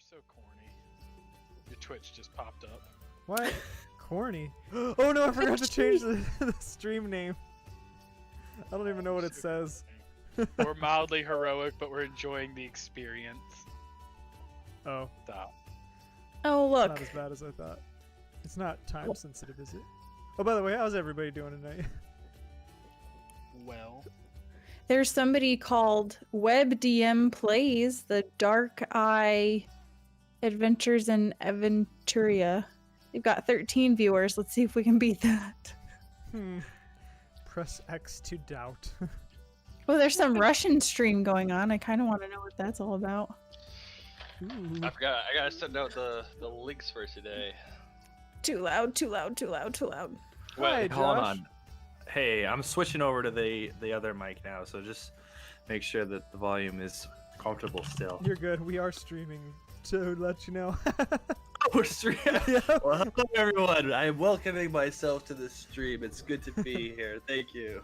so corny. Your Twitch just popped up. What? Corny? Oh no, I forgot to change the stream name. I don't even know what it says. We're mildly heroic, but we're enjoying the experience. Oh. Stop. Oh, look. Not as bad as I thought. It's not time sensitive, is it? Oh, by the way, how's everybody doing tonight? Well. There's somebody called WebDM Plays, the Dark Eye Adventures in Aventuria. They've got 13 viewers. Let's see if we can beat that. Press X to doubt. Well, there's some Russian stream going on. I kind of want to know what that's all about. Ooh. I forgot. I gotta send out the links for today. Too loud, too loud, too loud, too loud. Hi, Wait, hold Josh. on. Hey, I'm switching over to the other mic now, so just make sure that the volume is comfortable still. You're good. We are streaming to let you know. We're streaming. Yeah. Well, hello everyone. I am welcoming myself to the stream. It's good to be here. Thank you.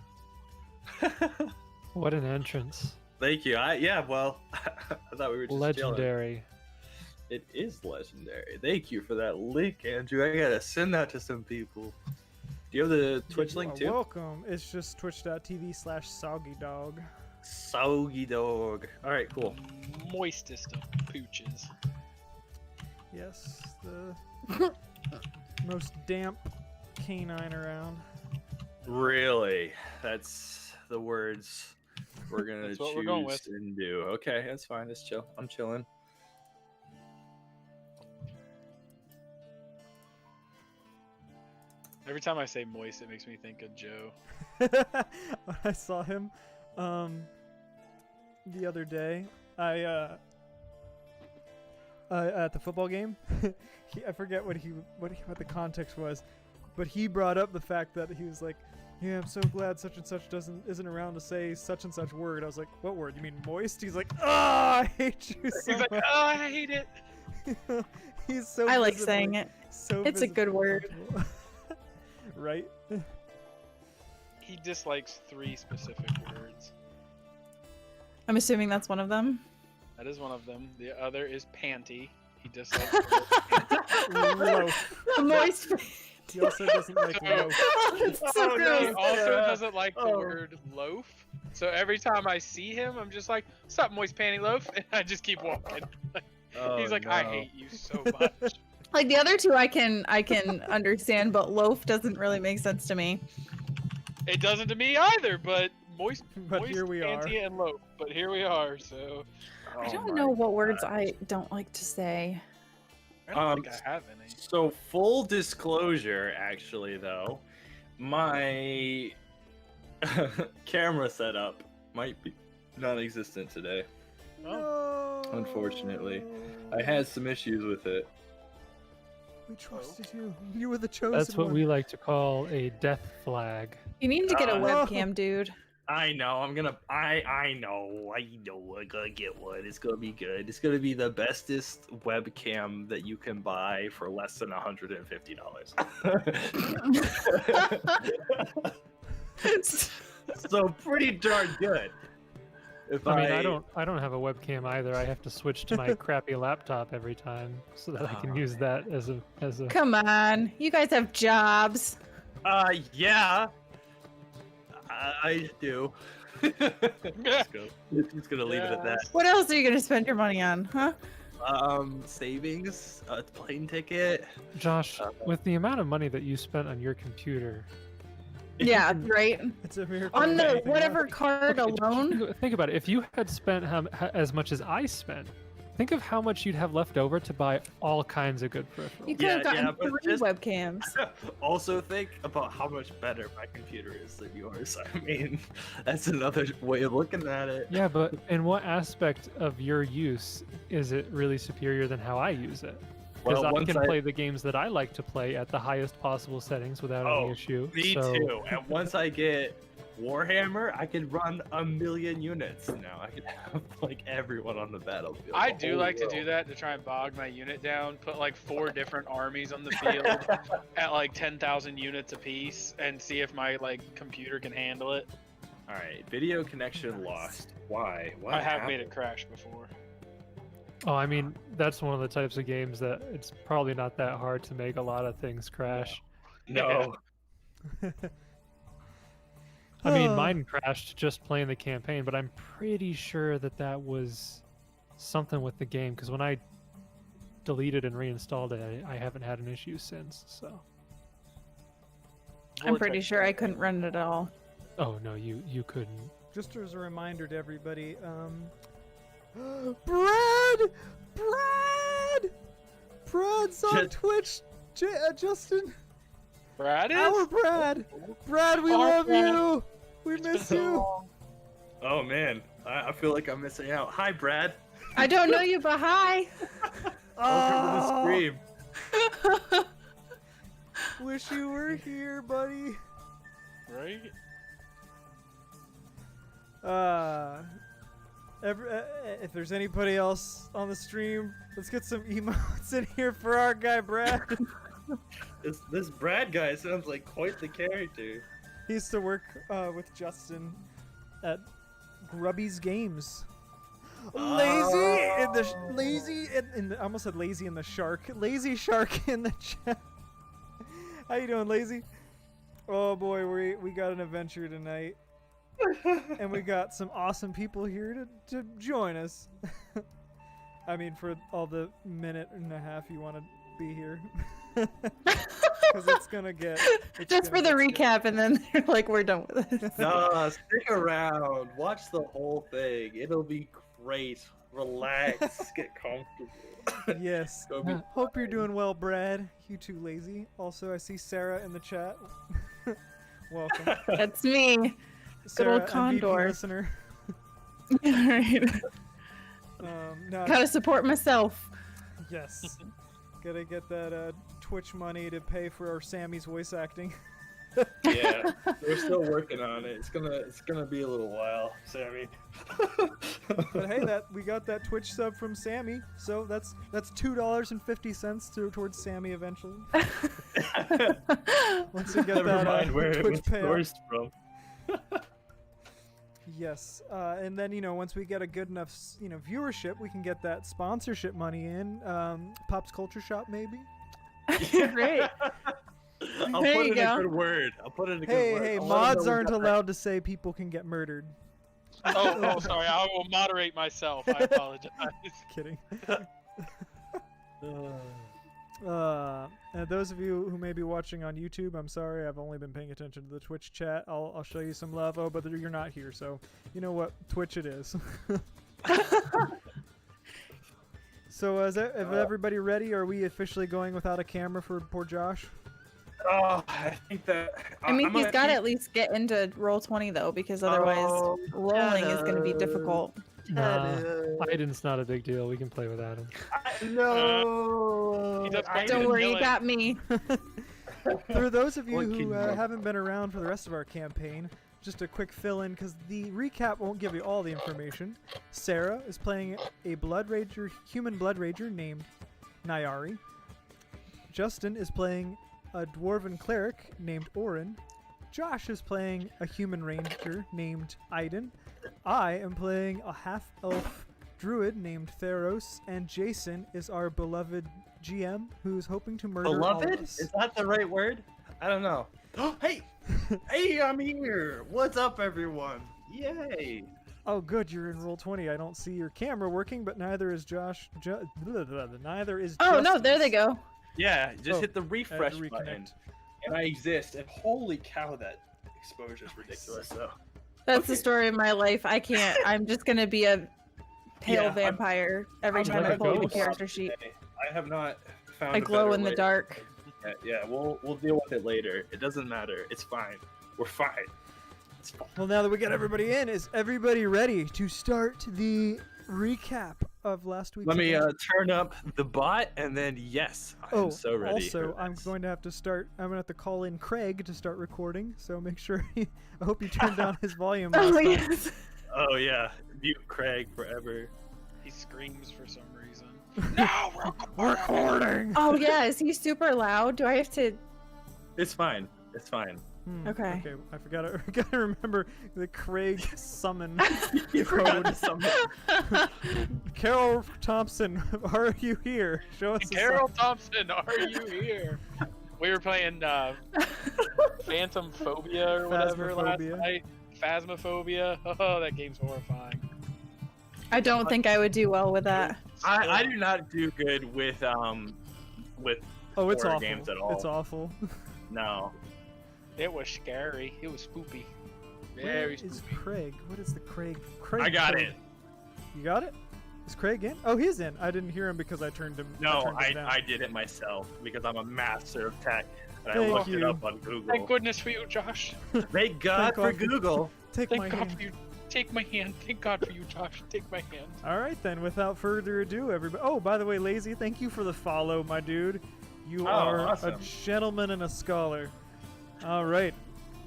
What an entrance. Thank you. Well, I thought we were just Legendary. chilling. It is legendary. Thank you for that link, Andrew. I gotta send that to some people. Do you have the Twitch You link are too? welcome. It's just twitch.tv/soggydog. Soggy dog. All right, cool. Moistest of pooches. Yes, the most damp canine around. Really? That's the words we're gonna That's what choose we're going with. and do. Okay, that's fine. Let's chill. I'm chilling. Every time I say moist, it makes me think of Joe. When I saw him the other day, I at the football game, I forget what the context was, but he brought up the fact that he was like, "Yeah, I'm so glad such and such isn't around to say such and such word." I was like, "What word? You mean moist?" He's like, "Oh, I hate you so He's like, much." oh, I hate it. He's so. I like visibly- saying it. So It's a good word. visibly- Right? He dislikes 3 specific words. I'm assuming that's one of them. That is one of them. The other is panty. He dislikes Loaf. The moist. He also doesn't like loaf. It's so Oh, no, he gross. also doesn't like the Oh. word loaf. So every time I see him, I'm just like, "What's up, moist panty loaf?" And I just keep walking. He's like, "I hate you so much." Like the other two, I can understand, but loaf doesn't really make sense to me. It doesn't to me either, but moist, But moist here we are. panty and loaf. But here we are. So I Oh don't my know what words gosh. I don't like to say. I don't think I have any. So full disclosure, actually, though, my camera setup might be non-existent today. No. Unfortunately. I had some issues with it. We trusted you. You were the chosen That's what one. we like to call a death flag. You need to get a Uh, webcam, dude. I know. I'm gonna. I know. I'm gonna get one. It's gonna be good. It's gonna be the bestest webcam that you can buy for less than $150. So pretty darn good. If I mean, I don't have a webcam either. I have to switch to my crappy laptop every time so that I can Oh, use that as a Come on, you guys have jobs. Yeah. I do. Let's go. Just gonna leave it at that. What else are you gonna spend your money on, huh? Savings, a plane ticket. Josh, with the amount of money that you spent on your computer, Yeah, right. It's a miracle. On the anything whatever left. card alone. think about it. If you had spent as much as I spent, think of how much you'd have left over to buy all kinds of good peripherals. You could have Yeah, gotten but 3 just- webcams. Also think about how much better my computer is than yours. I mean, that's another way of looking at it. Yeah, but in what aspect of your use is it really superior than how I use it? Because Well, I once can play the games that I like to play at the highest possible settings without any issue. Me so, too. And once I get Warhammer, I can run 1,000,000 units now. I can have like everyone on the battlefield. I the do whole like to world. do that to try and bog my unit down. Put like 4 different armies on the field at like 10,000 units apiece, and see if my like computer can handle it. All right, video connection lost. Why? What I have happened? made it crash before. Oh, I mean, that's one of the types of games that it's probably not that hard to make a lot of things crash. No. I mean, Oh. mine crashed just playing the campaign, but I'm pretty sure that that was something with the game because when I deleted and reinstalled it, I haven't had an issue since. So. I'm pretty sure I couldn't run it at all. Oh no, you couldn't. Just as a reminder to everybody, Brad! Brad's on Twitch! Justin! Brad is? Our Brad! Brad, we Our love Brad. you! We miss you! Oh man, I feel like I'm missing out. Hi, Brad. I don't know you, but hi. Welcome to the stream. Wish you were here, buddy. Right? If there's anybody else on the stream, let's get some emotes in here for our guy Brad. This Brad guy sounds like quite the character. He used to work with Justin at Grubby's Games. Lazy in the I almost said lazy in the shark. Lazy shark in the chat. How you doing, Lazy? Oh boy, we got an adventure tonight. And we got some awesome people here to join us. I mean, for all the minute and a half you want to be here. Because it's gonna get... Just for the recap, and then they're like, we're done with it. Nah, stick around. Watch the whole thing. It'll be great. Relax. Get comfortable. Yes. Go be- Hope you're doing well, Brad. You too, Lazy. Also, I see Sarah in the chat. Welcome. That's me. Sarah, old MVP Condor. listener. Alright. No, Gotta support myself. yes. Gotta get that Twitch money to pay for our Sammy's voice acting. Yeah, we're still working on it. It's gonna be a little while, Sammy. But hey, we got that Twitch sub from Sammy, so that's $2.50 towards Sammy eventually. Once you get Never that mind where it Twitch was payout. sourced from. Yes, and then once we get a good enough viewership, we can get that sponsorship money in. Pop's Culture Shop maybe. Great. I'll There put you in a go. good word. I'll put in a good word. Hey, I'll let 'em mods know we aren't got allowed to say people can get murdered. Oh, sorry. I will moderate myself. I apologize. Kidding. And those of you who may be watching on YouTube, I'm sorry, I've only been paying attention to the Twitch chat. I'll show you some love. Oh, but you're not here, so you know what? Twitch it is. So is everybody ready? Are we officially going without a camera for poor Josh? Oh, I think that. I mean, I'm he's gonna got to keep- at least get into Roll20 though, because otherwise rolling is going to be difficult. Nah, Biden's not a big deal. We can play without him. No. He does quite Don't good worry, you killing. got me. For those of you What who can you- haven't been around for the rest of our campaign, just a quick fill-in because the recap won't give you all the information. Sarah is playing a human blood rager named Nyari. Justin is playing a dwarven cleric named Orin. Josh is playing a human ranger named Aiden. I am playing a half-elf druid named Theros, and Jason is our beloved GM who's hoping to murder all of Beloved? us. Is that the right word? I don't know. Hey! Hey, I'm here! What's up, everyone? Yay! Oh, good, you're in Roll20. I don't see your camera working, but neither is Josh. Neither is. Oh no, there they Justin's. go. Yeah, just Oh, hit the I had refresh to button, reconnect. and I exist. And holy cow, that exposure is ridiculous, though. That's the Okay. story of my life. I can't. I'm just going to be a pale Yeah, I'm- vampire every I'm time like I a pull up the ghost. character sheet. I have not found. I a glow better in the way. dark. Yeah, we'll deal with it later. It doesn't matter. It's fine. We're fine. It's fine. Well, now that we got everybody in, is everybody ready to start the recap of last week's Let me event? turn up the bot, and then yes, I'm so ready. also, for I'm this. going to have to start. I'm going to have to call in Craig to start recording. So make sure. I hope you turned down his volume. Oh last time. yes. Oh yeah, mute Craig forever. He screams for some reason. No, we're Recording. Oh yeah. Is he super loud? Do I have to? It's fine. It's fine. Okay. Okay, I gotta remember the Craig summon You forgot code. to summon. Carol Thompson, are you here? Show us. Carol Thompson, are you here? We were playing Phantom Phobia or whatever last Phasmophobia. night. Phasmophobia. Oh, that game's horrifying. I don't think I would do well with that. I do not do good with Oh, it's horror awful. games at all. It's awful. No. It was scary. It was spoopy. Where Very is spoopy. Craig? What is the Craig? Craig. I got code? it. You got it? Is Craig in? Oh, he's in. I didn't hear him because I turned him. No, turned him down. I did it myself because I'm a master of tech. And I Thank looked it you. up on Google. Thank goodness for you, Josh. Thank God Thank for God for- Google. Take Thank my God hand. for you. Take my hand. Thank God for you, Josh. Take my hand. All right then. Without further ado, everybody. Oh, by the way, Lazy, thank you for the follow, my dude. You are awesome. a gentleman and a scholar. All right,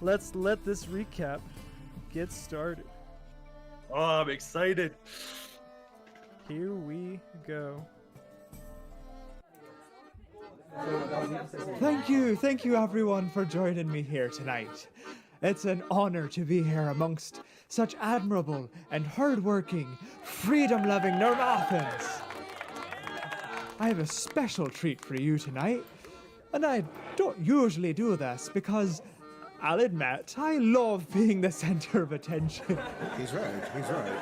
let's let this recap get started. Oh, I'm excited. Here we go. Thank you everyone for joining me here tonight. It's an honor to be here amongst such admirable and hardworking, freedom-loving Normathans. I have a special treat for you tonight, and I don't usually do this because, I'll admit, I love being the center of attention. He's right.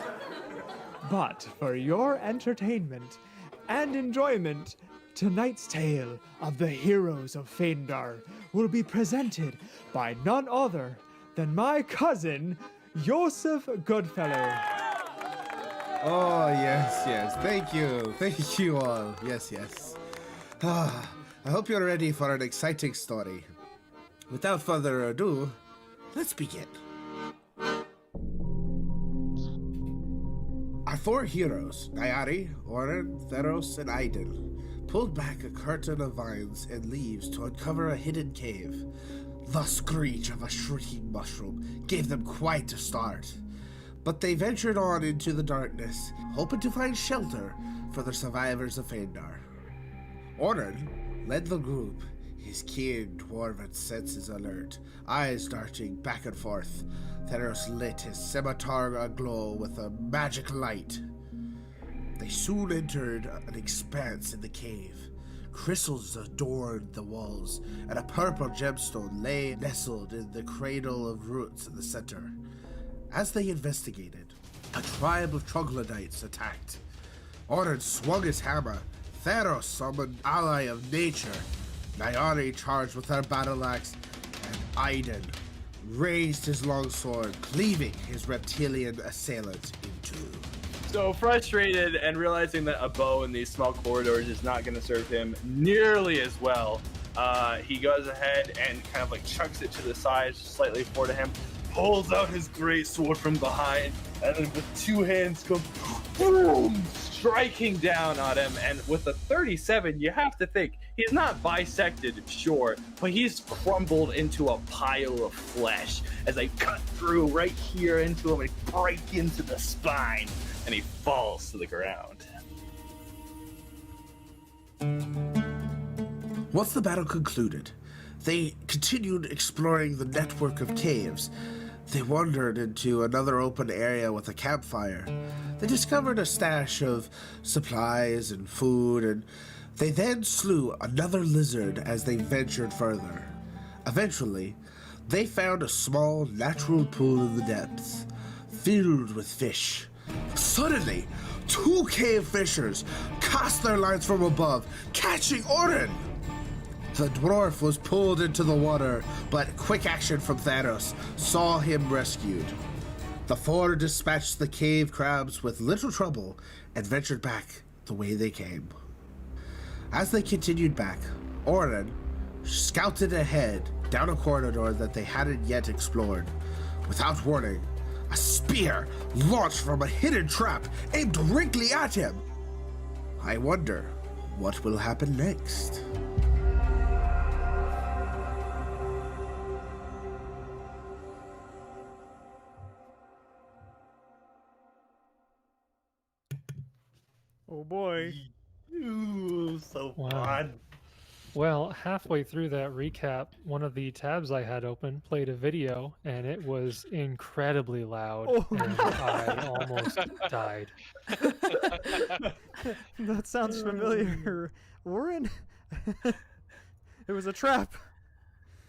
But for your entertainment and enjoyment, tonight's tale of the heroes of Phaendar will be presented by none other than my cousin, Joseph Goodfellow. Oh, yes. Thank you all. Yes. I hope you're ready for an exciting story. Without further ado, let's begin. Our four heroes, Nyari, Oren, Theros, and Aiden, pulled back a curtain of vines and leaves to uncover a hidden cave. The screech of a shrieking mushroom gave them quite a start. But they ventured on into the darkness, hoping to find shelter for the survivors of Phaendar. Oren led the group, his keen dwarven senses alert, eyes darting back and forth. Theros lit his scimitar aglow with a magic light. They soon entered an expanse in the cave. Crystals adorned the walls, and a purple gemstone lay nestled in the cradle of roots in the center. As they investigated, a tribe of troglodytes attacked. Oren swung his hammer. Theros summoned ally of nature. Nyari charged with her battle axe, and Aiden raised his longsword, cleaving his reptilian assailant in two. So frustrated and realizing that a bow in these small corridors is not going to serve him nearly as well, he goes ahead and kind of like chucks it to the side slightly forward to him, pulls out his great sword from behind, and then with two hands goes boom, striking down on him. And with a 37, you have to think he's not bisected, sure, but he's crumbled into a pile of flesh as I cut through right here into him and break into the spine, and he falls to the ground. Once the battle concluded, they continued exploring the network of caves. They wandered into another open area with a campfire. They discovered a stash of supplies and food, and they then slew another lizard as they ventured further. Eventually, they found a small natural pool in the depths, filled with fish. Suddenly, two cave fishers cast their lines from above, catching Oren. The dwarf was pulled into the water, but quick action from Theros saw him rescued. The four dispatched the cave crabs with little trouble and ventured back the way they came. As they continued back, Oren scouted ahead down a corridor that they hadn't yet explored. Without warning, a spear launched from a hidden trap aimed directly at him. I wonder what will happen next. Oh boy. Ooh, so Wow. fun. Well, halfway through that recap, one of the tabs I had open played a video, and it was incredibly loud, Oh, and I almost died. That sounds familiar. Warren? It was a trap.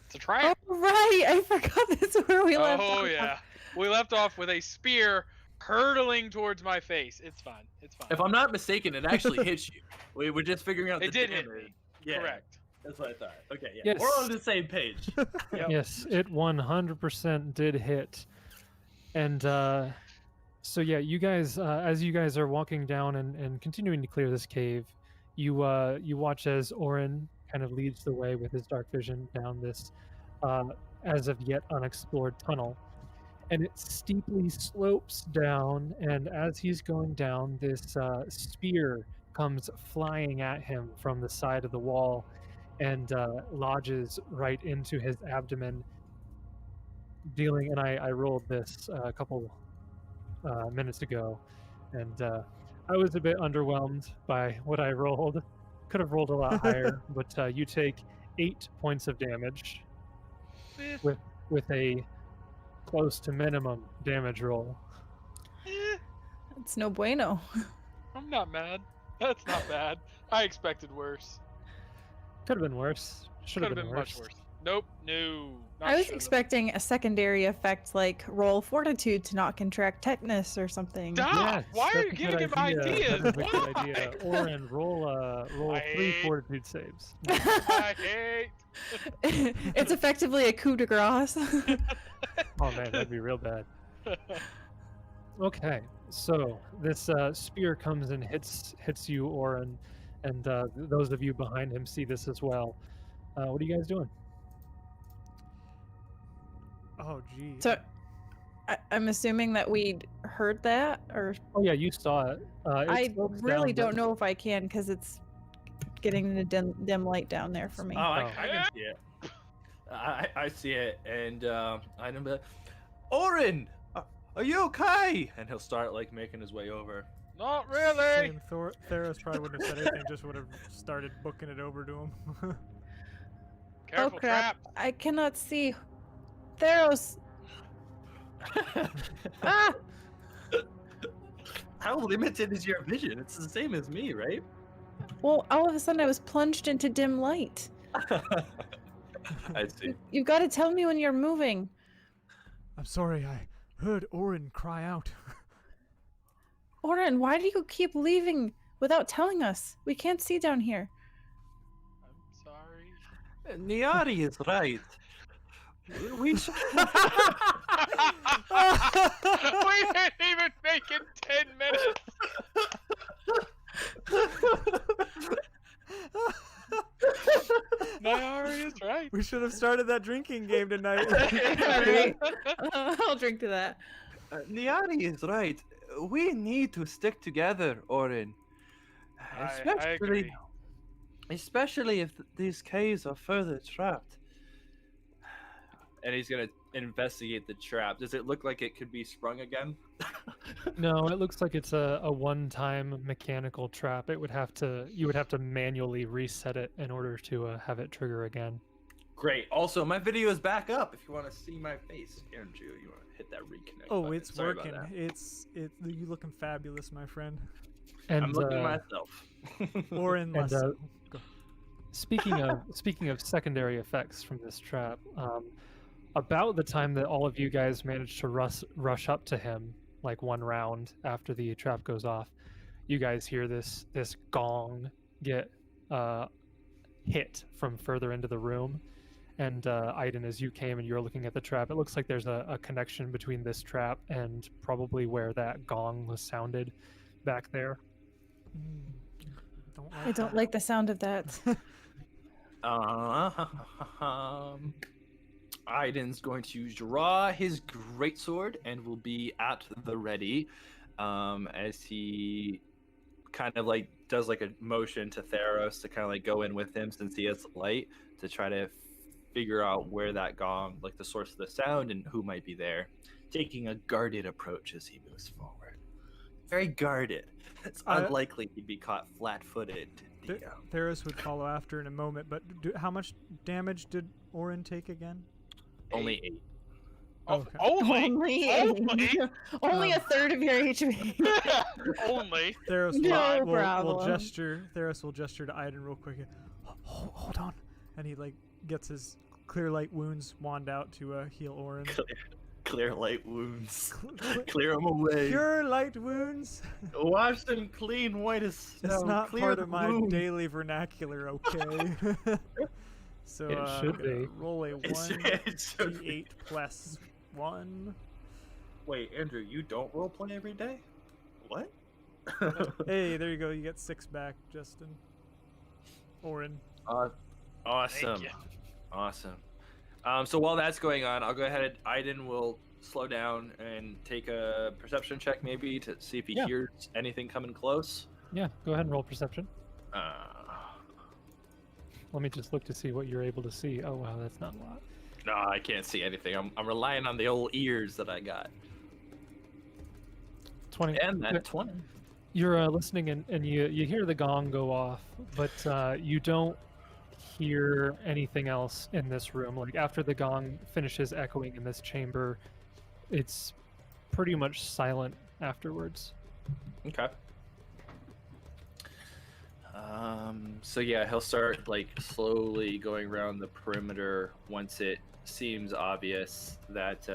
It's a trap. Oh, right. I forgot that's where we left Oh off. yeah, we left off with a spear hurtling towards my face. It's fine. It's fine. If I'm not mistaken, it actually hits you. We were just figuring out It the did hit damage. me. Yeah, Correct. that's what I thought. Okay, yeah. Yes. We're on the same page. Yep. Yes, it 100% did hit. And so yeah, you guys, as you guys are walking down and continuing to clear this cave, you watch as Orin kind of leads the way with his dark vision down this as of yet unexplored tunnel. And it steeply slopes down, and as he's going down, this spear comes flying at him from the side of the wall and lodges right into his abdomen, dealing, and I rolled this a couple minutes ago, and I was a bit underwhelmed by what I rolled. Could have rolled a lot higher, but you take 8 points of damage Eh, with a close to minimum damage roll. eh, It's no bueno. I'm not mad. That's not bad. I expected worse. Could have been worse. Should Could have have been been worse. much worse. Nope. No. Not I was should've. expecting a secondary effect like roll fortitude to not contract tetanus or something. Stop! Yes, Why are you that's a giving good him ideas? That is a good Why? idea. Oren, roll I 3 hate- fortitude saves. I hate. It's effectively a coup de grace. Oh man, that'd be real bad. Okay, so this spear comes and hits you, Oren, and those of you behind him see this as well. What are you guys doing? Oh, gee. So I'm assuming that we'd heard that, or Oh yeah, you saw it. It I slopes really down, don't know if I can because it's getting the dim light down there for me. Oh, I Oh. can see it. I see it, and I know. Orin, are you okay? And he'll start like making his way over. Not really. Same. Theros probably wouldn't have said anything, just would have started booking it over to him. Careful, Oh, crap. trap. I cannot see. Theros! Ah! How limited is your vision? It's the same as me, right? Well, all of a sudden I was plunged into dim light. I see. You've got to tell me when you're moving. I'm sorry, I heard Orin cry out. Oren, why do you keep leaving without telling us? We can't see down here. I'm sorry. Niari is right. We should. We didn't even make it 10 minutes. Nayari is right. We should have started that drinking game tonight. Right. I'll drink to that. Niari is right. We need to stick together, Orin. I agree. Especially if these caves are further trapped. And he's gonna investigate the trap. Does it look like it could be sprung again? No, it looks like it's a one-time mechanical trap. You would have to manually reset it in order to have it trigger again. Great. Also, my video is back up. If you want to see my face, Aaron Jew, you want to hit that reconnect. Oh, button. it's Sorry about working. that. You looking fabulous, my friend. And I'm looking myself. Orin, And, less. Go. speaking of secondary effects from this trap, about the time that all of you guys managed to rush up to him, like one round after the trap goes off, you guys hear this gong get hit from further into the room. And Aiden, as you came and you're looking at the trap, it looks like there's a connection between this trap and probably where that gong was sounded back there. Don't I don't like the sound of that. Aiden's going to draw his greatsword and will be at the ready as he kind of like does like a motion to Theros to kind of like go in with him since he has light to try to figure out where that gong, like the source of the sound and who might be there, taking a guarded approach as he moves forward. Very guarded. It's unlikely he'd be caught flat-footed Theros would follow after in a moment, but how much damage did Orin take again? Only 8. Okay. Only a third of your HP. Only. Theros No will problem. gesture. Theros will gesture to Aiden real quick. Hold on, and he like gets his clear light wounds wand out to heal Orin. Clear light wounds. Clear them away. Pure light wounds. Wash them clean, white as snow. It's not Clear part the of my wound. daily vernacular, okay? So It should be. roll a 1 It should be. d8 plus 1. Wait, Andrew, you don't roleplay every day? What? Hey, there you go. You get 6 back, Justin. Orin. Awesome. you. Awesome. So while that's going on, I'll go ahead. Aiden will slow down and take a perception check, maybe, to see if he Yeah. hears anything coming close. Yeah, go ahead and roll perception. Uh, Let me just look to see what you're able to see. Oh wow, that's not a lot. no, I can't see anything. I'm relying on the old ears that I got. 20. And that 20. You're listening and you hear the gong go off, but you don't hear anything else in this room. Like after the gong finishes echoing in this chamber, it's pretty much silent afterwards. Okay. So yeah, he'll start like slowly going around the perimeter once it seems obvious that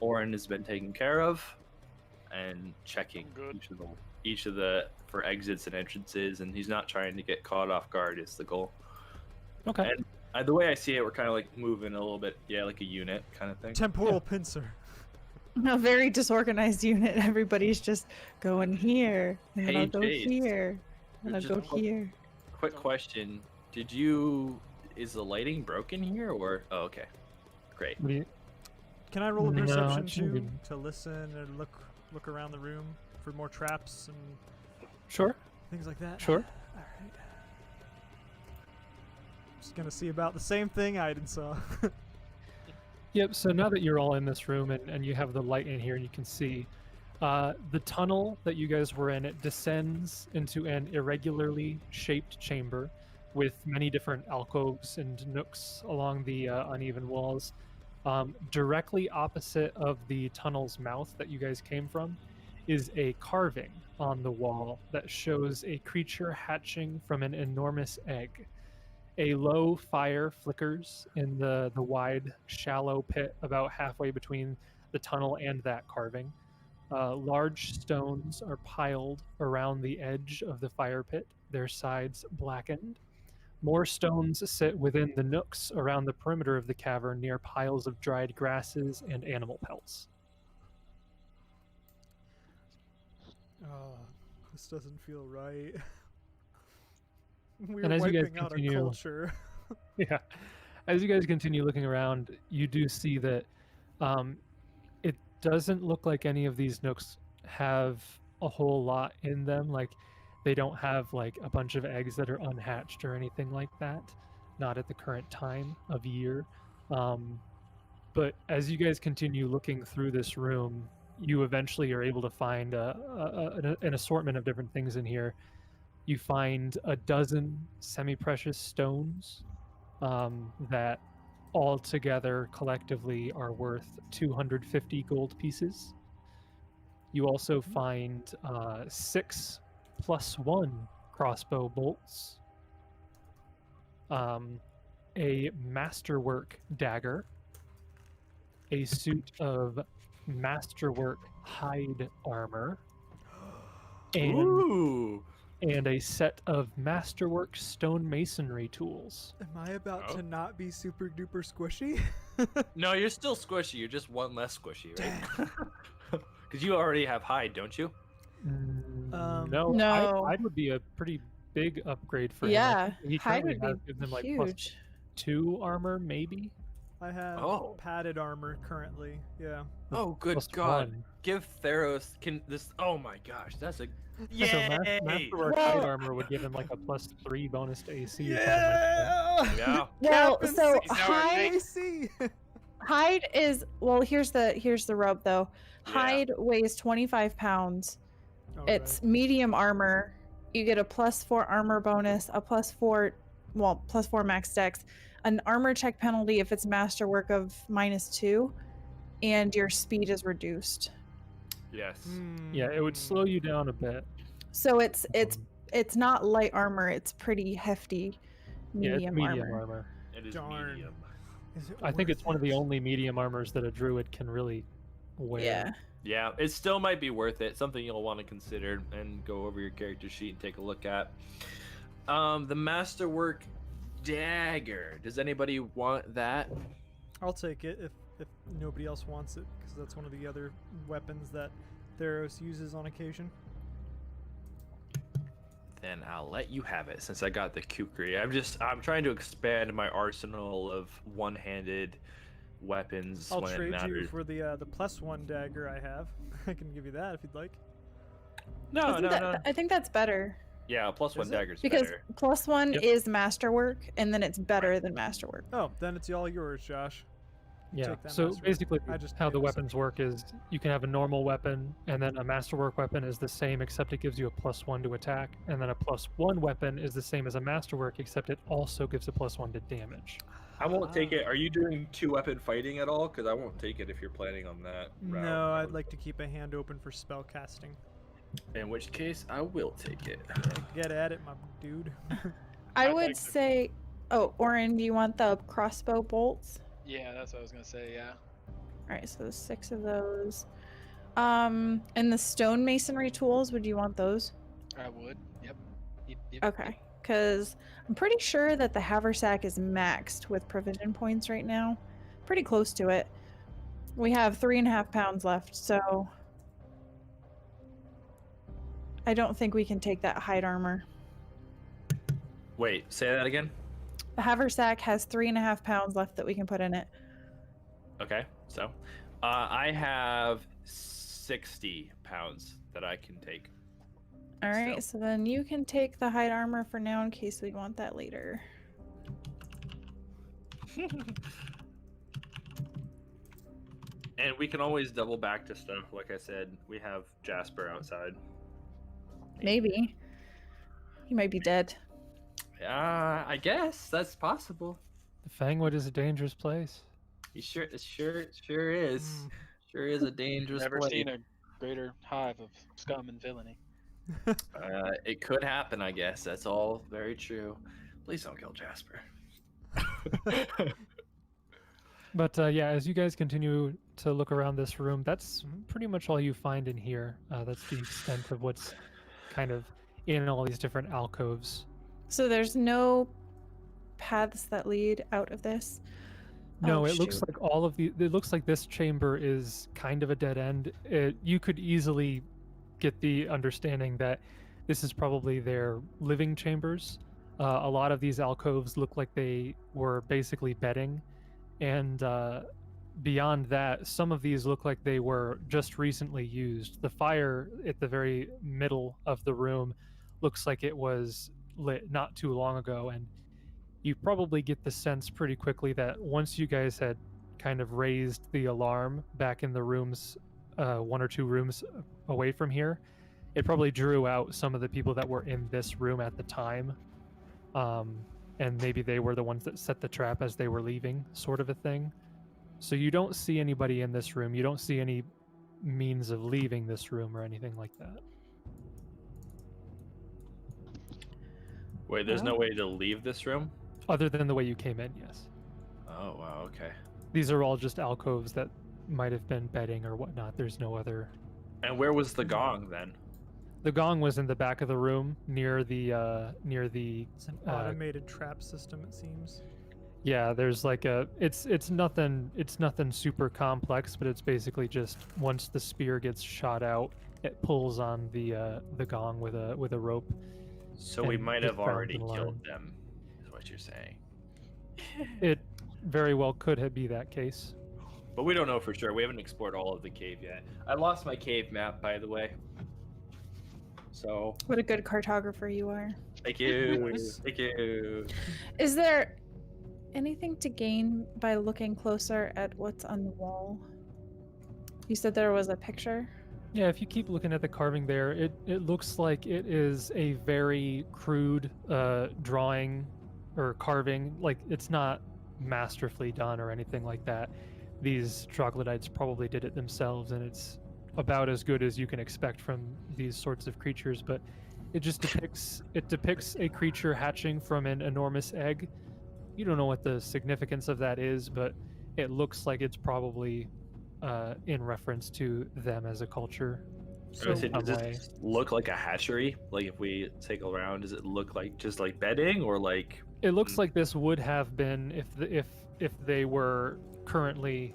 Orin has been taken care of, and checking Good. each of the for exits and entrances, and he's not trying to get caught off guard is the goal. Okay. And the way I see it, we're kind of like moving a little bit, yeah, like a unit kind of thing. Temporal pincer. A very disorganized unit. Everybody's just going here, and then Hey, I'll go Jace. here, and I'll Just go quick- here. Quick question: is the lighting broken here, or oh, okay, great. What do you- Can I roll a No, perception it shouldn't too be. to listen and look around the room for more traps and Sure. things like that? Sure. All right. Just gonna see about the same thing Aiden saw. Yep, so now that you're all in this room and you have the light in here and you can see, the tunnel that you guys were in, it descends into an irregularly shaped chamber with many different alcoves and nooks along the uneven walls. Directly opposite of the tunnel's mouth that you guys came from is a carving on the wall that shows a creature hatching from an enormous egg. A low fire flickers in the wide, shallow pit about halfway between the tunnel and that carving. Large stones are piled around the edge of the fire pit, their sides blackened. More stones sit within the nooks around the perimeter of the cavern near piles of dried grasses and animal pelts. Oh, this doesn't feel right. We're And as you guys wiping out continue- our culture. Yeah. As you guys continue looking around, you do see that it doesn't look like any of these nooks have a whole lot in them. Like, they don't have like a bunch of eggs that are unhatched or anything like that. Not at the current time of year. But as you guys continue looking through this room, you eventually are able to find an assortment of different things in here. You find a dozen semi-precious stones that all together collectively are worth 250 gold pieces. You also find 6 +1 crossbow bolts, a masterwork dagger, a suit of masterwork hide armor, Ooh. and a set of masterwork stonemasonry tools. Am I about Oh. to not be super duper squishy? No, you're still squishy. You're just one less squishy, right? Because you already have hide, don't you? No, No. hide would be a pretty big upgrade for him. Yeah, Like, he hide currently would be has given them like huge. +2 armor, maybe. I have Oh. padded armor currently. Yeah. Oh, good Plus God! 1. Give Theros this. Oh my gosh, that's a So yay! masterwork Well- hide armor would give him like a +3 bonus to AC. Or Yeah. Well, Captain so He's now at hide AC. hide is well. Here's the rub though. Yeah. Hide weighs 25 pounds. Oh, It's medium armor, you get a +4 armor bonus, a +4, well, +4 max dex, an armor check penalty if it's masterwork of -2, and your speed is reduced. Yes. Yeah, it would slow you down a bit. So it's Um, it's not light armor, it's pretty hefty yeah, it's medium, medium armor. armor. It is Darn. medium. Is it I think it's worth one of the it? only medium armors that a druid can really wear. Yeah. Yeah, it still might be worth it. Something you'll want to consider and go over your character sheet and take a look at. The Masterwork Dagger. Does anybody want that? I'll take it if nobody else wants it, because that's one of the other weapons that Theros uses on occasion. Then I'll let you have it since I got the kukri. I'm trying to expand my arsenal of one-handed weapons I'll when it trade you matters. for the +1 dagger I have. I can give you that if you'd like. No, Isn't no, that- no. I think that's better Yeah, +1 Is it? dagger's because better. +1 Yep. is masterwork, and then it's better than masterwork. Oh, then it's all yours, Josh. Yeah. Take that So masterwork. basically, I just how made the up weapons work is you can have a normal weapon, and then a masterwork weapon is the same, except it gives you a +1 to attack, and then a +1 weapon is the same as a masterwork, except it also gives a +1 to damage. I won't take it. Are you doing 2-weapon fighting at all? Because I won't take it if you're planning on that. route. No, I'd like to keep a hand open for spell casting. In which case, I will take it. Get at it, my dude. I I'd would like to- say, oh, Orin, do you want the crossbow bolts? Yeah, that's what I was gonna say. Yeah. All right, so there's 6 of those. And the stonemasonry tools, would you want those? I would. Yep. Okay, because I'm pretty sure that the haversack is maxed with provision points right now. Pretty close to it. We have 3.5 pounds left, so I don't think we can take that hide armor. Wait, say that again. The haversack has 3.5 pounds left that we can put in it. Okay, so I have 60 pounds that I can take. All right, so then you can take the hide armor for now in case we want that later. And we can always double back to stuff. Like I said, we have Jasper outside. Maybe. He might be dead. I guess that's possible. The Fangwood is a dangerous place. He sure is. Sure is a dangerous Never place. seen a greater hive of scum and villainy. It could happen, I guess. That's all very true. Please don't kill Jasper. But yeah, as you guys continue to look around this room, that's pretty much all you find in here. That's the extent of what's kind of in all these different alcoves. So there's no paths that lead out of this? No, Oh, it looks shoot. like all of the. It looks like this chamber is kind of a dead end. You could easily get the understanding that this is probably their living chambers. A lot of these alcoves look like they were basically bedding, and beyond that, some of these look like they were just recently used. The fire at the very middle of the room looks like it was lit not too long ago, and you probably get the sense pretty quickly that once you guys had kind of raised the alarm back in the rooms, 1 or 2 rooms away from here, it probably drew out some of the people that were in this room at the time. And maybe they were the ones that set the trap as they were leaving, sort of a thing. So you don't see anybody in this room. You don't see any means of leaving this room or anything like that. Wait, there's no way to leave this room? Other than the way you came in, yes. Oh, wow, okay. These are all just alcoves that might have been bedding or whatnot. There's no other. And where was the gong then? The gong was in the back of the room near the It's an automated trap system, it seems. Yeah, there's like a it's nothing super complex, but it's basically just once the spear gets shot out, it pulls on the gong with a rope. So we And might just have already sounds an killed alarm. them, is what you're saying. It very well could be that case. But we don't know for sure. We haven't explored all of the cave yet. I lost my cave map, by the way. So, What a good cartographer you are. thank you. Nice. Thank you. Is there anything to gain by looking closer at what's on the wall? You said there was a picture? Yeah, if you keep looking at the carving there, it looks like it is a very crude drawing or carving. Like, it's not masterfully done or anything like that. These troglodytes probably did it themselves, and it's about as good as you can expect from these sorts of creatures. But it just depicts a creature hatching from an enormous egg. You don't know what the significance of that is, but it looks like it's probably in reference to them as a culture. So, Does some way. this look like a hatchery? Like if we take a round, does it look like just like bedding or like? It looks like this would have been if they were currently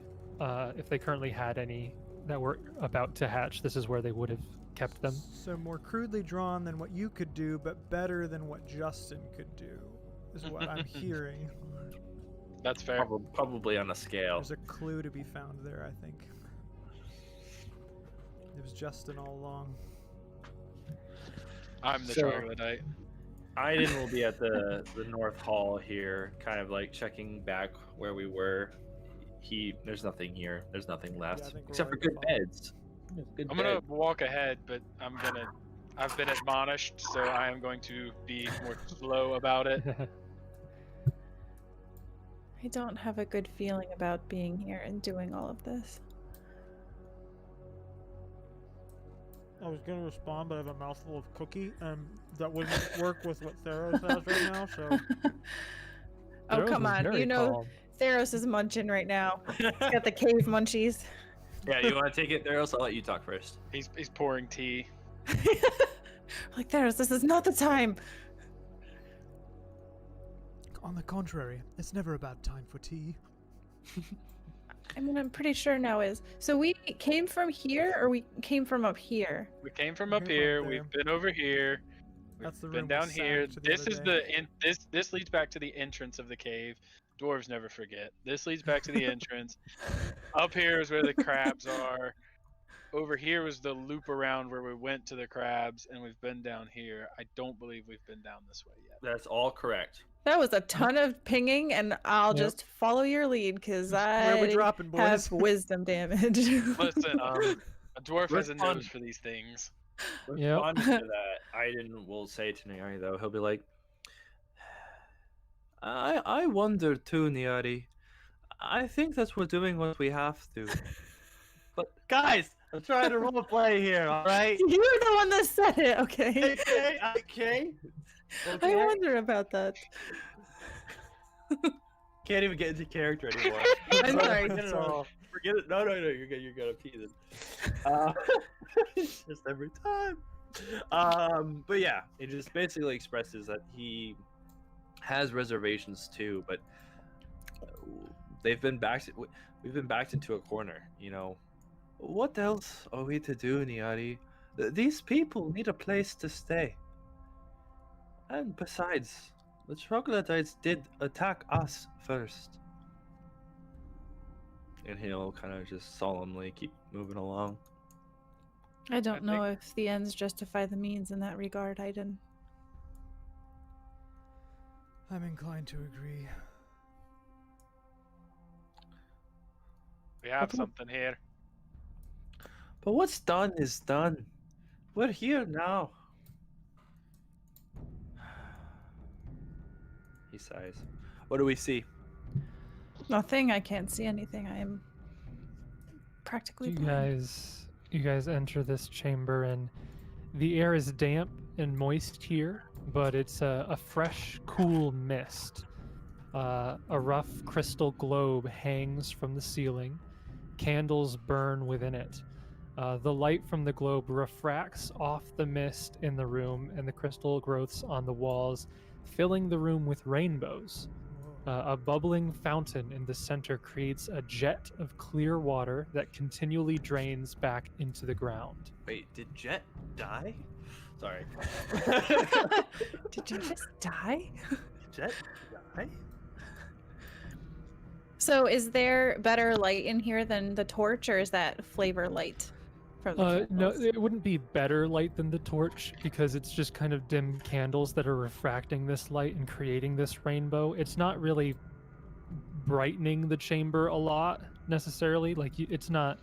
if they currently had any that were about to hatch. This is where they would have kept them. so more crudely drawn than what you could do, but better than what Justin could do, is what I'm hearing. That's fair. Probably on a scale. There's a clue to be found there, I think. It was Justin all along. I'm the So- troglodyte. Aiden will be at the North Hall here, kind of like checking back where we were. There's nothing here. There's nothing left I think we're except for right in good the hall. beds. Good I'm gonna beds. walk ahead, but I've been admonished, so I am going to be more slow about it. I don't have a good feeling about being here and doing all of this. I was going to respond, but I have a mouthful of cookie, and that wouldn't work with what Theros has right now, so... Oh, Theros come is on. very You know, calm. Theros is munching right now. He's got the cave munchies. Yeah, you want to take it there? Else I'll let you talk first. He's pouring tea. Like, Theros, this is not the time. On the contrary, it's never a bad time for tea. I mean, I'm pretty sure now is. So we came from here, or we came from up here? We came from We up came from here. up We've there. been over here. We've That's the been room we down here. sacked the This other is day. this leads back to the entrance of the cave. Dwarves never forget. This leads back to the entrance. Up here is where the crabs are. Over here was the loop around where we went to the crabs, and we've been down here. I don't believe we've been down this way yet. That's all correct. That was a ton of pinging, and I'll Yep. just follow your lead, because Where we I dropping, boys? have wisdom damage. Listen, a dwarf has a respond- nose for these things. Yep. Responding to that, Aiden will say to Nyari though, he'll be like, I wonder too, Nyari. I think that we're doing what we have to. But guys, I'm trying to role play here, all right? You're the one that said it, okay? Okay. I wonder about that. Can't even get into character anymore. I'm sorry. Forget it all. Forget it. No, you're good. You're good. I'm teasing. It's just every time. But yeah, it just basically expresses that he has reservations too, but we've been backed into a corner. You know, what else are we to do, Nyari? These people need a place to stay. And besides, the troglodytes did attack us first. And he'll kind of just solemnly keep moving along. I don't know if the ends justify the means in that regard, Aiden. I'm inclined to agree. We have something here. But what's done is done. We're here now. He sighs. What do we see? Nothing. I can't see anything. I am practically You blind. guys enter this chamber, and the air is damp and moist here, but it's a fresh, cool mist. A rough crystal globe hangs from the ceiling. Candles burn within it. The light from the globe refracts off the mist in the room and the crystal growths on the walls, filling the room with rainbows. A bubbling fountain in the center creates a jet of clear water that continually drains back into the ground. Wait, did Jet die? Sorry. Did you just die? Jet die? So, is there better light in here than the torch, or is that flavor light from the No, candles? it wouldn't be better light than the torch because it's just kind of dim candles that are refracting this light and creating this rainbow. It's not really brightening the chamber a lot necessarily. Like it's not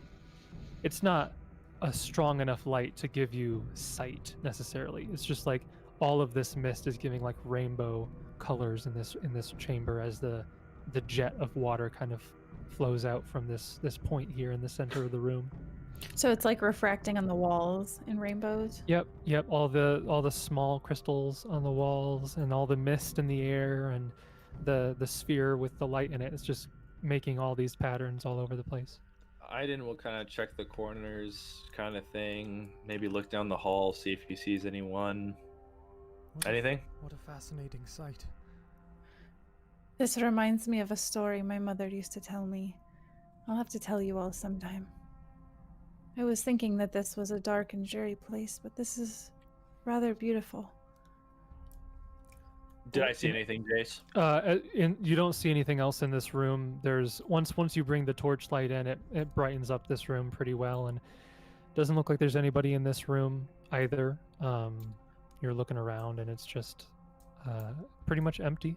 a strong enough light to give you sight necessarily. It's just like all of this mist is giving like rainbow colors in this chamber as the jet of water kind of flows out from this point here in the center of the room. So it's like refracting on the walls in rainbows. Yep. All the small crystals on the walls and all the mist in the air and the sphere with the light in it. It's just making all these patterns all over the place. Aiden will kind of check the corners, kind of thing. Maybe look down the hall, see if he sees anyone. Anything? What a fascinating sight. This reminds me of a story my mother used to tell me. I'll have to tell you all sometime. I was thinking that this was a dark and dreary place, but this is rather beautiful. Did I see anything, Jace? You don't see anything else in this room. There's once you bring the torchlight in, it brightens up this room pretty well, and doesn't look like there's anybody in this room either. You're looking around, and it's just pretty much empty.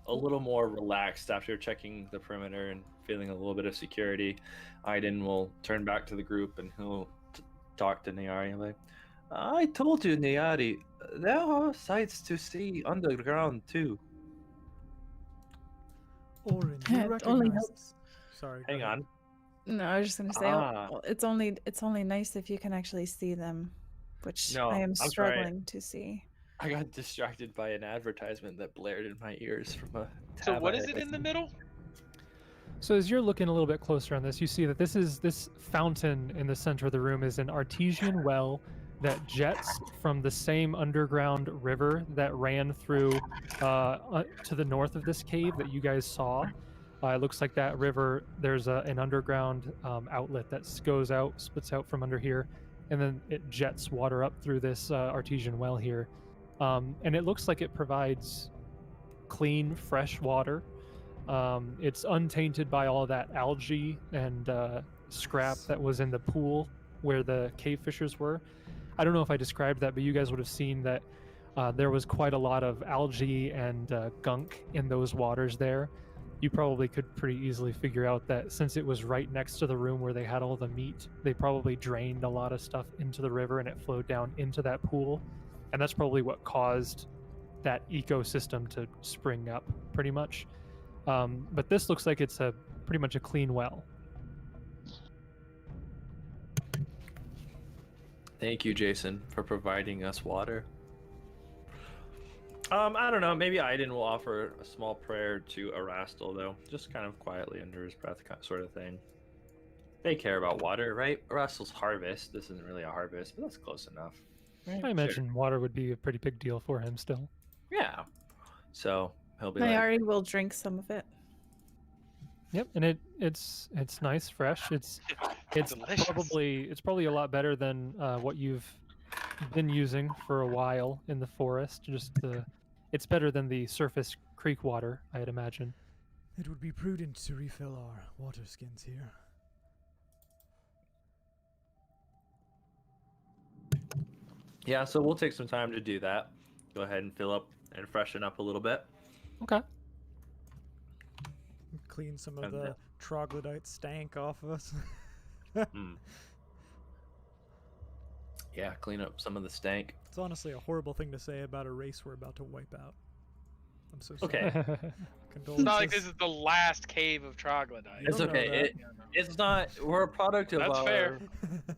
A little more relaxed after checking the perimeter and feeling a little bit of security, Aiden will turn back to the group and he'll talk to Nayari like, I told you, Nayari, there are sights to see underground too. Orin, you It recognize... only helps. Sorry. hang on. No, I was just gonna say Ah. it's only nice if you can actually see them, which No, I am I'm sorry. struggling to see. I got distracted by an advertisement that blared in my ears from a So tab what I is had it in the middle? So as you're looking a little bit closer on this, you see that this fountain in the center of the room is an artesian well that jets from the same underground river that ran through to the north of this cave that you guys saw. It looks like that river, there's an underground outlet that splits out from under here, and then it jets water up through this artesian well here. And it looks like it provides clean, fresh water. It's untainted by all that algae and scrap that was in the pool where the cave fishers were. I don't know if I described that, but you guys would have seen that there was quite a lot of algae and gunk in those waters there. You probably could pretty easily figure out that since it was right next to the room where they had all the meat, they probably drained a lot of stuff into the river and it flowed down into that pool. And that's probably what caused that ecosystem to spring up, pretty much. But this looks like it's pretty much a clean well. Thank you, Jason, for providing us water. I don't know. Maybe Aiden will offer a small prayer to Erastil, though, just kind of quietly under his breath, sort of thing. They care about water, right? Erastil's harvest. This isn't really a harvest, but that's close enough. Right? I imagine water would be a pretty big deal for him still. Yeah. So he'll be like, Nayari will drink some of it. Yep, and it's nice, fresh. It's Delicious. probably a lot better than what you've been using for a while in the forest. It's better than the surface creek water, I'd imagine. It would be prudent to refill our water skins here. yeah, so we'll take some time to do that. Go ahead and fill up and freshen up a little bit. Okay. Clean some of And the troglodyte stank off of us. Yeah, clean up some of the stank. It's honestly a horrible thing to say about a race we're about to wipe out. I'm so sorry. Okay. It's not like this is the last cave of troglodyte. It's don't know okay. It's not. We're a product of That's our fair.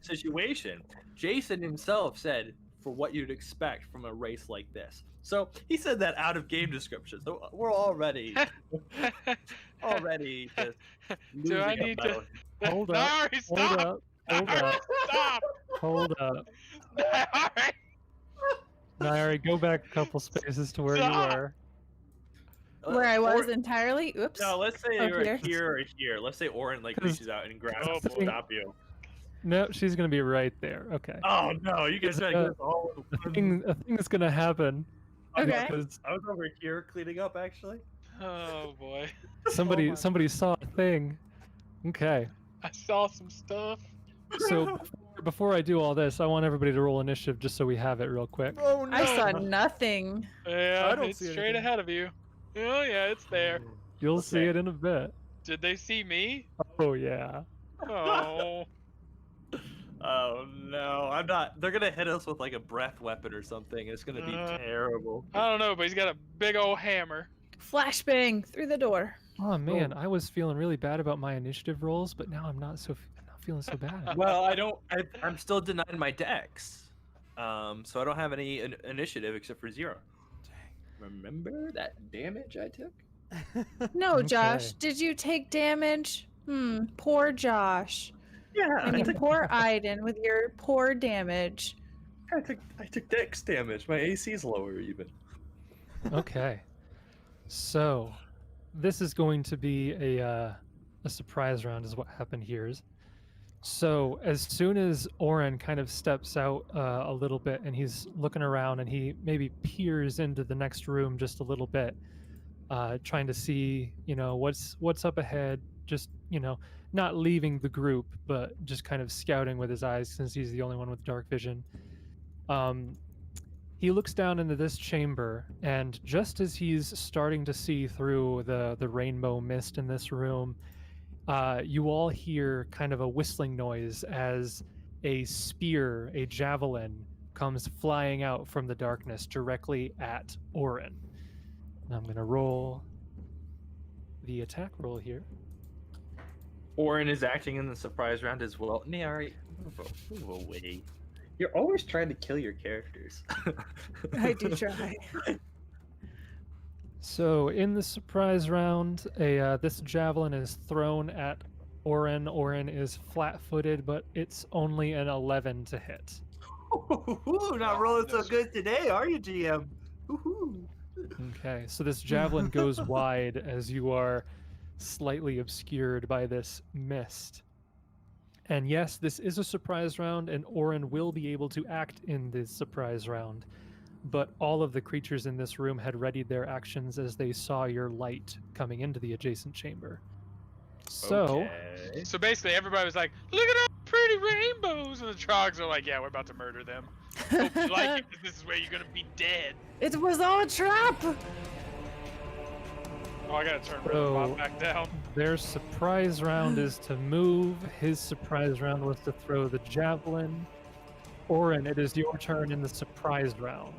situation. Jason himself said for what you'd expect from a race like this. So he said that out of game description. So we're already just Do I losing a need to? vote. Hold up. Nari, Hold stop! up. Hold Nari, up. Stop! Hold up. Nari, Nairi, go back a couple spaces to where you Stop! were. Where I was Or- entirely. Oops. No, let's say Oh, you're here. here or here. Let's say Orin like reaches out and grabs Oh, you to boy. stop you. No, she's gonna be right there. Okay. Oh no, you guys gotta Uh, get this all. A thing is gonna happen. Okay. Because I was over here cleaning up actually. Oh boy, somebody saw a thing. Okay. I saw some stuff. So before I do all this, I want everybody to roll initiative just so we have it real quick. Oh no! I saw nothing. Yeah, I don't it's see straight anything. ahead of you. Oh yeah, it's there. You'll see Okay. it in a bit. Did they see me? Oh yeah. Oh, I'm not. They're gonna hit us with like a breath weapon or something. It's gonna be terrible. I don't know, but he's got a big old hammer. Flashbang through the door. Oh man, I was feeling really bad about my initiative rolls, but now I'm not feeling so bad. Well, I'm still denied my dex, so I don't have any initiative except for 0. Dang. Remember that damage I took? No, Okay. Josh. Did you take damage? Poor Josh. Yeah, I mean, poor Aiden with your poor damage. I took dex damage. My AC is lower even. Okay. So, this is going to be a surprise round, is what happened here. So, as soon as Oren kind of steps out a little bit and he's looking around and he maybe peers into the next room just a little bit, trying to see, what's up ahead, just, not leaving the group, but just kind of scouting with his eyes since he's the only one with dark vision. He looks down into this chamber, and just as he's starting to see through the rainbow mist in this room, you all hear kind of a whistling noise as a spear, a javelin, comes flying out from the darkness directly at Oren. And I'm going to roll the attack roll here. Oren is acting in the surprise round as well. Niari, move away. You're always trying to kill your characters. I do try. So in the surprise round, this javelin is thrown at Oren. Oren is flat-footed, but it's only an 11 to hit. Ooh, not rolling so good today, are you, GM? Ooh. Okay, so this javelin goes wide as you are slightly obscured by this mist. And yes, this is a surprise round, and Oren will be able to act in this surprise round. But all of the creatures in this room had readied their actions as they saw your light coming into the adjacent chamber. So, Okay. So basically, everybody was like, "Look at all the pretty rainbows," and the trogs are like, "Yeah, we're about to murder them. Hope you like it, 'cause this is where you're gonna be dead." It was all a trap. Oh, I gotta turn So- Rhythm back down. their surprise round is to move. His surprise round was to throw the javelin. Oren, it is your turn in the surprise round.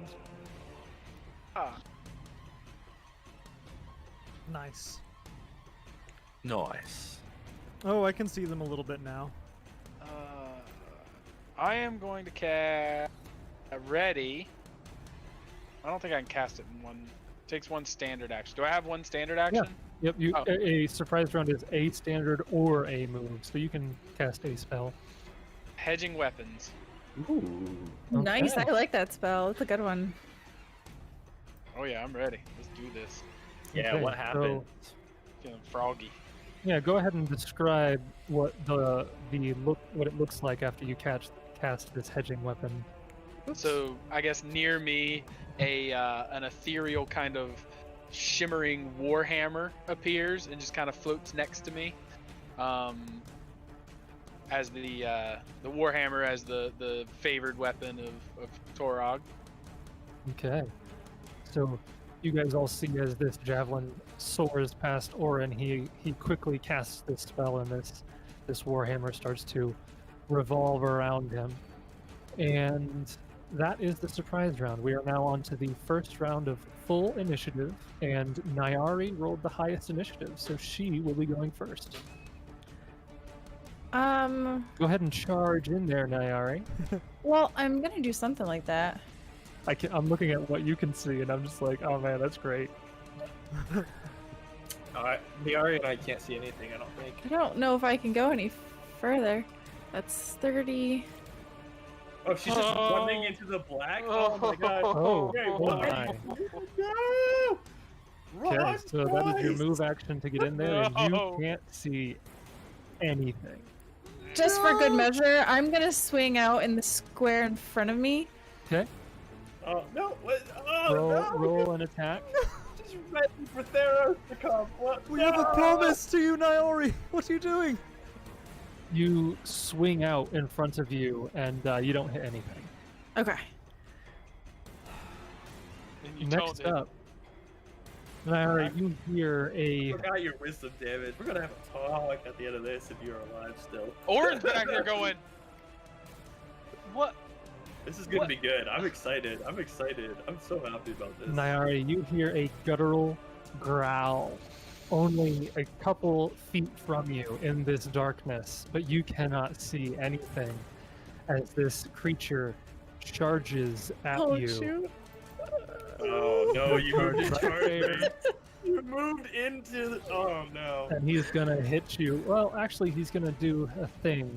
Ah, Nice. Nice. Oh, I can see them a little bit now. I am going to cast ready. I don't think I can cast it in one. It takes one standard action. Do I have one standard action? Yep, Oh. a surprise round is a standard or a move, so you can cast a spell. Hedging weapons. Ooh. Nice. I Okay. like that spell. It's a good one. Oh yeah, I'm ready. Let's do this. Yeah, Okay, what happened? Feeling froggy. Yeah, go ahead and describe what what it looks like after you cast this hedging weapon. So I guess near me, an ethereal kind of shimmering warhammer appears and just kind of floats next to me. As the warhammer as the favored weapon of Torog. Okay. So you guys all see as this javelin soars past Oren, he quickly casts this spell, and this warhammer starts to revolve around him. And that is the surprise round. We are now on to the first round of full initiative, and Nyari rolled the highest initiative, so she will be going first. Go ahead and charge in there, Nyari. Well, I'm gonna do something like that. I'm looking at what you can see, and I'm just like, oh man, that's great. Niari and I can't see anything, I don't think. I don't know if I can go any further. That's 30. Oh, she's just running into the black? Oh my god. Oh, Okay, oh run. my. No! Okay, Run, so that is your boys! move action to get in there, and No. you can't see anything. Just for good measure, I'm gonna swing out in the square in front of me. Okay, Oh, no! What? Oh, no! roll an attack. Just ready for Theros to come. What? We have a No! promise to you, Niori. What are you doing? You swing out in front of you, and you don't hit anything. Okay. And you Next don't- up, Nyari, you hear a Forgot your wisdom damage. We're gonna have a talk at the end of this if you're alive still. Oren's back there going, "What? This is gonna be good. I'm excited. I'm so happy about this. Nyari, you hear a guttural growl only a couple feet from you in this darkness, but you cannot see anything as this creature charges at you. Shoot. Oh no, you moved into Right there. charge. You moved into the... Oh no. And he's gonna hit you. Well, actually, he's gonna do a thing.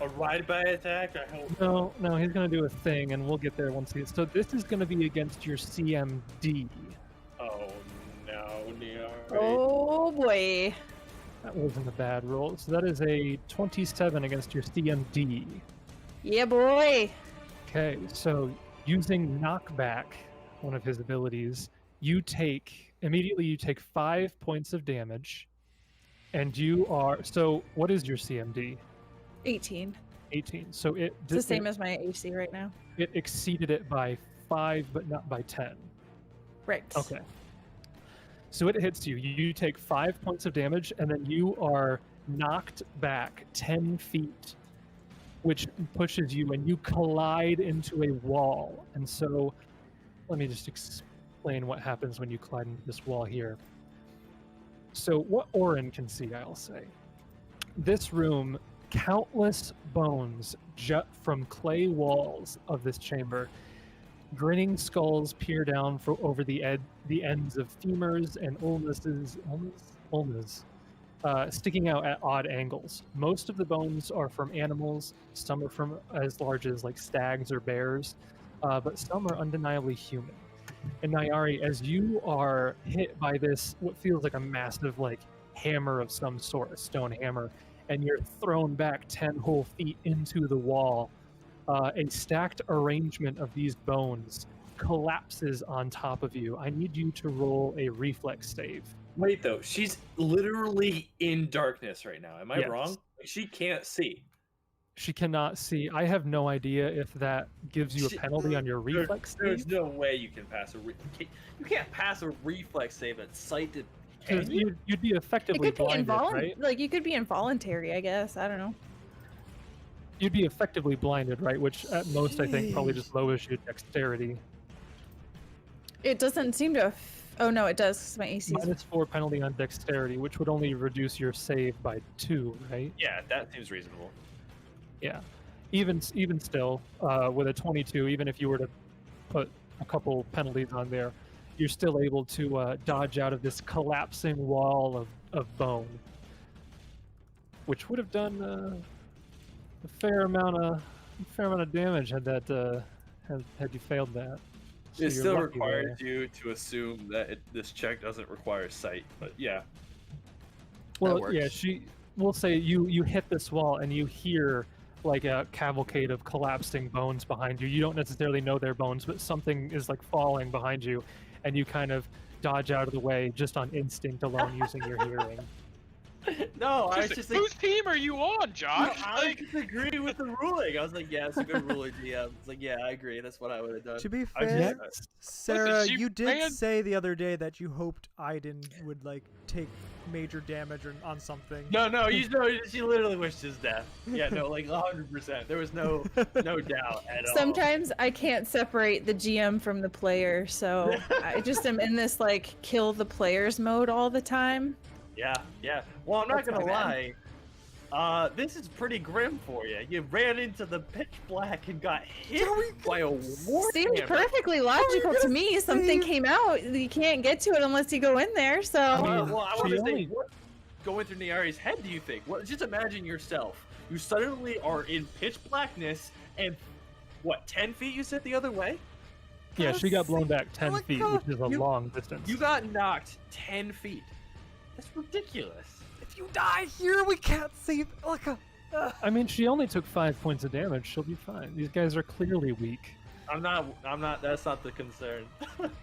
A ride-by attack? I hope. No, he's gonna do a thing, and we'll get there once he. So this is gonna be against your CMD. Oh no, Nyari. Oh boy. That wasn't a bad roll. So that is a 27 against your CMD. Yeah, boy. Okay, so using knockback, one of his abilities, you take 5 points of damage, and you are. So what is your CMD? 18. 18. So it It's the same as my AC right now. it exceeded it by 5, but not by 10. Right. Okay. So it hits you. You take 5 points of damage, and then you are knocked back 10 feet, which pushes you, and you collide into a wall. And so, let me just explain what happens when you collide into this wall here. So, what Orin can see, I'll say. This room, countless bones jut from clay walls of this chamber. Grinning skulls peer down over the ends of femurs and ulnas, sticking out at odd angles. Most of the bones are from animals. Some are from as large as like stags or bears, but some are undeniably human. And Nyari, as you are hit by this, what feels like a massive like hammer of some sort, a stone hammer, and you're thrown back 10 whole feet into the wall, a stacked arrangement of these bones collapses on top of you. I need you to roll a reflex save. Wait though, she's literally in darkness right now. Am I Yes. wrong? She can't see. She cannot see. I have no idea if that gives you a penalty on your reflex There's save. no way you can pass you can't pass a reflex save at sight. 'Cause you'd be It effectively could be blinded, right? like you could be involuntary, I guess. I don't know. You'd be effectively blinded, right? Which at most I think probably just lowers your dexterity. It doesn't seem to. Oh no, it does. 'Cause my AC is. -4 penalty on dexterity, which would only reduce your save by 2, right? Yeah, that seems reasonable. Yeah. Even still, with a 22, even if you were to put a couple penalties on there, you're still able to dodge out of this collapsing wall of bone, which would have done a fair amount of damage had that had you failed that. So It you're still lucky requires there. you to assume that this check doesn't require sight, but yeah. Well, yeah, works. we'll say you hit this wall and you hear like a cavalcade of collapsing bones behind you. You don't necessarily know they're bones, but something is like falling behind you, and you kind of dodge out of the way just on instinct alone using your hearing. No, I was just like, Whose team are you on, no, Josh? I Like, just agree with the ruling. I was like, yeah, it's a good ruling, DM. It's like, yeah, I agree. That's what I would have done. To be I fair, just- Sarah, she you did ran- say the other day that you hoped Aiden would like take major damage on something. No, you know, she literally wished his death. Yeah, no, like 100%. There was no doubt at all. Sometimes I can't separate the GM from the player, so I just am in this like kill the players mode all the time. Yeah. Well, I'm not That's gonna my lie. This is pretty grim for you. You ran into the pitch black and got hit by a war Seems hammer. perfectly logical to me. Something came out. You can't get to it unless you go in there. So I mean, Well, I she want to say, only- what going through Nyari's head do you think? What? Just imagine yourself. You suddenly are in pitch blackness and what? 10 feet? You said the other way. Yeah, she got blown back 10 my feet, God. which is a You- long distance. You got knocked 10 feet. That's ridiculous. If you die here, we can't save. I mean, she only took 5 points of damage. She'll be fine. These guys are clearly weak. I'm not. That's not the concern.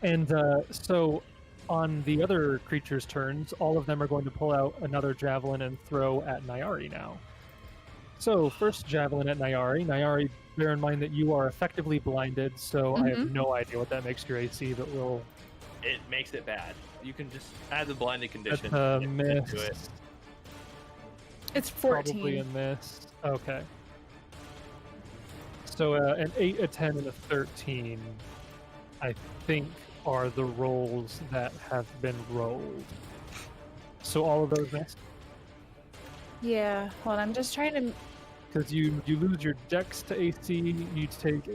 And so, on the other creatures' turns, all of them are going to pull out another javelin and throw at Nyari now. So, first javelin at Nyari. Nyari, bear in mind that you are effectively blinded, so I have no idea what that makes your AC, but we'll... It makes it bad. You can just add the blinded condition. That's a into miss. it. it's Probably 14. a miss. Okay. So an 8, a 10, and a 13, I think, are the rolls that have been rolled. So all of those missed? Yeah. Hold on, I'm just trying to. Because you lose your dex to AC, you take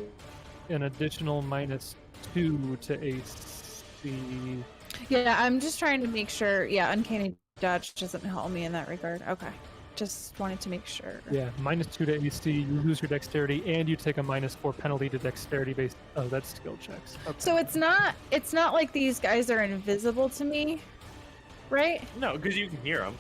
an additional -2 to AC. Yeah, I'm just trying to make sure. Yeah, uncanny dodge doesn't help me in that regard. Okay. Just wanted to make sure. Yeah, -2 to AC, you lose your dexterity, and you take a -4 penalty to dexterity based. Oh, that's skill checks. Okay. So it's not like these guys are invisible to me, right? No, because you can hear them.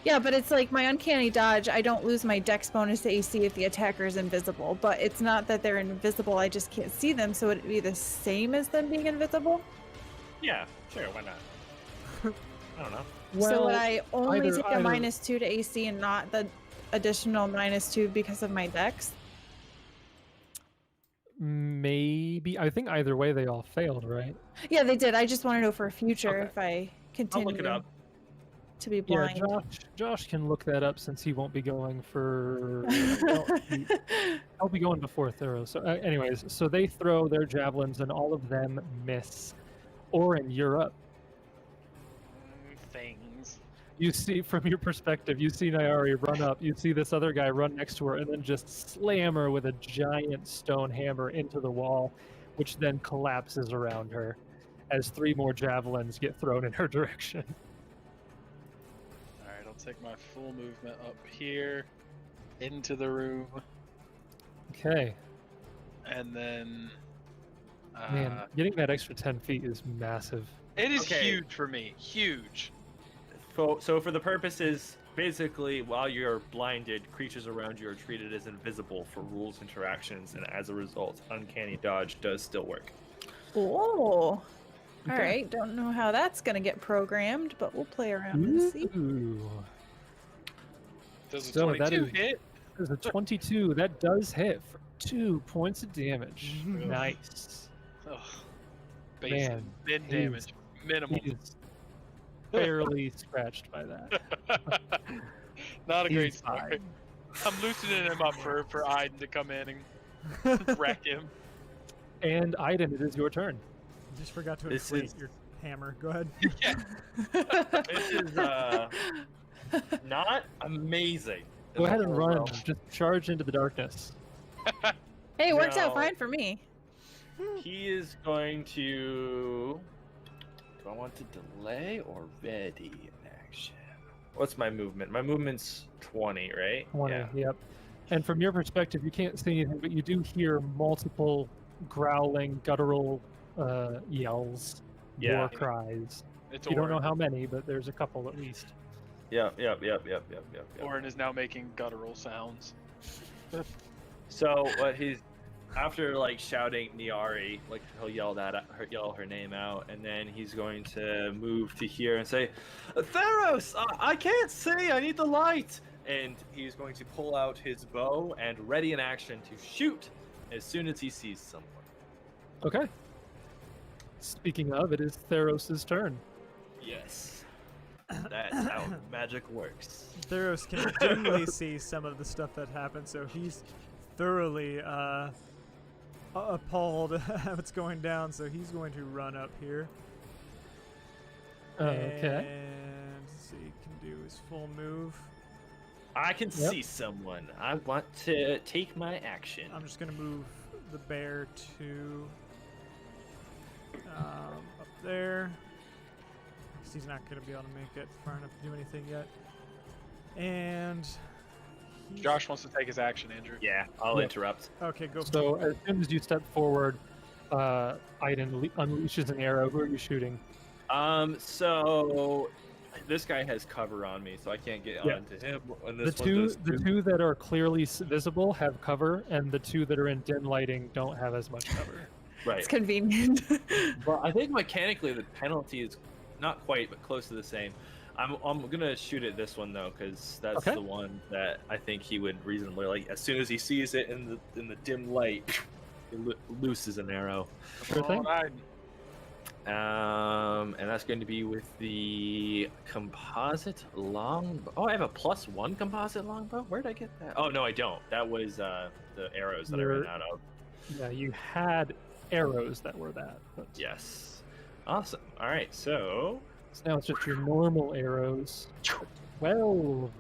Yeah, but it's like my uncanny dodge, I don't lose my dex bonus to AC if the attacker is invisible, but it's not that they're invisible, I just can't see them, so it'd be the same as them being invisible? Yeah, sure, why not? I don't know. So would I only either- take a -2 to AC and not the additional -2 because of my dex? Maybe. I think either way they all failed, right? Yeah, they did. I just want to know for future Okay. if I continue I'll look it up. to be Yeah, blind. Josh can look that up since he won't be going for. I'll be going before Thorough. So, anyways, so they throw their javelins and all of them miss. Orin, you're up. Things. You see, from your perspective, you see Nyari run up. You see this other guy run next to her and then just slam her with a giant stone hammer into the wall, which then collapses around her as 3 more javelins get thrown in her direction. All right, I'll take my full movement up here into the room, Okay. and then. Man, getting that extra 10 feet is massive. It is Okay. huge for me. Huge. So for the purposes, basically, while you're blinded, creatures around you are treated as invisible for rules interactions, and as a result, uncanny dodge does still work. Oh. Okay. All right. Don't know how that's going to get programmed, but we'll play around and see. Ooh. Does a So that 22 is- hit? There's a 22. That does hit for 2 points of damage. Nice. Ugh. Basic. Man, Min he's- damage. Minimum. He is barely scratched by that. Not a great He's start. I'm loosening him up for Aiden to come in and wreck him. And Aiden, it is your turn. Just forgot to This inflate is- your hammer. Go ahead. This is not amazing. Go ahead and run. Well, Just charge into the darkness. Hey, it works out No. fine for me. He is going to. Do I want to delay or ready in action? What's my movement? My movement's 20, right? 20, Yeah. yep. And from your perspective, you can't see anything, but you do hear multiple growling, guttural yells, Yeah. war cries. It's You don't know Orin. how many, but there's a couple at least. Yep. Orin is now making guttural sounds. So what he's after like shouting Niari, like he'll yell her name out, and then he's going to move to here and say, "Theros, I can't see. I need the light." And he's going to pull out his bow and ready in action to shoot as soon as he sees someone. Okay. Speaking of, it is Theros' turn. Yes, that's how magic works. Theros can dimly see some of the stuff that happened, so he's thoroughly appalled at what's going down, so he's going to run up here. Okay. And let's see, he can do his full move. I can Yep. see someone. I want to take my action. I'm just going to move the bear to up there. Because he's not going to be able to make it far enough to do anything yet. And he's- Josh wants to take his action, Andrew. Yeah, I'll Yep. interrupt. Okay, go. So as soon as you step forward, Aiden unleashes an arrow. Who are you shooting? So this guy has cover on me, so I can't get Yeah. onto him. And The this one two, does the too. two that are clearly visible have cover, and the two that are in dim lighting don't have as much cover. Right. It's convenient. Well, I think mechanically the penalty is not quite, but close to the same. I'm gonna shoot at this one though, because that's Okay. the one that I think he would reasonably like. As soon as he sees it in the dim light, he looses an arrow. Sure thing. Aiden. And that's going to be with the composite longbow. Oh, I have a +1 composite longbow? Where did I get that? Oh, no, I don't. That was the arrows that I ran out of. Yeah, you had arrows that were that. But... Yes. Awesome. All right, so now it's just your normal arrows. 12.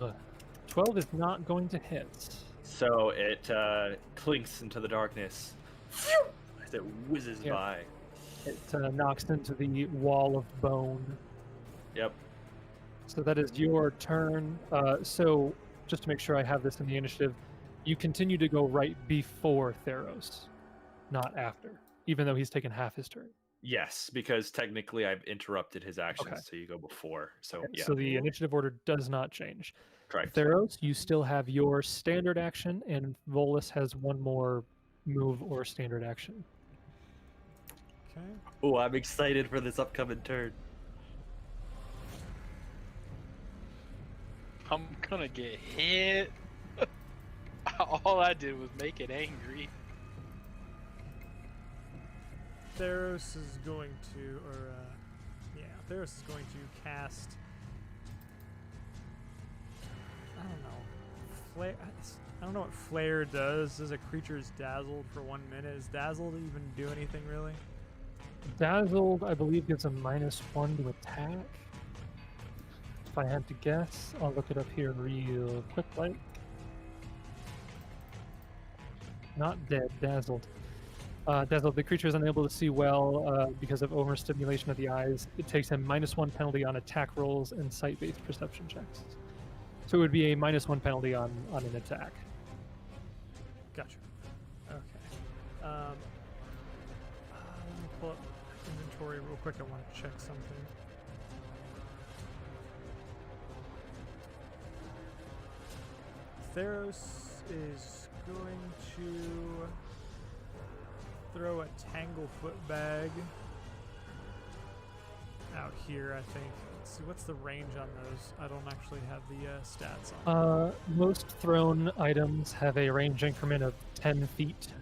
12 is not going to hit. So it clinks into the darkness as it whizzes by. It knocks into the wall of bone. Yep. So that is your turn. So just to make sure I have this in the initiative, you continue to go right before Theros, not after, even though he's taken half his turn. Yes, because technically I've interrupted his actions, Okay. so you go before. So yeah. So the initiative order does not change. Correct. Theros, you still have your standard action, and Volus has one more move or standard action. Okay. Oh, I'm excited for this upcoming turn. I'm gonna get hit. All I did was make it angry. Theros is going to, Theros is going to cast. I don't know. Flare. I don't know what flare does. Says a creature is dazzled for 1 minute. Is dazzled even do anything really? Dazzled, I believe, gives a -1 to attack. If I had to guess, I'll look it up here real quick, like. Not dead, dazzled. Dazzled, the creature is unable to see well because of overstimulation of the eyes. It takes a -1 penalty on attack rolls and sight-based perception checks. So it would be a -1 penalty on an attack. Gotcha. Okay. Let me pull up inventory real quick. I want to check something. Theros is going to throw a Tanglefoot bag out here, I think. Let's see, what's the range on those? I don't actually have the stats on. Most thrown items have a range increment of 10 feet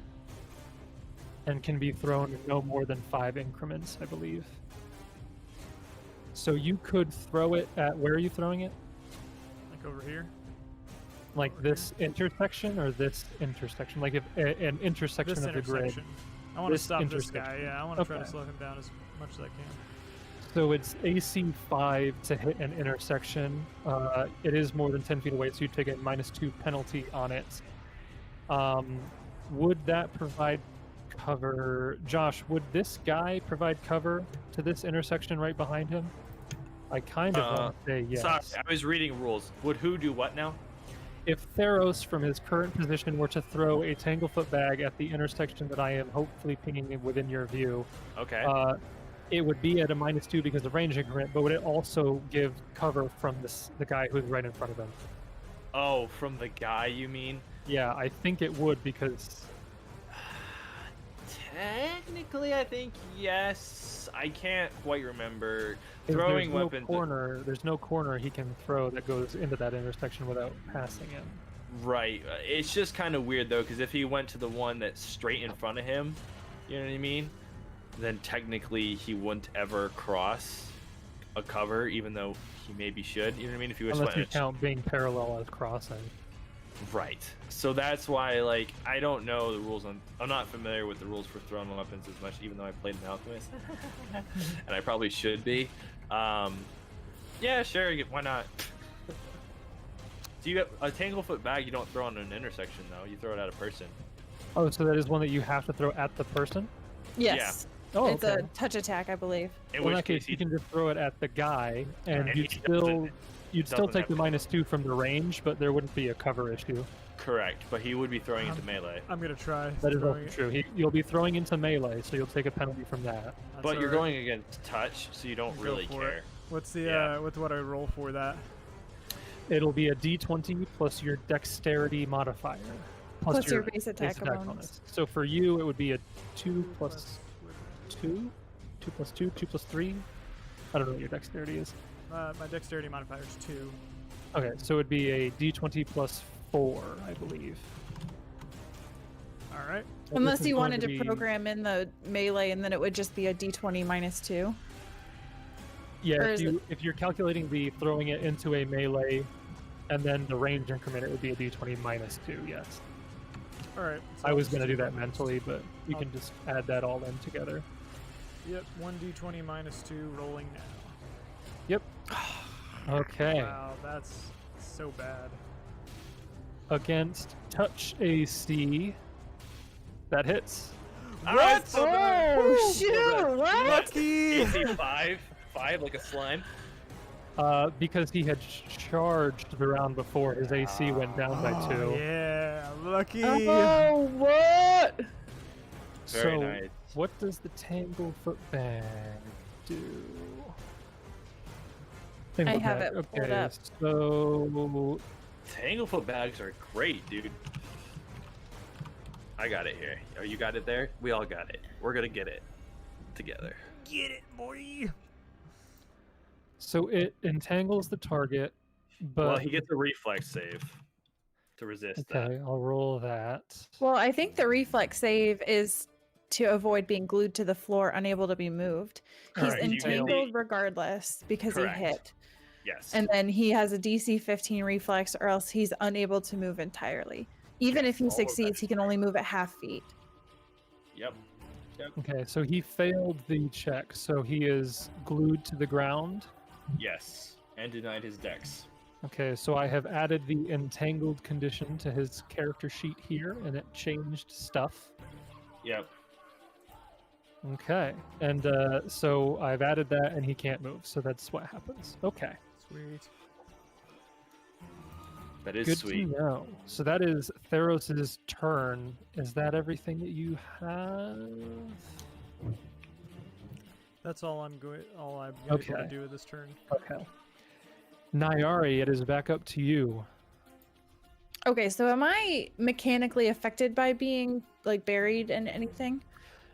and can be thrown in no more than 5 increments, I believe. So you could throw it at, where are you throwing it? Like over here? Like Over this intersection or this intersection? Like if an intersection This of the grid. intersection. I want to This stop this intersection. guy. Yeah, I want to try to Okay. slow him down as much as I can. So it's AC 5 to hit an intersection. It is more than 10 feet away, so you take a -2 penalty on it. Would that provide cover? Josh, would this guy provide cover to this intersection right behind him? I kind of want to say yes. Sorry, I was reading rules. Would who do what now? If Theros, from his current position, were to throw a Tanglefoot bag at the intersection that I am hopefully pinging within your view, Okay. it would be at a -2 because of range increment, but would it also give cover from the guy who's right in front of him? Oh, from the guy, you mean? Yeah, I think it would because Technically, I think yes. I can't quite remember. there's Throwing no weapons. there's no corner he can throw that goes into that intersection without passing him. Right. It's just kind of weird though, because if he went to the one that's straight in front of him, you know what I mean? Then technically he wouldn't ever cross a cover, even though he maybe should. You know what I mean? If he was Unless you count being parallel as crossing. Right. So that's why, like, I don't know the rules on. I'm not familiar with the rules for thrown weapons as much, even though I played an alchemist, and I probably should be. Yeah, sure. Why not? Do you get a Tanglefoot bag? You don't throw on an intersection though. You throw it at a person. Oh, so that is one that you have to throw at the person? Yes. Oh, It's okay. a touch attack, I believe. In Well, in which that case, you can just throw it at the guy, and And you'd he still doesn't take the have to- -2 from the range, but there wouldn't be a cover issue. Correct, but he would be throwing into melee. I'm gonna try. That is throwing also it. true. You'll be throwing into melee, so you'll take a penalty from that. That's But you're alright. going against touch, so you don't Go really for care. it. What's the Yeah. what I roll for that? It'll be a D20 plus your dexterity modifier. Plus your base attack bonus. So for you, it would be a 2 plus 2? 2 plus 2? 2 plus 3? I don't know what your dexterity is. My dexterity modifier is 2. Okay, so it would be a D20 plus 4, I believe. All right. But Unless this is you going wanted to be- program in the melee, and then it would just be a d20 minus 2. Yeah, or is if you're calculating the throwing it into a melee, and then the range increment, it would be a d20 minus 2. Yes. All right. I was gonna do that mentally, but you I'll- can just add that all in together. Yep. 1d20 minus 2. Rolling now. Yep. Okay. Wow, that's so bad. Against touch AC, that hits. What? Oh, shoot! What? Lucky. AC 5, like a slime. Because he had charged the round before, his AC went down by 2. Oh, yeah, lucky. Oh, what? Very So, nice. what does the Tanglefoot bag do? I have Bag, it pulled okay, up. so Tanglefoot bags are great, dude. I got it here. Oh, you got it there? We all got it. We're gonna get it together. Get it, boy. So it entangles the target, but Well, he gets a reflex save to resist that. okay, I'll roll that. Well, I think the reflex save is to avoid being glued to the floor, unable to be moved. He's Alright, you entangled nailed regardless because Correct. he hit. Yes. And then he has a DC 15 reflex, or else he's unable to move entirely. Even if he all of that succeeds, is he can only move at half feet. Yep. Okay, so he failed the check, so he is glued to the ground. Yes. And denied his dex. Okay, so I have added the entangled condition to his character sheet here, and it changed stuff. Yep. Okay, and so I've added that, and he can't move, so that's what happens. Okay, Sweet. That is good sweet. to know. So that is Theros' turn. Is that everything that you have? That's all I'm going to Okay. do with this turn. Okay. Nyari, it is back up to you. Okay, so am I mechanically affected by being like buried in anything?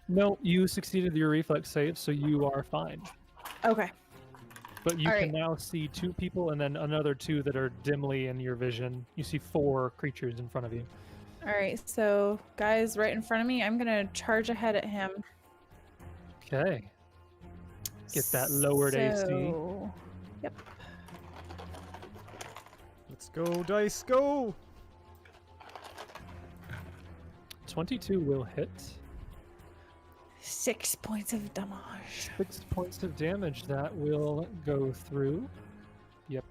No, you succeeded your reflex save, so you are fine. Okay. But you All can right. now see 2 people and then another 2 that are dimly in your vision. You see 4 creatures in front of you. All right, so guys right in front of me, I'm going to charge ahead at him. Okay. Get that lowered AC. So- Yep. Let's go, dice, go. 22 will hit. 6 points of damage. 6 points of damage. That will go through. Yep.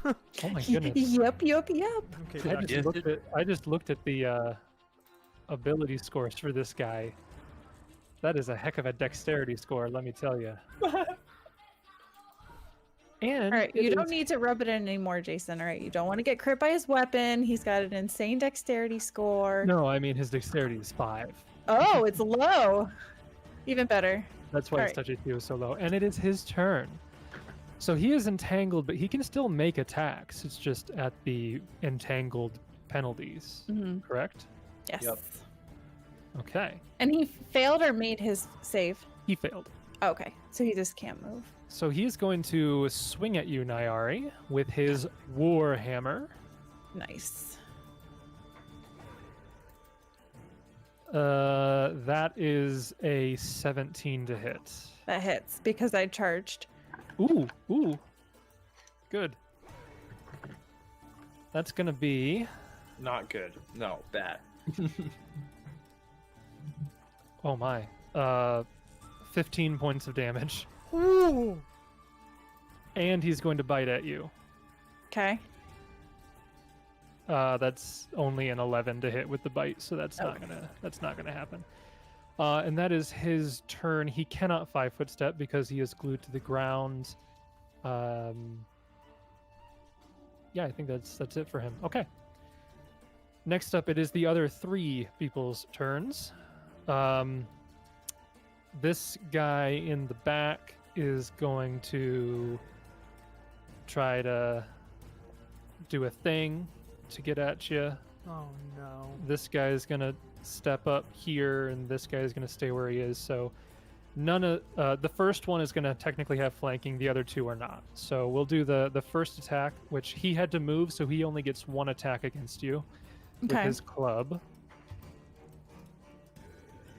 Oh my goodness. Yep. Okay, Doc. I just looked at the ability scores for this guy. That is a heck of a dexterity score, let me tell you. And All right, it you don't is- need to rub it in anymore, Jason. All right, you don't want to get crit by his weapon. He's got an insane dexterity score. No, I mean his dexterity is 5. Oh, it's low. Even better. That's why his Alright. touch AC was so low. And it is his turn. So he is entangled, but he can still make attacks. It's just at the entangled penalties, Mhm. correct? Yes. Yep. Okay. And he failed or made his save. He failed. Okay, so he just can't move. So he is going to swing at you, Nyari, with his war hammer. Nice. That is a 17 to hit. That hits because I charged. Ooh. Good. That's gonna be Not good. No, bad. oh my. 15 points of damage. Ooh. And he's going to bite at you. Okay. That's only an 11 to hit with the bite, so that's not gonna happen. And that is his turn. He cannot 5-foot step because he is glued to the ground. Yeah, I think that's it for him. Okay. Next up, it is the other 3 people's turns. This guy in the back is going to try to do a thing to get at you. Oh no. This guy is gonna step up here, and this guy is gonna stay where he is. So none of the first one is gonna technically have flanking. The other 2 are not. So we'll do the first attack, which he had to move, so he only gets 1 attack against you. with Okay. his club.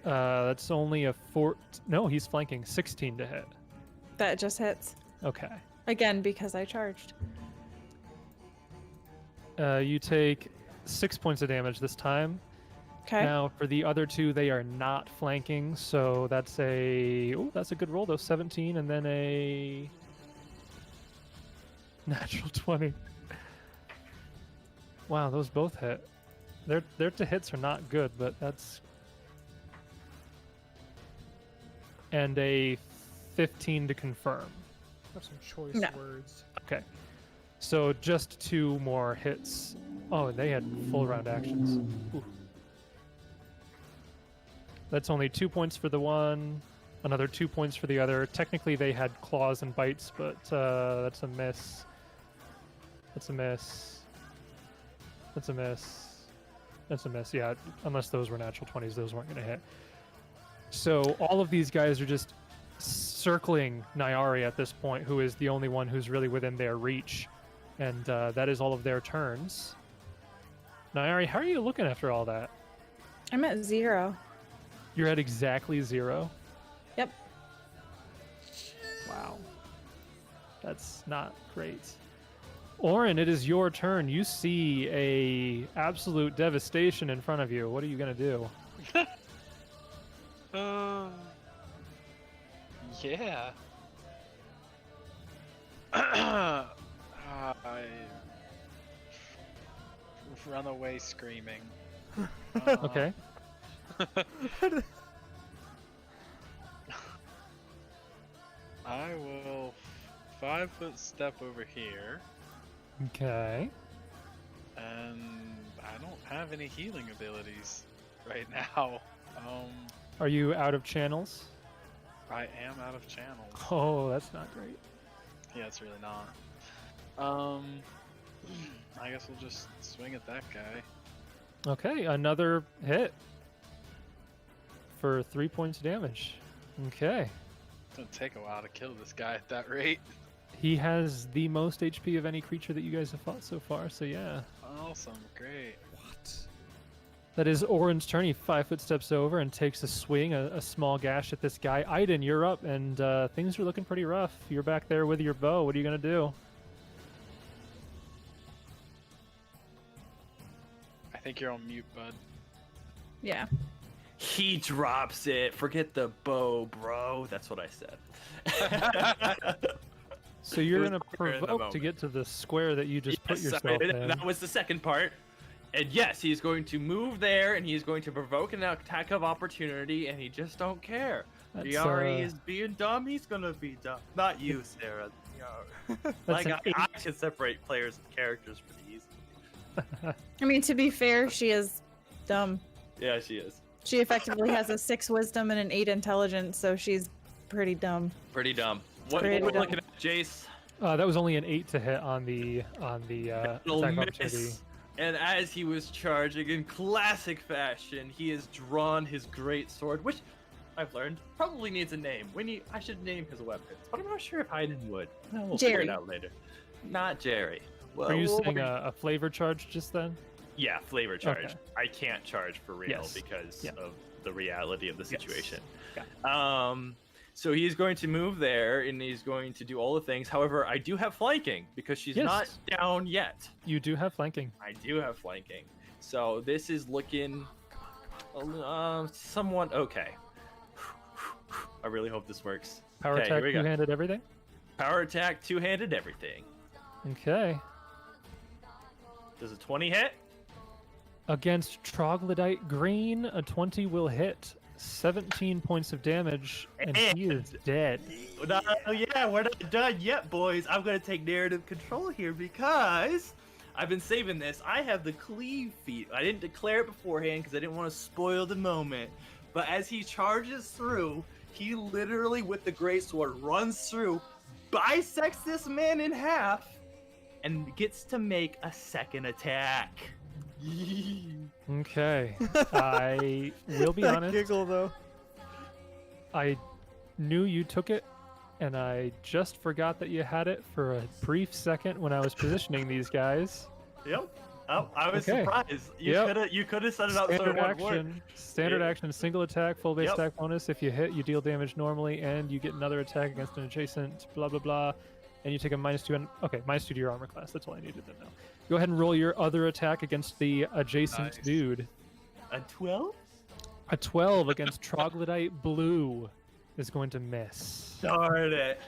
That's only a no, he's flanking. 16 to hit. That just hits. Okay. Again, because I charged. You take 6 points of damage this time. Okay. Now, for the other two, they are not flanking, so that's a... Oh, that's a good roll, though. 17, and then a... natural 20. Wow, those both hit. Their to hits are not good, but that's... And a 15 to confirm. Have some choice No. words. Okay. So just 2 more hits. Oh, they had full round actions. Ooh. That's only 2 points for the one, another 2 points for the other. Technically, they had claws and bites, but that's a miss. That's a miss. That's a miss. That's a miss. Yeah, unless those were natural 20s, those weren't going to hit. So all of these guys are just circling Nyari at this point, who is the only one who's really within their reach. And that is all of their turns. Nyari, how are you looking after all that? I'm at 0. You're at exactly 0? Yep. Wow. That's not great. Orin, it is your turn. You see a absolute devastation in front of you. What are you going to do? Yeah. I run away screaming. Okay. I will 5-foot step over here, Okay. and I don't have any healing abilities right now. Are you out of channels? I am out of channels. Oh, that's not great. Yeah, it's really not. I guess we'll just swing at that guy. Okay, another hit for 3 points of damage. Okay. It's gonna take a while to kill this guy at that rate. He has the most HP of any creature that you guys have fought so far, so yeah. Awesome, great. That is Orin's turn. He 5-foot steps over and takes a swing, a small gash at this guy. Aiden, you're up, and things are looking pretty rough. You're back there with your bow. What are you going to do? I think you're on mute, bud. Yeah. He drops it. Forget the bow, bro. That's what I said. So you're It going to was clear in the provoke to moment. get to the square that you just put Yes, yourself I did. in. That was the second part. And yes, he's going to move there, and he's going to provoke an attack of opportunity, and he just don't care. That's, Yari is being dumb. He's gonna be dumb. Not you, Sarah. That's Like an I can separate players and characters pretty easily. I mean, to be fair, she is dumb. Yeah, she is. She effectively has a 6 wisdom and an 8 intelligence, so she's pretty dumb. Pretty dumb. What Pretty are we dumb. looking at, Jace? That was only an 8 to hit on the Little attack opportunity. miss. And as he was charging in classic fashion, he has drawn his great sword, which I've learned probably needs a name. I should name his weapons, but I'm not sure if Hayden would. No, we'll figure Jerry. it out later. Not Jerry. Well, Are you saying a flavor charge just then? Yeah, flavor charge. Okay. I can't charge for real Yes. because Yeah. of the reality of the situation. Got So he's going to move there and he's going to do all the things. However, I do have flanking because she's Yes. not down yet. You do have flanking. I do have flanking. So this is looking somewhat okay. I really hope this works. Power Okay, attack, here we go. two-handed everything? Power attack, two-handed everything. Okay. Does a 20 hit? Against Troglodyte Green, a 20 will hit. 17 points of damage, and he is dead. No, yeah, we're not done yet, boys. I'm gonna take narrative control here because I've been saving this. I have the cleave feat. I didn't declare it beforehand because I didn't want to spoil the moment. But as he charges through, he literally, with the greatsword, runs through, bisects this man in half, and gets to make a second attack. Okay. I will be That honest. giggle though. I knew you took it, and I just forgot that you had it for a brief second when I was positioning these guys. Yep. Oh, I was Okay. surprised. You Yep. could have set it up so Standard it would work. action. Standard Yeah. action. Single attack. Full base Yep. attack bonus. If you hit, you deal damage normally, and you get another attack against an adjacent. Blah blah blah. And you take a -2. Okay, -2 to your armor class. That's all I needed to know. Go ahead and roll your other attack against the adjacent Nice. dude. A 12? A 12 against troglodyte blue is going to miss. Darn it.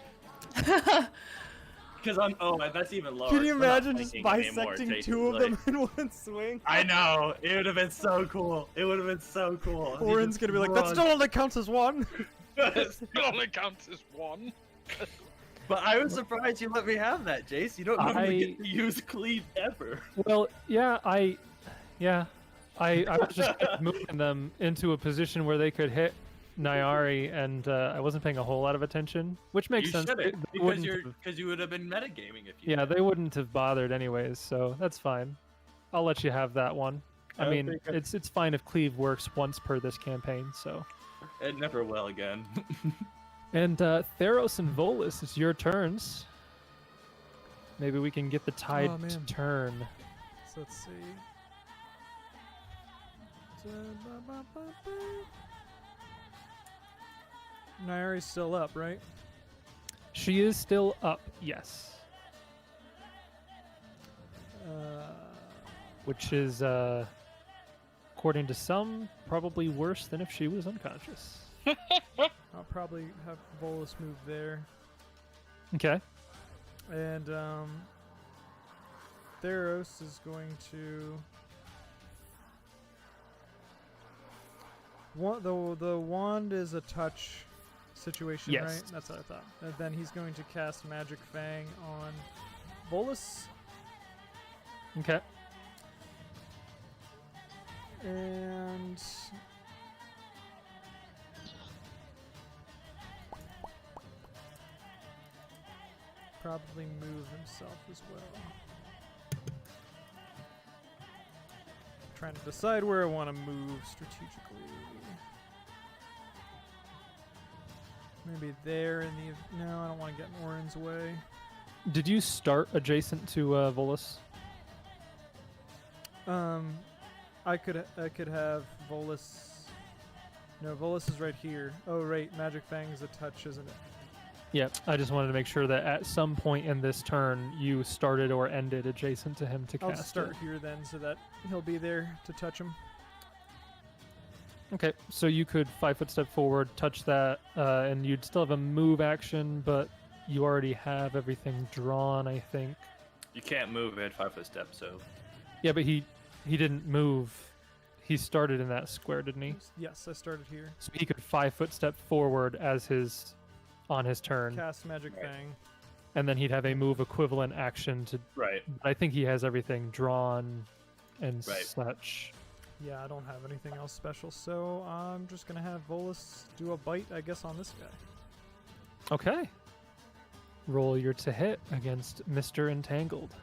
Because I'm. Oh, that's even lower. Can you I'm not imagine just flanking anymore, bisecting Jason, 2 of like- them in one swing? I know. It would have been so cool. It would have been so cool. He Orin's just gonna be like, that runs. still only counts as one. It only counts as one. But I was surprised you let me have that, Jace. You don't normally get to use cleave ever. Well, yeah, I was just moving them into a position where they could hit Nyari, and I wasn't paying a whole lot of attention, which makes You sense. shouldn't, They because wouldn't you're have- because you would have been metagaming if you. yeah, they wouldn't have bothered anyways, so that's fine. I'll let you have that one. I mean, Okay. it's fine if cleave works once per this campaign, so. It never will again. And Theros and Volus, it's your turns. Maybe we can get the tide Oh, to man. turn. So let's see. Nyari's still up, right? She is still up, yes. Which is, according to some, probably worse than if she was unconscious. I'll probably have Volus move there. Okay. And Theros is going to the wand is a touch situation, Yes. right? That's what I thought. And then he's going to cast Magic Fang on Volus. Okay. And probably move himself as well. Trying to decide where I want to move strategically. Maybe there in the... No, I don't want to get in Orin's way. Did you start adjacent to Volus? I could have Volus... No, Volus is right here. Oh, right. Magic Fang is a touch, isn't it? Yep. I just wanted to make sure that at some point in this turn, you started or ended adjacent to him to I'll cast start it. here then so that he'll be there to touch him. Okay, so you could 5-foot step forward, touch that, and you'd still have a move action, but you already have everything drawn, I think. You can't move at 5-foot step, so. Yeah, but he didn't move. He started in that square, didn't he? Yes, I started here. So he could 5-foot step forward as on his turn, Cast Magic Fang. and then he'd have a move equivalent action to. Right. I think he has everything drawn and Right. such. Yeah, I don't have anything else special, so I'm just gonna have Volus do a bite, I guess, on this guy. Okay. Roll your to hit against Mr. Entangled.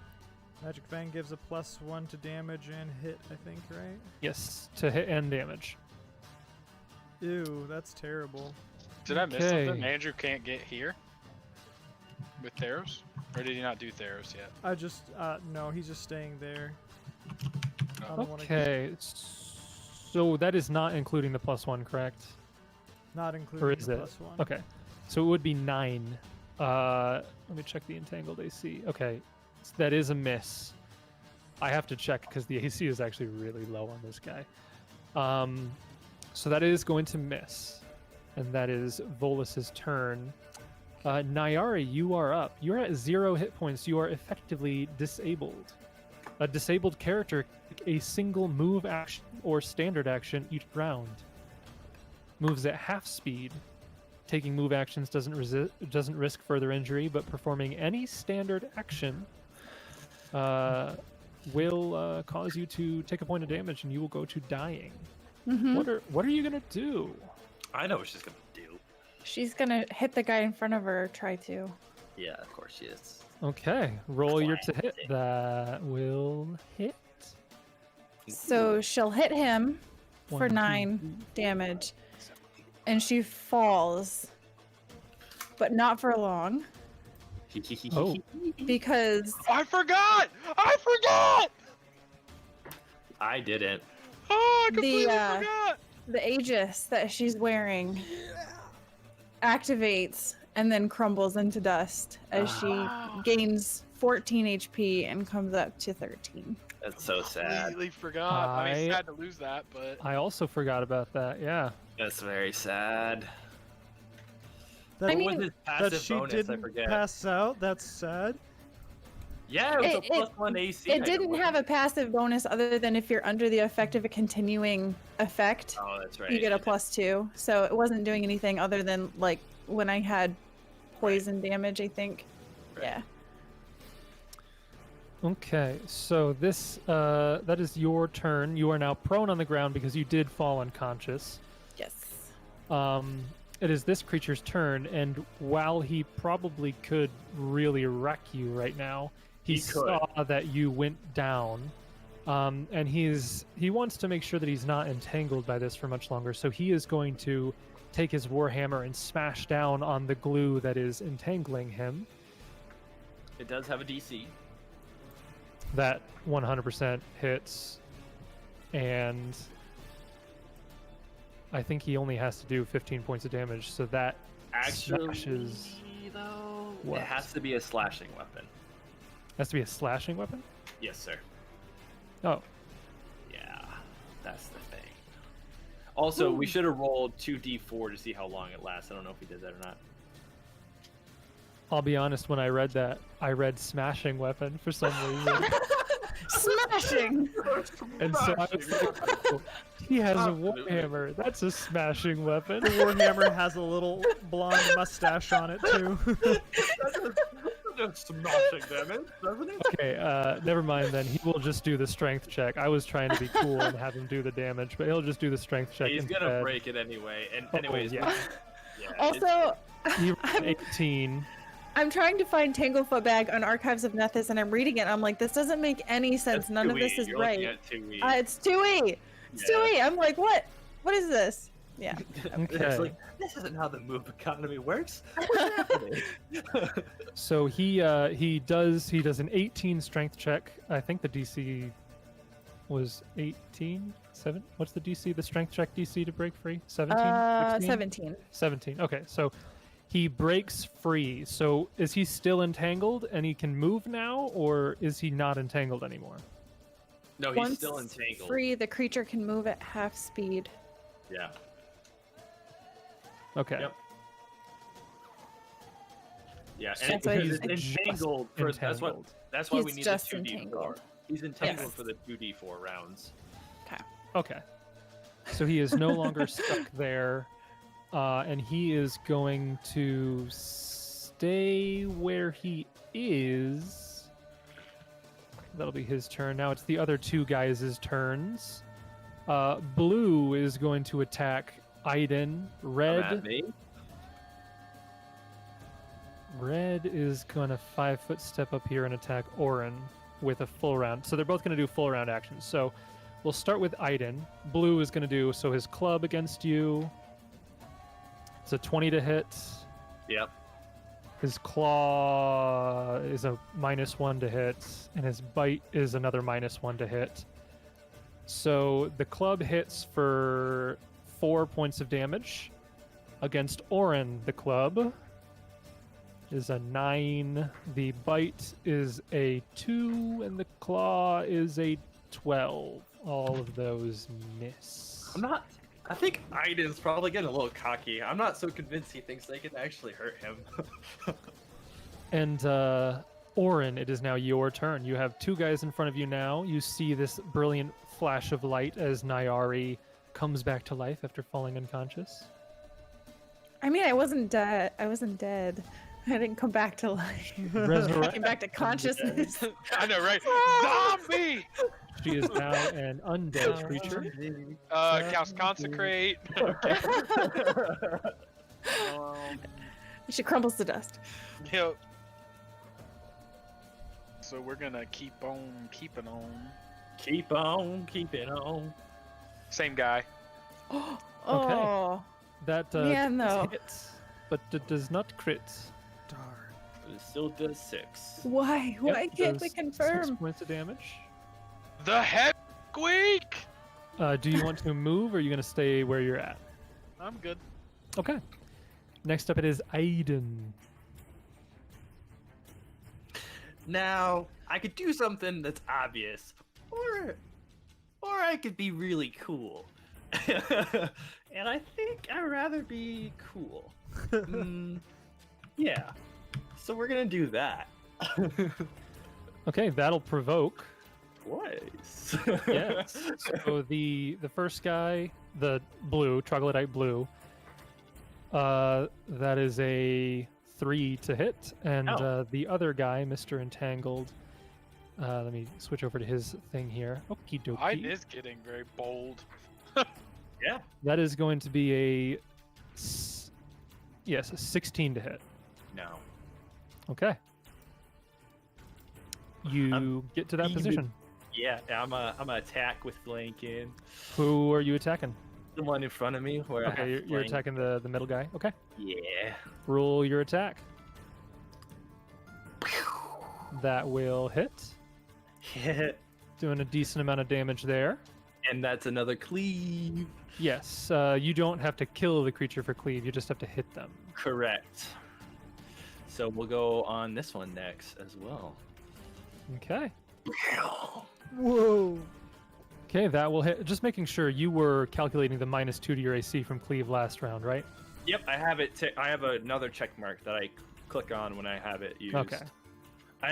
Magic Fang gives a +1 to damage and hit, I think, right? Yes, to hit and damage. Ew, that's terrible. Did I miss Okay. something? Andrew can't get here with Theros? Or did he not do Theros yet? I just, no, he's just staying there. I don't wanna Okay, so that is not including the +1, correct? Not including Or is the it? +1. Okay, so it would be 9. Let me check the Entangled AC. Okay, so that is a miss. I have to check because the AC is actually really low on this guy. So that is going to miss. And that is Volus's turn. Nyari, you are up. You're at 0 hit points. You are effectively disabled. A disabled character can take a single move action or standard action each round. Moves at half speed. Taking move actions doesn't risk further injury, but performing any standard action will cause you to take a point of damage, and you will go to dying. Mhm. What are you gonna do? I know what she's gonna do. She's gonna hit the guy in front of her or try to. Yeah, of course she is. Okay, roll your to hit. That will hit. So she'll hit him for 1, 2, 9 damage, and she falls, but not for long Oh. because I forgot! I forgot! I didn't. Oh, I completely The forgot. the Aegis that she's wearing activates and then crumbles into dust as she gains 14 HP and comes up to 13. That's so sad. Completely forgot. I mean, sad to lose that, but I also forgot about that. Yeah. That's very sad. That, I What mean, was his that passive she bonus? I didn't forget. pass out. That's sad. Yeah, it was It- a +1 AC. It didn't have a passive bonus other than if you're under the effect of a continuing effect, Oh, that's right. you get a +2. So it wasn't doing anything other than like when I had poison damage, I think. Right. Yeah. Okay, so this that is your turn. You are now prone on the ground because you did fall unconscious. Yes. It is this creature's turn, and while he probably could really wreck you right now, he He could. saw that you went down, and he wants to make sure that he's not entangled by this for much longer. So he is going to take his warhammer and smash down on the glue that is entangling him. It does have a DC. That 100% hits, and I think he only has to do 15 points of damage, so that Actually, smashes. though, What? it has to be a slashing weapon. Has to be a slashing weapon? Yes, sir. Oh, Yeah, that's the thing. Also, we should have rolled 2d4 to see how long it lasts. I don't know if we did that or not. I'll be honest, when I read that, I read smashing weapon for some reason. Smashing! And so I was like, oh, he has a warhammer. That's a smashing weapon. The Warhammer has a little blonde mustache on it too. Smashing damage, doesn't it? Okay, never mind then. He will just do the strength check. I was trying to be cool and have him do the damage, but he'll just do the strength check He's instead. gonna break it anyway. And Oh, anyways, yeah. yeah, Also, He rolled 18. I'm trying to find Tanglefoot Bag on Archives of Nethys, and I'm reading it. I'm like, this doesn't make any sense. that's None of this 2E. is You're right. looking at 2E. It's 2E. It's 2E. I'm like, what? What is this? Yeah. Okay. It's like, this isn't how the move economy works. What's happening? So he does an 18 strength check. I think the DC was 18. 7. What's the DC? The strength check DC to break free? 17. 16? 17. 17. Okay, so he breaks free. So is he still entangled and he can move now, or is he not entangled anymore? No, he's Once still entangled. free, the creature can move at half speed. Yeah. Okay. Yep. Yeah, So and he's he's entangled. For, entangled. that's why He's we need just the 2d4. entangled. He's entangled Yes. for the 2d4 rounds. Okay. So he is no longer stuck there, and he is going to stay where he is. That'll be his turn. Now it's the other two guys' turns. Blue is going to attack Aiden. Come at me. Red is going to 5-foot step up here and attack Orin with a full round. So they're both going to do full round actions. So we'll start with Aiden. Blue is going to do so his club against you. It's a 20 to hit. Yep. His claw is a -1 to hit, and his bite is another -1 to hit. So the club hits for 4 points of damage. Against Orin, the club is a 9. The bite is a 2, and the claw is a 12. All of those miss. I think Aiden's probably getting a little cocky. I'm not so convinced he thinks they can actually hurt him. And Orin, it is now your turn. You have two guys in front of you now. You see this brilliant flash of light as Nyari comes back to life after falling unconscious. I mean, I wasn't dead. I didn't come back to life. I came back to consciousness. I know, right? Zombie! She is now an undead creature. Cast Consecrate. She crumbles to dust. Yep. So we're gonna keep on keeping on. Keep on keeping on. Same guy. Oh, That Man, though. hits, but it does not crit. Darn. But it still does 6. why? Why Yep, can't we does 6 confirm? points of damage. The head. Squeak! Do you want to move, or are you going to stay where you're at? I'm good. Okay. Next up, it is Aiden. Now, I could do something that's obvious, or I could be really cool. And I think I'd rather be cool. Yeah. So we're gonna do that. Okay, that'll provoke. Twice. Yes. So the first guy, the blue, troglodyte blue, that is a 3 to hit, and the other guy, Mr. Entangled, let me switch over to his thing here. Okie Aiden dokie. is getting very bold. Yeah. That is going to be a 16 to hit. No. Okay. You get to that even- position. Yeah, I'm a attack with flanking. Who are you attacking? The one in front of me where I have Okay, you're flank. attacking the middle guy. Okay. Yeah. Roll your attack. That will hit. Yeah. Doing a decent amount of damage there. And that's another cleave. Yes, you don't have to kill the creature for cleave, you just have to hit them. Correct. So we'll go on this one next as well. Okay. Whoa. Okay, that will hit. Just making sure you were calculating the -2 to your AC from cleave last round, right? Yep, I have it. I have another check mark that I click on when I have it used. Okay.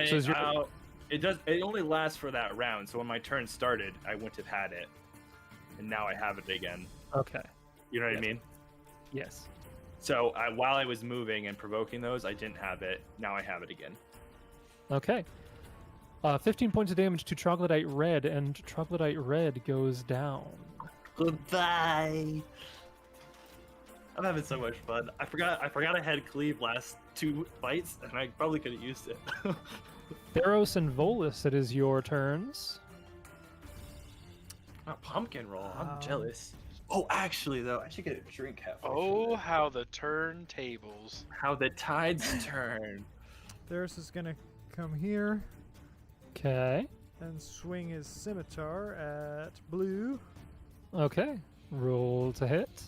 So is your- it does. It only lasts for that round. So when my turn started, I wouldn't have had it, and now I have it again. Okay. You know what Yeah. I mean? Yes. So while I was moving and provoking those, I didn't have it. Now I have it again. Okay. 15 points of damage to Troglodyte Red, and Troglodyte Red goes down. Goodbye. I'm having so much fun. I forgot I had cleave last 2 fights, and I probably could have used it. Theros and Volus, it is your turns. A pumpkin roll. I'm Um, jealous. Oh, actually, though, I should get a drink halfway. Oh, how the turntables. how the tides turn. Theros is gonna come here Okay. and swing his scimitar at blue. Okay. Roll to hit.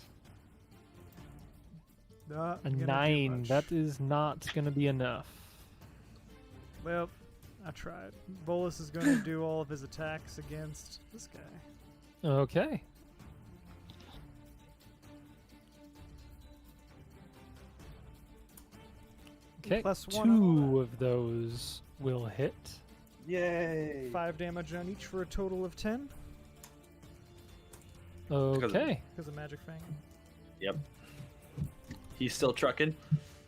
Not A gonna do 9. much. That is not going to be enough. Well, I tried. Bolus is going to do all of his attacks against this guy. Okay. Okay. Plus 1 on all 2 of those will hit. Yay. 5 damage on each for a total of 10 Okay. because of Magic Fang. Yep. He's still trucking.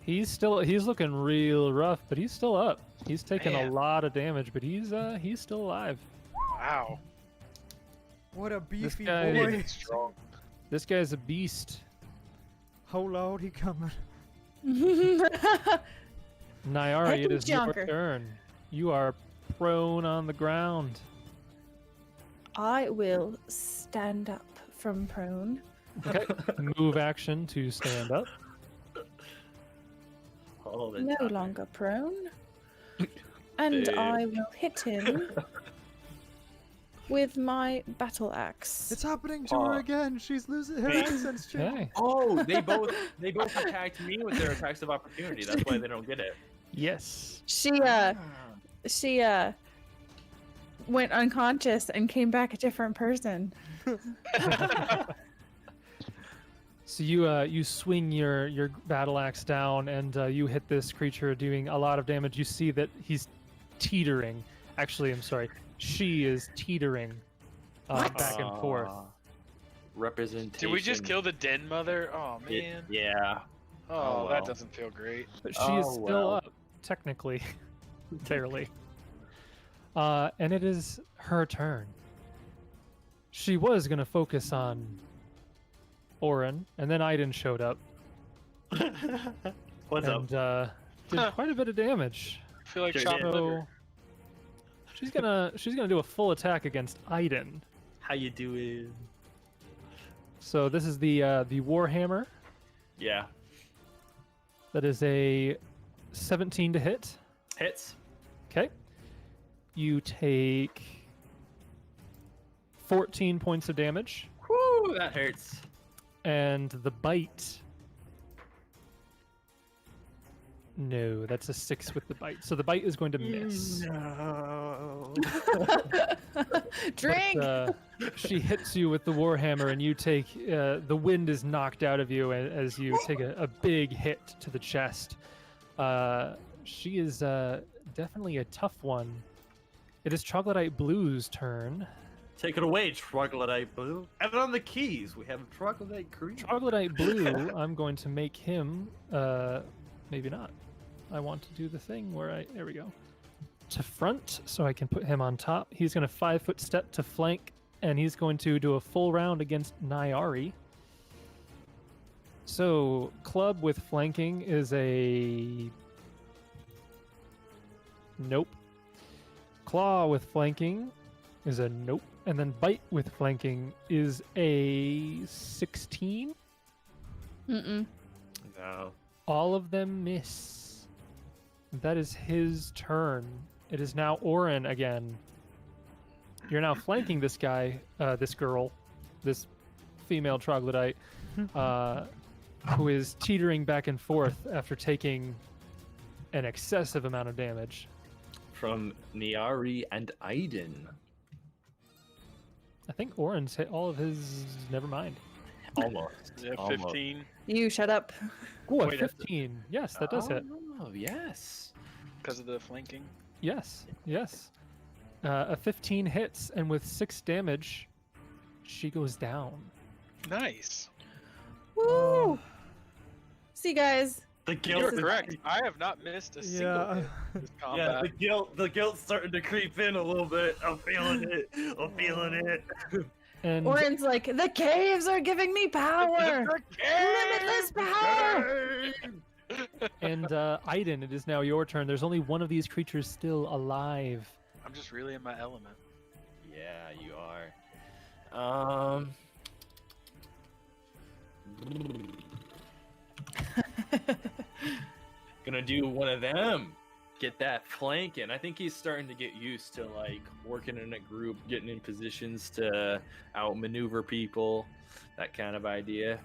He's looking real rough, but he's still up. He's taking Man. a lot of damage, but he's still alive. Wow. What a beefy guy- boy. It's strong. This guy's a beast. Oh lord, he coming. Nyari, Heck it is your junker. turn. You are prone on the ground. I will stand up from prone. Okay. Move action to stand up. All the No time. longer prone. And Dude. I will hit him with my battle axe. It's happening to her again. She's losing her Wait. accent's changing. Okay. Oh, they both attacked me with their attacks of opportunity. That's why they don't get it. Yes. She went unconscious and came back a different person. So you swing your battle axe down and you hit this creature, doing a lot of damage. You see that he's teetering. Actually, I'm sorry. She is teetering back and forth. Representation. Did we just kill the den mother? Oh man. Yeah. Oh, Oh, that well. doesn't feel great. But she is Oh, still well. up, technically. Barely. And it is her turn. She was going to focus on Orin, and then Aiden showed up What's and up? did quite a bit of damage. I feel like Sure chopped did. liver. So she's gonna do a full attack against Aiden. How you doing? So this is the Warhammer. Yeah. That is a 17 to hit. Hits. Okay. You take 14 points of damage. Whew, that hurts. And the bite. No, that's a 6 with the bite. So the bite is going to miss. No. Drink. But, she hits you with the warhammer, and you take the wind is knocked out of you as you take a big hit to the chest. She is definitely a tough one. It is Troglodyte Blue's turn. Take it away, Troglodyte Blue. And on the keys, we have Troglodyte Green. Troglodyte Blue, I'm going to make him, maybe not. I want to do the thing where there we go. To front, so I can put him on top. He's going to 5-foot step to flank, and he's going to do a full round against Nyari. So, club with flanking is a... Nope. Claw with flanking is a nope. And then bite with flanking is a 16. Mm-mm. No. All of them miss. That is his turn. It is now Orin again. You're now flanking this guy, this girl, this female troglodyte, who is teetering back and forth after taking an excessive amount of damage. From Nyari and Aiden. I think Orin's hit all of his. Never mind. Almost. Is it Almost. 15? You shut up. Oh, Wait, 15. Yes, that does hit. Oh, yes. Because of the flanking? Yes, yes. A 15 hits, and with 6 damage, she goes down. Nice. Woo! See you guys. The You're guilt. correct. I have not missed a single Yeah. hit this Yeah, combat. the guilt's starting to creep in a little bit. I'm feeling it. I'm feeling it. And Orin's like, the caves are giving me power. Limitless power. and Aiden, it is now your turn. There's only one of these creatures still alive. I'm just really in my element. Yeah, you are. Gonna do one of them. Get that flanking. I think he's starting to get used to like working in a group, getting in positions to outmaneuver people, that kind of idea.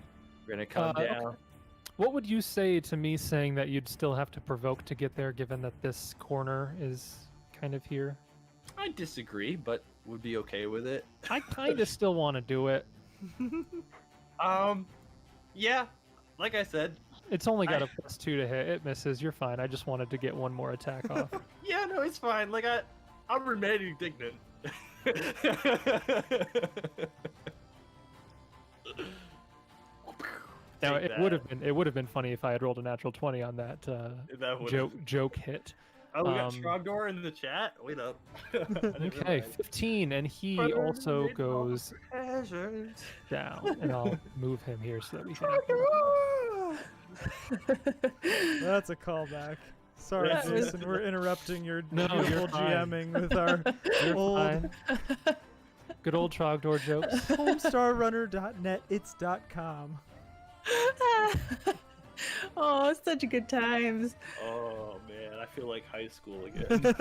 We're gonna come down. Okay. What would you say to me saying that you'd still have to provoke to get there, given that this corner is kind of here? I disagree, but would be okay with it. I kind of still want to do it. Yeah, like I said. It's only got a +2 to hit. It misses. You're fine. I just wanted to get one more attack off. Yeah, no, it's fine. Like I'm remaining indignant. Now Take it would have been funny if I had rolled a natural 20 on that That would've- joke hit. Oh, we got Um, Trogdor in the chat. Wait up. I didn't Okay, realize. 15, and he Brother also made all goes treasures. down, and I'll move him here so that we can. That's a callback. Sorry, That was- Jason, we're interrupting your No, beautiful you're fine. GMing with our You're old fine. Good old Trogdor jokes. homestarrunner.net. It's.com. Oh, such good times. Oh man, I feel like high school again.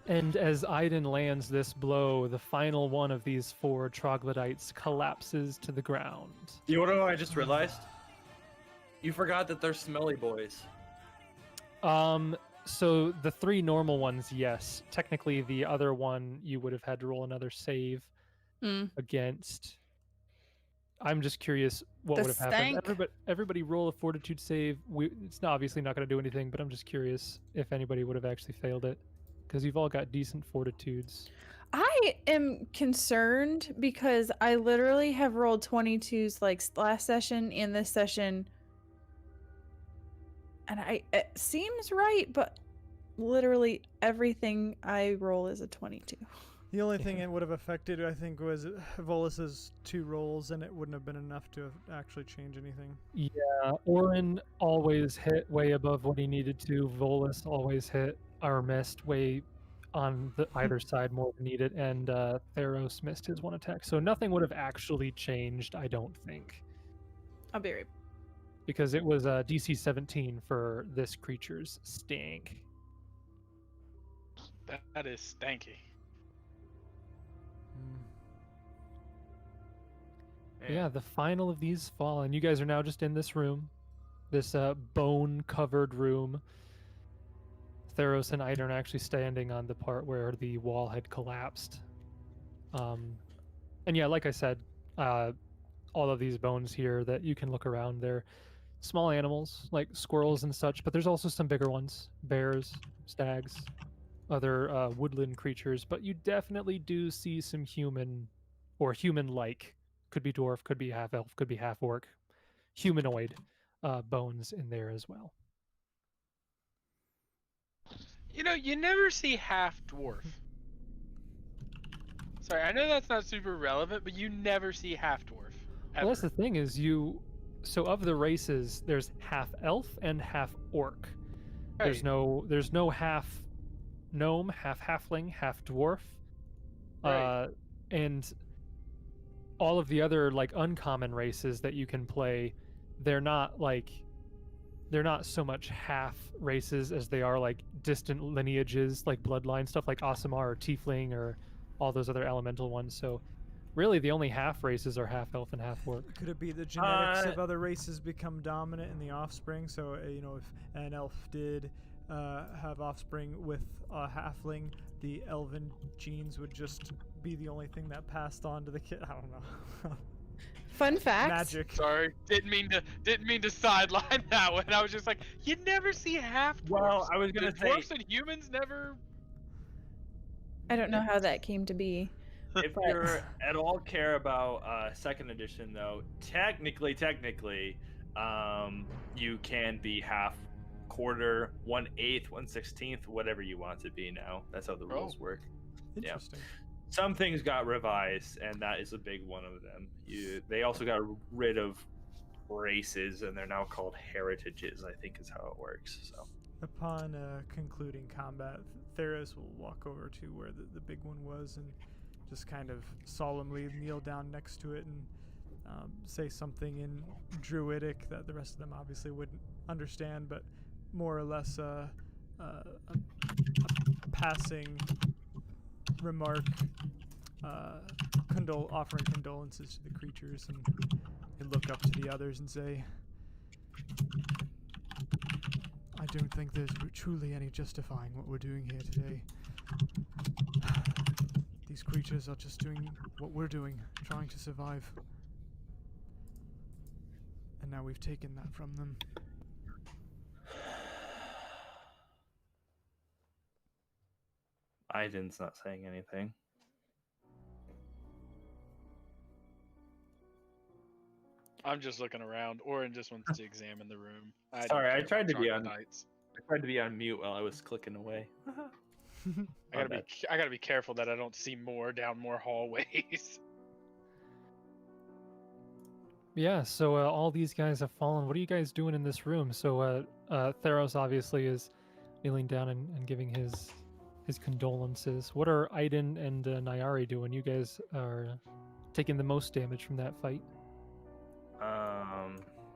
And as Aiden lands this blow, the final one of these 4 troglodytes collapses to the ground. You know what I just realized? You forgot that they're smelly boys. So the 3 normal ones, yes. Technically, the other one you would have had to roll another save Mm. against. I'm just curious what The would have happened. stank. Everybody roll a fortitude save. It's obviously not going to do anything, but I'm just curious if anybody would have actually failed it, because you've all got decent fortitudes. I am concerned because I literally have rolled 22s like last session and this session. And it seems right, but literally everything I roll is a 22. The only thing it would have affected, I think, was Volus's 2 rolls, and it wouldn't have been enough to actually change anything. Yeah, Orin always hit way above what he needed to. Volus always hit or missed way on the either side more than needed, and Theros missed his 1 attack. So nothing would have actually changed, I don't think, I'll be right. because it was DC 17 for this creature's stink. That is stanky. Yeah, the final of these fall, and you guys are now just in this room, this bone-covered room. Theros and Iden are actually standing on the part where the wall had collapsed. And yeah, like I said, all of these bones here that you can look around, they're small animals like squirrels and such, but there's also some bigger ones, bears, stags, other woodland creatures. But you definitely do see some human or human-like, could be dwarf, could be half elf, could be half orc, humanoid bones in there as well. You know, you never see half dwarf. Sorry, I know that's not super relevant, but you never see half dwarf. Well, that's the thing is so of the races, there's half elf and half orc. Right. There's no half gnome, half halfling, half dwarf. Right. And all of the other like uncommon races that you can play, they're not so much half races as they are like distant lineages, like bloodline stuff like Aasimar or Tiefling or all those other elemental ones. So really the only half races are half elf and half orc. Could it be the genetics of other races become dominant in the offspring? So, if an elf did have offspring with a halfling, the elven genes would just be the only thing that passed on to the kid. I don't know. Fun fact. Magic. Sorry, didn't mean to sideline that one. I was just like, you never see half dwarfs. Well, I was gonna say, dwarfs and humans never. I don't know how that came to be. if you're at all care about second edition, though, technically, you can be half, quarter, 1/8, 1/16, whatever you want to be now. That's how the rules work. Interesting. Some things got revised, and that is a big one of them. They also got rid of races, and they're now called heritages, I think is how it works. So Upon concluding combat, Theros will walk over to where the big one was and just kind of solemnly kneel down next to it and say something in Druidic that the rest of them obviously wouldn't understand, but more or less a passing remark, offering condolences to the creatures, and look up to the others and say, I don't think there's truly any justifying what we're doing here today. These creatures are just doing what we're doing, trying to survive. And now we've taken that from them. Aiden's not saying anything. I'm just looking around. Orin just wants to examine the room. Sorry, I tried to be on. troglodytes. I tried to be on mute while I was clicking away. I gotta be careful that I don't see more down more hallways. Yeah, so all these guys have fallen. What are you guys doing in this room? So Theros obviously is kneeling down and giving his condolences. What are Aiden and Nyari doing? You guys are taking the most damage from that fight.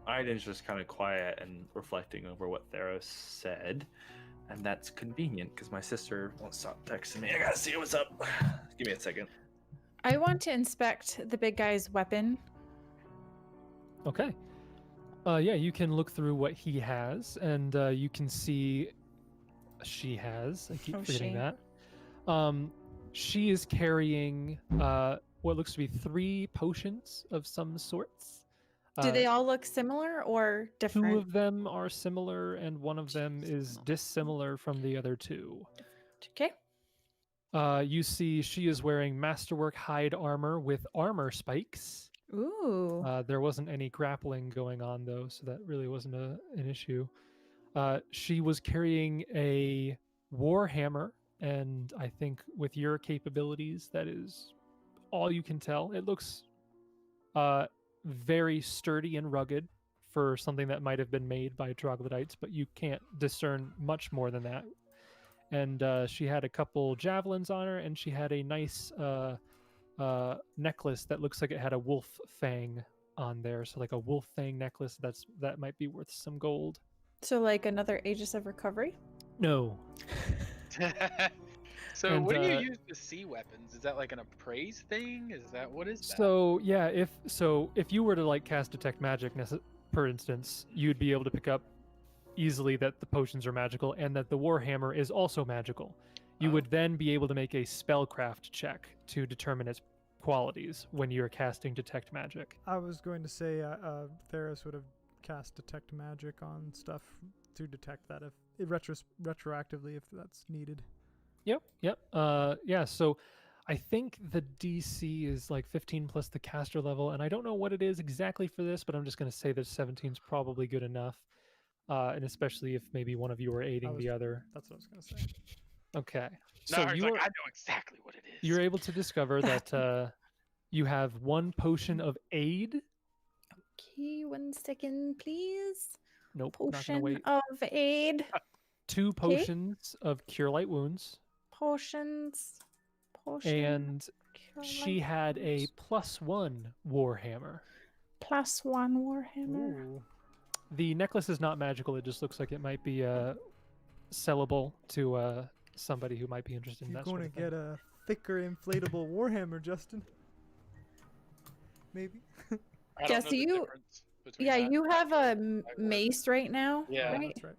Aiden's just kind of quiet and reflecting over what Theros said, and that's convenient because my sister won't stop texting me. I gotta see what's up. Give me a second. I want to inspect the big guy's weapon. Okay. Yeah, you can look through what he has, and you can see she has. I keep forgetting that. She is carrying what looks to be 3 potions of some sorts. Do they all look similar or different? 2 of them are similar, and 1 of them is dissimilar from the other 2. Okay. You see she is wearing masterwork hide armor with armor spikes. Ooh. There wasn't any grappling going on, though, so that really wasn't an issue. She was carrying a warhammer, and I think with your capabilities, that is all you can tell. It looks very sturdy and rugged for something that might have been made by troglodytes, but you can't discern much more than that. And she had a couple javelins on her, and she had a nice necklace that looks like it had a wolf fang on there. So like a wolf fang necklace that might be worth some gold. So like another Aegis of Recovery? No. So And, what do you use to see weapons? Is that like an appraise thing? Is that what is that? So yeah, if you were to like cast detect magic, for instance, you'd be able to pick up easily that the potions are magical and that the warhammer is also magical. You Oh. would then be able to make a spellcraft check to determine its qualities when you're casting detect magic. I was going to say Theros would have cast detect magic on stuff to detect that if retroactively if that's needed. Yep. Yeah, so I think the DC is like 15 plus the caster level, and I don't know what it is exactly for this, but I'm just going to say that 17 is probably good enough. And especially if maybe one of you are aiding the other. That's what I was going to say. Okay. No, So I you are, like, I know exactly what it is. you're able to discover that you have 1 potion of aid. Okay, 1 second, please. Nope, not gonna Potion wait. of aid. 2 potions of cure light wounds. Potions. And cure she light had a wounds. +1 warhammer. +1 warhammer. Ooh. The necklace is not magical. It just looks like it might be sellable to somebody who might be interested in You're that going sort to of thing. get a thicker inflatable warhammer, Justin. Maybe. I don't Yeah, know so the you- difference between Yeah, that you and have a actual fight work. mace right now, Yeah. right? That's right.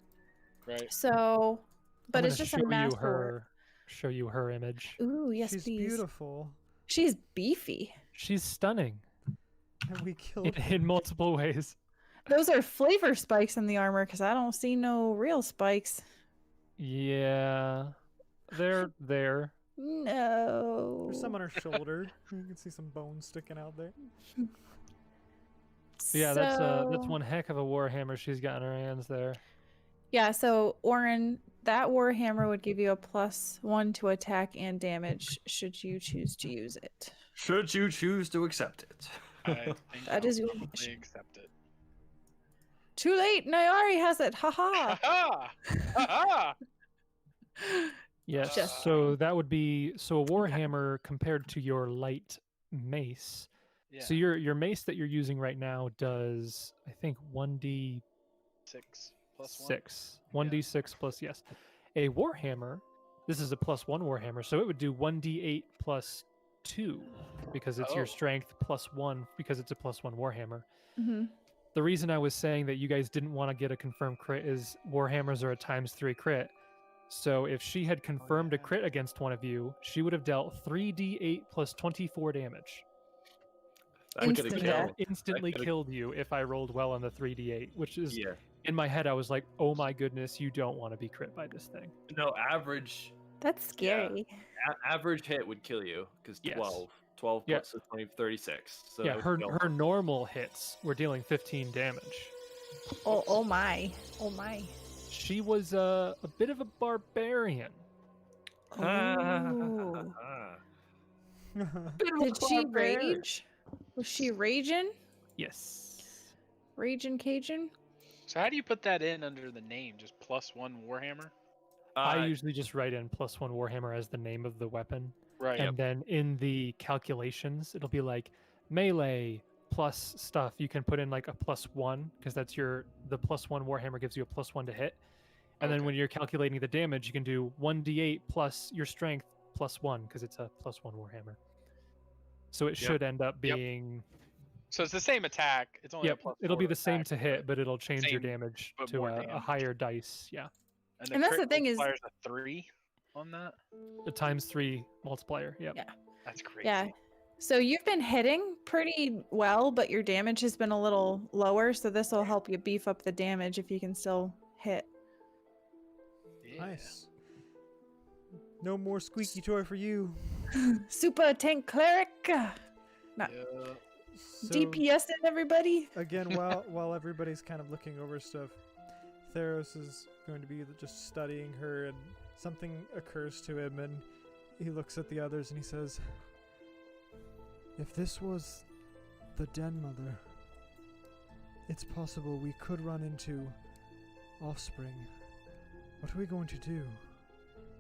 Right. So, but I'm it's gonna just a show mass you show you her image. Ooh, yes, She's please. beautiful. She's beefy. She's stunning And we killed in multiple ways. Those are flavor spikes in the armor because I don't see no real spikes. Yeah, they're there. No. There's some on her shoulder. You can see some bones sticking out there. Yeah, that's So- one heck of a warhammer she's got in her hands there. Yeah, so Oren, that warhammer would give you a +1 to attack and damage should you choose to use it. Should you choose to accept it? I think That I'll is your probably wish. accept it. Too late, Nayari has it. Haha. Ha ha! Yes. Just- So that would be a warhammer compared to your light mace. Yeah. So your mace that you're using right now does, I think, 1d6 6 +1. 1d6 plus, yes. A warhammer, this is a +1 warhammer, so it would do 1d8 plus 2 because it's Oh. your strength +1 because it's a +1 warhammer. hmm The reason I was saying that you guys didn't want to get a confirmed crit is warhammers are a ×3 crit. So if she had confirmed a crit against one of you, she would have dealt 3d8 plus 24 damage. That Instant could've Which death. killed. instantly could've- killed you if I rolled well on the 3d8, which is, Yeah. in my head, I was like, oh my goodness, you don't want to be crit by this thing. No, average That's scary. average hit would kill you because Yes. 12 Yeah. plus 20, 36. So Yeah, it would her kill. her normal hits were dealing 15 damage. Oh my. Oh my. She was a bit of a barbarian. Oh. Did she rage? Was she raging? Yes. Raging Cajun? So how do you put that in under the name? Just +1 Warhammer? I usually just write in +1 Warhammer as the name of the weapon. Right. And then in the calculations, it'll be like melee plus stuff. You can put in like a +1 because that's the +1 Warhammer gives you a +1 to hit. And then Okay. when you're calculating the damage, you can do 1d8 plus your strength +1 because it's a +1 Warhammer. So it should end up Yep. being. So it's the same attack. It's only Yep, a +4 it'll be the same attack, to hit, but it'll change your same, damage but to more a damage. higher dice. Yeah, And, And that's the crit thing is- multiplyer's a 3 on that. a ×3 multiplier. Yep. Yeah. That's crazy. Yeah. So you've been hitting pretty well, but your damage has been a little lower, so this will help you beef up the damage if you can still hit. Yeah. Nice. No more squeaky toy for you. Super Tank Cleric! Yeah. So, DPS in everybody! again, while everybody's kind of looking over stuff, Theros is going to be just studying her, and something occurs to him, and he looks at the others and he says, "If this was the Den Mother, it's possible we could run into offspring. What are we going to do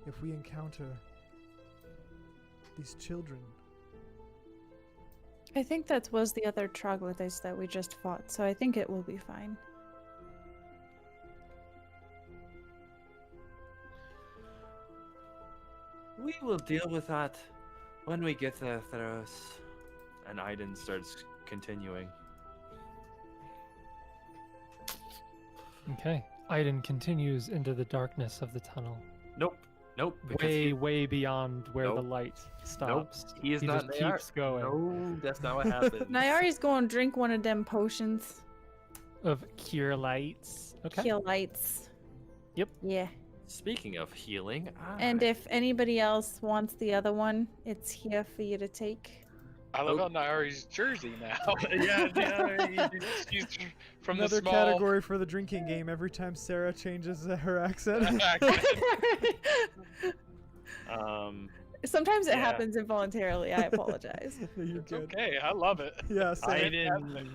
if we encounter these children?" I think that was the other troglodytes that we just fought, so I think it will be fine. We will deal with that when we get there, Theros. And Aiden starts continuing. Okay. Aiden continues into the darkness of the tunnel, Nope. Because way beyond where the Nope. light stops. he is he not just Nayar. keeps going. No, that's not what happens. Nyari's going to drink one of them potions. Of cure lights. Okay. Heal lights. Yep. Yeah. Speaking of healing, And if anybody else wants the other one, it's here for you to take. I love how Nairi's jersey now. yeah, She's from Another the small category for the drinking game. Every time Sarah changes her accent. Sometimes it Yeah. happens involuntarily. I apologize. You're It's good. okay. I love it. Yeah, same.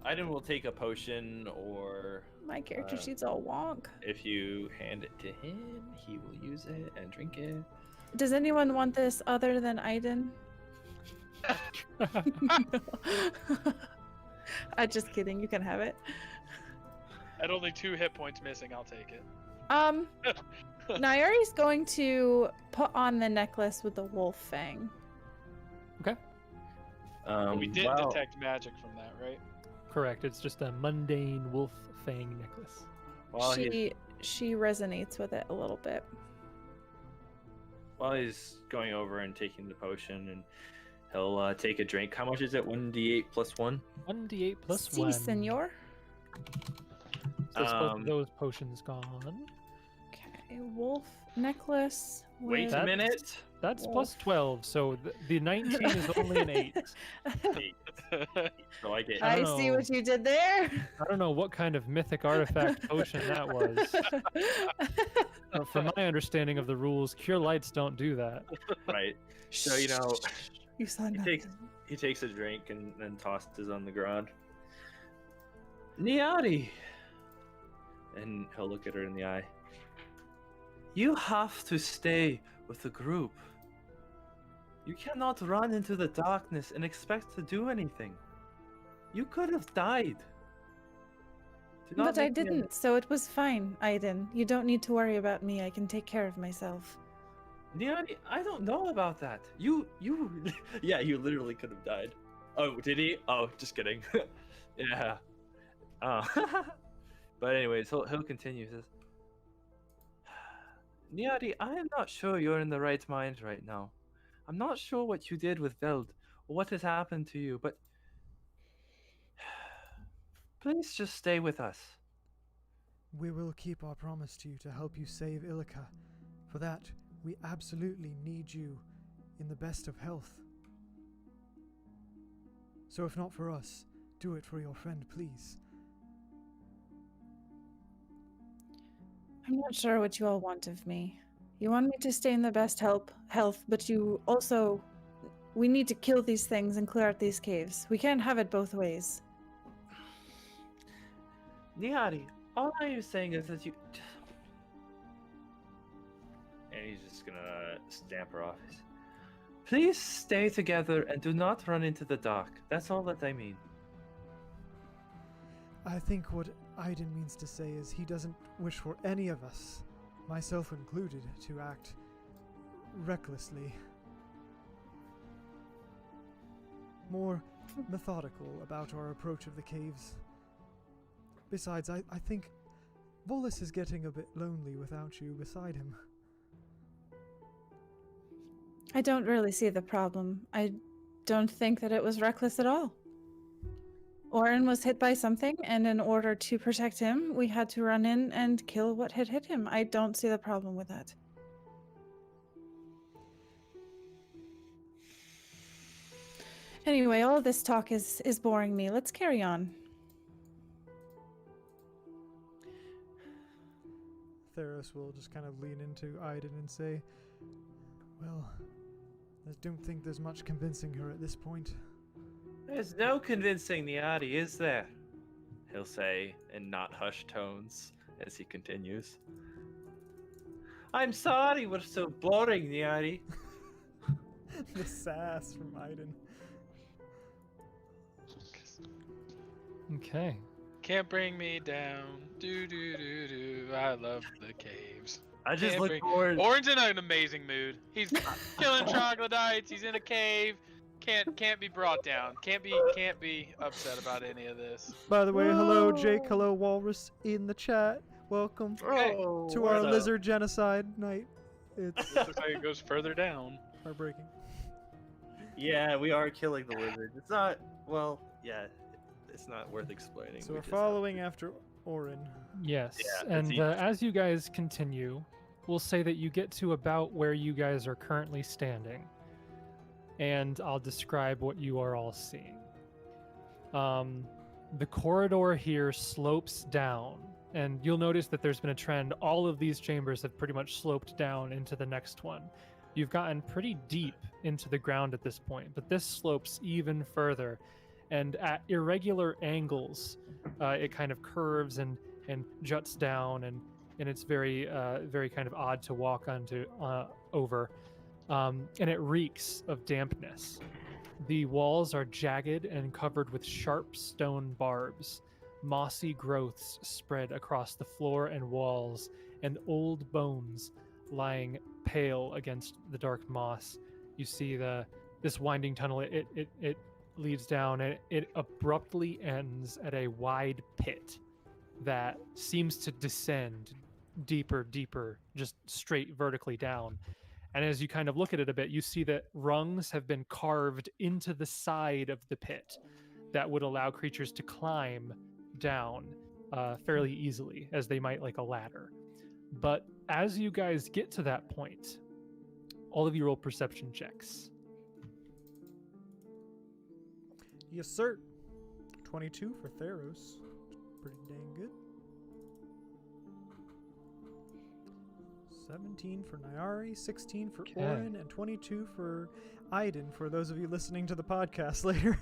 Aiden will take a potion, or My character sheet's all wonk. if you hand it to him, he will use it and drink it. Does anyone want this other than Aiden? Just kidding. You can have it. At only 2 hit points missing, I'll take it. Nyari's going to put on the necklace with the wolf fang. Okay. We did detect magic from that, right? Correct. It's just a mundane wolf fang necklace. While She resonates with it a little bit. while he's going over and taking the potion, and he'll take a drink. How much is it? 1d8 plus 1? 1d8 plus Si, 1. senor. So it's both of those potions gone. Okay, wolf necklace. Wait with- a minute. That's Wolf. plus 12, so the 19 is only an 8. So I get. I I don't see know. what you did there. I don't know what kind of mythic artifact potion that was. From my understanding of the rules, cure lights don't do that. Right. So you know, You saw he nothing. he takes a drink and then tosses on the ground. Niari, and he'll look at her in the eye. You have to stay with the group. You cannot run into the darkness and expect to do anything. You could have died. Do not But I make me- didn't, so it was fine, Aiden. You don't need to worry about me. I can take care of myself. Niani, I don't know about that. Yeah, you literally could have died. Oh, did he? Oh, just kidding. Yeah. Oh. But anyways, he'll continue. He says, Niari, I am not sure you're in the right mind right now. I'm not sure what you did with Veld or what has happened to you, but please just stay with us. We will keep our promise to you to help you save Illica. For that, we absolutely need you in the best of health. So if not for us, do it for your friend, please. I'm not sure what you all want of me. You want me to stay in the best health, but you also... We need to kill these things and clear out these caves. We can't have it both ways. Niari, all I am saying is that you... And he's just gonna stamp her off. Please stay together and do not run into the dark. That's all that I mean. I think what Aiden means to say is he doesn't wish for any of us, myself included, to act recklessly. More methodical about our approach of the caves. Besides, I think Volus is getting a bit lonely without you beside him. I don't really see the problem. I don't think that it was reckless at all. Orin was hit by something, and in order to protect him, we had to run in and kill what had hit him. I don't see the problem with that. Anyway, all of this talk is boring me. Let's carry on. Theros will just kind of lean into Aiden and say, well, I don't think there's much convincing her at this point. There's no convincing Niari, is there? He'll say in not hushed tones as he continues. I'm sorry we're so boring, Niari. The sass from Aiden. Okay. Can't bring me down. Do do do do. I love the caves. I just Can't look be- forward. Orin's in an amazing mood. He's killing troglodytes. He's in a cave. Can't be brought down. Can't be upset about any of this. By the way, hello Jake, hello Walrus in the chat. Welcome Oh, to our what's up? lizard genocide night. It's Looks like it goes further down. heartbreaking. Yeah, we are killing the lizard. It's not. Well, yeah, it's not worth explaining. So We we're just have following to- after Orin. Yes, Yeah, and it's as you guys continue, we'll say that you get to about where you guys are currently standing, and I'll describe what you are all seeing. The corridor here slopes down, and you'll notice that there's been a trend. All of these chambers have pretty much sloped down into the next one. You've gotten pretty deep into the ground at this point, but this slopes even further, and at irregular angles, it kind of curves and juts down, and it's very very kind of odd to walk onto over, and it reeks of dampness. The walls are jagged and covered with sharp stone barbs. Mossy growths spread across the floor and walls, and old bones lying pale against the dark moss. You see this winding tunnel. It leads down, and it abruptly ends at a wide pit that seems to descend deeper, just straight vertically down. And as you kind of look at it a bit, you see that rungs have been carved into the side of the pit that would allow creatures to climb down fairly easily, as they might like a ladder. But as you guys get to that point, all of you roll perception checks. Yes, sir. 22 for Theros. Pretty dang good. 17 for Nyari, 16 for Okay. Orin, and 22 for Aiden, for those of you listening to the podcast later.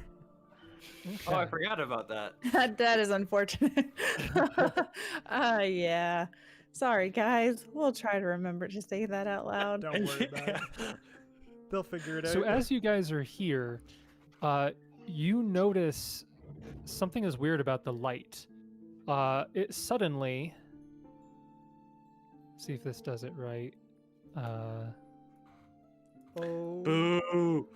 Oh, I forgot about that. That is unfortunate. Yeah. Sorry, guys. We'll try to remember to say that out loud. Don't worry about it. They'll figure it out. So as you guys are here, you notice something is weird about the light. It suddenly, see if this does it right. Oh, Boo!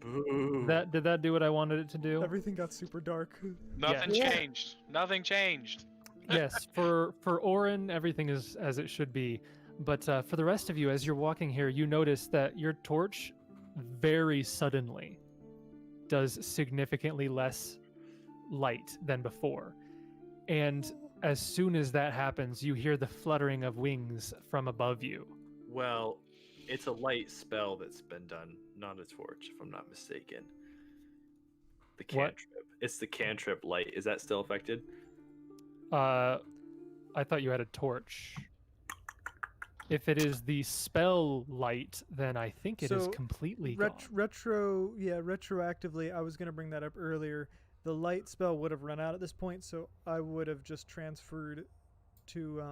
Boo! Did that do what I wanted it to do? everything got super dark. Nothing Yeah. changed. Nothing changed. Yes, for Orin, everything is as it should be. But for the rest of you, as you're walking here, you notice that your torch very suddenly does significantly less light than before. And as soon as that happens, you hear the fluttering of wings from above you. Well, it's a light spell that's been done, not a torch, if I'm not mistaken. The What? cantrip. It's the cantrip light. Is that still affected? I thought you had a torch. If it is the spell light, then I think it is So, completely gone. Retroactively, I was going to bring that up earlier. The light spell would have run out at this point, so I would have just transferred to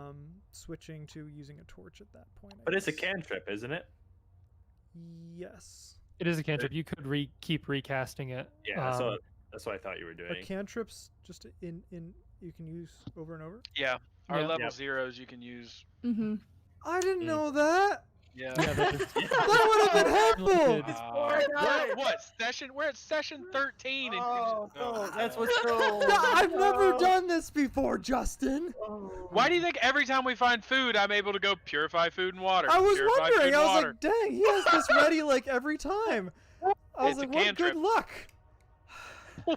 switching to using a torch at that point. I But it's a guess. cantrip, isn't it? Yes. It is a cantrip. You could keep recasting it. Yeah, so that's what I thought you were A doing. cantrip's just in you can use over and over. Yeah. Our Yeah. level Yep. zeros you can use. Mm-hmm. I didn't Mm. know that. Yeah. Yeah, that is- That would have been helpful. We're at session 13. And that's what's so. I've never done this before, Justin. Why do you think every time we find food, I'm able to go purify food and water? I was purify food wondering. and I was water. like, dang, he has this ready like every time. I was It's a like, what cantrip. good luck.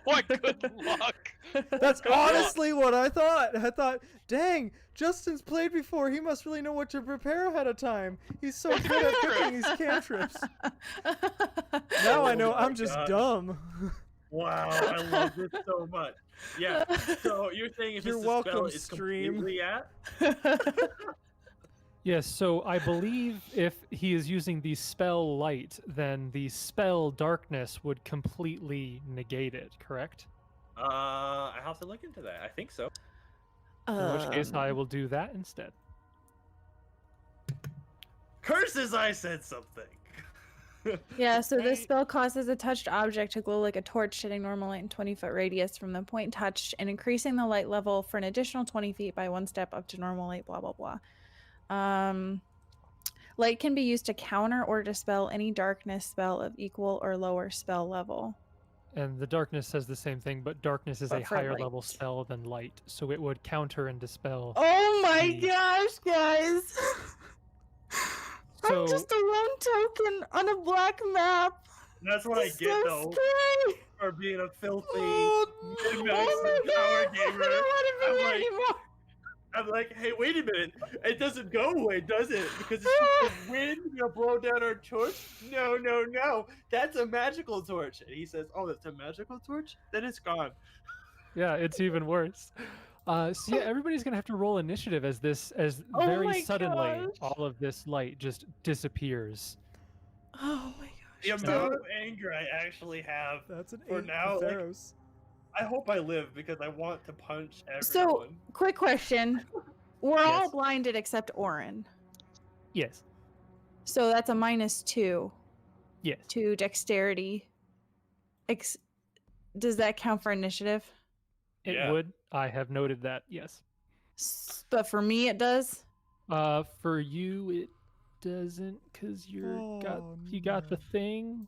What good luck. That's honestly what I thought. I thought, dang, Justin's played before. He must really know what to prepare ahead of time. He's so good at picking these cantrips. Now I know Oh my I'm just gosh. dumb. Wow, I love this so much. Yeah. So you're saying if You're it's the spell, welcome, it's stream. completely at? Yes, so I believe if he is using the spell light, then the spell darkness would completely negate it, correct? I have to look into that. I think so. In which case I will do that instead. Curses! I said something. Yeah, so this spell causes a touched object to glow like a torch, shedding normal light in 20-foot radius from the point touched and increasing the light level for an additional 20 feet by one step up to normal light, blah, blah, blah. Light can be used to counter or dispel any darkness spell of equal or lower spell level. And the darkness says the same thing, but darkness is But a for higher level light. spell than light, so it would counter and dispel. Oh my the- gosh, guys! So- I'm just a lone token on a black map. That's what I It's get so though scary. for being a filthy Oh, min-max oh my power God. gamer. I don't want to be I'm here like- anymore. I'm like, hey, wait a minute. It doesn't go away, does it? Because it's just the wind gonna blow down our torch? No, no, no. That's a magical torch. And he says, oh, that's a magical torch? Then it's gone. Yeah, it's even worse. So yeah, everybody's gonna have to roll initiative as Oh very my suddenly gosh. all of this light just disappears. Oh my The gosh. amount of anger I actually have, That's an For 8 now, for like- Theros. I hope I live because I want to punch everyone. So, quick question. We're all Yes. blinded except Orin. Yes. So that's a -2 Yes. to dexterity. Does that count for initiative? It Yeah. would. I have noted that. Yes. But for me, it does. For you, it doesn't, cause you got the no. thing.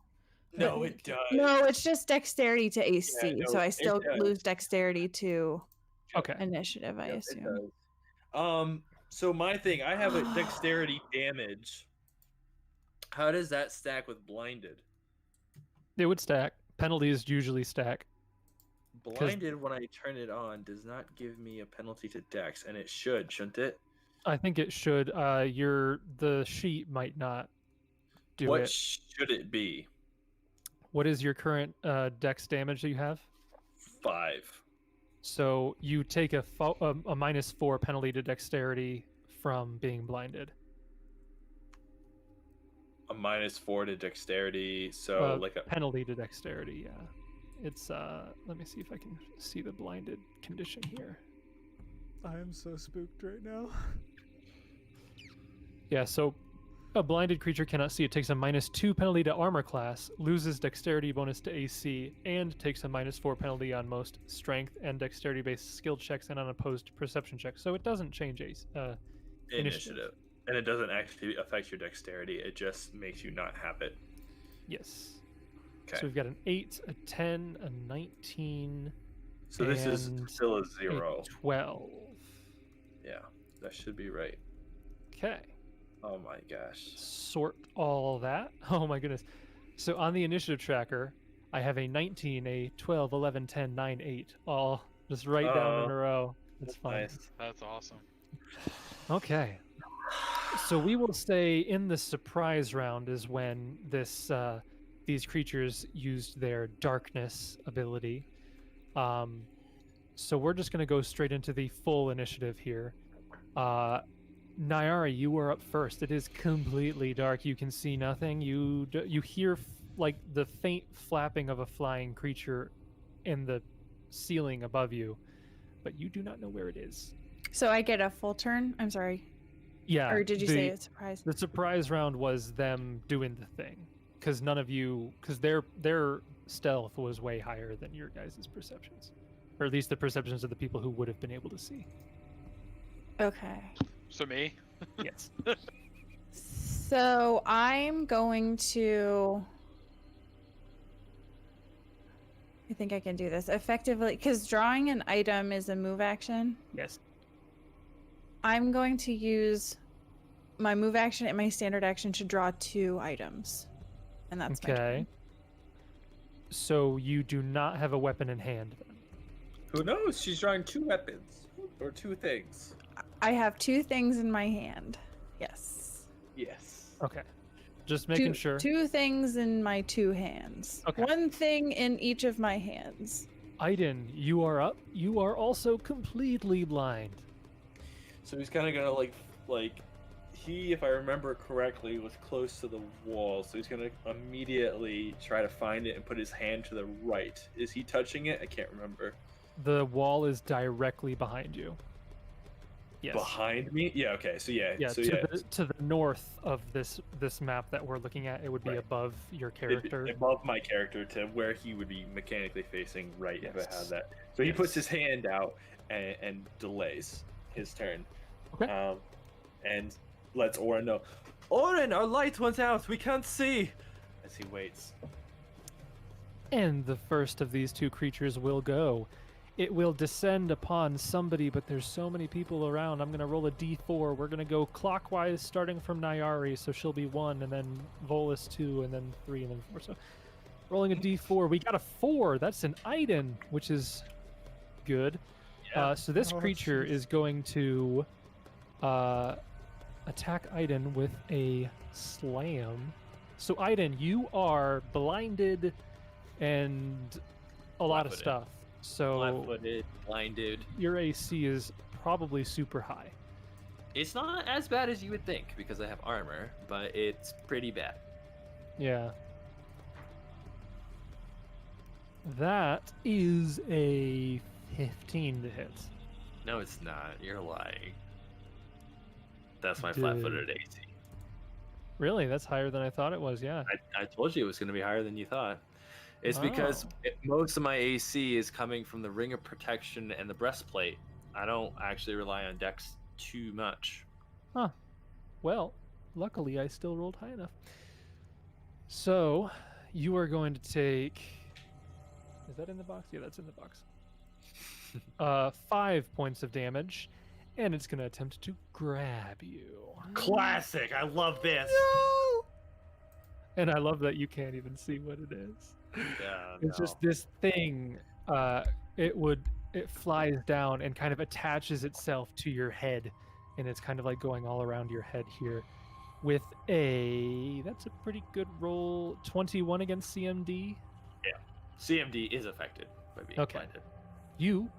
No, it does. No, it's just dexterity to AC. no, so I it still does. lose dexterity to Okay. initiative, I Yep, it assume. does. So my thing, I have a dexterity damage. How does that stack with blinded? It would stack. Penalties usually stack. Blinded, when I turn it on, does not give me a penalty to dex, and it should, shouldn't it? I think it should. The sheet might not do What it. should it be? What is your current dex damage that you have? 5. So you take a -4 penalty to dexterity from being blinded. A -4 to dexterity, so like a penalty to dexterity. Yeah, it's Let me see if I can see the blinded condition here. I am so spooked right now. Yeah, so a blinded creature cannot see. It takes a -2 penalty to armor class, loses dexterity bonus to AC, and takes a -4 penalty on most strength and dexterity-based skill checks and unopposed perception checks. So it doesn't change initiative. And it doesn't actually affect your dexterity, it just makes you not have it. Yes. Okay. So we've got an 8, a 10, a 19, So this is and still a a 0. 12. Yeah, that should be right. Okay. Oh my gosh. Sort all that. Oh my goodness. So on the initiative tracker, I have a 19, a 12, 11, 10, 9, 8, all just right down in a row. It's fine. Nice. That's awesome. Okay. So we will say in the surprise round is when these creatures used their darkness ability. So we're just going to go straight into the full initiative here. Nyari, you were up first. It is completely dark. You can see nothing. You hear like the faint flapping of a flying creature in the ceiling above you, but you do not know where it is. So I get a full turn? I'm sorry. Yeah. Or did you say a surprise? The surprise round was them doing the thing, because their stealth was way higher than your guys' perceptions, or at least the perceptions of the people who would have been able to see. Okay. So me? Yes. So I'm going to. I think I can do this effectively because drawing an item is a move action. Yes. I'm going to use my move action and my standard action to draw 2 items. And that's my Okay. turn. So you do not have a weapon in hand then. Who knows? She's drawing 2 weapons. Or 2 things. I have 2 things in my hand. Yes. Yes. Okay. Just making sure. 2 things in my 2 hands. Okay. 1 thing in each of my hands. Aiden, you are up. You are also completely blind. So he's kind of gonna like he, if I remember correctly, was close to the wall. So he's gonna immediately try to find it and put his hand to the right. Is he touching it? I can't remember. The wall is directly behind you. Yes. Behind me? Yeah. Okay. So yeah. Yeah, So to the north of this map that we're looking at, it would be Right. above your It'd be character. above my character to where he would be mechanically facing right if I Yes. had that. So he Yes. puts his hand out and delays his turn. Okay. And lets Aura know. Orin, our light went out. We can't see. As he waits. And the first of these two creatures will go. It will descend upon somebody, but there's so many people around. I'm going to roll a d4. We're going to go clockwise, starting from Nyari, so she'll be 1, and then Volus 2, and then 3, and then 4. So rolling a d4. We got a 4. That's an Iden, which is good. So this creature is going to attack Iden with a slam. So Iden, you are blinded and a lot of stuff. So Flat-footed, blinded. your AC is probably super high. It's not as bad as you would think because I have armor, but it's pretty bad. Yeah. That is a 15 to hit. No, it's not. You're lying. That's my Dude. flat-footed AC. Really? That's higher than I thought it was, yeah. I told you it was going to be higher than you thought. It's because most of my AC is coming from the ring of protection and the breastplate. I don't actually rely on dex too much. Huh. Well, luckily I still rolled high enough. So, you are going to take... Is that in the box? Yeah, that's in the box. 5 points of damage, and it's going to attempt to grab you. Classic. I love this. And I love that you can't even see what it is. Yeah, It's just this thing. It flies down and kind of attaches itself to your head, and it's kind of like going all around your head here. With that's a pretty good roll. 21 against CMD. CMD is affected by being blinded. You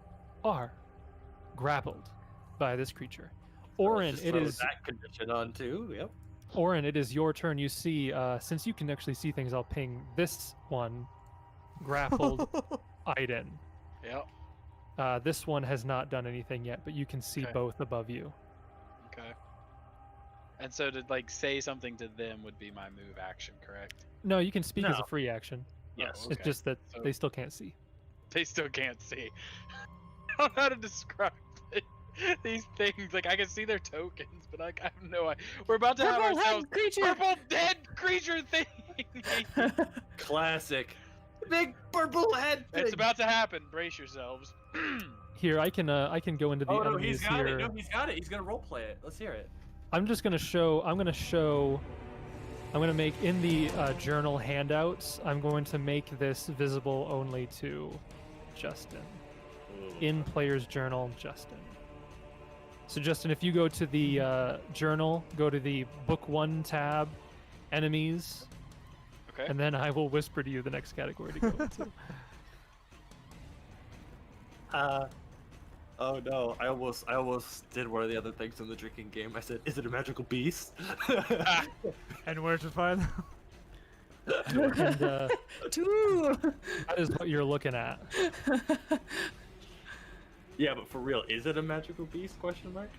are grappled by this creature. So Orin, let's just it throw is that condition on too. Yep. Orin, it is your turn. You see, since you can actually see things, I'll ping this one grappled Iden. Yep. This one has not done anything yet, but you can see Okay. both above you. Okay. And so to like say something to them would be my move action, correct? No, you can speak as a No. free action. Yes. Oh, It's okay. just that So- they still can't see. They still can't see. I don't know how to describe these things. Like I can see their tokens, but I have no idea. We're about to have Purple head ourselves creature. purple dead creature thing. Classic. Big purple head. It's about to happen. Brace yourselves. Here, I can go into the Oh no, enemies he's got here. it. No, he's got it. He's gonna roleplay it. Let's hear it. I'm gonna make in the journal handouts. I'm going to make this visible only to Justin. In player's journal, Justin. So Justin, if you go to the journal, go to the book 1 tab, enemies, Okay. and then I will whisper to you the next category to go into. Oh no! I almost did one of the other things in the drinking game. I said, "Is it a magical beast?" And where to find them? And Two. that is what you're looking at. Yeah, but for real, is it a magical beast? Question mark.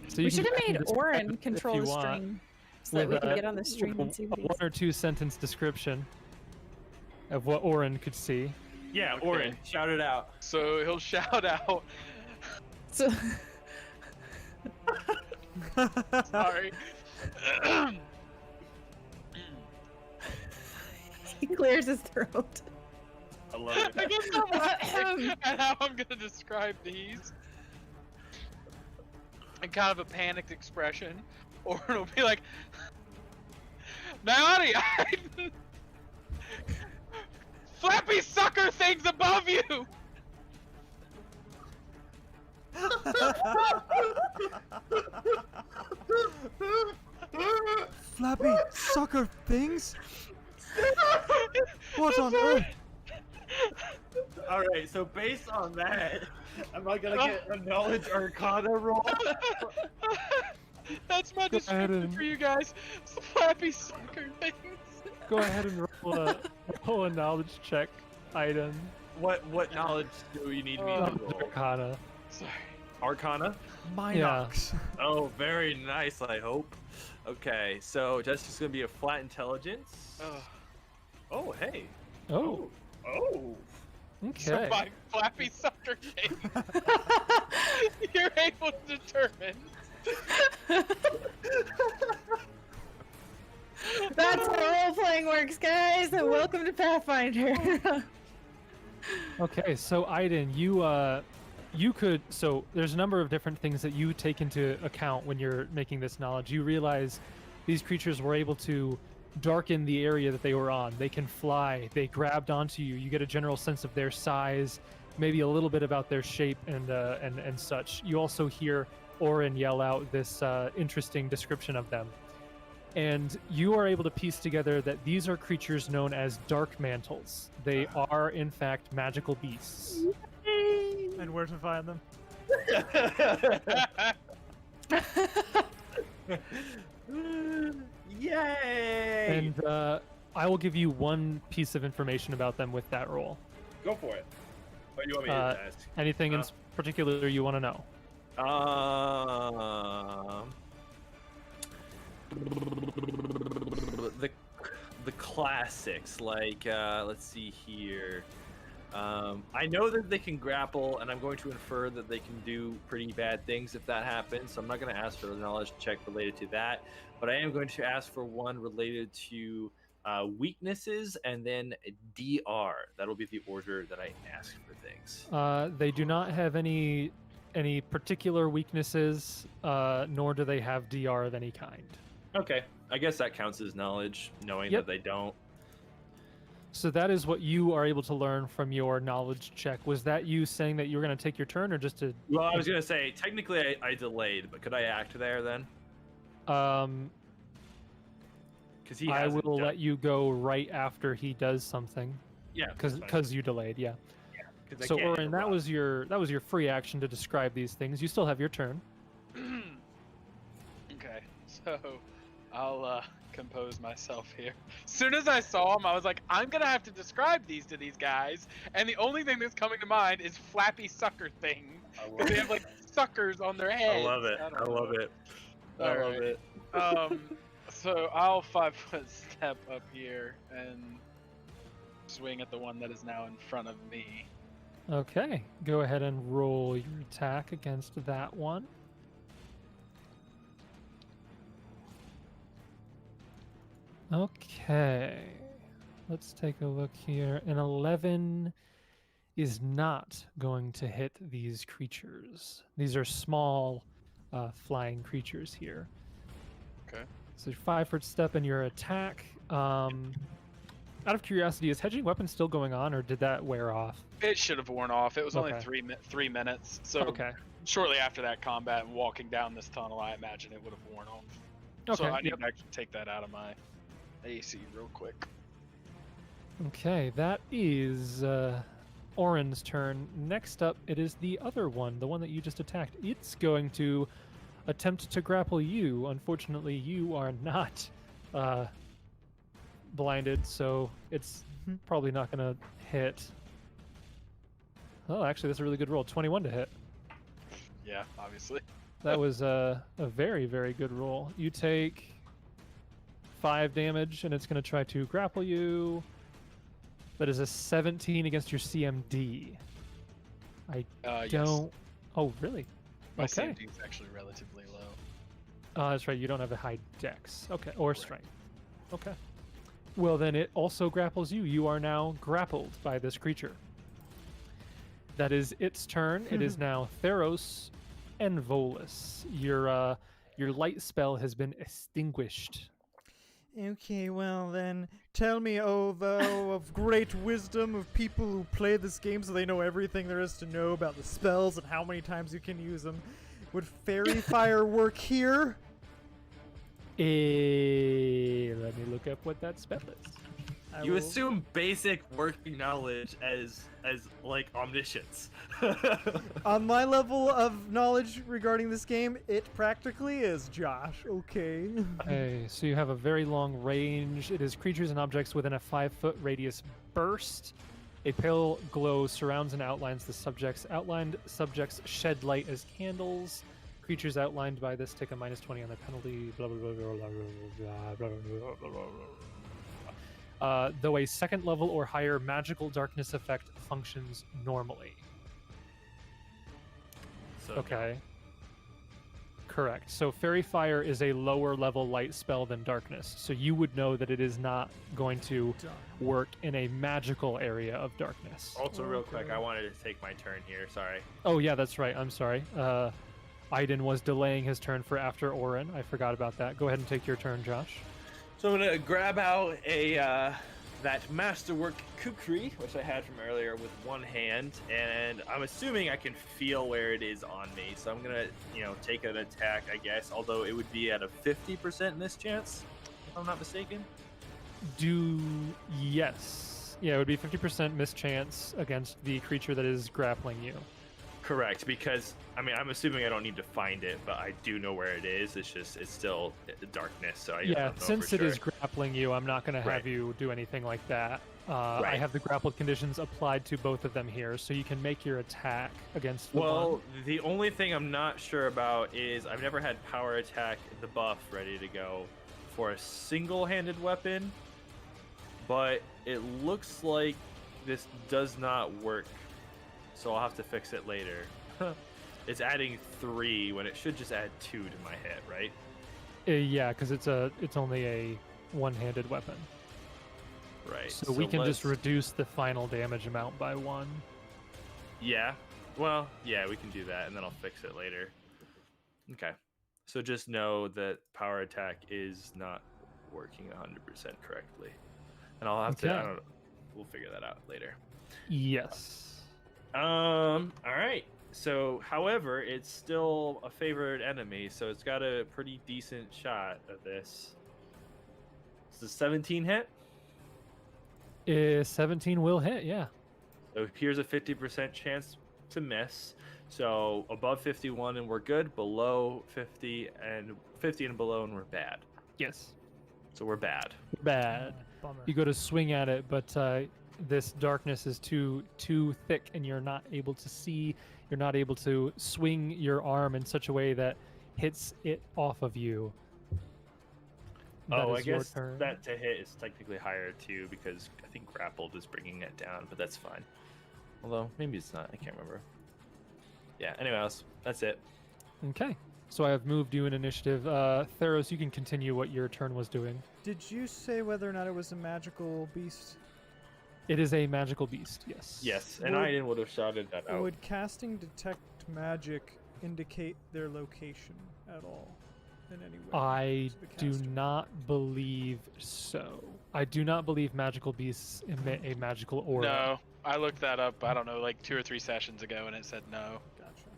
So We you should have can made describe Orin it if control you the want, stream so that we with could a- get on the stream with and see a what one or two sentence description of what Orin could see. Yeah, Okay. Orin, shout it out. So he'll shout out. So Sorry. he clears his throat. I love it. I guess I'm laughing at how I'm gonna describe these. And kind of a panicked expression, or it'll be like, Naomi, flappy sucker things above you. Flappy sucker things? What on earth? All right, so based on that, am I gonna get a knowledge arcana roll? That's my Go ahead description and- for you guys. Flappy sucker things. Go ahead and roll a knowledge check item. What knowledge do you need me to roll? Arcana. Sorry. Arcana? Minox. Oh, very nice. I hope. Okay, so that's just gonna be a flat intelligence. Ugh. Oh, hey. Oh, Oh. So okay. by flappy sucker things, you're able to determine role-playing works, guys. Welcome to Pathfinder. Okay, so Aiden, you could, so there's a number of different things that you take into account when you're making this knowledge. You realize these creatures were able to darken the area that they were on. They can fly. They grabbed onto you. You get a general sense of their size, maybe a little bit about their shape and such. You also hear Orin yell out this interesting description of them. And you are able to piece together that these are creatures known as dark mantles. They are, in fact, magical beasts. And where to find them? Yay! And I will give you one piece of information about them with that roll. Go for it. What do you want me to ask? Anything in particular you want to know? The classics, like let's see here. I know that they can grapple, and I'm going to infer that they can do pretty bad things if that happens. So I'm not going to ask for a knowledge check related to that, but I am going to ask for one related to weaknesses, and then DR. That'll be the order that I ask for things. They do not have any particular weaknesses, nor do they have DR of any kind. Okay, I guess that counts as knowledge, knowing that they don't. So that is what you are able to learn from your knowledge check. Was that you saying that you were going to take your turn, or just to? Well, I was going to say technically I delayed, but could I act there then? Because he I will let you go right after he does something. Yeah, because you delayed. Yeah. Yeah. So Orin, that was your free action to describe these things. You still have your turn. Okay, so I'll compose myself here. As soon as I saw him, I was like, I'm gonna have to describe these to these guys, and the only thing that's coming to mind is flappy sucker thing, because they have like suckers on their heads. I love it. I love it. I love it. So I'll 5-foot step up here and swing at the one that is now in front of me. Okay, go ahead and roll your attack against that one. Okay, let's take a look here. An 11 is not going to hit these creatures. These are small flying creatures here. Okay. So 5-foot step in your attack. Out of curiosity, is hedging weapon still going on, or did that wear off? It should have worn off. It was only Okay. 3 minutes. So Okay. shortly after that combat and walking down this tunnel, I imagine it would have worn off. Okay. So I need to actually take that out of my AC real quick. Okay, that is Orin's turn. Next up, it is the other one, the one that you just attacked. It's going to attempt to grapple you. Unfortunately, you are not blinded, so it's probably not going to hit. Oh, actually, that's a really good roll. 21 to hit. Yeah, obviously. That was a very, very good roll. You take 5 damage, and it's going to try to grapple you. That is a 17 against your CMD. I Yes. don't... Oh, really? My Okay. CMD is actually relatively low. That's right. You don't have a high dex. Okay. Or strength. Okay. Well, then it also grapples you. You are now grappled by this creature. That is its turn. It is now Theros and Volus. Your light spell has been extinguished. Okay, well then, tell me, oh thou of great wisdom of people who play this game so they know everything there is to know about the spells and how many times you can use them. Would fairy fire work here? Let me look up what that spell is. You assume basic working knowledge as like omniscience. On my level of knowledge regarding this game, it practically is, Josh. Okay. Okay, so you have a very long range. It is creatures and objects within a 5-foot radius burst. A pale glow surrounds and outlines the subjects. Outlined subjects shed light as candles. Creatures outlined by this take a -20 on the penalty. Blah blah blah blah blah blah blah blah blah blah. Though a second level or higher magical darkness effect functions normally. So, Okay. Correct. So Fairy Fire is a lower level light spell than Darkness. So you would know that it is not going to work in a magical area of darkness. Also, real quick, I wanted to take my turn here. Sorry. Oh, yeah, that's right. I'm sorry. Aiden was delaying his turn for after Orin. I forgot about that. Go ahead and take your turn, Josh. So I'm gonna grab out a that masterwork kukri, which I had from earlier, with one hand, and I'm assuming I can feel where it is on me. So I'm gonna, take an attack, I guess. Although it would be at a 50% miss chance, if I'm not mistaken. Yes. Yeah, it would be 50% miss chance against the creature that is grappling you. Correct, because I'm assuming I don't need to find it, but I do know where it is. It's still darkness, so I don't know since for it sure. is grappling you, I'm not going to have you do anything like that. I have the grappled conditions applied to both of them here, so you can make your attack against the one. The only thing I'm not sure about is I've never had power attack the buff ready to go for a single-handed weapon, but it looks like this does not work. So I'll have to fix it later. It's adding 3 when it should just add 2 to my hit, right? Yeah, because it's only a one-handed weapon. Right. So we can just reduce the final damage amount by 1. Yeah. Well, yeah, we can do that, and then I'll fix it later. Okay. So just know that power attack is not working 100% correctly, and I'll have to. I don't know. We'll figure that out later. Yes. All right. So, however, it's still a favored enemy, so it's got a pretty decent shot of this. It's a 17 hit. 17 will hit, yeah. So here's a 50% chance to miss. So above 51 and we're good. Below 50 and below and we're bad. Yes. So we're bad. Bad. Bummer. You go to swing at it, but this darkness is too thick, and you're not able to see. You're not able to swing your arm in such a way that hits it off of you. I guess that to hit is technically higher too, because I think grappled is bringing it down, but that's fine. Although maybe it's not. I can't remember. Yeah. Anyways, that's it. Okay. So I have moved you in initiative. Theros, you can continue what your turn was doing. Did you say whether or not it was a magical beast? It is a magical beast, yes. Yes, and Aiden would have shouted that out. Would casting detect magic indicate their location at all in any way? I do not believe so. I do not believe magical beasts emit a magical aura. No, I looked that up, I don't know, like 2 or 3 sessions ago, and it said no. Gotcha.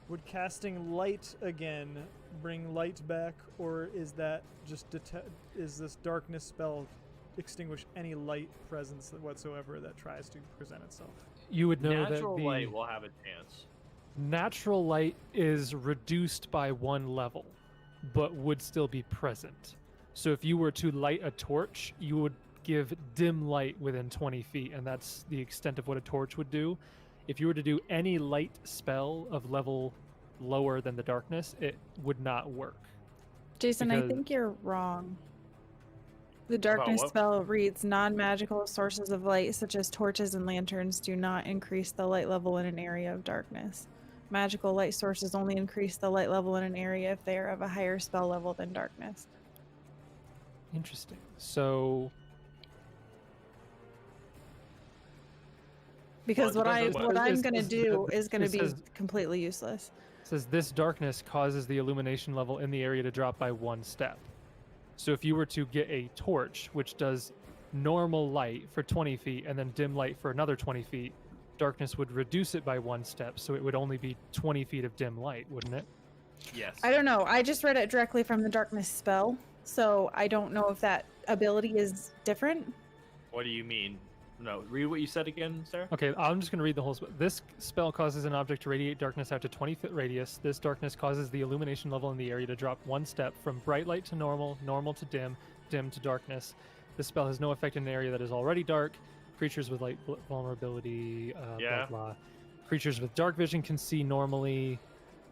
Would casting light again bring light back, or is that just is this darkness spell extinguish any light presence whatsoever that tries to present itself? You would know Natural that light will have a chance. Natural light is reduced by 1 level, but would still be present. So if you were to light a torch, you would give dim light within 20 feet, and that's the extent of what a torch would do. If you were to do any light spell of level lower than the darkness, it would not work. Jason, I think you're wrong. The darkness spell reads, non-magical sources of light, such as torches and lanterns, do not increase the light level in an area of darkness. Magical light sources only increase the light level in an area if they are of a higher spell level than darkness. Interesting. So... Because what I'm going to do is going to be completely useless. It says this darkness causes the illumination level in the area to drop by 1 step. So if you were to get a torch, which does normal light for 20 feet and then dim light for another 20 feet, darkness would reduce it by 1 step, so it would only be 20 feet of dim light, wouldn't it? Yes. I don't know. I just read it directly from the darkness spell, so I don't know if that ability is different. What do you mean? No, read what you said again, Sarah. Okay, I'm just going to read the whole spell. This spell causes an object to radiate darkness out to 20-foot radius. This darkness causes the illumination level in the area to drop 1 step from bright light to normal, normal to dim, dim to darkness. This spell has no effect in an area that is already dark. Creatures with light vulnerability, blah, blah. Creatures with dark vision can see normally.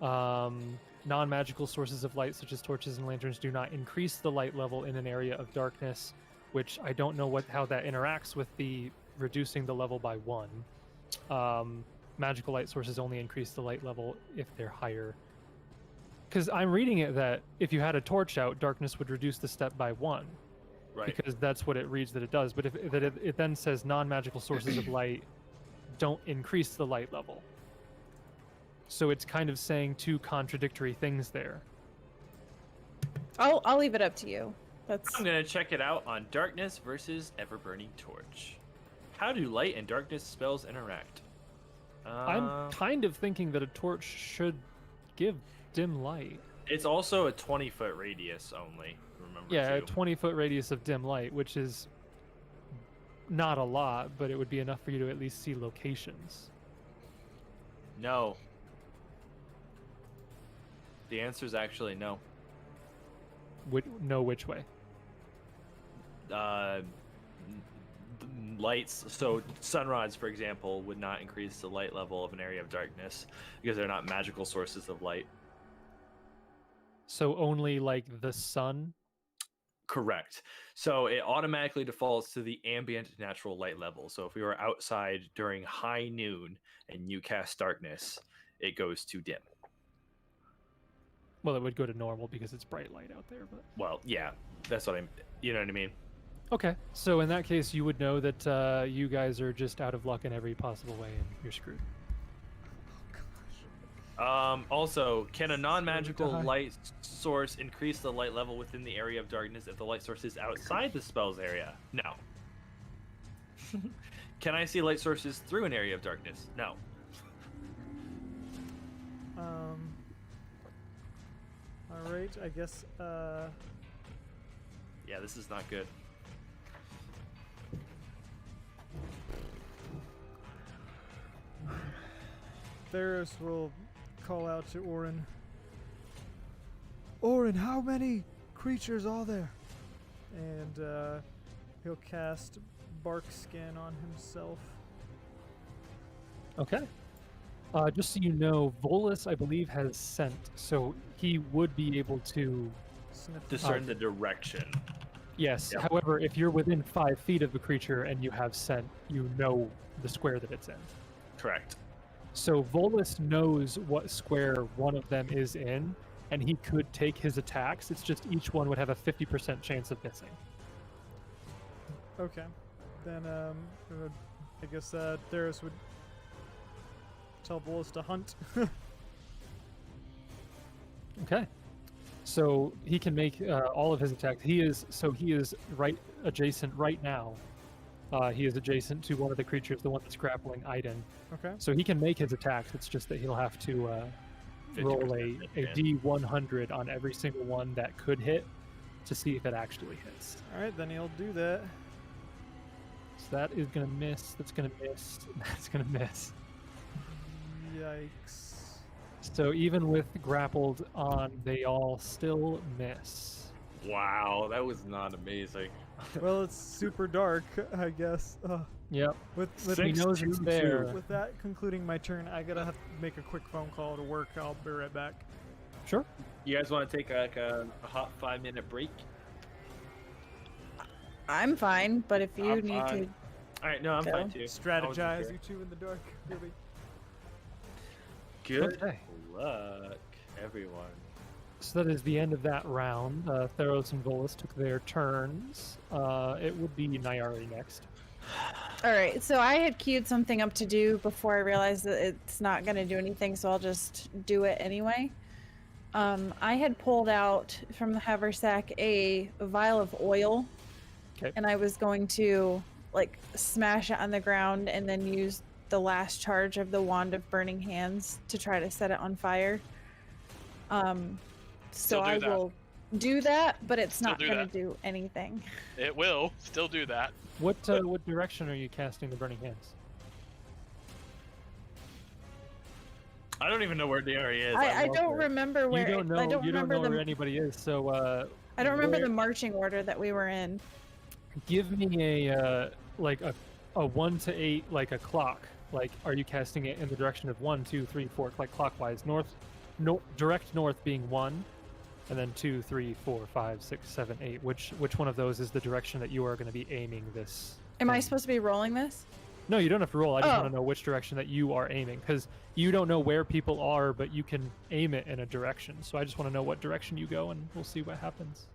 Non-magical sources of light, such as torches and lanterns, do not increase the light level in an area of darkness, which I don't know how that interacts with the reducing the level by 1. Magical light sources only increase the light level if they're higher. Because I'm reading it that if you had a torch out, darkness would reduce the step by 1. Right. Because that's what it reads that it does. But if it then says non-magical sources of light don't increase the light level. So it's kind of saying two contradictory things there. I'll leave it up to you. That's I'm gonna check it out on darkness versus ever-burning torch. How do light and darkness spells interact? I'm kind of thinking that a torch should give dim light. It's also a 20-foot radius only. Remember? Yeah, a too. 20-foot radius of dim light, which is not a lot, but it would be enough for you to at least see locations. No. The answer is actually no. No, which way? Lights, so sunrods, for example, would not increase the light level of an area of darkness because they're not magical sources of light. So only like the sun? Correct. So it automatically defaults to the ambient natural light level. So if we were outside during high noon and you cast darkness, it goes to dim. Well, it would go to normal because it's bright light out there, but... Well, yeah, that's what you know what I mean? Okay, so in that case, you would know that you guys are just out of luck in every possible way and you're screwed. Also, can a non-magical die. light source increase the light level within the area of darkness if the light source is outside the spell's area? No. Can I see light sources through an area of darkness? No. All right, I guess. Yeah, this is not good. Theros will call out to Orin. Orin, how many creatures are there? And he'll cast Bark Skin on himself. Okay. Just so you know, Volus, I believe, has scent, so he would be able to Sniff Discern the direction. Yes. Yep. However, if you're within 5 feet of the creature and you have scent, you know the square that it's in. Correct. So Volus knows what square one of them is in, and he could take his attacks. It's just each one would have a 50% chance of missing. Okay. Then I guess Theros would tell Volus to hunt. Okay. So he can make all of his attacks. He is right adjacent right now. He is adjacent to one of the creatures, the one that's grappling Aiden. Okay. So he can make his attacks. It's just that he'll have to roll a D100 on every single one that could hit to see if it actually hits. All right, then he'll do that. So that is going to miss. That's going to miss. That's going to miss. Yikes. So even with grappled on, they all still miss. Wow, that was not amazing. Well, it's super dark, I guess. Yep. With He knows it's there. with that concluding my turn, I gotta have to make a quick phone call to work. I'll be right back. Sure. You guys want to take like a hot 5-minute break? I'm fine, but if you I'm need fine. to, All right, no, I'm Go. fine too. Strategize, you two in the dark. Really. Good Okay. luck, everyone. So that is the end of that round. Theros and Volus took their turns. It would be Nyari next. all right. So I had queued something up to do before I realized that it's not going to do anything, so I'll just do it anyway. I had pulled out from the haversack a vial of oil, Okay. and I was going to like smash it on the ground and then use the last charge of the Wand of Burning Hands to try to set it on fire. So Still do I that. will do that, but it's Still not do going to that. do anything. It will still do that. What direction are you casting the Burning Hands? I don't even know where the area is. I love don't it. remember where You don't know. I don't You don't remember know the where anybody is. So I don't remember where- the marching order that we were in. give me a 1 to 8 like a clock. Like, are you casting it in the direction of 1, 2, 3, 4, like clockwise? Direct north being 1, and then 2, 3, 4, 5, 6, 7, 8. Which one of those is the direction that you are going to be aiming this? Am I thing? supposed to be rolling this? No, you don't have to roll. I just want Oh. to know which direction that you are aiming, because you don't know where people are, but you can aim it in a direction. So I just want to know what direction you go, and we'll see what happens.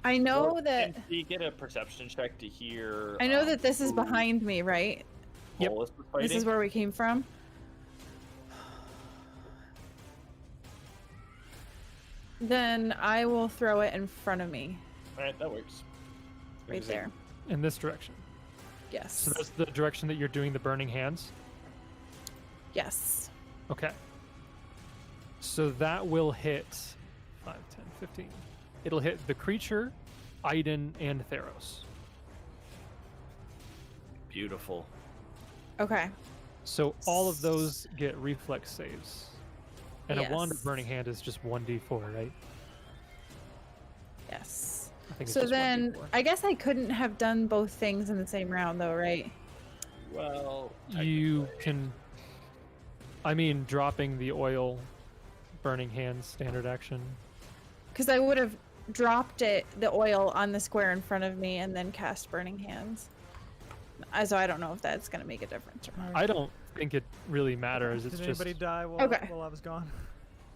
I know Well, that. Can she get a perception check to hear? I know that this is who behind me, right? Yep. Bolus was This is fighting? where we came from. Then I will throw it in front of me, Alright, that works. right there. In this direction. Yes. So that's the direction that you're doing the burning hands? Yes. Okay. So that will hit 5, 10, 15. It'll hit the creature, Aiden, and Theros. Beautiful. Okay. So all of those get reflex saves. And a wand of Yes. burning hand is just 1d4, right? Yes. I think it's So just then, 1d4. I guess I couldn't have done both things in the same round, though, right? Well, You can, I mean, dropping the oil, burning hands, standard action. Because I would have dropped the oil on the square in front of me, and then cast Burning Hands. So I don't know if that's gonna make a difference or not. I don't think it really matters. It's Did just, anybody die while, Okay. while I was gone?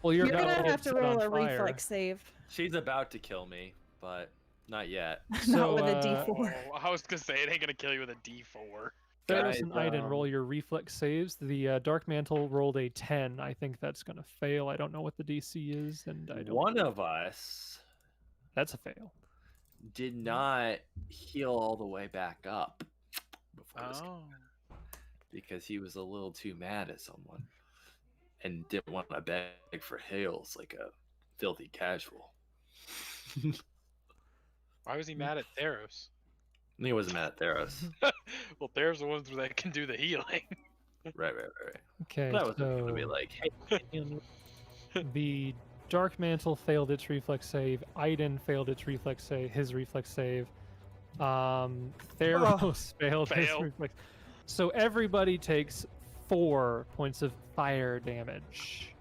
well, You're about gonna to have to set roll on a fire. reflex save, She's about to kill me, but not yet. not So, with a uh, D4. Oh, I was gonna say it ain't gonna kill you with a D4. Theros Guys, and Aiden, roll your reflex saves. The Dark Mantle rolled a 10. I think that's going to fail. I don't know what the DC is, and I don't. One of us That's a fail. did not heal all the way back up before this Oh. because he was a little too mad at someone and didn't want to beg for heals like a filthy casual. Why was he mad at Theros? And he wasn't mad at Theros. Well, Theros the ones that can do the healing. Right. Okay, That was so going to be like, hey, the Dark Mantle failed its reflex save. Aiden failed its reflex save. His reflex save. Theros failed his Fail. reflex. So everybody takes 4 points of fire damage,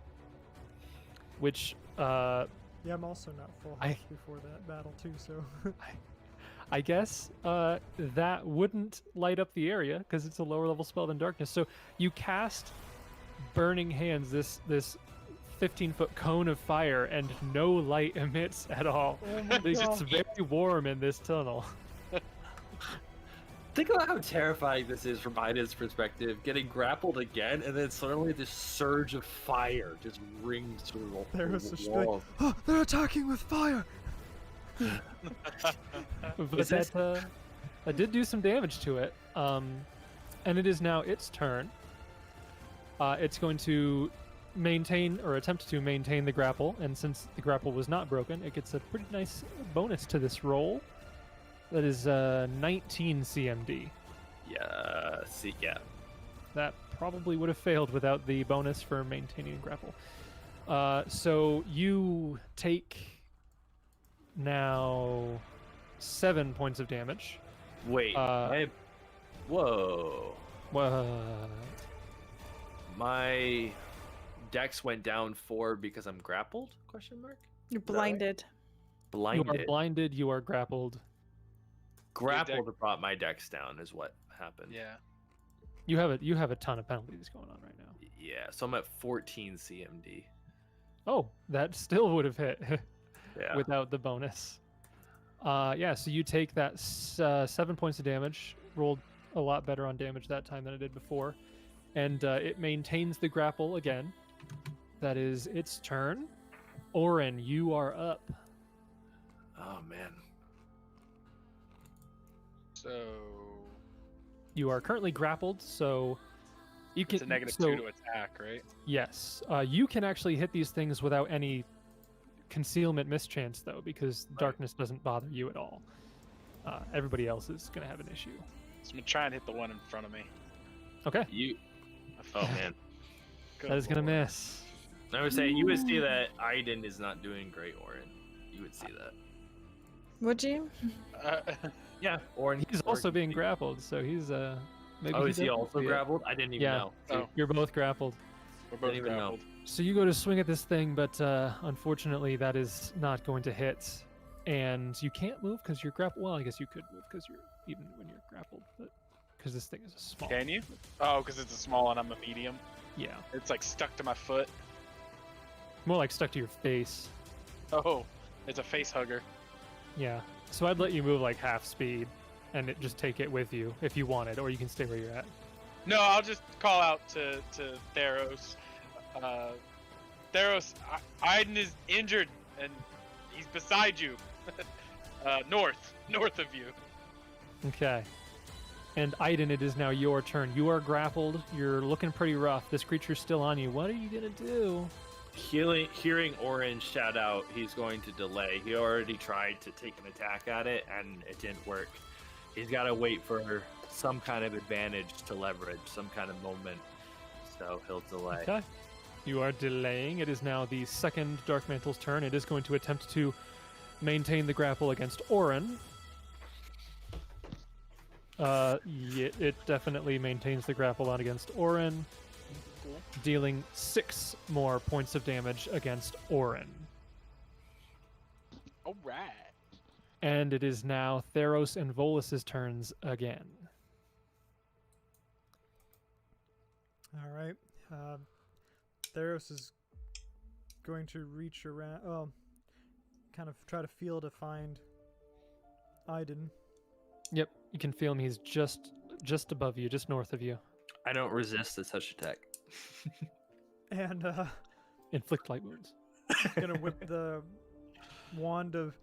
which Yeah, I'm also not full I- health before that battle too, so I guess that wouldn't light up the area because it's a lower level spell than darkness. So you cast Burning Hands, this 15-foot cone of fire, and no light emits at all. Oh my It's gosh. very warm in this tunnel. think about how terrifying this is from Ida's perspective. Getting grappled again, and then suddenly this surge of fire just rings through the Theros is just like, walls. oh, they're attacking with fire. But Is this- that did do some damage to it. And it is now its turn. It's going to maintain or attempt to maintain the grapple, and since the grapple was not broken, it gets a pretty nice bonus to this roll. That is 19 CMD. Yeah. That probably would have failed without the bonus for maintaining grapple. So you take now 7 points of damage. Wait. Whoa. What? My dex went down 4 because I'm grappled? Question mark. You're that right? blinded. You Blinded. are blinded. You are grappled. Grappled brought my dex down is what happened. Yeah. You have a ton of penalties going on right now. Yeah. So I'm at 14 CMD. Oh, that still would have hit Yeah. without the bonus. Yeah, so you take that 7 points of damage. Rolled a lot better on damage that time than it did before, and it maintains the grapple again. That is its turn. Oren, you are up. Oh man. So You are currently grappled, so you can. it's a negative so, 2 to attack, right? Yes, you can actually hit these things without any concealment mischance, though, because darkness doesn't bother you at all. Everybody else is going to have an issue. So I'm gonna try and hit the one in front of me. Okay, You. Oh man. Good that is going to lord. miss. I would say you would see that Aiden is not doing great, Orin. You would see that. Would you? Yeah. Orin. He's also being grappled, so he's maybe. Oh, is he doesn't also see it. grappled? I didn't even Yeah. know. Oh. You're both grappled. We're both Didn't even know. grappled. So you go to swing at this thing, but unfortunately that is not going to hit. and you can't move because you're grappled. Well, I guess you could move because you're even when you're grappled, but because this thing is a small. Can you? Oh, because it's a small and I'm a medium. Yeah, It's like stuck to my foot. more like stuck to your face. Oh, it's a face hugger. Yeah, so I'd let you move like half speed, and just take it with you if you wanted, or you can stay where you're at. No, I'll just call out to Theros. Theros, Iden is injured and he's beside you. North of you. Okay. And Iden, it is now your turn. You are grappled. You're looking pretty rough. This creature's still on you. What are you gonna do? Hearing Orange shout out, he's going to delay. He already tried to take an attack at it, and it didn't work. He's got to wait for some kind of advantage to leverage, some kind of moment. So he'll delay. Okay. You are delaying. It is now the second Dark Mantle's turn. It is going to attempt to maintain the grapple against Orin. Yeah, it definitely maintains the grapple on against Orin, dealing 6 more points of damage against Orin. All right. And it is now Theros and Volus's turns again. All right. Theros is going to reach around. Oh, kind of try to feel to find Iden. Yep, you can feel him. He's just above you, just north of you. I don't resist a touch attack. And Inflict light wounds. gonna whip the wand of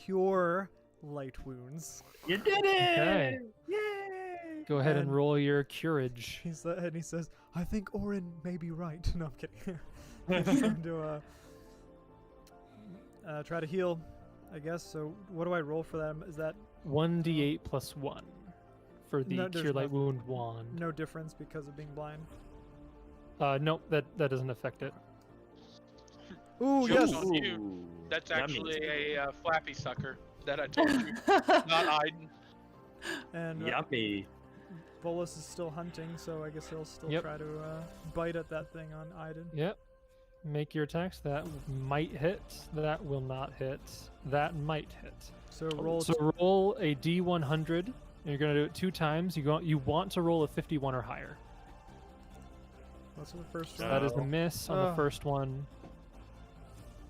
cure light wounds. You did it! Okay. Yay! Go ahead and roll your courage. And he says, "I think Orin may be right." No, I'm kidding. He's going to try to heal, I guess. So what do I roll for that? Is that 1d8 plus 1 for the No, there's cure light no- wound wand. no difference because of being blind? Nope, that doesn't affect it. Ooh, Jokes yes. on you. That's That actually means- a flappy sucker that I told you. Not Iden. And Yummy. Bolus is still hunting, so I guess he'll still Yep. try to bite at that thing on Iden. Yep. Make your attacks. That might hit. That will not hit. That might hit. So roll. So roll a d100, and you're going to do it 2 times. You want to roll a 51 or higher. What's the first So one? that is a miss on the Oh. first one.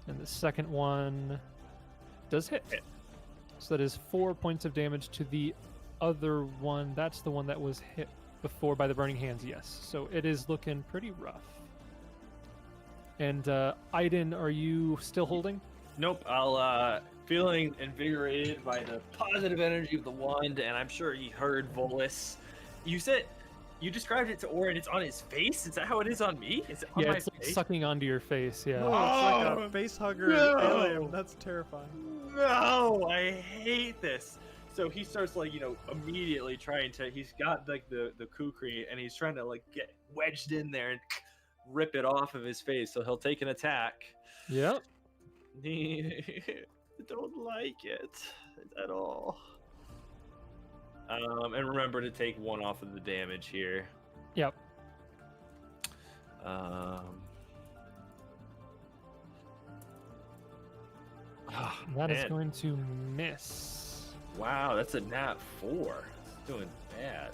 And the second one does hit. So that is 4 points of damage to the other one. That's the one that was hit before by the Burning Hands, yes. So it is looking pretty rough. And Iden, are you still holding? Nope. I'll feeling invigorated by the positive energy of the wand, and I'm sure he heard Volus. You described it to Orin. It's on his face. Is that how it is on me? Is it on Yeah, my it's like face? sucking onto your face, yeah. Oh, it's like Oh, a face hugger no. alien. That's terrifying. No, I hate this. So he starts immediately trying to. He's got like the kukri, and he's trying to get wedged in there and rip it off of his face. So he'll take an attack. Yep. I don't like it at all. And remember to take 1 off of the damage here. Yep. That is man. going to miss. Wow, that's a nat 4. It's doing bad.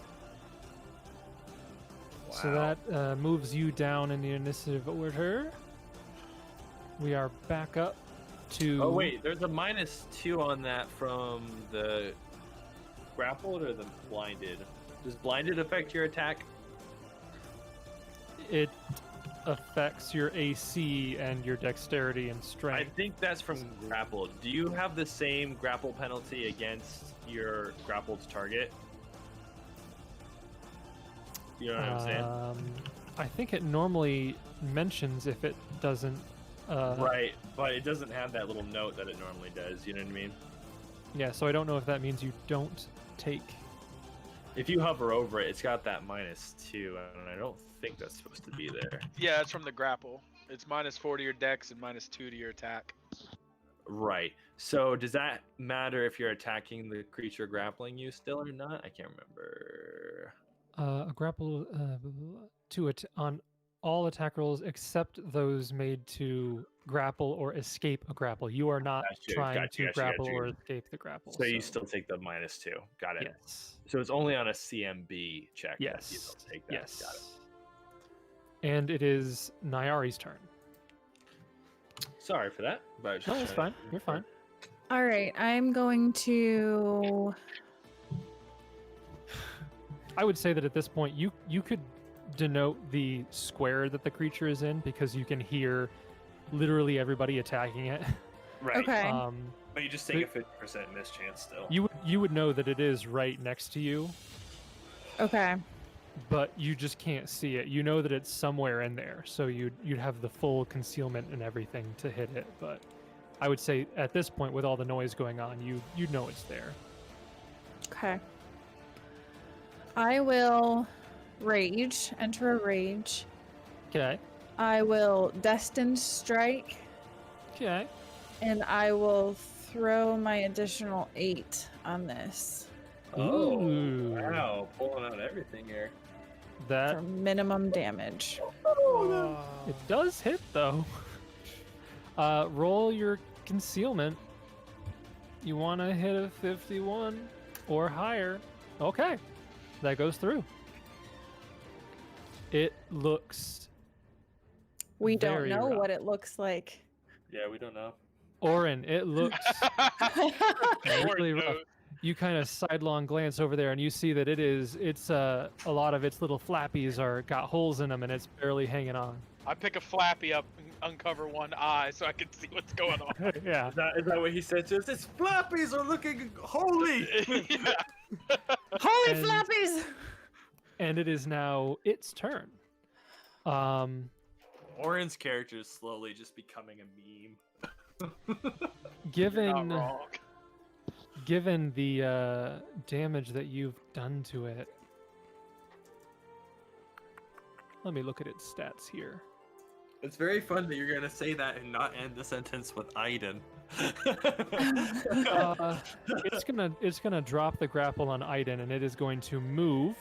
Wow. So that moves you down in the initiative order. We are back up to... Oh wait, there's a -2 on that from the grappled or the blinded. Does blinded affect your attack? It affects your AC and your dexterity and I strength. think that's from grappled. Do you have the same grapple penalty against your grappled target? You know what I'm saying? I think it normally mentions if it doesn't. Right, but it doesn't have that little note that it normally does. You know what I mean? Yeah, so I don't know if that means you don't take. If you hover over it, it's got that -2, and I don't think that's supposed to be there. Yeah, it's from the grapple. It's -4 to your dex and -2 to your attack. Right. So does that matter if you're attacking the creature grappling you still or not? I can't remember. A grapple to it on all attack rolls except those made to grapple or escape a grapple. You are not trying to grapple or escape the grapple. So you still take the -2. Got it. Yes. So it's only on a CMB check. Yes. That you don't take that. Yes. Got it. And it is Nyari's turn. Sorry for that. But No, it's fine. You're fine. All right, I'm going to. I would say that at this point, you could denote the square that the creature is in because you can hear literally everybody attacking it. Right. Okay. But you just take a 50% miss chance still. You would know that it is right next to you, Okay. but you just can't see it. You know that it's somewhere in there, so you'd have the full concealment and everything to hit it. But I would say at this point, with all the noise going on, you know it's there. Okay. I will enter a rage. Okay. I will destined strike, Okay. and I will throw my additional 8 on this Oh, Ooh. wow. Pulling out everything here. That for minimum damage. it does hit though. Roll your concealment. You want to hit a 51 or higher. Okay. That goes through. It looks We don't very know rough. what it looks like. Yeah, we don't know. Orin, it looks really rough. knows. You kind of sidelong glance over there and you see that it's a lot of its little flappies got holes in them and it's barely hanging on. I pick a flappy up and uncover one eye so I can see what's going on. Yeah. Is that what he said to us? Its flappies are looking holy! Yeah. Holy And- flappies! And it is now its turn. Orin's character is slowly just becoming a meme. You're Given not wrong. given the damage that you've done to it, let me look at its stats here. It's very fun that you're gonna say that and not end the sentence with Aiden. It's gonna drop the grapple on Aiden, and it is going to move,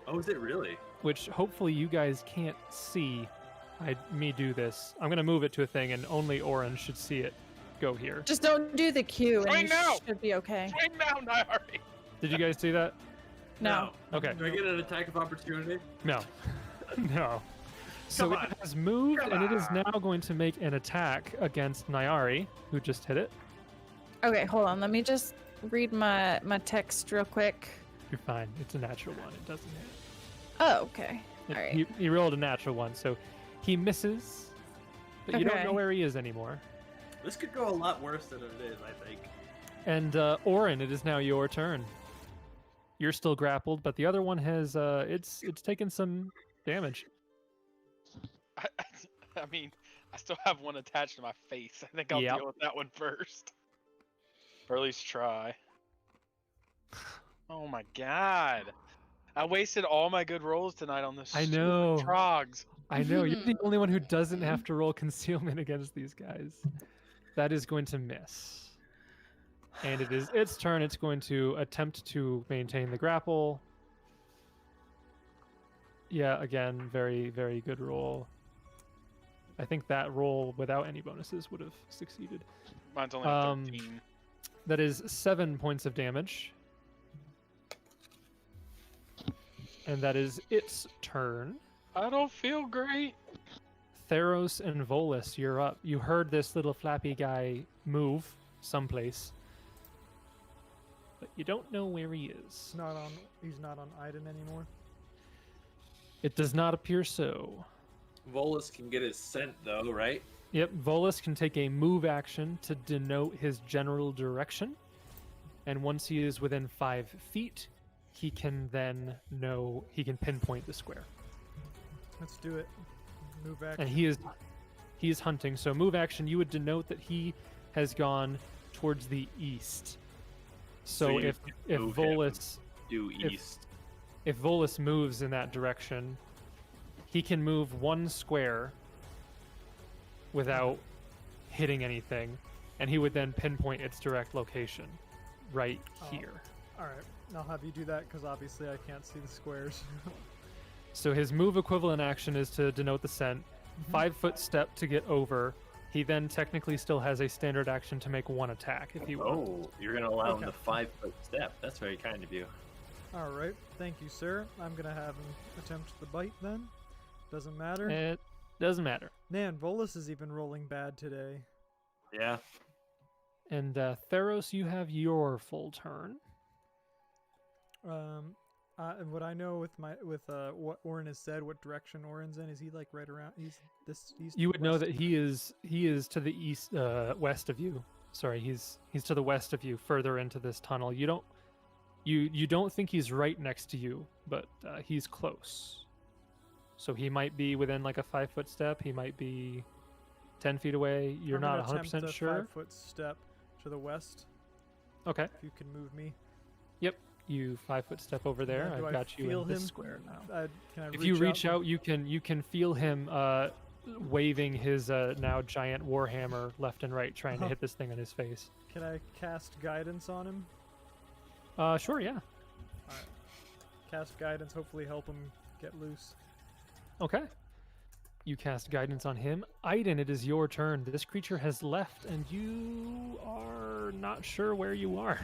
Oh, is it really? which hopefully you guys can't see. Me do this. I'm gonna move it to a thing, and only Oren should see it go here. Just don't do the Q, and Swing you now! should be okay. Swing now, Nari! Did you guys see that? No. Okay. Do I get an attack of opportunity? No. No. So Come on. it has moved, Come and it is on. now going to make an attack against Nyari, who just hit it. Okay, hold on. Let me just read my text real quick. You're fine. It's a natural one. It doesn't hit. Oh, okay. It- All right. He rolled a natural one, so he misses, but you don't know Okay. where he is anymore. This could go a lot worse than it is, I think. And Orin, it is now your turn. You're still grappled, but the other one has it's taken some damage. I mean, I still have one attached to my face. I think I'll Yep. deal with that one first. Or at least try. Oh my god. I wasted all my good rolls tonight on this. I stupid know. Trogs. I know you're the only one who doesn't have to roll concealment against these guys. That is going to miss. And it is its turn. It's going to attempt to maintain the grapple. Yeah, again, very, very good roll. I think that roll without any bonuses would have succeeded. Mine's only 13. That is 7 points of damage. And that is its turn. I don't feel great. Theros and Volus, you're up. You heard this little flappy guy move someplace, but you don't know where he is. He's not on Iden anymore. It does not appear so. Volus can get his scent though, right? Yep, Volus can take a move action to denote his general direction, and once he is within 5 feet, he can pinpoint the square. Let's do it. Move back. And he is hunting. So move action, you would denote that he has gone towards the east. So you if move him Volus Due If- east. if Volus moves in that direction, he can move 1 square without hitting anything, and he would then pinpoint its direct location right Oh. here. All right, I'll have you do that because obviously I can't see the squares. So his move equivalent action is to denote the scent. 5-foot step to get over. He then technically still has a standard action to make one attack if he wants. Oh, you're gonna allow him Okay. the 5-foot step. That's very kind of you. All right, thank you, sir. I'm gonna have him attempt the bite then. Doesn't matter. It doesn't matter. Man, Volus is even rolling bad today. Yeah. And Theros, you have your full turn. And what I know with what Orin has said, what direction Orin's in, is he like right around? He's this east. You would know west? that he is to the east, west of you. Sorry, he's to the west of you, further into this tunnel. You don't think he's right next to you, but he's close. So he might be within like a 5-foot step. He might be 10 feet away. You're I'm not gonna 100% attempt a sure. 5-foot step to the west. Okay. If you can move me. Yep. You 5-foot step over there. Do I I've got you feel in this him? square now. Can I If you reach out, you can feel him waving his now giant warhammer left and right, trying to hit this thing on his face. Can I cast guidance on him? Sure, yeah. Alright. Cast guidance, hopefully help him get loose. Okay. You cast guidance on him. Aiden, it is your turn. This creature has left, and you are not sure where you are.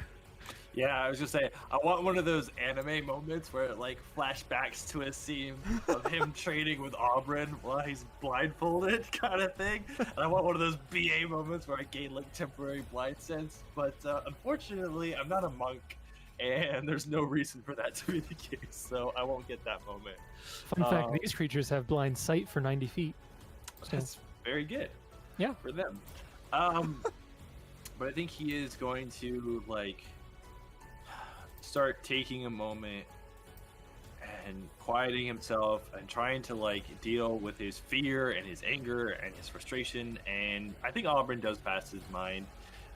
Yeah, I was just saying, I want one of those anime moments where it like flashbacks to a scene of him training with Aubryn while he's blindfolded, kind of thing. And I want one of those BA moments where I gain like temporary blind sense. But unfortunately, I'm not a monk, and there's no reason for that to be the case, so I won't get that moment. Fun fact, these creatures have blind sight for 90 feet. So, That's very good. Yeah. For them. But I think he is going to like start taking a moment and quieting himself and trying to like deal with his fear and his anger and his frustration. And I think Auburn does pass his mind,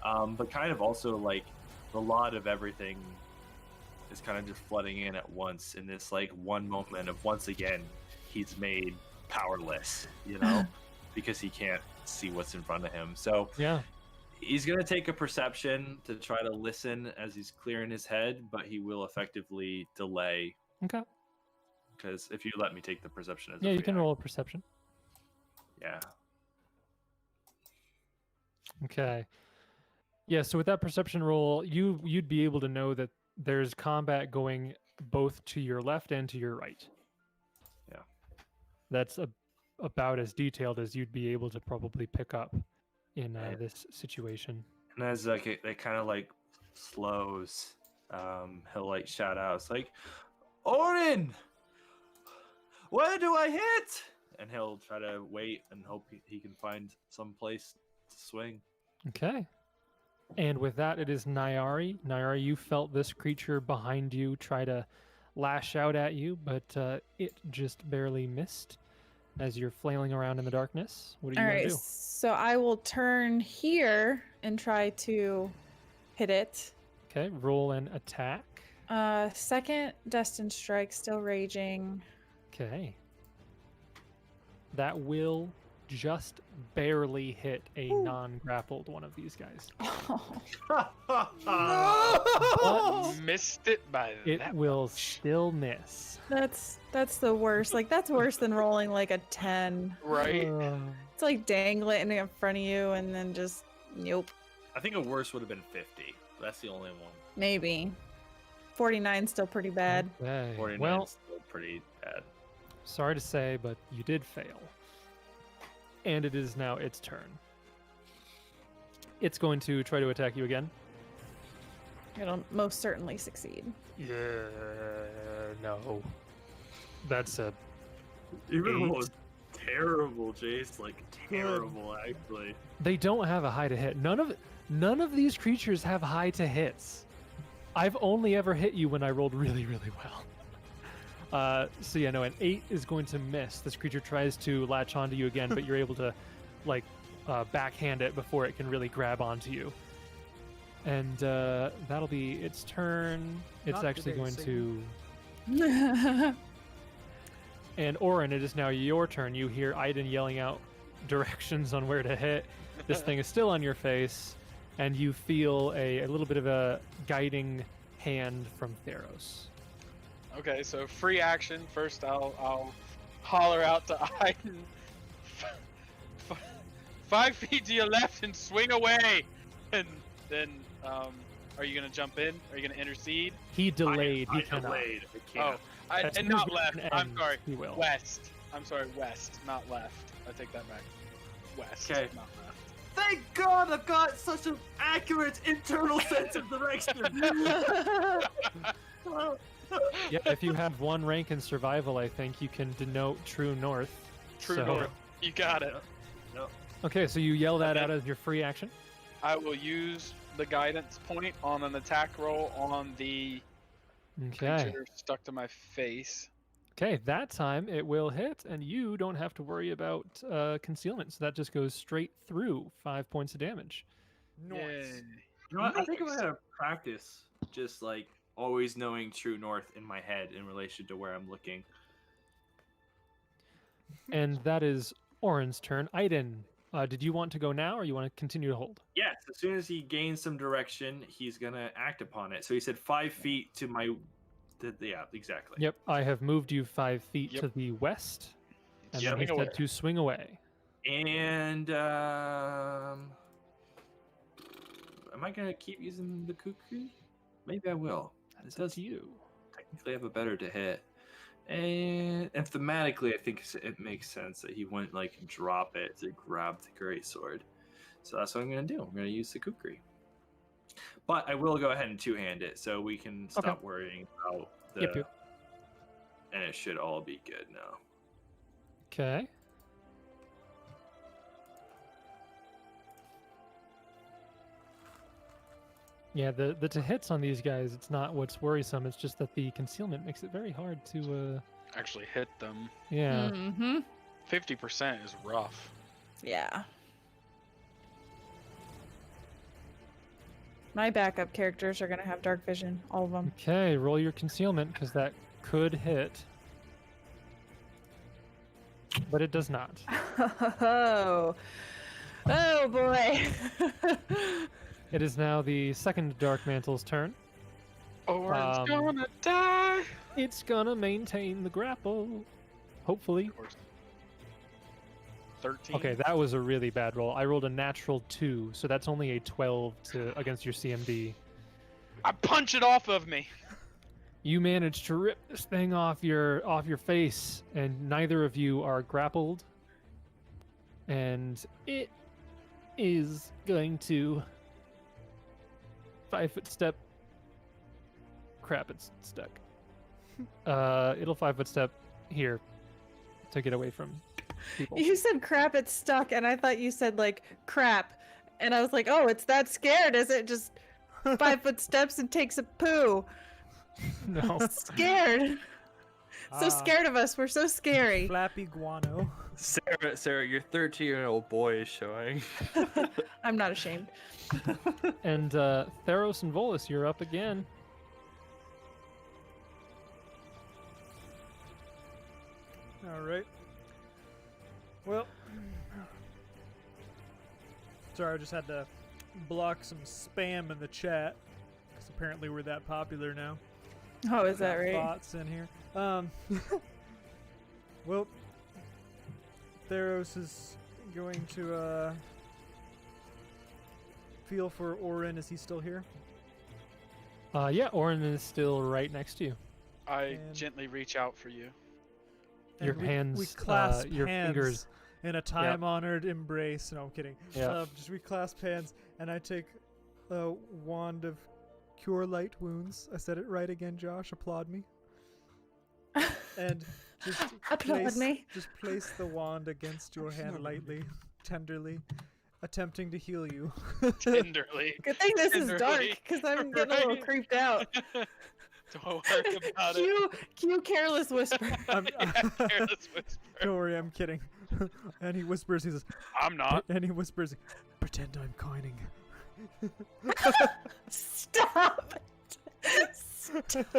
but kind of also like the lot of everything is kind of just flooding in at once in this like one moment of once again he's made powerless, you know, because he can't see what's in front of him. So yeah. he's going to take a perception to try to listen as he's clearing his head, but he will effectively delay. Okay. Because if you let me take the perception as Yeah, a you free can action. roll a perception. Yeah. Okay. Yeah, so with that perception roll, you'd be able to know that there's combat going both to your left and to your right. Yeah. That's about as detailed as you'd be able to probably pick up in this situation. And as like it kind of like slows, he'll like shout out, it's like, Orin, where do I hit? And he'll try to wait and hope he can find some place to swing. Okay. And with that, it is Nyari. Nyari, you felt this creature behind you try to lash out at you, but it just barely missed as you're flailing around in the darkness. What are you All going right, to do? so I will turn here and try to hit it. Okay, roll an attack. Second Destined Strike, still raging. Okay. That will just barely hit a non-grappled one of these guys. Missed it by It that will much. still miss. That's the worst. Like that's worse than rolling like a 10. Right? It's like dangling in front of you and then just nope. I think a worse would have been 50. That's the only one. Maybe. 49 still pretty bad. Okay. 49 Well, is still pretty bad. sorry to say, but you did fail. And it is now its turn. It's going to try to attack you again. It'll most certainly succeed. Yeah, no. That's a Even Eight. was terrible, Jace. Like terrible, actually. They don't have a high to hit. None of these creatures have high to hits. I've only ever hit you when I rolled really, really well. So yeah, no, an 8 is going to miss. This creature tries to latch onto you again, but you're able to like backhand it before it can really grab onto you. And that'll be its turn. It's Not actually today, going Satan. to. And Orin, it is now your turn. You hear Aiden yelling out directions on where to hit. This thing is still on your face, and you feel a little bit of a guiding hand from Theros. Okay, so free action. First, I'll holler out to Aiden. 5 feet to your left and swing away. And then, are you gonna jump in? Are you gonna intercede? He delayed. He I cannot. delayed. I can't. As And soon as not your left. turn I'm ends, sorry. he will. West. I'm sorry, west, not left. I take that back. West, Okay. not left. Thank God I've got such an accurate internal sense of direction. Yeah, if you have 1 rank in survival, I think you can denote true north. True So- north. You got it. Okay, so you yell that Okay. out as your free action. I will use the guidance point on an attack roll on the Okay. creature stuck to my face. Okay, that time it will hit, and you don't have to worry about concealment. So that just goes straight through 5 points of damage. Nice. Yay. You know what? I think I'm gonna practice just like always knowing true north in my head in relation to where I'm looking. And that is Orin's turn. Aiden, did you want to go now, or you want to continue to hold? Yes, as soon as he gains some direction, he's gonna act upon it. So he said 5 feet to my. Yeah, exactly. Yep, I have moved you 5 feet Yep. to the west, and Yep. then he Swing away. said to swing away. And am I gonna keep using the kukri? Maybe I will. That's It up does to you. technically have a better to hit. And thematically, I think it makes sense that he wouldn't like drop it to grab the great sword. So that's what I'm gonna do. I'm gonna use the kukri. But I will go ahead and two-hand it, so we can stop worrying about the. Yep. And it should all be good now. Okay. Yeah, the to hits on these guys, it's not what's worrisome. It's just that the concealment makes it very hard to. Actually hit them. Yeah. Mm-hmm. 50% is rough. Yeah. My backup characters are gonna have dark vision, all of them. Okay, roll your concealment because that could hit, but it does not. Oh, oh boy. It is now the second Dark Mantle's turn. Orin's Um, gonna die. It's gonna maintain the grapple, hopefully. Of course. 13. Okay, that was a really bad roll. I rolled a natural 2, so that's only a 12 against your CMD. I punch it off of me. You managed to rip this thing off your face, and neither of you are grappled. And it is going to 5-foot step. Crap, it's stuck. It'll 5-foot step here to get away from people. You said crap, it's stuck, and I thought you said like crap, and I was like, oh, it's that scared, is it? Just 5-foot steps and takes a poo. No. Scared. So scared of us. We're so scary. Flappy guano. Sarah, your 13-year-old boy is showing. I'm not ashamed. And Theros and Volus, you're up again. All right. Well, sorry, I just had to block some spam in the chat because apparently we're that popular now. Oh, is that Got right? Bots in here. Well, Theros is going to feel for Orin. Is he still here? Yeah, Orin is still right next to you. I And- gently reach out for you. Your And we hands, clasp your hands fingers. in a time-honored embrace. No, I'm kidding. Yeah. Just we clasp hands, and I take a wand of cure light wounds. I said it right again, Josh. Applaud me. And just Applaud place, me. Just place the wand against your hand lightly, tenderly, attempting to heal you. Tenderly. Good thing this is dark, Tenderly. because I'm getting a little Right. creeped out. Don't worry about it. Cue careless whisper. Careless whisper. Don't worry, I'm kidding. And he whispers, he says, I'm not. and he whispers, pretend I'm coining. Stop it. Stop it.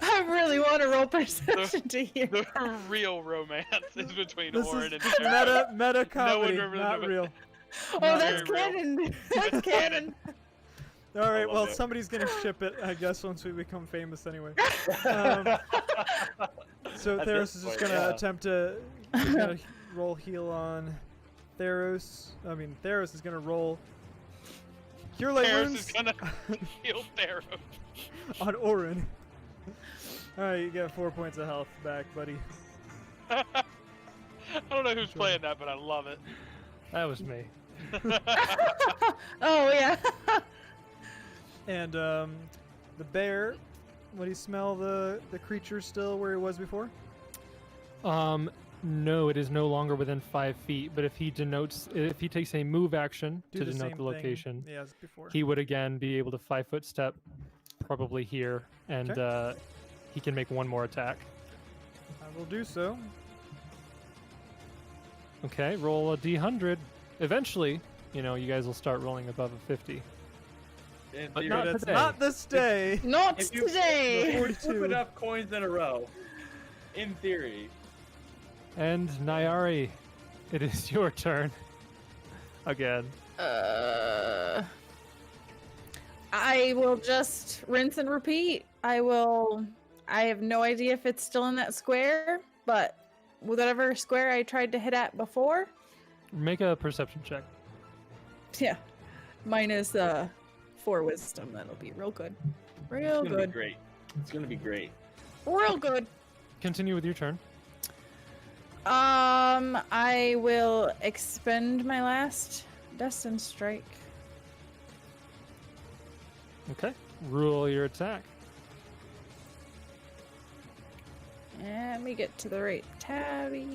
I really want to roll perception to hear. The real romance is between This Orin is and Sarah. meta comedy, remembers not about- real. Oh, Not that's very real. canon. That's canon. All right, love well, it. somebody's gonna ship it, I guess, once we become famous anyway. So At Theros this is just point, gonna yeah. attempt to he's gonna roll heal on Theros. Theros is gonna roll Cure Light Theros Wounds is gonna heal Theros. on Orin. Alright, you get 4 points of health back, buddy. I don't know who's playing that, but I love it. That was me. Oh yeah. And the bear, would he smell the creature still where he was before? No, it is no longer within 5 feet. But if he takes a move action Do to the denote same the location, thing as before. he would again be able to 5-foot step, probably here, and he can make one more attack. I will do so. Okay, roll a d100. Eventually, you guys will start rolling above a 50. In But theory, not But it's today. not this day. Not if you today. flip enough coins in a row, in theory. And Nyari, it is your turn. Again. I will just rinse and repeat. I have no idea if it's still in that square, but whatever square I tried to hit at before, Make a perception check. yeah, minus 4 wisdom. That'll be real good. Real It's gonna good. be great. It's gonna be great. Real good. Continue with your turn. I will expend my last Destined Strike. Okay. Roll your attack. Let me get to the right tabby.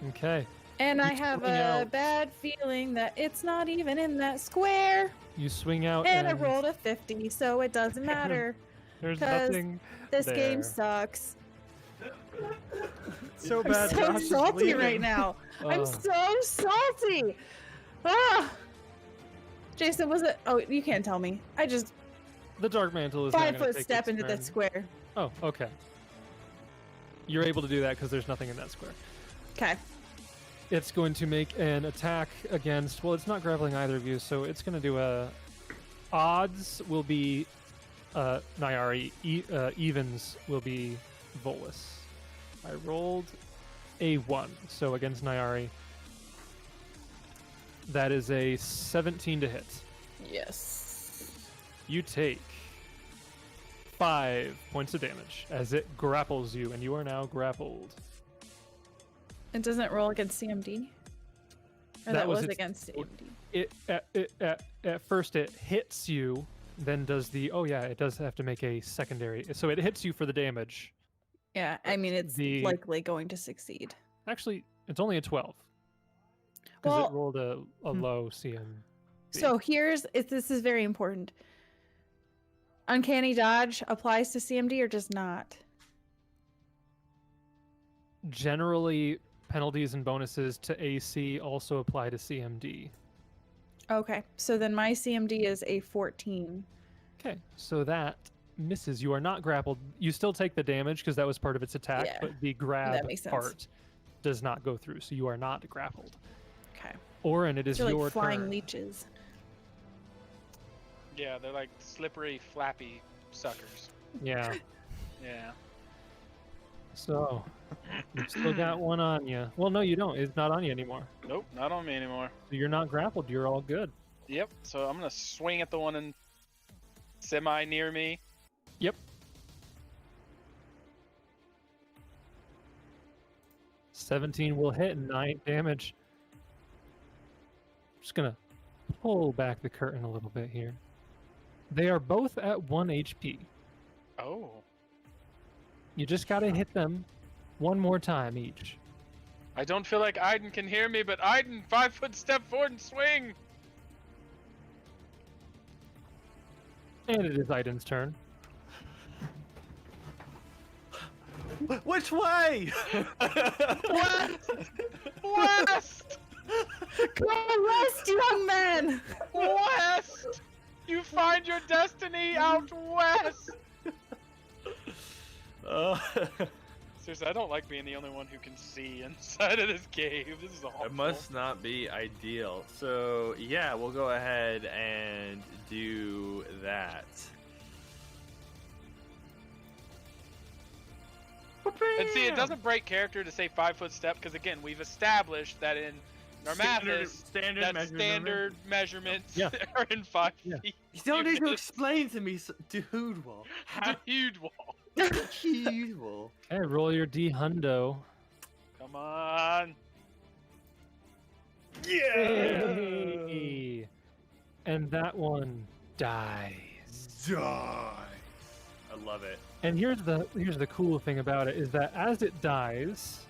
Okay. And You I have swing a out. bad feeling that it's not even in that square. You swing out And I rolled a 50, so it doesn't matter. There's 'cause nothing This there. game sucks. So I'm bad. so Josh is salty leaving. right now. I'm Oh. so salty. Ah. Jason, was it? Oh, you can't tell me. I just The Dark Mantle is now gonna 5-foot take step its into that turn. square. Oh, okay. You're able to do that because there's nothing in that square. Okay. It's going to make an attack against. Well, it's not grappling either of you, so it's going to do a. Odds will be Nyari. Evens will be Volus. I rolled a 1, so against Nyari. That is a 17 to hit. Yes. You take 5 points of damage as it grapples you, and you are now grappled. It doesn't roll against CMD? Or that, was its- against CMD. At first it hits you, then does the it does have to make a secondary. So it hits you for the damage. Yeah, I mean, it's The- likely going to succeed. Actually, it's only a 12 because Well, it rolled a low CM. so this is very important. Uncanny Dodge applies to CMD or does not? Generally, penalties and bonuses to AC also apply to CMD. Okay, so then my CMD is a 14. Okay, so that misses. You are not grappled. You still take the damage because that was part of its attack, Yeah, but the grab makes sense. part does not go through, so you are not grappled. Okay. Orin, it is They're your like flying turn. leeches. Yeah, they're like slippery, flappy suckers. Yeah. Yeah. So, you still got one on you. Well, no, you don't. It's not on you anymore. Nope, not on me anymore. So you're not grappled. You're all good. Yep. So I'm gonna swing at the one in semi near me. Yep. 17 will hit, 9 damage. Just gonna pull back the curtain a little bit here. They are both at 1 HP. Oh. You just gotta hit them one more time each. I don't feel like Aiden can hear me, but Aiden, 5-foot step forward and swing. And it is Aiden's turn. Which way? West! Go west, young man! West! You find your destiny out west! Seriously, I don't like being the only one who can see inside of this cave. This is awful. It must not be ideal. So yeah, we'll go ahead and do that. And see, it doesn't break character to say 5-foot step because again, we've established that in Narmathus, standard measurements are in 5 feet. You don't need to explain to me, dude. Wall. Dude wall. Dude wall. Okay, roll your D hundo. Come on. Yay! And that one dies. I love it. And here's the cool thing about it is that as it dies,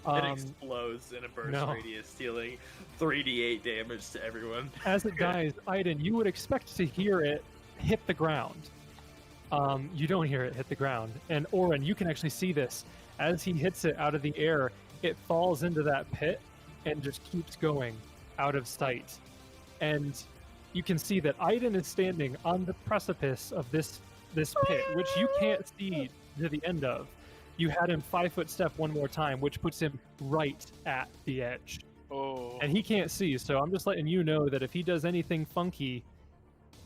It explodes in a burst radius, dealing 3d8 damage to everyone. as it dies, Aiden, you would expect to hear it hit the ground. You don't hear it hit the ground. And Oren, you can actually see this. As he hits it out of the air, it falls into that pit and just keeps going out of sight. And you can see that Aiden is standing on the precipice of this pit, which you can't see to the end of. You had him 5-foot step one more time, which puts him right at the edge. Oh. And he can't see, so I'm just letting you know that if he does anything funky,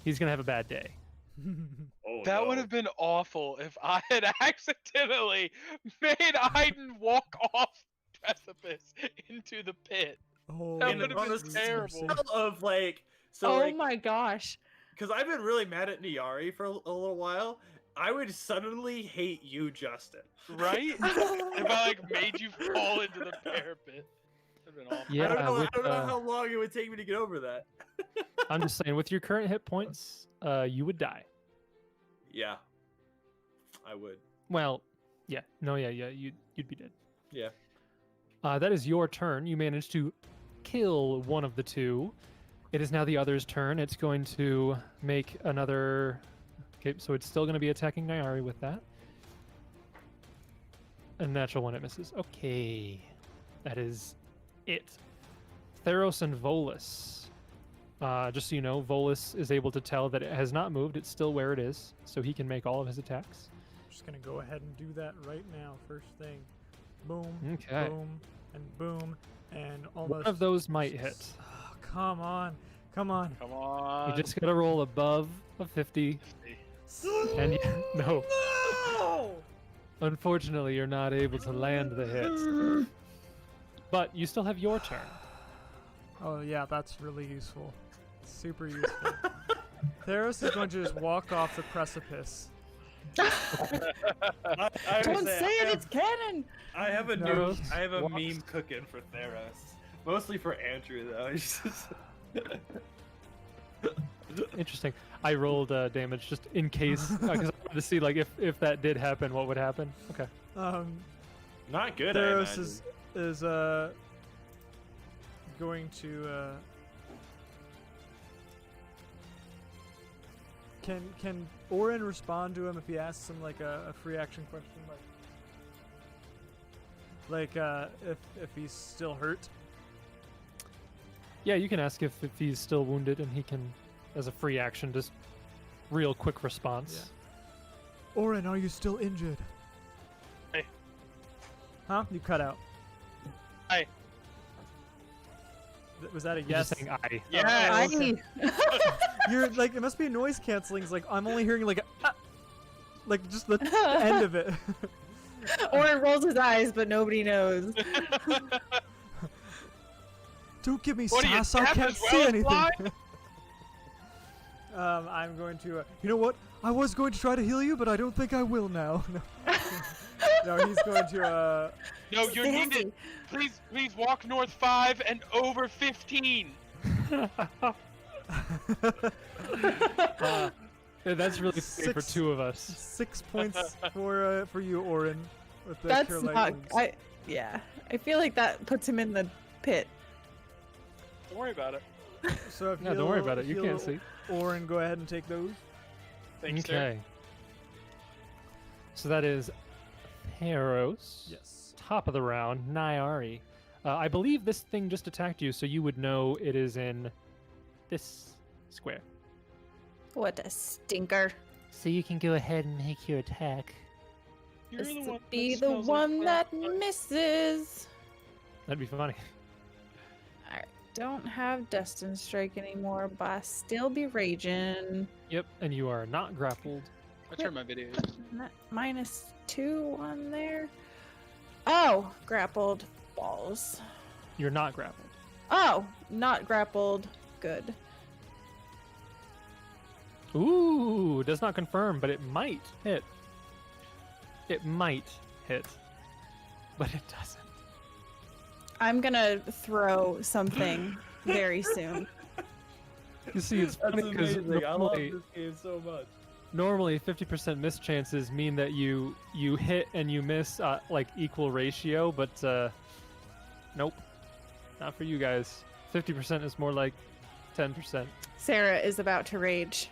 he's gonna have a bad day. That would have been awful if I had accidentally made Aiden walk off precipice into the pit. Oh, That would have been terrible. Of like, my gosh. Because I've been really mad at Niari for a little while. I would suddenly hate you, Justin. Right? If I like made you fall into the parapet. That'd been awful. Yeah, I don't with, know how long it would take me to get over that. I'm just saying, with your current hit points, you would die. Yeah, I would. Well, yeah, no, yeah, you'd be dead. Yeah. That is your turn. You managed to kill one of the two. It is now the other's turn. It's going to make another. Okay, so it's still going to be attacking Nyari with that. A natural one, it misses. Okay, that is it. Theros and Volus. Just so you know, Volus is able to tell that it has not moved. It's still where it is, so he can make all of his attacks. I'm just gonna go ahead and do that right now. First thing, boom, Okay. boom, and boom, and almost. One of those might hit. Oh, come on, come on. Come on. You just gotta roll above a 50. And no. No! Unfortunately, you're not able to land the hit. But you still have your turn. Oh yeah, that's really useful. Super useful. Theros is going to just walk off the precipice. Don't say it, it's canon! I have a No. meme cooking for Theros. Mostly for Andrew though. He's just... Interesting. I rolled damage just in case, because I wanted to see like if that did happen, what would happen. Okay. Not good. Theros is going to can Oren respond to him if he asks him like a free action question like if he's still hurt? Yeah, you can ask if he's still wounded, and he can, as a free action, just real quick response. Yeah. Oren, are you still injured? Hey. Huh? You cut out. Hi. Was that a You're yes? just saying I. Yeah. okay. You're like, it must be noise canceling. It's like I'm only hearing like like just the end of it. Oren rolls his eyes, but nobody knows. Don't give me What are you, sass. I deaf can't as see well as anything. blind? I'm going to. You know what? I was going to try to heal you, but I don't think I will now. No, no, he's going to. No, you're needed. Please walk north 5 and over 15. Yeah, that's really funny for 2 of us. 6 points for you, Oren. With the That's cure light not. wounds. Yeah. I feel like that puts him in the pit. Don't worry about it. So if No, don't worry about it. You heal can't see. Oren, go ahead and take those. Thanks, sir. Okay. So that is Theros. Yes. Top of the round, Nyari. I believe this thing just attacked you, so you would know it is in this square. What a stinker. So you can go ahead and make your attack. You're This the would one be that the smells like one that flowers. misses. That'd be funny. I don't have Destin Strike anymore, but I still be raging. Yep, and you are not grappled. I turned my video. -2 on there. Oh, grappled. Balls. You're not grappled. Oh, not grappled. Good. Ooh, does not confirm, but it might hit. It might hit, but it doesn't. I'm gonna throw something very soon. You see, it's That's funny because amazing. I love this game so much. normally 50% miss chances mean that you hit and you miss like equal ratio, but nope, not for you guys. 50% is more like 10%. Sarah is about to rage.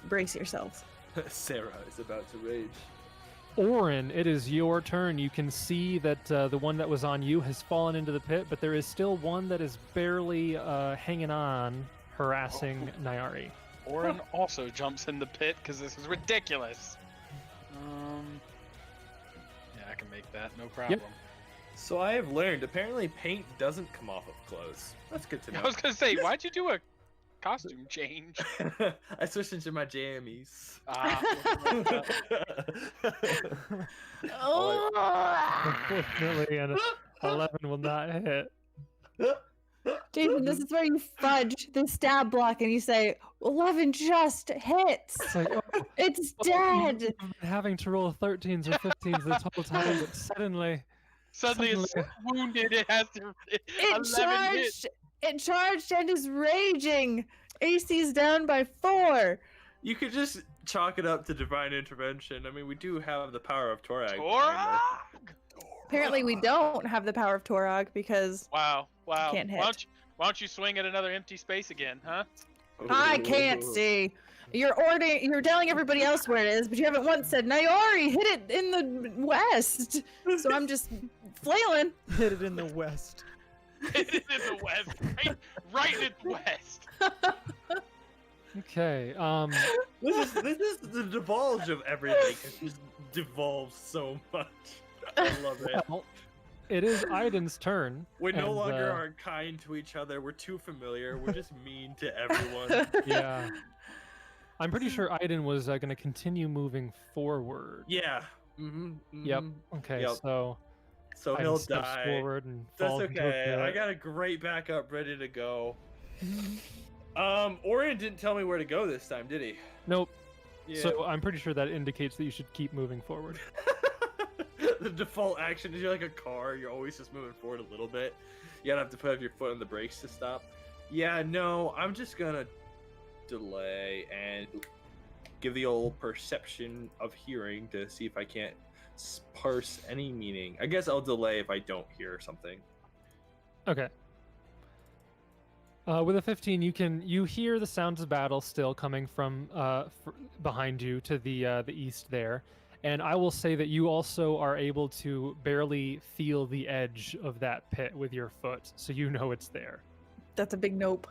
Brace yourselves. Sarah is about to rage. Orin, it is your turn. You can see that the one that was on you has fallen into the pit, but there is still one that is barely hanging on, harassing Nyari. Orin also jumps in the pit because this is ridiculous. Yeah, I can make that, no problem. So I have learned, apparently paint doesn't come off of clothes. That's good to know. I was gonna say, why'd you do a costume change? I switched into my jammies. Unfortunately, an 11 will not hit. Jason, this is where you fudge the stab block and you say, 11 just hits. It's like, oh, It's oh, dead. you've been having to roll 13s or 15s this whole time, but suddenly It's wounded. It has to. It 11 hits. charged. It charged and is raging. AC's down by 4. You could just chalk it up to divine intervention. I mean, we do have the power of Torag. Torag! Apparently, we don't have the power of Torag because Wow. Can't hit. Why don't you swing at another empty space again, huh? I can't see. You're telling everybody else where it is, but you haven't once said, Nayori, hit it in the west. So I'm just flailing. Hit it in the west. It is in the west. Right in the west. okay. This is the divulge of everything. It just devolves so much. I love it. Well, it is Aiden's turn. We no and, longer are kind to each other. We're too familiar. We're just mean to everyone. Yeah. I'm pretty sure Aiden was going to continue moving forward. Yeah. Yep. Okay, Yep. so So Aiden he'll steps die. forward and That's falls into a okay. pit. I got a great backup ready to go. Orion didn't tell me where to go this time, did he? Nope. Yeah. So I'm pretty sure that indicates that you should keep moving forward. The default action is you're like a car. You're always just moving forward a little bit. You gotta have to put your foot on the brakes to stop. Yeah, no, I'm just gonna delay and give the old perception of hearing to see if I can't parse any meaning. I guess I'll delay if I don't hear something. Okay. With a 15, you hear the sounds of battle still coming from behind you to the east there, and I will say that you also are able to barely feel the edge of that pit with your foot, so you know it's there. That's a big nope.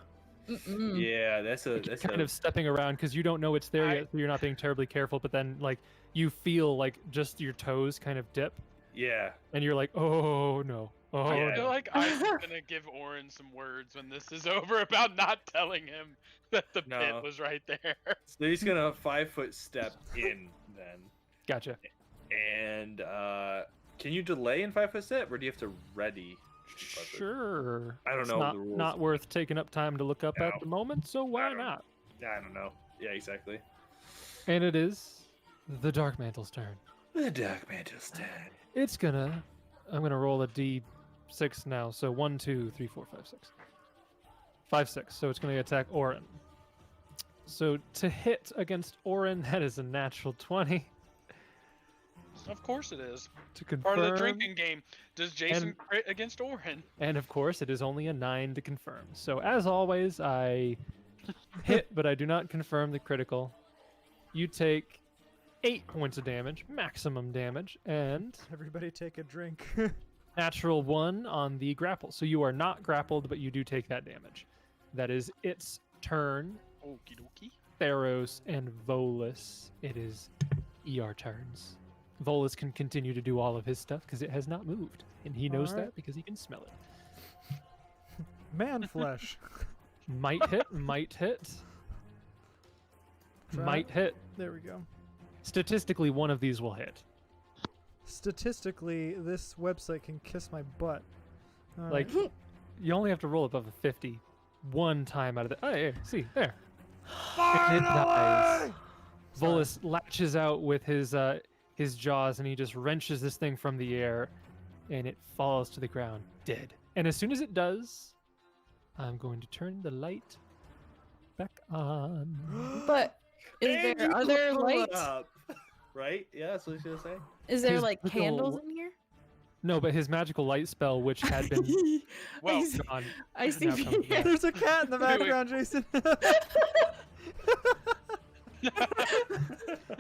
Mm-mm. Yeah, that's You're kind of stepping around because you don't know it's there yet, so you're not being terribly careful. But then, like, you feel like just your toes kind of dip, yeah. and you're like, "Oh no, oh I no!" feel like I'm gonna give Orin some words when this is over about not telling him that the pit was right there. So he's gonna 5-foot step in then. Gotcha. And can you delay in 5-foot step, or do you have to ready? Sure. I don't It's know Not, the rules. not worth taking up time to look up No. at the moment, so why not? I don't know. Yeah, exactly. And it is the Dark Mantle's turn. The Dark Mantle's turn. I'm gonna roll a d6 now. So 1, 2, 3, 4, 5, 6. 5, 6. So it's gonna attack Orin. So to hit against Orin, that is a natural 20. Of course it is. To confirm. Part of the drinking game. Does Jason crit against Orin? And of course, it is only a 9 to confirm. So as always, I hit, but I do not confirm the critical. You take 8 points of damage, maximum damage, and Everybody take a drink. natural 1 on the grapple. So you are not grappled, but you do take that damage. That is its turn. Okie dokie. Theros and Volus, it is ER turns. Volus can continue to do all of his stuff because it has not moved, and he knows Alright. that because he can smell it. Man flesh. Might hit, might hit, Try might it. hit. There we go. Statistically, one of these will hit. Statistically, this website can kiss my butt. All Like, right. you only have to roll above a 50 one time out of the. Oh, yeah, see, there. And it dies. Volus latches out with his jaws, and he just wrenches this thing from the air, and it falls to the ground, dead. And as soon as it does, I'm going to turn the light back on. But is And there you other blew lights? up. Right? Yeah, that's what he's gonna say. Is there His like little- candles in here? No, but his magical light spell, which had been Well, gone. I see. now comes back. There's a cat in the Wait, wait. background, Jason.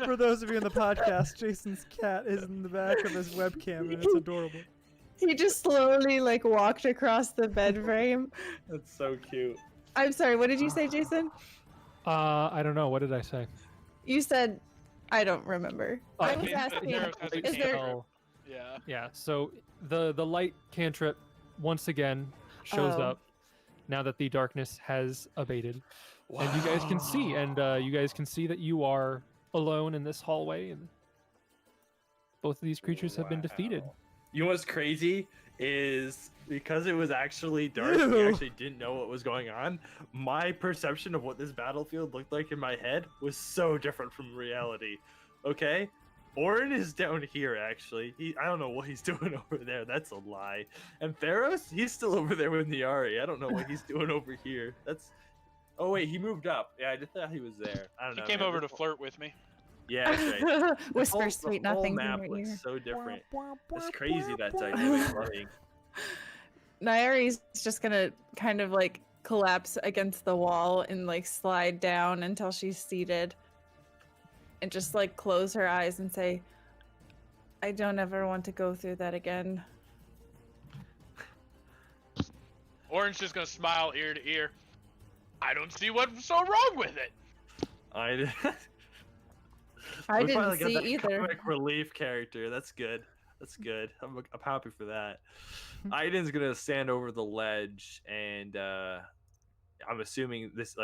For those of you in the podcast, Jason's cat is in the back of his webcam, and it's adorable. He just slowly like walked across the bed frame. That's so cute. I'm sorry. What did you say, Jason? I don't know. What did I say? You said I don't remember. I was Okay. asking. Heroes has a Is there? Spell. Yeah. Yeah, so the light cantrip once again shows Oh. up now that the darkness has abated. And you guys can see, and you guys can see that you are alone in this hallway, and both of these creatures have been defeated. Wow. You know what's crazy is because it was actually dark, Ew. we actually didn't know what was going on. My perception of what this battlefield looked like in my head was so different from reality. Okay? Orin is down here, actually. I don't know what he's doing over there. That's a lie. And Theros, he's still over there with Niari. I don't know what he's doing over here. That's... Oh, wait, he moved up. Yeah, I just thought he was there. I don't He know. came man. over to This flirt with me. Yeah, that's right. Whisper The sweet whole nothings in map your looks ear. so different. It's crazy that dynamic lighting. Nairi's just gonna kind of like collapse against the wall and like slide down until she's seated, and just like close her eyes and say, "I don't ever want to go through that again." Orange just gonna smile ear to ear. I don't see what's so wrong with it. I We didn't finally got see that either. comic relief character. That's good. That's good. I'm happy for that. Aiden's gonna stand over the ledge, and I'm assuming this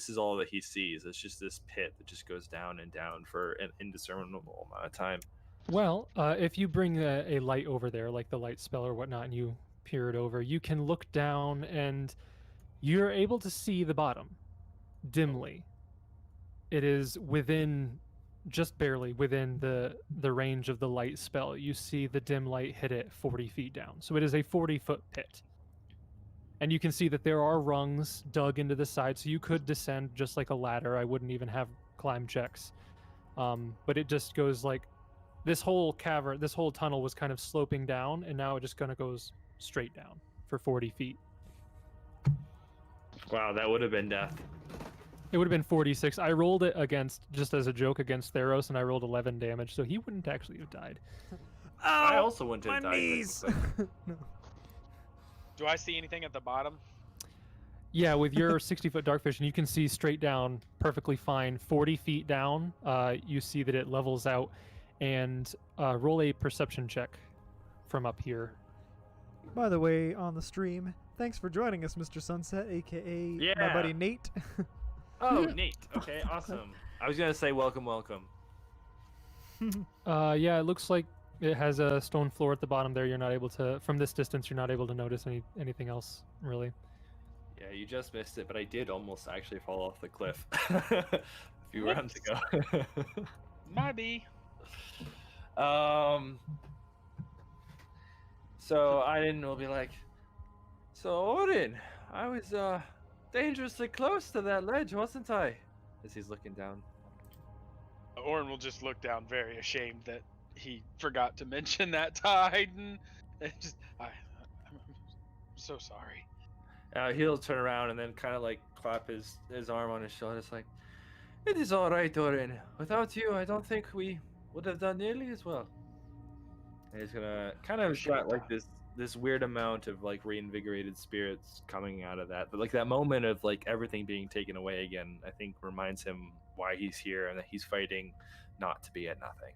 is all that he sees. It's just this pit that just goes down and down for an indiscernible amount of time. Well, if you bring a light over there, like the light spell or whatnot, and you peer it over, you can look down, and you're able to see the bottom dimly. It is within, just barely within the range of the light spell. You see the dim light hit it 40 feet down. So it is a 40-foot pit. And you can see that there are rungs dug into the side, so you could descend just like a ladder. I wouldn't even have climb checks. But it just goes like, this whole cavern, this whole tunnel was kind of sloping down, and now it just kind of goes straight down for 40 feet. Wow, that would have been death. It would have been 46. I rolled it against, just as a joke, against Theros, and I rolled 11 damage, so he wouldn't actually have died. I also wouldn't my have died. knees. technically. No. Do I see anything at the bottom? Yeah, with your 60-foot dark vision, you can see straight down perfectly fine. 40 feet down, you see that it levels out, and roll a perception check from up here. By the way, on the stream, thanks for joining us, Mr. Sunset, aka my Yeah. buddy Nate. Oh, neat. Okay, awesome. I was gonna say welcome. Yeah, it looks like it has a stone floor at the bottom there. You're not able to, from this distance, you're not able to notice anything else, really. Yeah, you just missed it, but I did almost actually fall off the cliff a few rounds ago. Maybe. So Aiden will be like, so Odin, I was dangerously close to that ledge, wasn't I? As he's looking down. Orin will just look down, very ashamed that he forgot to mention that to Hayden. And just, I'm so sorry. He'll turn around and then kind of like clap his arm on his shoulder. It's like, it is all right, Odin. Without you, I don't think we would have done nearly as well. And he's gonna kind of got like this weird amount of like reinvigorated spirits coming out of that. But like that moment of like everything being taken away again, I think reminds him why he's here and that he's fighting not to be at nothing.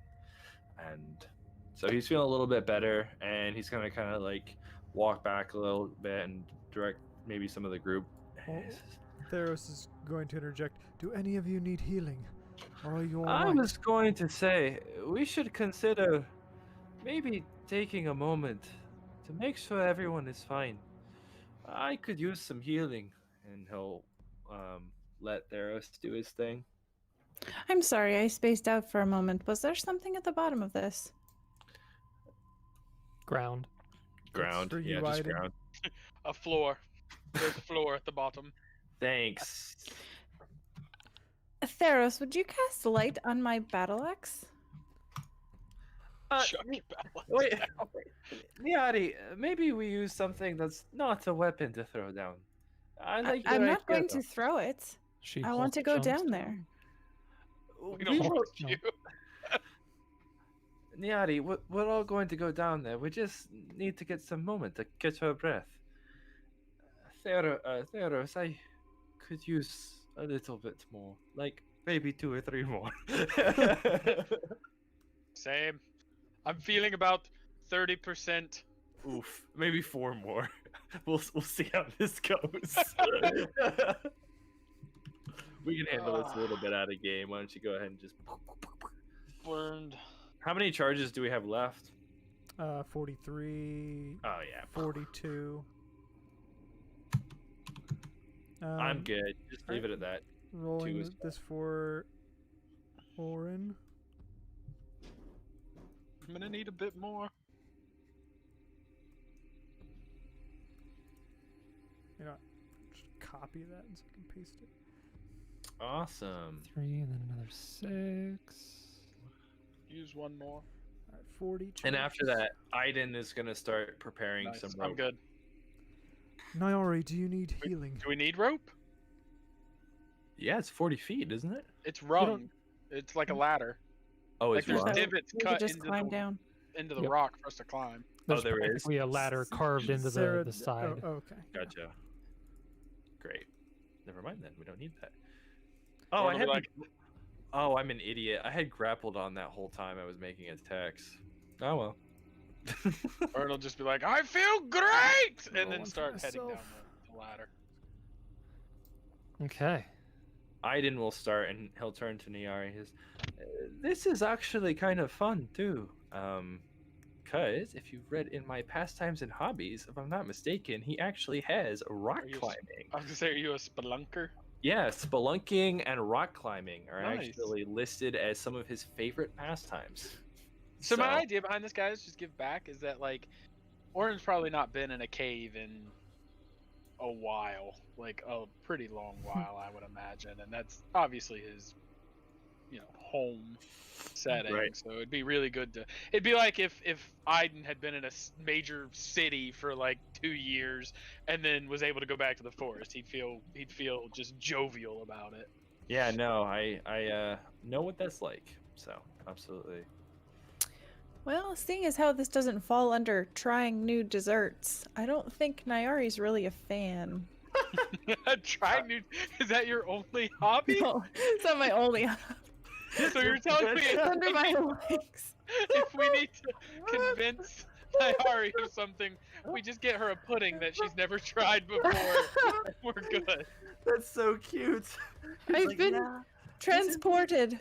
and so he's feeling a little bit better, and he's gonna kind of like walk back a little bit and direct maybe some of the group. Oh, Theros is going to interject. Do any of you need healing? Or are you all I right? was going to say we should consider maybe taking a moment to make sure everyone is fine. I could use some healing, and he'll let Theros do his thing. I'm sorry, I spaced out for a moment. Was there something at the bottom of this? Ground. Ground, for you, yeah, just Aiden. ground. A floor. There's a floor at the bottom. Thanks. Theros, would you cast light on my battle axe? Chuck your balance. Wait, Niari, maybe we use something that's not a weapon to throw down. I like your I'm not idea, going to throw it. She I want to go jumps down there. though. We don't will- want you. Niari, we're all going to go down there. We just need to get some moment to catch our breath. Theros, I could use a little bit more, like maybe 2 or 3 more. Same. I'm feeling about 30%. Oof, maybe 4 more. We'll see how this goes. We can handle this a little bit out of game. Why don't you go ahead and just Burned. How many charges do we have left? 43, Oh yeah, 42. I'm good. Just leave it at that. Rolling is this for Orin. I'm gonna need a bit more. You know, just copy that so I can paste it. Awesome. 3 and then another 6. Use one more. All right, 40. And after charges. that, Aiden is gonna start preparing Nice. some I'm rope. good. Nyari, do you need healing? Do we need rope? Yeah, it's 40 feet, isn't it? It's rung. It's like a ladder. Oh, Like it's there's wrong. divots We could cut just into climb the, down. into the Yep. rock for us to climb. There's there is? practically a ladder carved into Sarah, the side. Oh, okay. Gotcha. Great. Never mind then. We don't need that. Oh, Or I it'll had. be like- Oh, I'm an idiot. I had grappled on that whole time I was making attacks. Oh well. Or it'll just be like, I feel great! And Roll then one for start heading down myself. the ladder. Okay. Aiden will start, and he'll turn to Niari. His, this is actually kind of fun too. Cause if you've read in my pastimes and hobbies, if I'm not mistaken, he actually has rock Are you- climbing. I was gonna say, are you a spelunker? Yeah, spelunking and rock climbing are Nice. actually listed as some of his favorite pastimes. So my idea behind this, guys, just give back, is that like, Orin's probably not been in a cave in a while, like a pretty long while, I would imagine, and that's obviously his, home setting. Right. So it'd be really good to. It'd be like if Aiden had been in a major city for like 2 years and then was able to go back to the forest. He'd feel just jovial about it. Yeah, no, I know what that's like. So absolutely. Well, seeing as how this doesn't fall under trying new desserts, I don't think Nyari's really a fan. Try new. Is that your only hobby? No, it's not my only. So you're telling me It's under my legs. if we need to convince Nyari of something, we just get her a pudding that she's never tried before. We're good. That's so cute. I've been transported.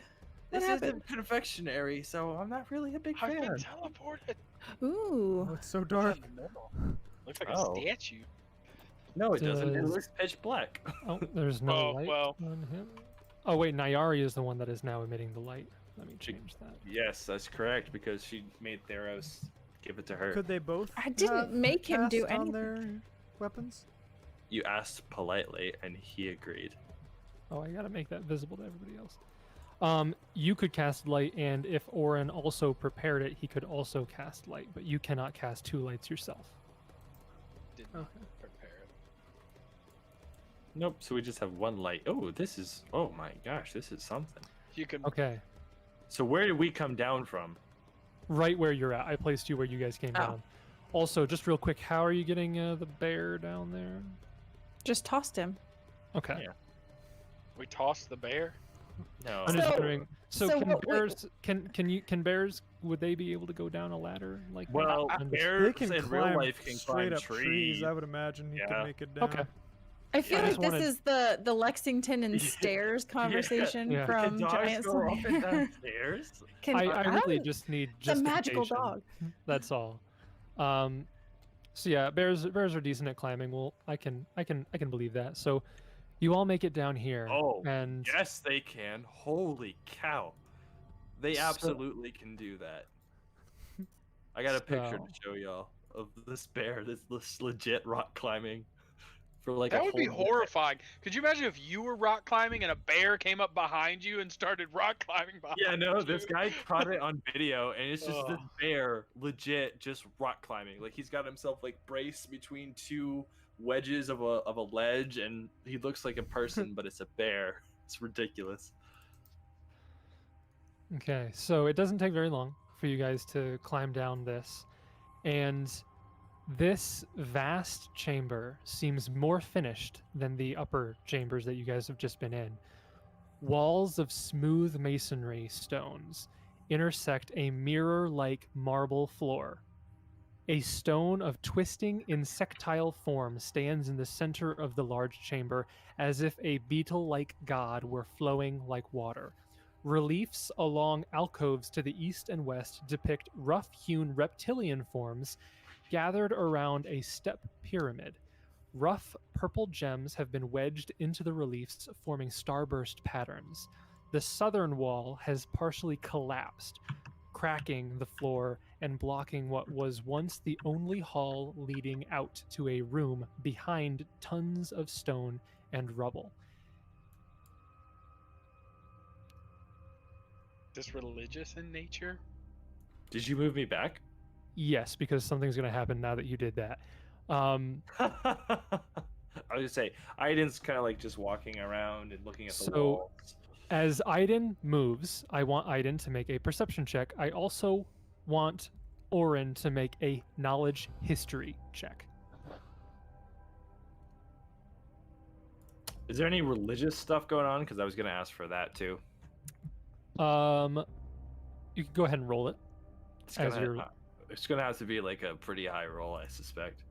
What This happened? isn't confectionery, so I'm not really a big I've been fan. teleported. Ooh. Oh, it's so dark. Looks like Oh. a statue. No, it doesn't. It Does- looks pitch black. Oh, there's no Oh, light well. on him. Oh wait, Nyari is the one that is now emitting the light. Let me change that. Yes, that's correct, because she made Theros give it to her. Could they both? I didn't have make him do cast on anything. their weapons. You asked politely, and he agreed. Oh, I gotta make that visible to everybody else. You could cast light, and if Orin also prepared it, he could also cast light, but you cannot cast 2 lights yourself. Did not Okay. prepare it. Nope, so we just have 1 light. Oh, this is... Oh my gosh, this is something. You can. Okay, So where did we come down from? right where you're at. I placed you where you guys came Oh. down. Also, just real quick, how are you getting the bear down there? Just tossed him. Okay. Yeah. We tossed the bear. No. I'm just So- wondering. So, so can what- bears? Can bears? Would they be able to go down a ladder like that? Well, I'm just- bears They can in climb real life can straight climb up trees. I would imagine you Yeah. could make it down. Okay. I feel I like just this wanted- is the Lexington and stairs conversation Yeah. from Can dogs Giant go up and Slayer. down stairs? I really don't- just need It's a magical justification. dog. That's all. So yeah, bears are decent at climbing. Well, I can believe that. So you all make it down here. Oh, and Yes, they can. Holy cow. They So- absolutely can do that. I got a picture So- to show y'all of this bear, this legit rock climbing for like That a would be whole horrifying. Could you imagine if you were rock climbing and a bear came up behind you and started rock climbing behind Yeah, no, you? this guy caught it on video, and it's just this Ugh. bear legit just rock climbing. Like he's got himself like braced between two wedges of a ledge, and he looks like a person, but it's a bear. It's ridiculous. Okay, so it doesn't take very long for you guys to climb down this. And this vast chamber seems more finished than the upper chambers that you guys have just been in. Walls of smooth masonry stones intersect a mirror-like marble floor. A stone of twisting insectile form stands in the center of the large chamber as if a beetle-like god were flowing like water. Reliefs along alcoves to the east and west depict rough-hewn reptilian forms gathered around a step pyramid. Rough purple gems have been wedged into the reliefs, forming starburst patterns. The southern wall has partially collapsed, cracking the floor and blocking what was once the only hall leading out to a room behind tons of stone and rubble. This religious in nature? Did you move me back? Yes, because something's going to happen now that you did that. I was gonna say, Aiden's kind of like just walking around and looking at the So- walls. As Aiden moves, I want Aiden to make a perception check. I also want Orin to make a knowledge history check. Is there any religious stuff going on? Because I was gonna ask for that too. You can go ahead and roll it. It's As gonna, you're- it's gonna have to be like a pretty high roll, I suspect.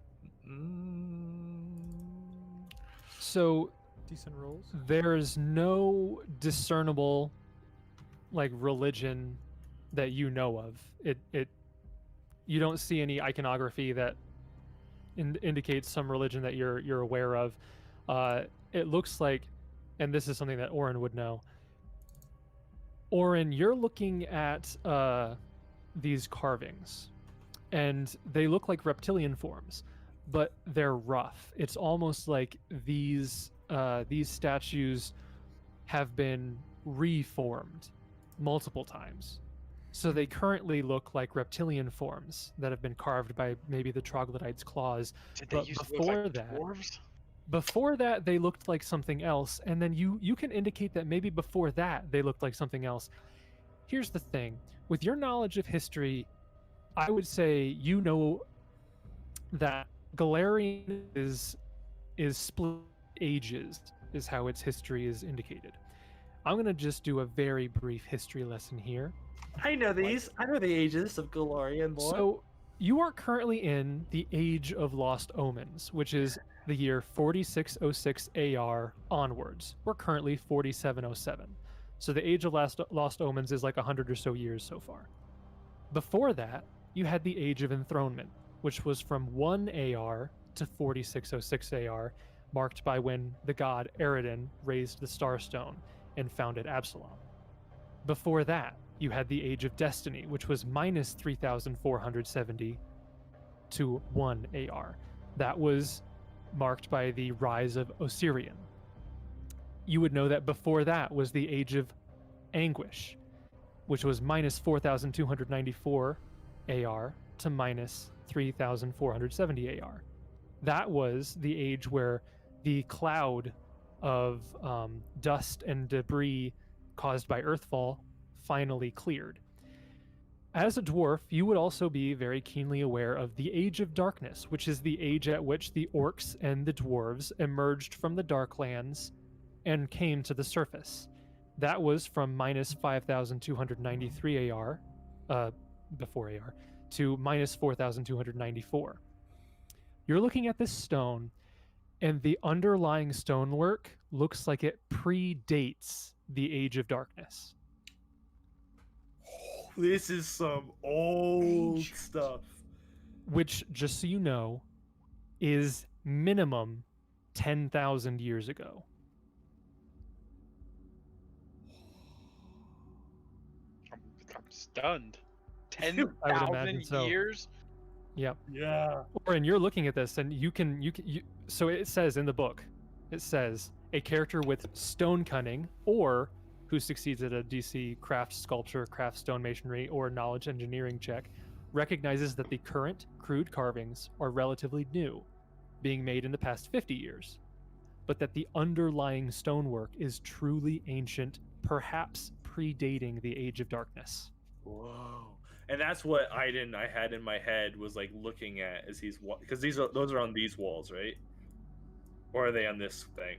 So Decent rolls. there's no discernible like religion that you know of. It you don't see any iconography that indicates some religion that you're aware of. It looks like, and this is something that Orin would know. Orin, you're looking at these carvings, and they look like reptilian forms, but they're rough. It's almost like these statues have been reformed multiple times. So they currently look like reptilian forms that have been carved by maybe the troglodyte's claws. Did they But used to before look like that- dwarves? Before that, they looked like something else, and then you can indicate that maybe before that they looked like something else. Here's the thing: with your knowledge of history, I would say you know that Galarian is split ages, is how its history is indicated. I'm gonna just do a very brief history lesson here. I know these. I know the ages of Galarian boy. So you are currently in the Age of Lost Omens, which is the year 4606 AR onwards. We're currently 4707. So the Age of Lost Omens is like 100 or so years so far. Before that, you had the Age of Enthronement, which was from 1 AR to 4606 AR, marked by when the god Eridan raised the Starstone and founded Absalom. Before that, you had the Age of Destiny, which was minus 3,470 to 1 AR. That was marked by the rise of Osirian. You would know that before that was the Age of Anguish, which was minus 4,294 AR to minus 3,470 AR. That was the age where the cloud of dust and debris caused by Earthfall finally cleared. As a dwarf, you would also be very keenly aware of the Age of Darkness, which is the age at which the orcs and the dwarves emerged from the Darklands and came to the surface. That was from minus 5,293 AR, before AR, to minus 4,294. You're looking at this stone, and the underlying stonework looks like it predates the Age of Darkness. This is some old stuff. Which, just so you know, is minimum 10,000 years ago. I'm stunned. I would imagine 10,000 so. years? Yep. Yeah. Oren, you're looking at this, and you so it says in the book, it says a character with stone cunning or who succeeds at a DC craft sculpture, craft stone masonry, or knowledge engineering check recognizes that the current crude carvings are relatively new, being made in the past 50 years, but that the underlying stonework is truly ancient, perhaps predating the Age of Darkness. Whoa. And that's what I had in my head was like looking at as he's because those are on these walls, right? Or are they on this thing?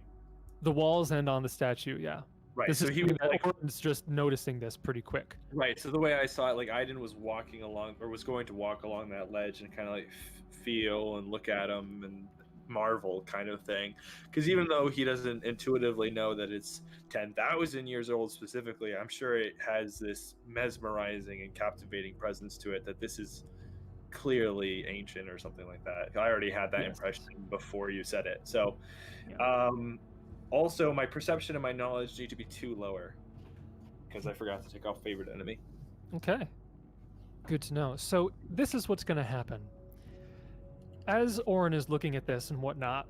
The walls and on the statue, yeah. Right. This so is he was like, Oren's just noticing this pretty quick. right. So the way I saw it, like Aiden was walking along, or was going to walk along that ledge and kind of like feel and look at him and marvel kind of thing. Because even though he doesn't intuitively know that it's 10,000 years old specifically, I'm sure it has this mesmerizing and captivating presence to it that this is clearly ancient or something like that. I already had that impression before you said it. So, also my perception and my knowledge need to be 2 lower because I forgot to take off favorite enemy. Okay. Good to know. So this is what's going to happen. As Oren is looking at this and whatnot,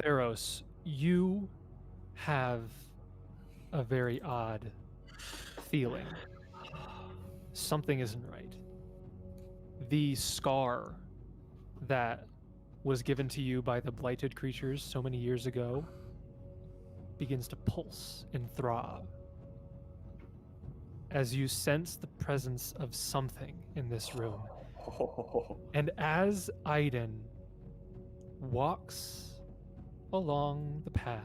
Theros, you have a very odd feeling. Something isn't right. The scar that was given to you by the blighted creatures so many years ago begins to pulse and throb as you sense the presence of something in this room. And as Aiden walks along the path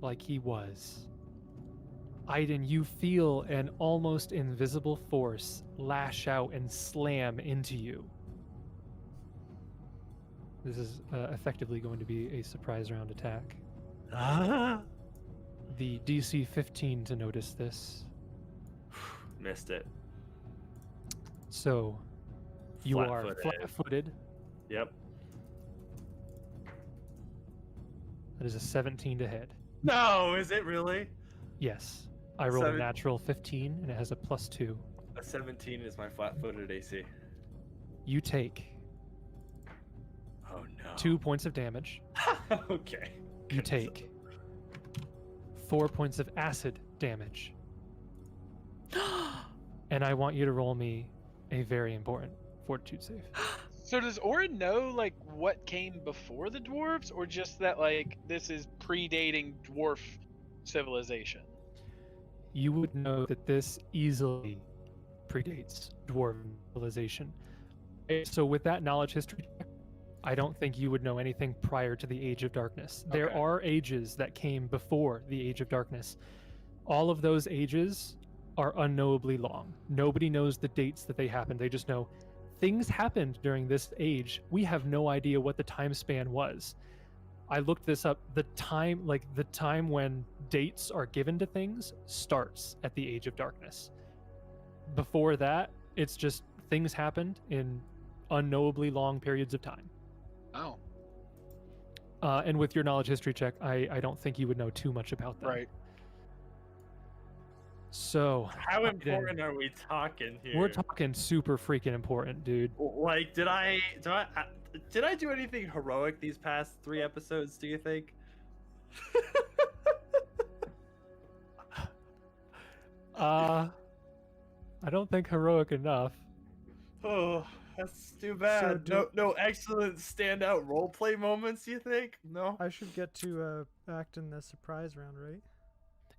like he was, Aiden, you feel an almost invisible force lash out and slam into you. This is effectively going to be a surprise round attack. The DC 15 to notice this. Missed it. So you are Flat-footed. flat-footed. Yep. That is a 17 to hit. No, is it really? Yes. I rolled a Seven- natural 15 and it has a +2. A 17 is my flat-footed AC. You take Oh no. 2 points of damage. Okay. You take 4 points of acid damage. And I want you to roll me a very important fortitude save. So does Orin know like what came before the dwarves, or just that like this is predating dwarf civilization? You would know that this easily predates dwarven civilization. So with that knowledge history check, I don't think you would know anything prior to the Age of Darkness. There Okay. are ages that came before the Age of Darkness. All of those ages are unknowably long. Nobody knows the dates that they happened. They just know things happened during this age. We have no idea what the time span was. I looked this up. The time when dates are given to things starts at the Age of Darkness. Before that, it's just things happened in unknowably long periods of time. Oh, And with your knowledge history check, I don't think you would know too much about that. right. So How Aiden, important are we talking here? we're talking super freaking important, dude. Like, did I do anything heroic these past 3 episodes? Do you think? I don't think heroic enough. Oh, that's too bad. No excellent standout roleplay moments. You think? No. I should get to act in the surprise round, right?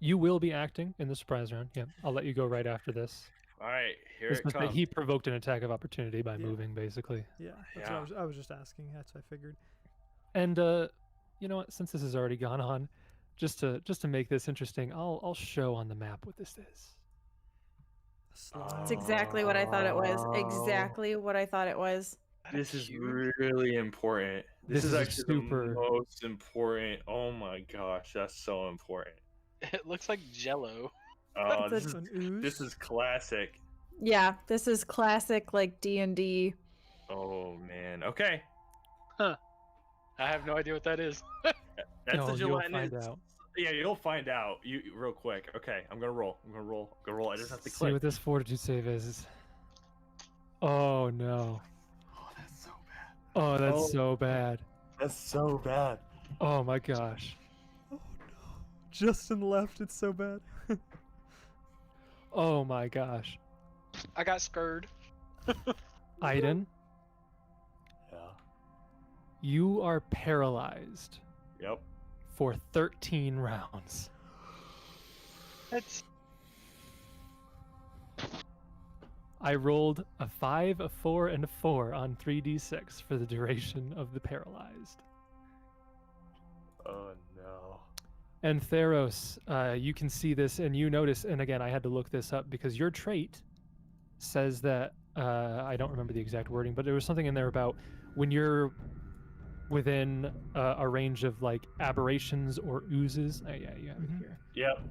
You will be acting in the surprise round. Yeah, I'll let you go right after this. All right, here This it was that comes. he provoked an attack of opportunity by Yeah. moving, basically. Yeah, that's Yeah. what I was just asking. That's what I figured. And you know what? Since this has already gone on, just to make this interesting, I'll show on the map what this is. It's exactly what I thought it was. Exactly what I thought it was. This is really important. This is a actually super. the most important. Oh my gosh, that's so important. It looks like Jello. Oh, It's this a- is An ooze. this is classic. Yeah, this is classic like D&D. Oh man. Okay. I have no idea what that is. That's Oh, a you'll gelatinous. find out. Yeah, you'll find out. You real quick. Okay, I'm gonna roll. I'm gonna roll. I just have to See click. what this fortitude save is. Oh no. Oh, that's so bad. Oh, that's Oh. so bad. That's so bad. Oh my gosh. Oh no. Justin left. It's so bad. Oh my gosh. I got scared. Aiden, Yeah. you are paralyzed Yep. for 13 rounds. That's I rolled a 5, a 4, and a 4 on 3d6 for the duration of the paralyzed. Oh no. And Theros, you can see this and you notice, and again, I had to look this up because your trait says that, I don't remember the exact wording, but there was something in there about when you're within a range of like aberrations or oozes. Oh, yeah, you have it here. Yep.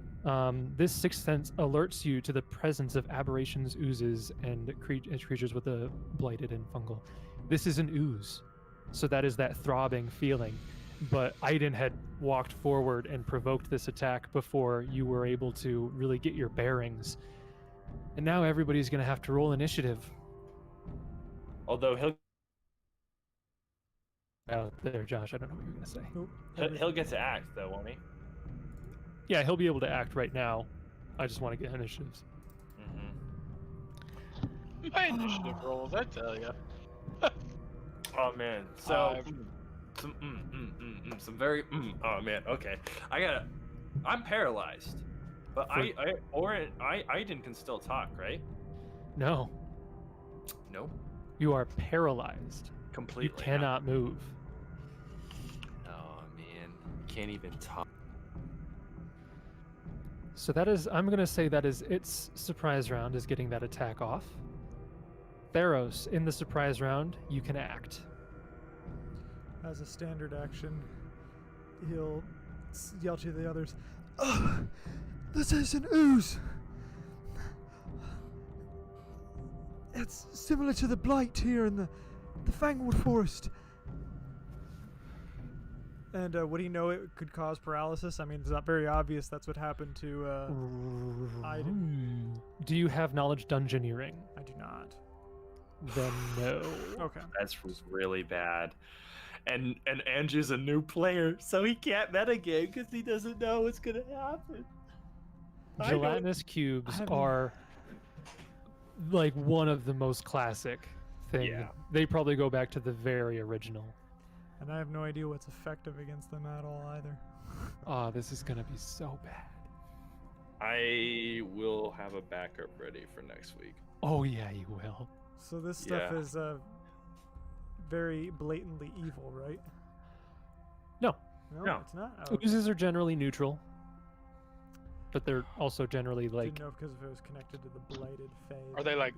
This sixth sense alerts you to the presence of aberrations, oozes, and creatures with a blighted and fungal. This is an ooze, so that is that throbbing feeling. But Aiden had walked forward and provoked this attack before you were able to really get your bearings. And now everybody's going to have to roll initiative. Although Oh, there, Josh. I don't know what you were going to say. Nope. he'll get to act though, won't he? Yeah, he'll be able to act right now. I just want to get initiatives. Mm-hmm. my initiative rolls, I tell you. Oh man. So Five. some very oh man. Okay. I'm paralyzed, but Aiden can still talk, right? No, No. you are paralyzed. Completely. You cannot move. Oh man. Can't even talk. So that is, I'm going to say that is its surprise round is getting that attack off. Theros, in the surprise round, you can act. As a standard action, he'll yell to the others, "Oh, this is an ooze! It's similar to the blight here in the Fangwood Forest." And would he know it could cause paralysis? I mean, it's not very obvious that's what happened to Aiden. Do you have knowledge dungeoneering? I do not. Then no. Okay. That's really bad. And Andrew's a new player, so he can't metagame because he doesn't know what's gonna happen. Gelatinous cubes I don't- are like one of the most classic things. Yeah. They probably go back to the very original. And I have no idea what's effective against them at all either. Oh, this is gonna be so bad. I will have a backup ready for next week. Oh yeah, you will. So this stuff Yeah. is very blatantly evil, right? No. No. It's not. Oh, Oozes are generally neutral, but they're also generally like didn't know because if it was connected to the blighted phase. Are they like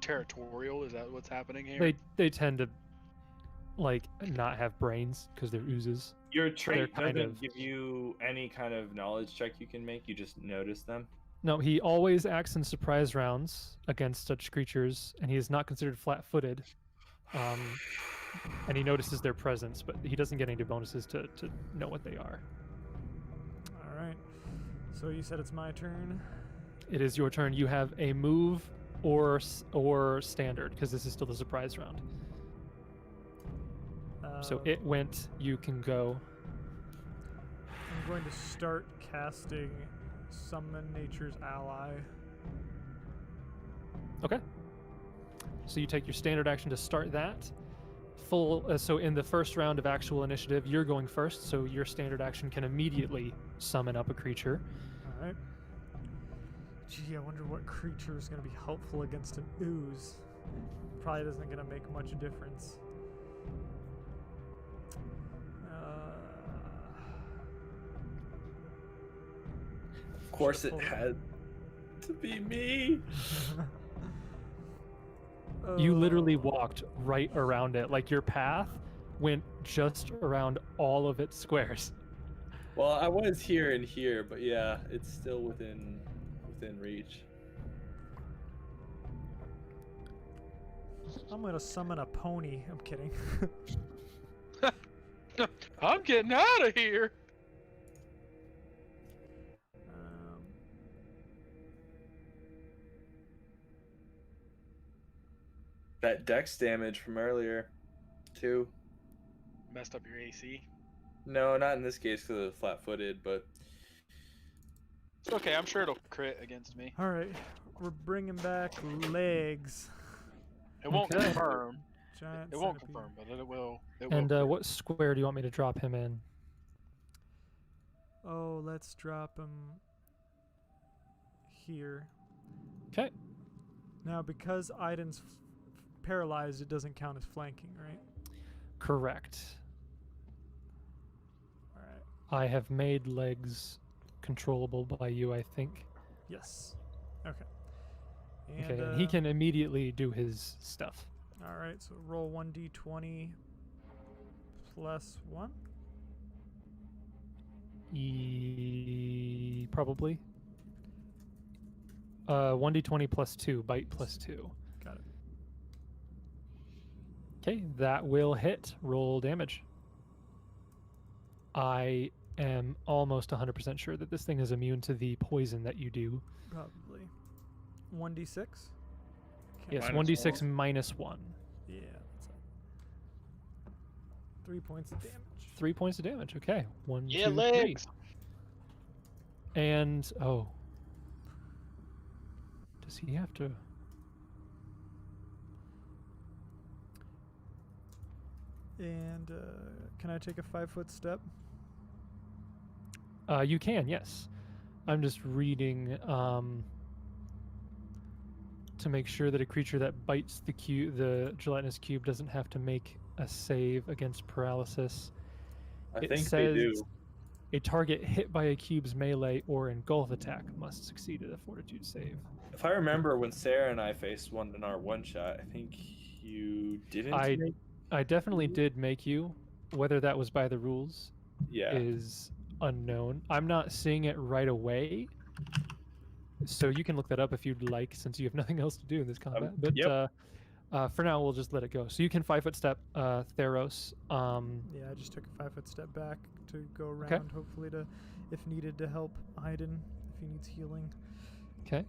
territorial? Is that what's happening here? they tend to like not have brains because they're oozes. Your trait kind doesn't of- give you any kind of knowledge check you can make. You just notice them. No, he always acts in surprise rounds against such creatures, and he is not considered flat-footed. And he notices their presence, but he doesn't get any bonuses to know what they are. All right. So you said it's my turn. It is your turn. You have a move or standard because this is still the surprise round. So it went. You can go. I'm going to start casting Summon Nature's Ally. Okay. So you take your standard action to start that. So in the first round of actual initiative, you're going first. So your standard action can immediately summon up a creature. All right. Gee, I wonder what creature is going to be helpful against an ooze. Probably isn't going to make much difference. course it had to be me. You literally walked right around it. Like your path went just around all of its squares. Well, I was here and here, but yeah, it's still within reach. I'm gonna summon a pony. I'm kidding. I'm getting out of here. That dex damage from earlier, too. Messed up your AC. No, not in this case because of flat-footed, but It's okay. I'm sure it'll crit against me. All right, we're bringing back legs. It won't Okay. confirm. Giant It won't centipede. confirm, but it will. And what square do you want me to drop him in? Oh, let's drop him here. Okay. Now, because Aiden's paralyzed, it doesn't count as flanking, right? Correct. All right. I have made legs controllable by you, I think. Yes. Okay. And, Okay, and he can immediately do his stuff. All right, so roll 1d20 plus 1. Probably. 1d20 plus 2, bite plus 2. Got it. Okay, that will hit. Roll damage. I am almost 100% sure that this thing is immune to the poison that you do. Probably. 1d6? Yes, Minus 1d6 minus 1. Yeah. That's 3 points of damage. 3 points of damage. Okay. 1, Yeah, 2, 3. legs. And, oh. Does he have to... And can I take a 5-foot step? You can, yes. I'm just reading to make sure that a creature that bites the gelatinous cube doesn't have to make a save against paralysis. I It think says they do. a target hit by a cube's melee or engulf attack must succeed at a fortitude save. If I remember when Sarah and I faced one in our one shot, I think you didn't. I definitely did make you. Whether that was by the rules is unknown. I'm not seeing it right away, so you can look that up if you'd like, since you have nothing else to do in this combat. But for now, we'll just let it go. So you can 5-foot step, Theros. Yeah, I just took a 5-foot step back to go around, hopefully to, if needed, to help Aiden if he needs healing. Okay.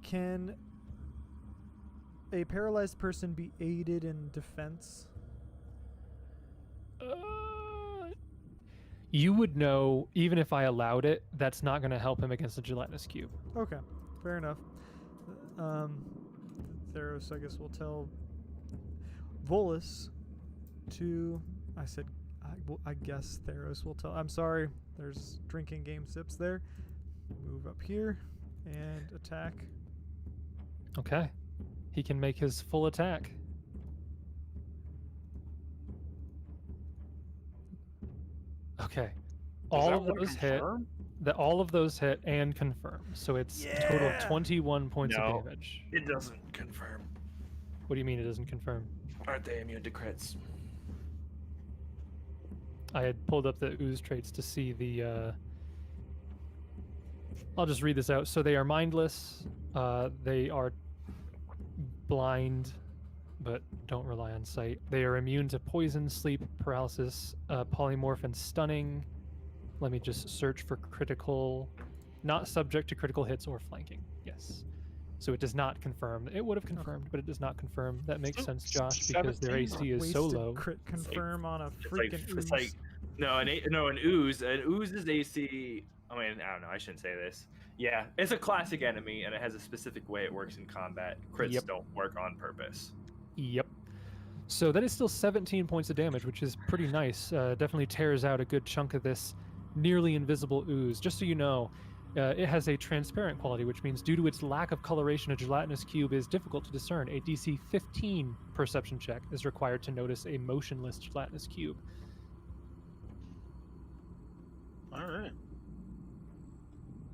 Can a paralyzed person be aided in defense? You would know, even if I allowed it, that's not going to help him against the gelatinous cube. Okay, fair enough. Theros, I guess, will tell Volus to... I guess Theros will tell... I'm sorry, there's drinking game sips there. Move up here and attack. Okay. He can make his full attack. Okay. All of those hit. All of those hit and confirm. So it's a total of 21 points of damage. It doesn't confirm. What do you mean it doesn't confirm? Aren't they immune to crits? I had pulled up the ooze traits to see the... I'll just read this out. So they are mindless. They are blind, but don't rely on sight. They are immune to poison, sleep, paralysis, polymorph, and stunning. Let me just search for critical. Not subject to critical hits or flanking. Yes. So it does not confirm. It would have confirmed, but it does not confirm. That makes sense, Josh, because their AC is so Wasted low. crit confirm on a freaking ooze. It's like an ooze. An ooze's AC. I mean, I don't know. I shouldn't say this. Yeah, it's a classic enemy, and it has a specific way it works in combat. Crits don't work on purpose. Yep. So that is still 17 points of damage, which is pretty nice. Definitely tears out a good chunk of this nearly invisible ooze. Just so you know, it has a transparent quality, which means due to its lack of coloration, a gelatinous cube is difficult to discern. A DC 15 perception check is required to notice a motionless gelatinous cube. All right.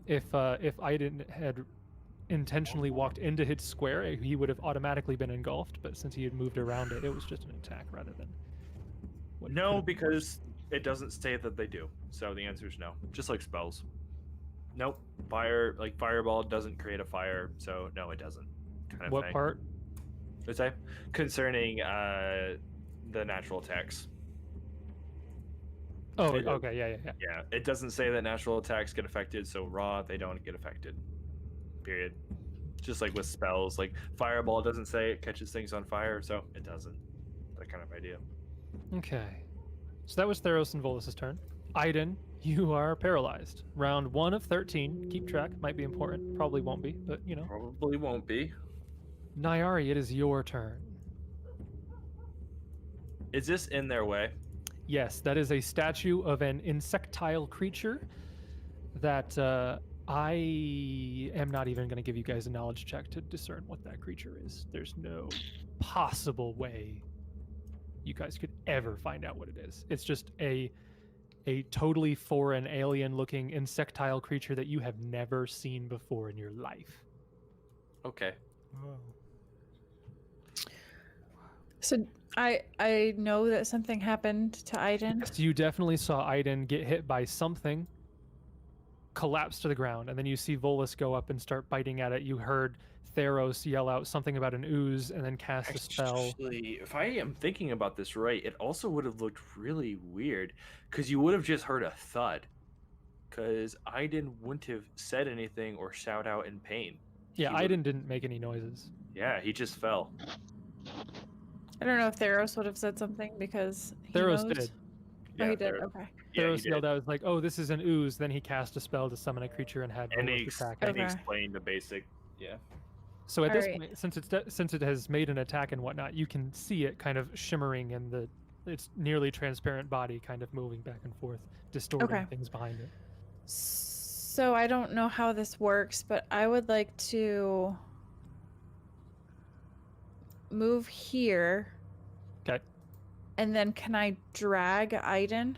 If Aiden had intentionally walked into his square, he would have automatically been engulfed. But since he had moved around it, it was just an attack rather than. what could No, have been worse. because it doesn't say that they do. So the answer is no. Just like spells. Nope. Fireball doesn't create a fire, so no, it doesn't. Kind of What thing. part? What's that? Concerning the natural attacks. Oh, It- okay, yeah. Yeah, it doesn't say that natural attacks get affected, so raw, they don't get affected. Period. Just like with spells, like Fireball doesn't say it catches things on fire, so it doesn't. That kind of idea. Okay. So that was Theros and Volus' turn. Aiden, you are paralyzed. Round 1 of 13. Keep track. Might be important. Probably won't be, but you know. Probably won't be. Nyari, it is your turn. Is this in their way? Yes, that is a statue of an insectile creature that I am not even going to give you guys a knowledge check to discern what that creature is. There's no possible way you guys could ever find out what it is. It's just a totally foreign, alien-looking insectile creature that you have never seen before in your life. Okay. Whoa. So I know that something happened to Aiden. So you definitely saw Aiden get hit by something, collapse to the ground, and then you see Volus go up and start biting at it. You heard Theros yell out something about an ooze and then cast a spell. Actually, if I am thinking about this right, it also would have looked really weird because you would have just heard a thud. Because Aiden wouldn't have said anything or shout out in pain. Yeah, He would've- Aiden didn't make any noises. Yeah, he just fell. I don't know if Theros would have said something because he Theros knows. did. Oh, he did. Theros- Okay. Yeah, he Theros did. yelled out, like, "Oh, this is an ooze." Then he cast a spell to summon a creature and had And Volus attack and it. he Okay. explained the basic. Yeah. So at this Alright. point, since it has made an attack and whatnot, you can see it kind of shimmering in its nearly transparent body, kind of moving back and forth, distorting Okay. things behind it. So I don't know how this works, but I would like to move here. Okay. And then can I drag Aiden?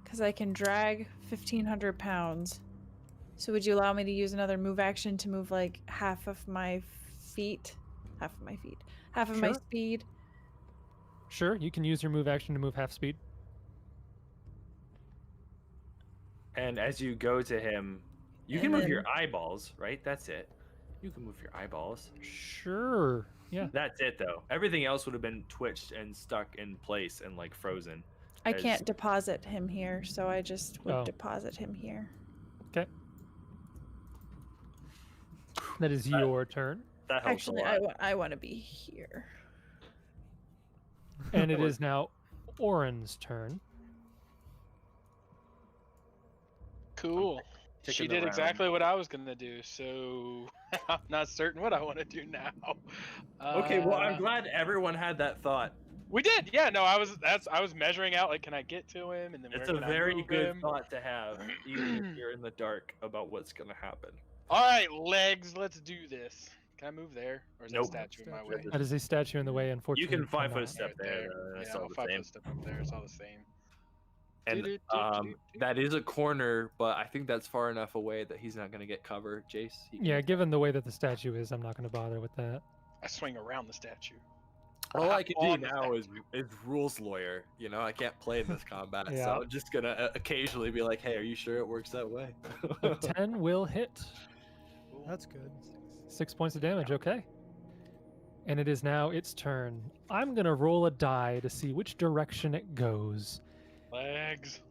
Because I can drag 1,500 pounds. So would you allow me to use another move action to move like half of my feet? Half of my feet. Half of my Sure. speed. Sure, you can use your move action to move half speed. And as you go to him, you And can move then- your eyeballs, right? That's it. You can move your eyeballs. Sure. Yeah. That's it, though. Everything else would have been twitched and stuck in place and like frozen. I As- can't deposit him here, so I just would Oh. deposit him here. Okay. That is your turn, That helps Actually, a lot. I want to be here. and it is now Oren's turn. Cool. She Kicking did around. exactly what I was gonna do, so I'm not certain what I want to do now. Okay, well, I'm Uh, glad everyone had that thought. We did, yeah. No, I was measuring out like, can I get to him, and then It's where a can I very move good him? thought to have, even if you're in the dark about what's going to happen. All right, legs, let's do this. Can I move there, or is Nope. that statue in my way? That is a statue in the way, You unfortunately. can 5 foot cannot. step Right there. there. It's Yeah, all I'll the 5 same. foot step up there. It's all the same. And that is a corner, but I think that's far enough away that he's not going to get cover. Jace? he can- Yeah, given the way that the statue is, I'm not going to bother with that. I swing around the statue. All I can do On the now is rules lawyer. You know, I can't play in this combat, Yeah. so I'm just gonna occasionally be like, "Hey, are you sure it works that way?" A 10 will hit. That's good. 6 points of damage, okay. And it is now its turn. I'm going to roll a die to see which direction it goes. Legs.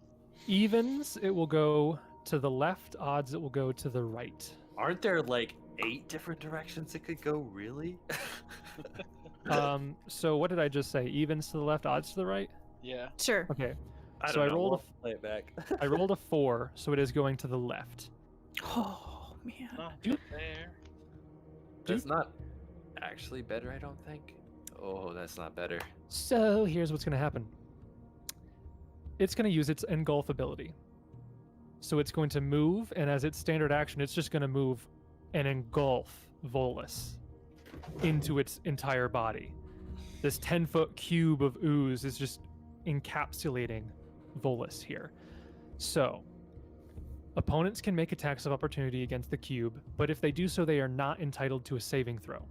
Evens, it will go to the left. Odds, it will go to the right. Aren't there like 8 different directions it could go, really? So what did I just say? Evens to the left, odds to the right? Yeah. Sure. Okay. I So don't I know. rolled a We'll play it back. I rolled a 4, so it is going to the left. Oh man. Not Dude. there. That's not actually better, I don't think. Oh, that's not better. So here's what's going to happen. It's going to use its engulf ability. So it's going to move, and as its standard action, it's just going to move and engulf Volus into its entire body. This 10-foot cube of ooze is just encapsulating Volus here. So Opponents can make attacks of opportunity against the cube, but if they do so, they are not entitled to a saving throw.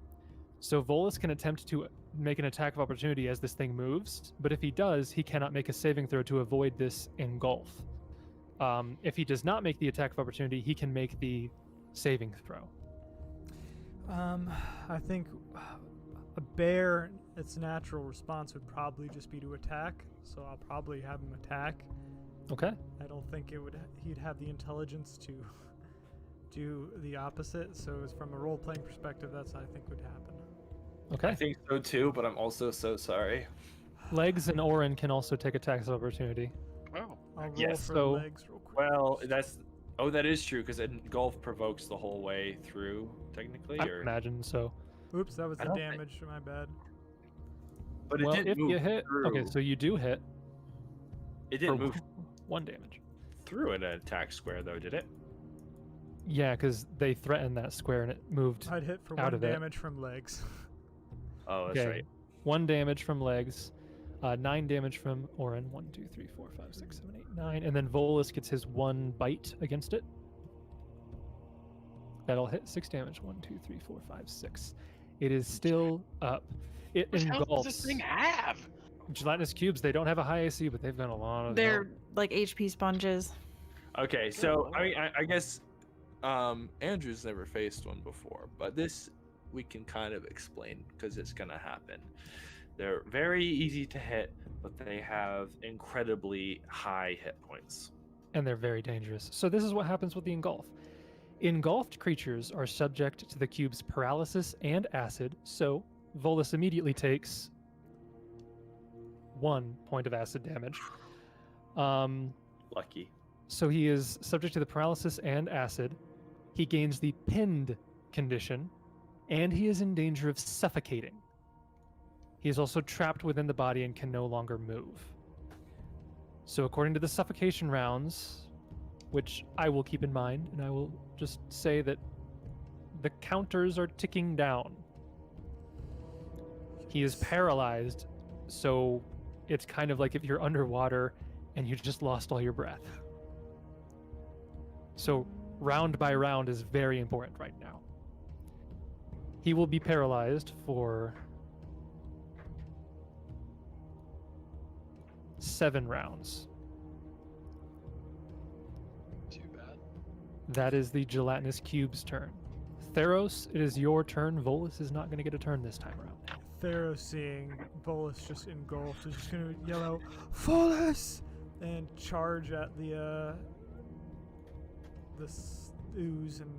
So Volus can attempt to make an attack of opportunity as this thing moves, but if he does, he cannot make a saving throw to avoid this engulf. If he does not make the attack of opportunity, he can make the saving throw. I think a bear, its natural response would probably just be to attack, so I'll probably have him attack. Okay. I don't think he'd have the intelligence to do the opposite, so as from a role-playing perspective, that's what I think would happen. Okay. I think so too, but I'm also so sorry. Legs and Orin can also take attacks of opportunity. Oh. I'll roll Yes, for so- legs real quick. Well, that is true because engulf provokes the whole way through, technically. I Or... imagine so. Oops, that was I the don't think- damage. My bad. But it Well, didn't if move you hit, through. okay, so you do hit It for didn't move 1 damage. through an attack square, though, did it? Yeah, because they threatened that square and it moved. I'd hit for out 1 of it. damage from legs. Oh, that's Okay. right. 1 damage from legs, 9 damage from Orin. 1, 2, 3, 4, 5, 6, 7, 8, 9, and then Volus gets his 1 bite against it. That'll hit 6 damage. 1, 2, 3, 4, 5, 6. It is still up. It What health does engulfs this thing have? gelatinous cubes. They don't have a high AC, but they've got a lot of. They're like HP sponges. Okay, so I guess Andrew's never faced one before, but this we can kind of explain because it's gonna happen. They're very easy to hit, but they have incredibly high hit points. And they're very dangerous. So this is what happens with the engulf. Engulfed creatures are subject to the cube's paralysis and acid, so Volus immediately takes 1 point of acid damage. Lucky. So he is subject to the paralysis and acid. He gains the pinned condition, and he is in danger of suffocating. He is also trapped within the body and can no longer move. So according to the suffocation rounds, which I will keep in mind, and I will just say that the counters are ticking down. He is paralyzed, so it's kind of like if you're underwater and you just lost all your breath. So round by round is very important right now. He will be paralyzed for 7 rounds. Too bad. That is the gelatinous cube's turn. Theros, it is your turn. Volus is not going to get a turn this time around. Theros, seeing Volus just engulfed, is just gonna yell out, "Volus!" and charge at the ooze and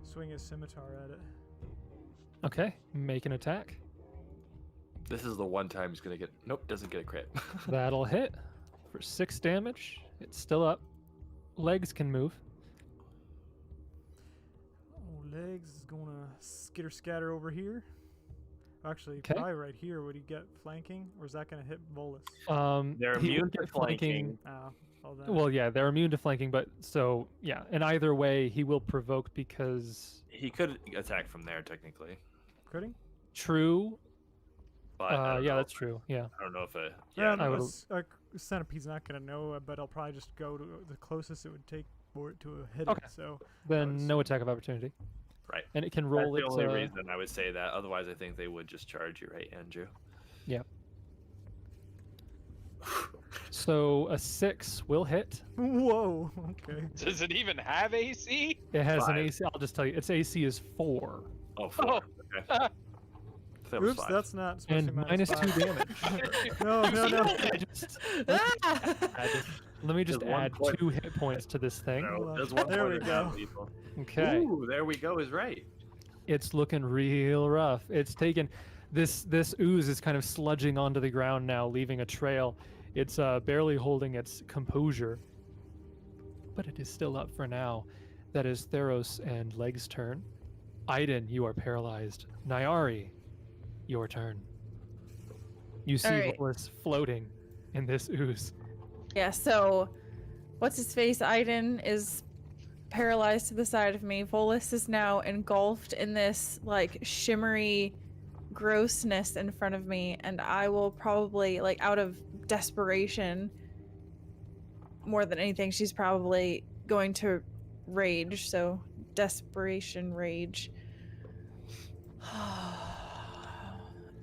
swing his scimitar at it. Okay, make an attack. This is the one time he's gonna get. Nope, doesn't get a crit. That'll hit for 6 damage. It's still up. Legs can move. Oh, legs is gonna skitter scatter over here. Actually, 'Kay. probably right here. Would he get flanking, or is that gonna hit Volus? They're He immune would to get flanking. Well then. Well, yeah, they're immune to flanking, but so yeah. And either way, he will provoke because He could attack from there technically, could he? true. but I don't Yeah, know that's if- true. Yeah. I don't know if a Yeah, I would- a centipede's not gonna know, but I'll probably just go to the closest it would take for it to hit Okay. it. So Then no attack of opportunity. right. And it can That's roll the its. only reason I would say that. Otherwise, I think they would just charge you, right, Andrew? So a 6 will hit. whoa, okay. Does it even have AC? It has an 5. AC. I'll just tell you, its AC is 4 Oh, 4. Oh. Okay. That was Oops, 5. that's not supposed and to be minus 2 -5. damage. No, no, no. Let me just Just 1 add point. 2 hit points to this thing. No, there's 1 There we point now, go. people. Okay. Ooh, there we go. Is right. It's looking real rough. It's taken this ooze is kind of sludging onto the ground now, leaving a trail. It's barely holding its composure, but it is still up for now. That is Theros and Leg's turn. Aiden, you are paralyzed. Nyari, your turn. You see Alright. Volus floating in this ooze. Yeah, so what's his face? Aiden is paralyzed to the side of me. Volus is now engulfed in this like shimmery grossness in front of me, and I will probably, like, out of desperation, more than anything, she's probably going to rage, so desperation rage.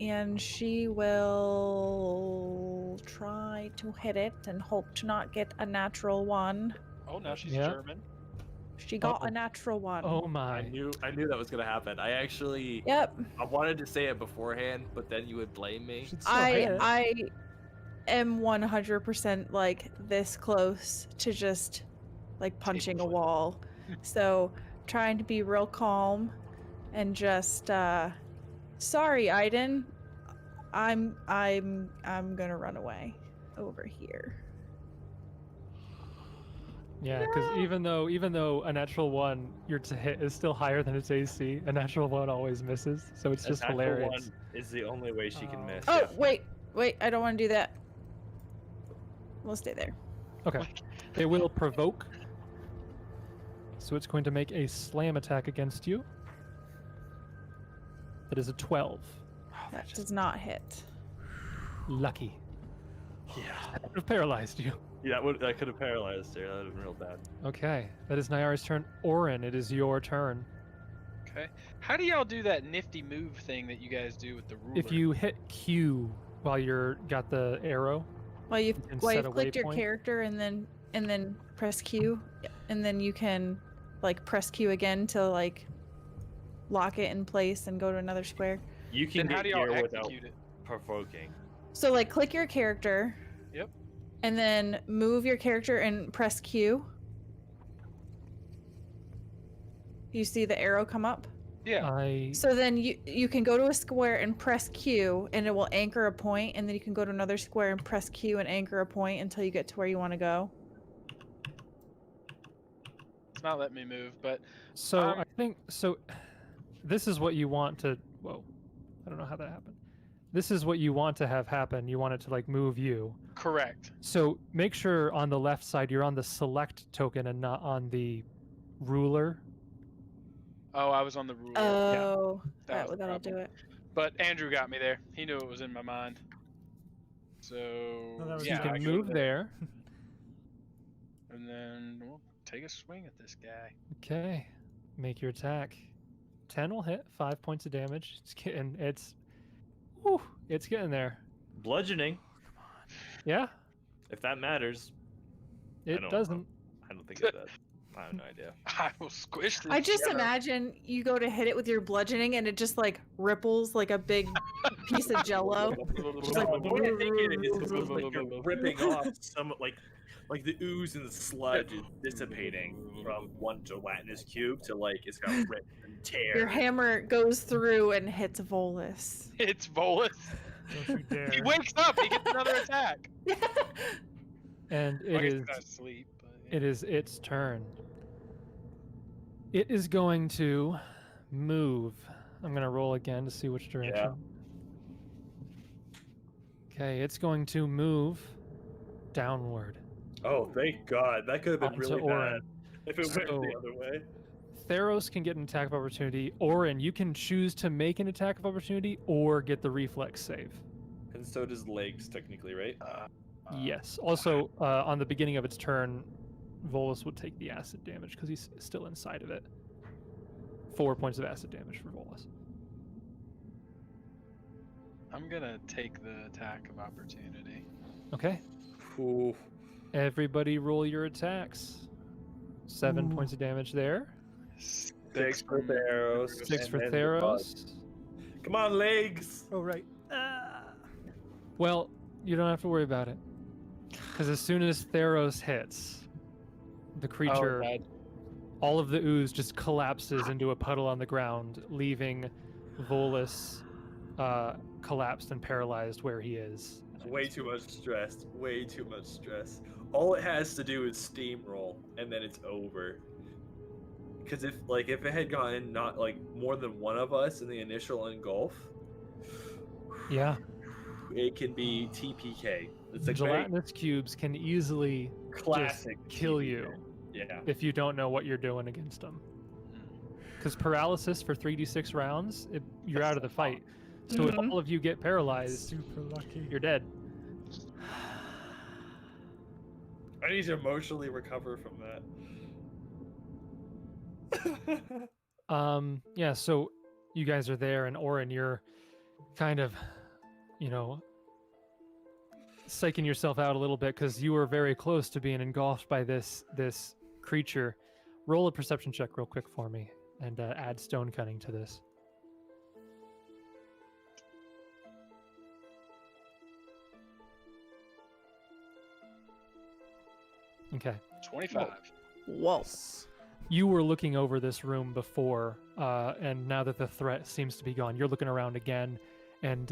And she will try to hit it and hope to not get a natural one. Oh, now she's Yeah. German. She got Uh-oh. a natural one. Oh I my. knew that was gonna happen. I actually Yep. I wanted to say it beforehand, but then you would blame me. Should still hit. I am 100% like this close to just like punching a foot. wall. So trying to be real calm and just sorry, Aiden. I'm gonna run away over here. Yeah, because even though a natural 1, your to hit is still higher than its AC, a natural 1 always misses. So it's just Natural hilarious. one is the only way she can miss. Oh, yeah. wait, I don't want to do that. We'll stay there. Okay. It will provoke. So it's going to make a slam attack against you. That is a 12. That does not hit. Lucky. Yeah. That would have paralyzed you. Yeah, that could have paralyzed her. That would have been real bad. Okay. That is Nyara's turn. Orin, it is your turn. Okay. How do y'all do that nifty move thing that you guys do with the ruler? If you hit Q while you're got the arrow, Well, you've can well, set you've a clicked your waypoint. character and then press Q, and then you can like press Q again to like lock it in place and go to another square. You can then how get do y'all here without execute it? provoking. So like click your character. Yep. And then move your character and press Q. You see the arrow come up? Yeah. So then you can go to a square and press Q and it will anchor a point, and then you can go to another square and press Q and anchor a point until you get to where you want to go. It's not letting me move, but So I think so. This is what you want to. Whoa, I don't know how that happened. This is what you want to have happen. You want it to like move you. correct. So make sure on the left side you're on the select token and not on the ruler. Oh, I was on the ruler. Oh, That was the that'll do problem. it. But Andrew got me there. He knew it was in my mind. So that was So you yeah, can I move go there. and then we'll take a swing at this guy. Okay, make your attack. 10 will hit. 5 points of damage. It's getting. Whew, it's getting there. Bludgeoning, Yeah, if that matters. it don't- doesn't. I don't think it does. I have no idea. I will squish this. I just shit out. imagine you go to hit it with your bludgeoning and it just like ripples like a big piece of jello. Just like, The way I think it is, it's almost like you're ripping off some like the ooze and the sludge is dissipating from one gelatinous cube to like it's got rip and tear. your hammer goes through and hits Volus. It's Volus. Don't you dare. He wakes up. He gets another attack. And Well, I it guess is. he's not asleep. But yeah. It is its turn. It is going to move. I'm going to roll again to see which direction. Okay, it's going to move downward. Oh, thank God! That could have been Onto really Orin. bad if it went So- the other way. Theros can get an attack of opportunity. Orin, you can choose to make an attack of opportunity or get the reflex save. And so does legs, technically, right? Yes. Also, on the beginning of its turn, Volus would take the acid damage because he's still inside of it. 4 points of acid damage for Volus. I'm gonna take the attack of opportunity. Okay. Ooh. Everybody roll your attacks. 7 Ooh. points of damage there. 6 for Theros. 6 and for then the Theros. buzz. Come on, legs! Oh, right. Well, you don't have to worry about it. Because as soon as Theros hits, the creature, God. all of the ooze just collapses into a puddle on the ground, leaving Volus collapsed and paralyzed where he is. Way too much stress. Way too much stress. All it has to do is steamroll, and then it's over. Because if it had gotten not like more than one of us in the initial engulf, Yeah. it can be TPK. It's like Gelatinous cubes can easily classic just kill TPK. you Yeah. if you don't know what you're doing against them. Because paralysis for 3d6 rounds, you're out of the fight. So if all of you get paralyzed, Super lucky. you're dead. I need to emotionally recover from that. Yeah, so you guys are there, and Orin, you're kind of, psyching yourself out a little bit because you were very close to being engulfed by this creature. Roll a perception check real quick for me, and add stone cutting to this. Okay. 25. Whoa. You were looking over this room before, and now that the threat seems to be gone, you're looking around again, and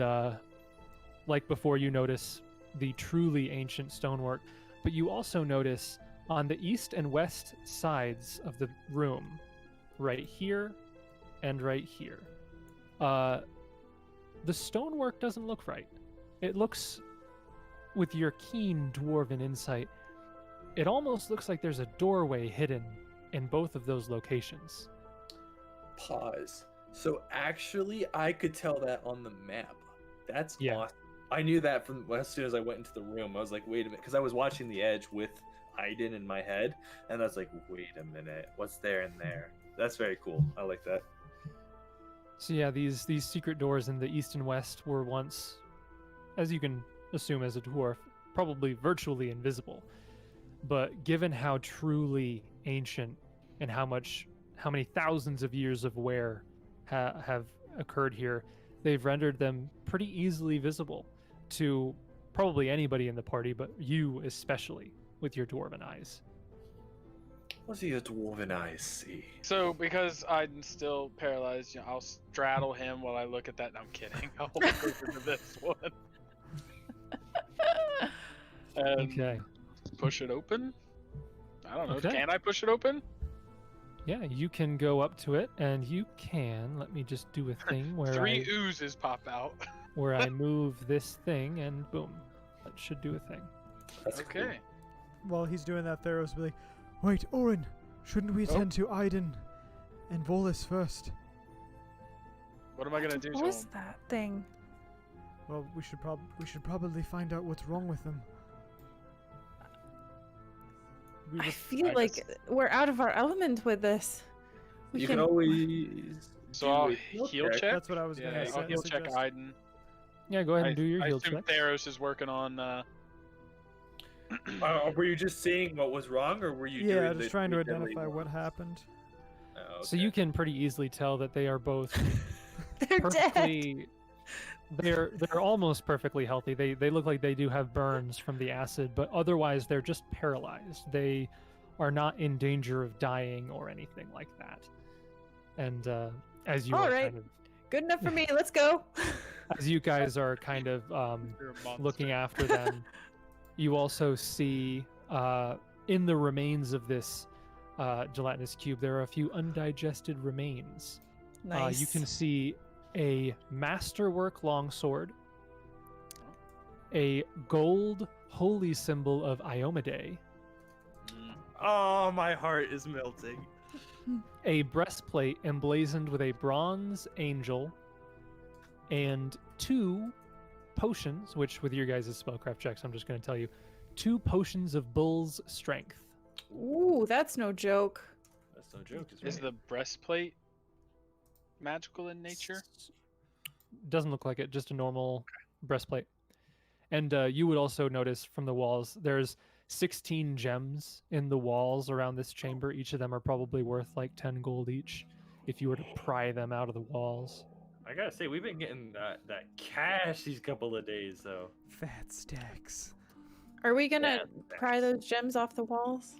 like before, you notice the truly ancient stonework, but you also notice on the east and west sides of the room, right here and right here, the stonework doesn't look right. It looks, with your keen dwarven insight, it almost looks like there's a doorway hidden in both of those locations. Pause. So actually, I could tell that on the map. That's Yeah. awesome. I knew that from as soon as I went into the room. I was like, wait a minute, because I was watching the edge with Aiden in my head, and I was like, wait a minute, what's there in there? That's very cool. I like that. So yeah, these secret doors in the east and west were once, as you can assume as a dwarf, probably virtually invisible. But given how truly ancient and how many thousands of years of wear have occurred here, they've rendered them pretty easily visible to probably anybody in the party, but you especially with your dwarven eyes. What's your dwarven eyes see? So, because I'm still paralyzed, I'll straddle him while I look at that. No, I'm kidding. I'll walk over to this one. And Okay. push it open? I don't know. Okay. Can I push it open? Yeah, you can go up to it, and you can. Let me just do a thing where Three oozes pop out. where I move this thing, and boom, that should do a thing. That's Okay. While he's doing that, Theros will be like, wait, Orin, shouldn't we attend to Aiden and Volus first? What am I gonna do What to was him? that thing? Well, we should probably find out what's wrong with them. We I just, feel I like just- we're out of our element with this. We You can always. So do I'll a heal check. that's what I was Yeah, gonna I'll heal check suggest. Aiden. Yeah, go ahead and do your I heal assume check. Theros is working on. Were you just seeing what was wrong, or were you? Yeah, doing just the trying to deadly identify what ones? happened. Oh, So you okay. can pretty easily tell that they are both They're dead. perfectly. They're almost perfectly healthy. They look like they do have burns from the acid, but otherwise they're just paralyzed. They are not in danger of dying or anything like that. And as you All are right. kind of, Good enough for me. Let's go. as you guys are kind of You're a monster. looking after them, you also see in the remains of this gelatinous cube, there are a few undigested remains. Nice. You can see a masterwork longsword, a gold holy symbol of Iomade, Oh, my heart is melting. a breastplate emblazoned with a bronze angel, and 2 potions, which with your guys' spellcraft checks, I'm just going to tell you, 2 potions of bull's strength. Ooh, that's no joke. That's no joke. Is the breastplate magical in nature? Doesn't look like it, just a normal breastplate. And you would also notice from the walls, there's 16 gems in the walls around this chamber. Each of them are probably worth like 10 gold each if you were to pry them out of the walls. I gotta say, we've been getting that cash these couple of days, though. Fat stacks. Are we gonna Yeah, pry those gems off the walls?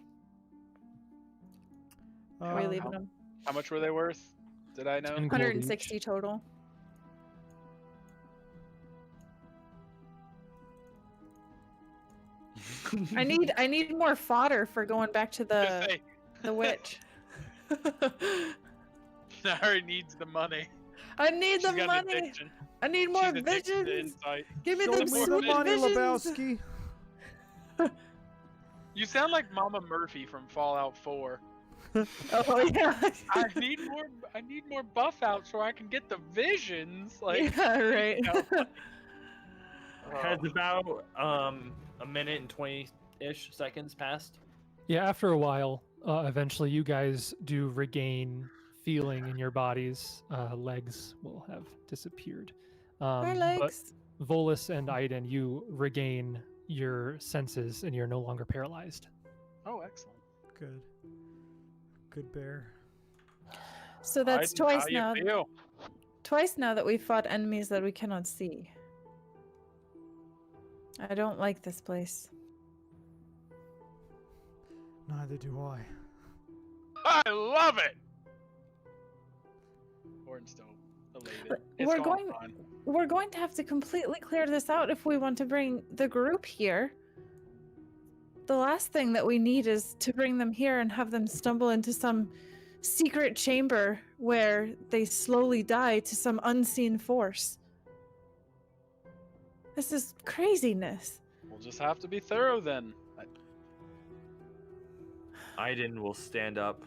Or are we Um, leaving them? How much were they worth? Did I know? 10 gold 160 each. total. I need more fodder for going back to Say, the witch. Nari needs the money. I need She's the got an money. addiction. I need more She's addicted to visions. insight. Give me Show them me Show me sweet the money, visions. Lebowski. You sound like Mama Murphy from Fallout 4. Oh yeah. I need more buff out so I can get the visions. Like, yeah, right. you know, Has about a minute and 20-ish seconds passed. Yeah, after a while, Eventually, you guys do regain feeling in your bodies. Legs will have disappeared. Our But legs. Volus and Aiden, you regain your senses and you're no longer paralyzed. Oh, excellent. Good. Good bear. So that's Aiden, twice how you now. feel? Twice now that we've fought enemies that we cannot see. I don't like this place. Neither do I. I love it. Orin's still elated. It's We're going going- fine. We're going to have to completely clear this out if we want to bring the group here. The last thing that we need is to bring them here and have them stumble into some secret chamber where they slowly die to some unseen force. This is craziness. We'll just have to be thorough then. Aiden will stand up.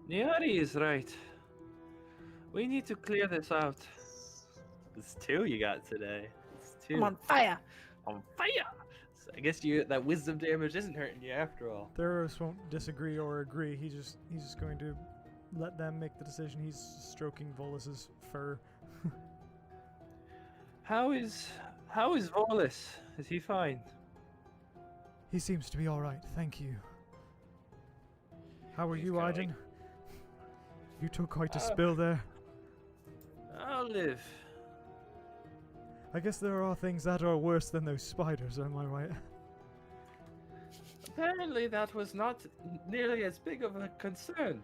Niari is right. We need to clear this out. It's 2 you got today. It's 2. I'm on fire. On fire! So I guess that wisdom damage isn't hurting you after all. Theros won't disagree or agree. He's just going to let them make the decision. He's stroking Volus's fur. How is Volus? Is he fine? He seems to be all right. Thank you. How are He's you, going. Aiden? You took quite a spill there. I'll live. I guess there are things that are worse than those spiders, am I right? Apparently that was not nearly as big of a concern.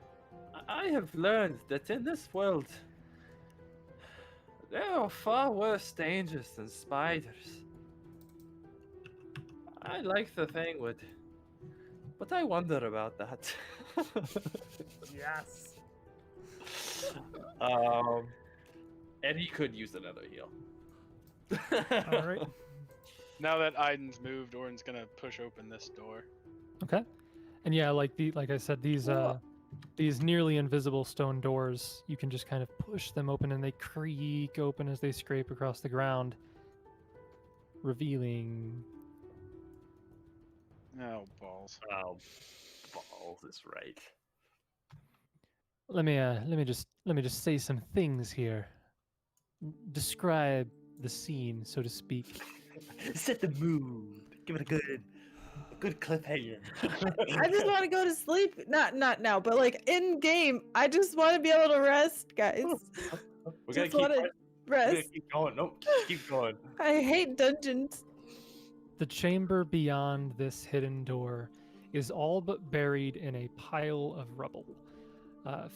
I have learned that in this world, there are far worse dangers than spiders. I like the Thingwood, but I wonder about that. Yes. And he could use another heal. All right. Now that Aiden's moved, Orin's gonna push open this door. Okay. And yeah, like I said, these nearly invisible stone doors, you can just kind of push them open and they creak open as they scrape across the ground, revealing Oh, balls. Oh, balls is right. let me just say some things here. Describe the scene, so to speak. Set the mood. Give it a good cliffhanger. I just want to go to sleep. Not now, but like in game, I just want to be able to rest, guys. We gotta Just wanna we rest. gotta keep going. Nope, keep going. I hate dungeons. The chamber beyond this hidden door is all but buried in a pile of rubble.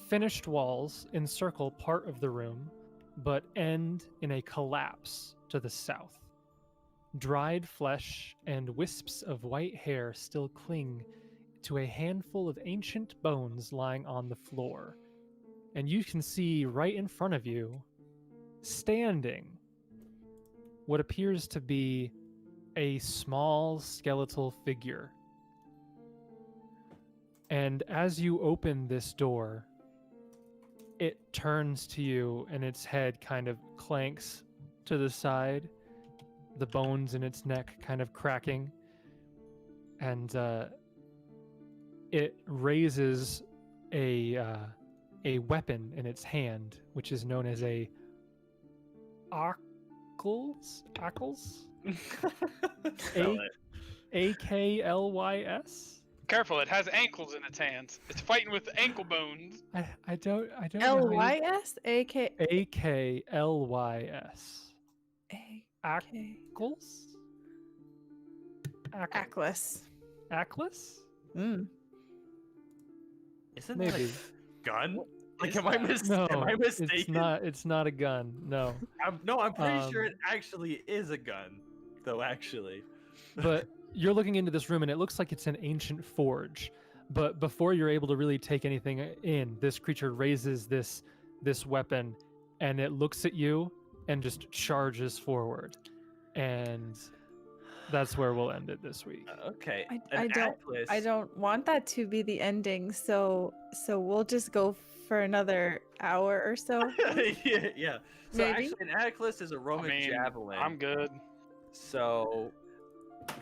Finished walls encircle part of the room, but end in a collapse to the south. Dried flesh and wisps of white hair still cling to a handful of ancient bones lying on the floor. And you can see right in front of you, standing, what appears to be a small skeletal figure. And as you open this door, it turns to you and its head kind of clanks to the side, the bones in its neck kind of cracking, and it raises a weapon in its hand, which is known as a Aklys? AKLYS? Careful, it has ankles in its hands. It's fighting with ankle bones. I don't know. LYS? AK. AKLYS. AK. Aklys? Aklys. Aklys? Mm. Isn't Maybe. that a gun? Like, Is am I that- No, am I mistaken? it's not a gun. No. I'm pretty sure Um, it actually is a gun, though. Actually, But you're looking into this room and it looks like it's an ancient forge. But before you're able to really take anything in, this creature raises this weapon and it looks at you and just charges forward. And that's where we'll end it this week. okay. I don't want that to be the ending, so we'll just go for another hour or so. yeah. So Maybe. actually, an Atlas is a Roman javelin. I'm good. So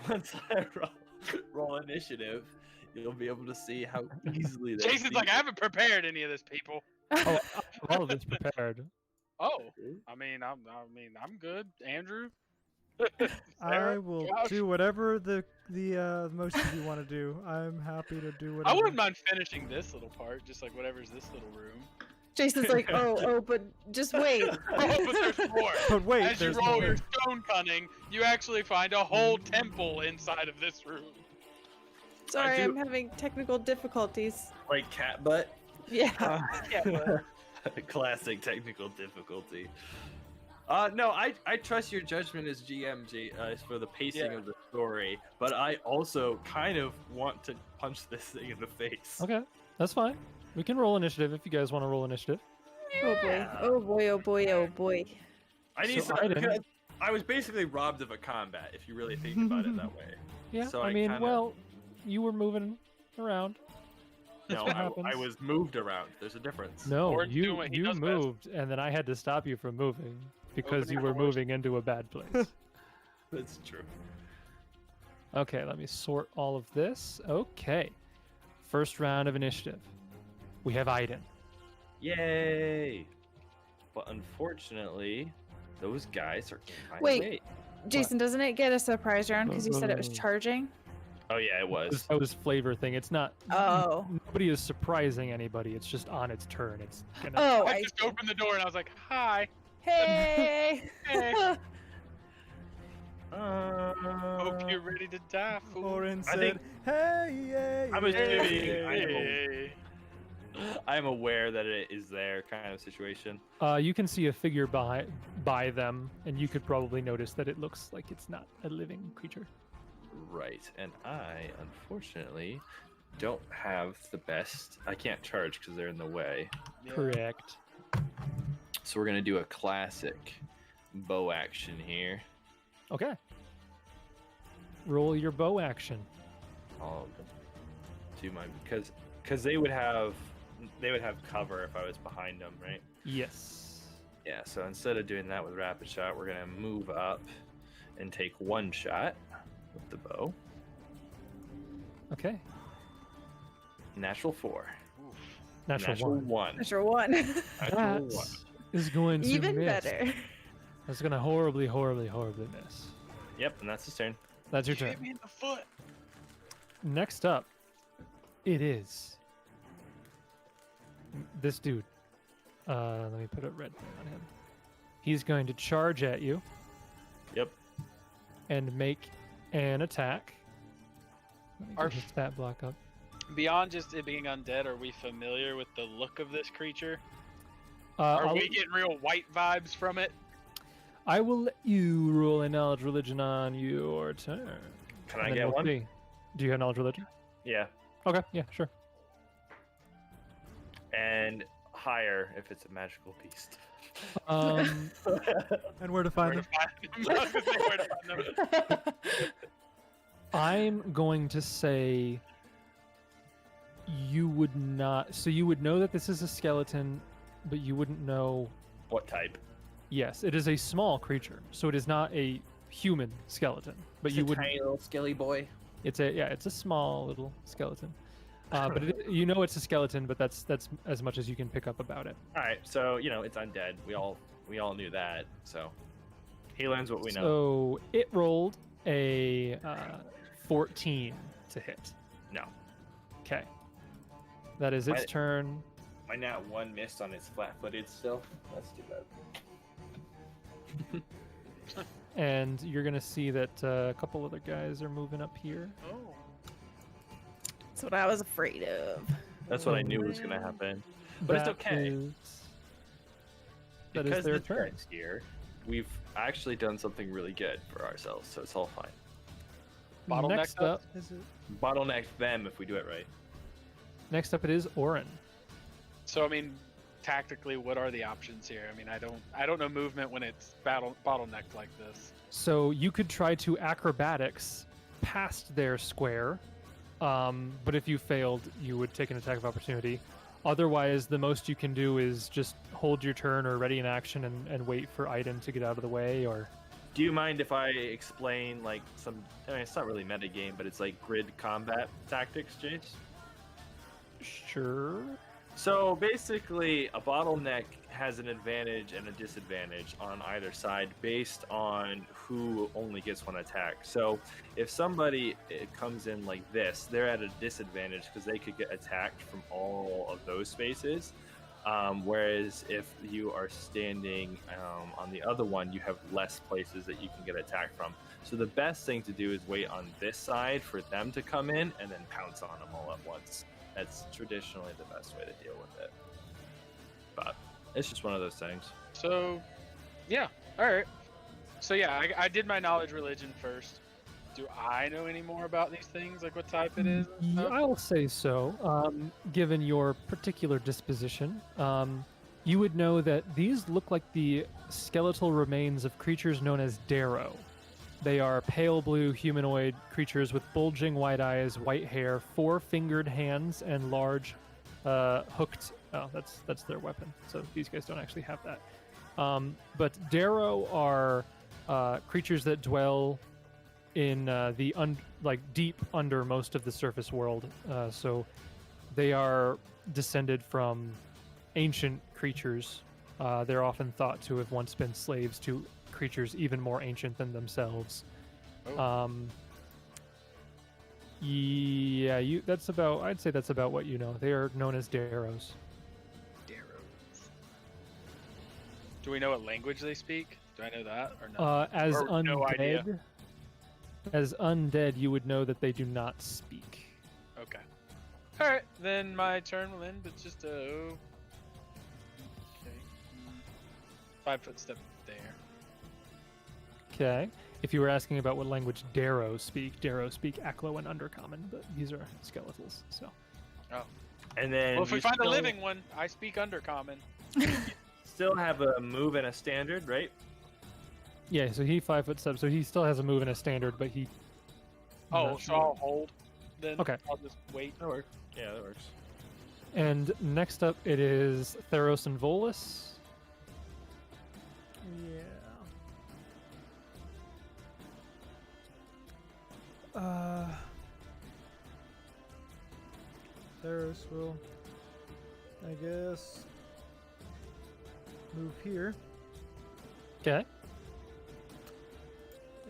once I roll initiative, you'll be able to see how easily they. Jason's like, I haven't prepared any of this, people. Oh, all of it's prepared. Oh, I'm good. Andrew. I Sarah, will Josh? do whatever the most of you want to do. I'm happy to do whatever. I wouldn't mind finishing this little part, just like whatever's this little room. Jason's like, oh, but just wait. Oh, but there's more. But wait, As you there's roll more. your stone cunning, you actually find a whole temple inside of this room. Sorry, do- I'm having technical difficulties. Like cat butt. Yeah. Classic technical difficulty. No, I trust your judgment as GM, for the pacing Yeah. of the story, but I also kind of want to punch this thing in the face. Okay, that's fine. We can roll initiative if you guys want to roll initiative. Oh boy. Oh boy. Oh boy. Oh boy. I need So some. Aiden- because I was basically robbed of a combat, if you really think about it that way. Yeah, So I I mean, kinda- well, you were moving around. No, what I happens. was moved around. There's a difference. No, Or doing you what he you does best. moved, and then I had to stop you from moving because Opening you were doors. moving into a bad place. That's true. Okay, let me sort all of this. Okay, first round of initiative. We have Aiden. Yay! But unfortunately, those guys are in my Wait. way. Jason, doesn't it get a surprise round because you said it was charging? Oh yeah, it was. That was flavor thing. It's not. Oh. Nobody is surprising anybody. It's just on its turn. It's gonna. Oh, I just opened the door and I was like, hi. hey. Hey. Uh, Hope you're ready to die, fool. Orin I said, think- "Hey, yeah, I was yeah, doing- yeah, I am a- Hey. I'm aware that it is there kind of situation. You can see a figure by them, and you could probably notice that it looks like it's not a living creature. Right, and I unfortunately don't have the best. I can't charge because they're in the way. Yeah. Correct. So we're gonna do a classic bow action here. Okay. Roll your bow action. I'll do my because they would have cover if I was behind them, right? Yes. Yeah. So instead of doing that with rapid shot, we're gonna move up and take one shot with the bow. Okay. Natural 4. Natural one. 1. Natural one. Natural That 1. is going to Even miss. better. That's gonna horribly, horribly, horribly miss. Yep, and that's his turn. That's your Hit turn. me in the foot. Next up, it is this dude. Let me put a red thing on him. He's going to charge at you Yep. and make an attack. Let me Are get his stat block up. Beyond just it being undead, are we familiar with the look of this creature? Uh, Are I'll- we getting real white vibes from it? I will let you roll a knowledge religion on your turn. Can and I then get we'll one? see. Do you have knowledge religion? Yeah. Okay, yeah, sure. And higher if it's a magical beast. Um, And where to find Where them? to find them? I was gonna say where to find them. I'm going to say you would not. So you would know that this is a skeleton, but you wouldn't know. What type? Yes, it is a small creature, so it is not a human skeleton. But you would. little skelly boy. It's a small little skeleton. But you know it's a skeleton, but that's as much as you can pick up about it. All right, so it's undead. We all knew that. So he learns what we know. So it rolled a 14 to hit. No, Okay. That is its Why- turn. my nat 1 missed on its flat-footed still. That's too bad. And you're going to see that a couple other guys are moving up here. Oh. That's what I was afraid of. That's what I knew was gonna happen. But it's That okay. That because is their the turn. threat's here, we've actually done something really good for ourselves, so it's all fine. Bottleneck Next stuff? up, Is it? Bottleneck them if we do it right. it is Orin. So I mean, tactically, what are the options here? I mean, I don't know movement when it's bottlenecked like this. So you could try to acrobatics past their square, but if you failed, you would take an attack of opportunity. Otherwise, the most you can do is just hold your turn or ready in action and wait for Aiden to get out of the way, or Do you mind if I explain like some? I mean, it's not really metagame, but it's like grid combat tactics, Jace. Sure. So basically, a bottleneck has an advantage and a disadvantage on either side based on who only gets one attack. So if somebody comes in like this, they're at a disadvantage because they could get attacked from all of those spaces. Whereas if you are standing on the other one, you have less places that you can get attacked from. So the best thing to do is wait on this side for them to come in and then pounce on them all at once. That's traditionally the best way to deal with it. But it's just one of those things. So, yeah. All right. So yeah, I did my knowledge religion first. Do I know any more about these things, like what type it is? and stuff? I'll say so. Given your particular disposition, you would know that these look like the skeletal remains of creatures known as Darrow. They are pale blue humanoid creatures with bulging white eyes, white hair, 4-fingered hands, and large hooked. Oh, that's their weapon. So these guys don't actually have that. But Darrow are creatures that dwell in like deep under most of the surface world. So they are descended from ancient creatures. They're often thought to have once been slaves to creatures even more ancient than themselves. Oh. Yeah, I'd say that's about what you know. They are known as Darrows. Darrows. Do we know what language they speak? Do I know that or no? As Or undead, no idea. as undead, you would know that they do not speak. Okay. All right, then my turn will end, but just okay. 5-foot step there. Okay. If you were asking about what language Darrows speak Aklo and Undercommon, but these are skeletals, so. Oh. And then Well, if we you find a still- living one, I speak Undercommon. still have a move and a standard, right? Yeah, so he 5-foot step, so he still has a move and a standard, but he. I'm Oh, not so sure. I'll hold. Then Okay. I'll just wait. That works. Yeah, that works. And next up, it is Theros and Volus. Yeah. Theros will, I guess, move here Okay.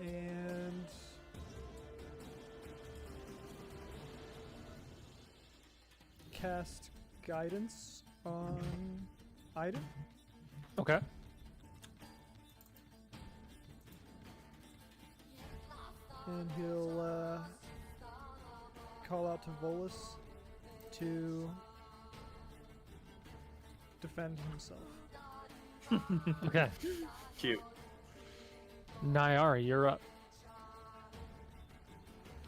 and cast guidance on Iden. Okay. And he'll call out to Volus to defend himself. Okay. Cute. Nyari, you're up.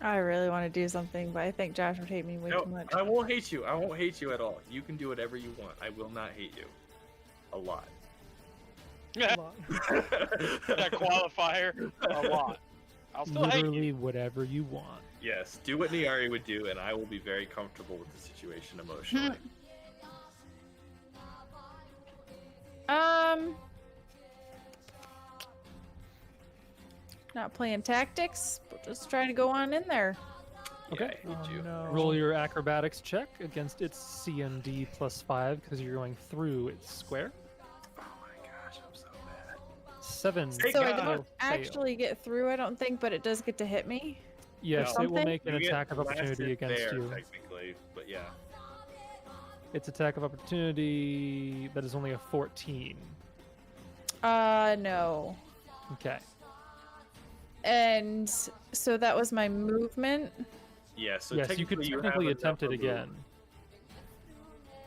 I really want to do something, but I think Josh would hate me way No, too much. I won't hate you. I won't hate you at all. You can do whatever you want. I will not hate you. A lot. A lot. That qualifier a lot. I'll still hate you. Literally whatever you want. Yes, do what Niari would do, and I will be very comfortable with the situation emotionally. Not playing tactics, but just trying to go on in there. Okay. Yeah, I hate you. No. Roll your acrobatics check against its CMD +5 because you're going through its square. Oh my gosh, I'm so mad. 7. Hey, So I God. don't Fail. actually get through, I don't think, but it does get to hit me. Yes, or it will something? make an You get attack of opportunity blasted against there, you. technically, but yeah. Its attack of opportunity, that is only a 14. No. Okay. And so that was my movement. Yeah, so Yes, you could technically technically have attempt it enough again. room.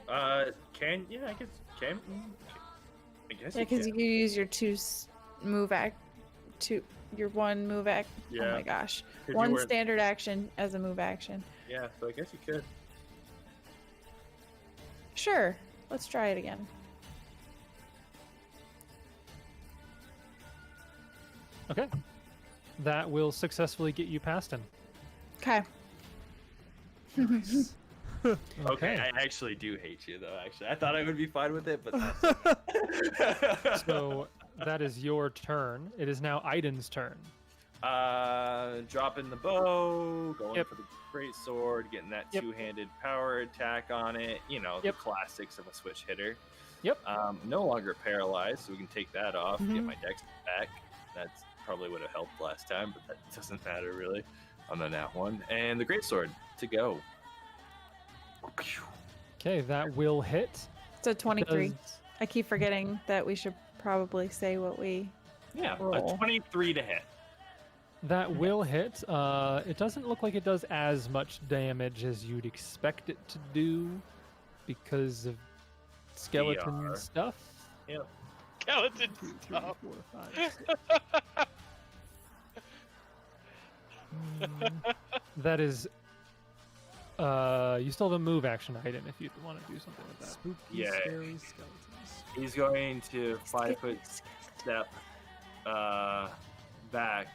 I guess can. I guess Yeah, you because can. you use your your one move act. Oh Yeah, my gosh. 'cause you One weren't- standard action as a move action. Yeah, so I guess you could. Sure. Let's try it again. Okay. That will successfully get you past him. Okay. Okay, I actually do hate you though. Actually, I thought I would be fine with it, but not so much. So that is your turn. It is now Aiden's turn. Dropping the bow, going Yep. for the great sword, getting that Yep. two-handed power attack on it. You know, Yep. the classics of a switch hitter. Yep. No longer paralyzed, so we can take that off, get Mhm. my dex back. That's probably would have helped last time, but that doesn't matter really on the nat one. And the great sword to go. Okay, that will hit. So 23. Does- I keep forgetting that we should probably say what we. Yeah, Roll. a 23 to hit. That will hit. It doesn't look like it does as much damage as you'd expect it to do because of skeleton DR. stuff. Skeleton 2, 3, stuff. 4, 5, 6. That is. You still have a move action item if you want to do something with that. Spooky, Yeah. scary skeletons. He's going to 5-foot step back,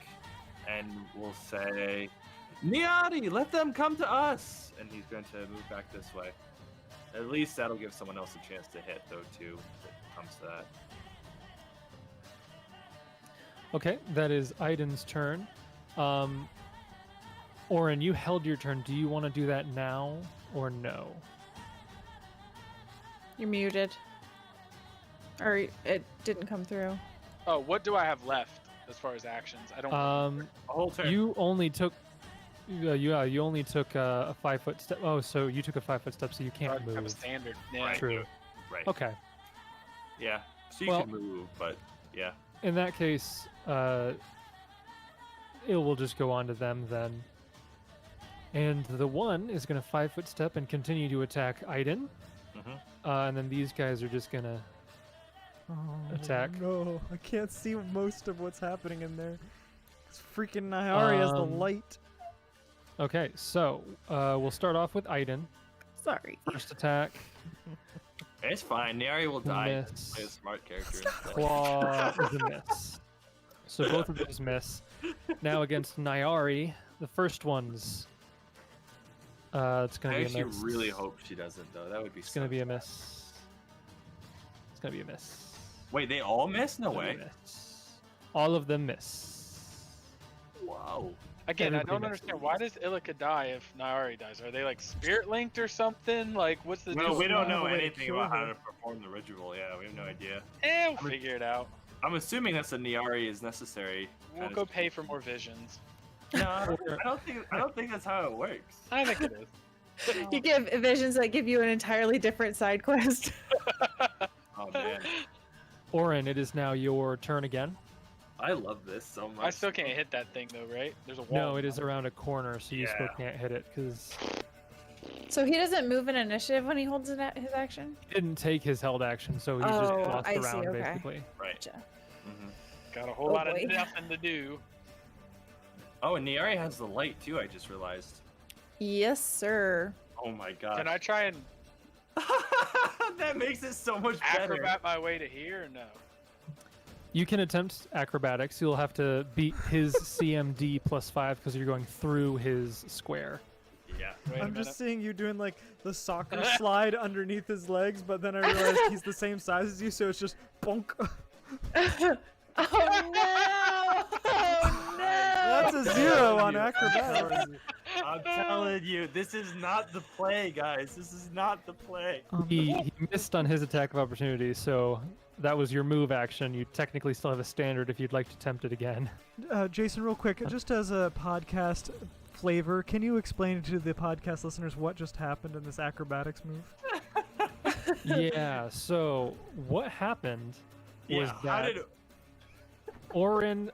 and we'll say, Niari, let them come to us! And he's going to move back this way. At least that'll give someone else a chance to hit, though, too, if it comes to that. Okay, that is Aiden's turn. Orin, you held your turn. Do you want to do that now or no? You're muted. Or it didn't come through. Oh, what do I have left as far as actions? I don't. A whole turn. You only took. You only took a 5-foot step. Oh, so you took a 5-foot step, so you I can't have a move. standard. Yeah. Right. True. Right. Okay. Yeah. So you Well- can move, but yeah. In that case, it will just go on to them then. And the one is going to 5-foot step and continue to attack Aiden. Mhm. And then these guys are just going to. Oh, Attack. No, I can't see most of what's happening in there. It's freaking Nyari has the light. Okay, so we'll start off with Aiden. Sorry. First attack. It's fine. Niari will die. Miss. Play a smart character. instead. Claw is a miss. So both of those miss. Now against Nyari, the first one's. It's I gonna be a actually miss. really hope she doesn't, though. That would be It's gonna so be a sad. miss. It's gonna be a miss. Wait, they all miss? No It's gonna be way. a miss. All of them miss. Wow. Again, I Everybody don't missed. understand. Why does Ilika die if Nyari dies? Are they like spirit linked or something? Like, what's the No, deal? we don't know way to anything kill about how her. to perform the ritual. Yeah, we have no idea. We'll figure it out. I'm assuming that's a Niari is necessary. We'll kind go of- pay for more visions. No, I don't think that's how it works. I think it is. You give visions that give you an entirely different side quest. Oh man, Orin, it is now your turn again. I love this so much. I still can't hit that thing though, right? There's a wall. No, it is around a corner, so you still Yeah. can't hit it because So he doesn't move an initiative when he holds his action? he didn't take his held action, so he just Oh, lost I see, around okay. basically. Right. Gotcha. Mhm. Got a whole Oh, lot of boy. nothing to do. Oh, and Niari has the light too. I just realized. Yes, sir. Oh my god. Can I try and That makes it so much better. acrobat my way to here or no? You can attempt acrobatics. You'll have to beat his CMD +5 because you're going through his square. Yeah. Wait a I'm just minute. seeing you doing like the soccer slide underneath his legs, but then I realized he's the same size as you, so it's just bonk. Oh no! Oh no! That's a 0 on You. acrobatics. I'm telling you, this is not the play, guys. This is not the play. He missed on his attack of opportunity, so that was your move action. You technically still have a standard if you'd like to attempt it again. Jason, real quick, just as a podcast flavor, can you explain to the podcast listeners what just happened in this acrobatics move? Yeah, so what happened was How that did? Orin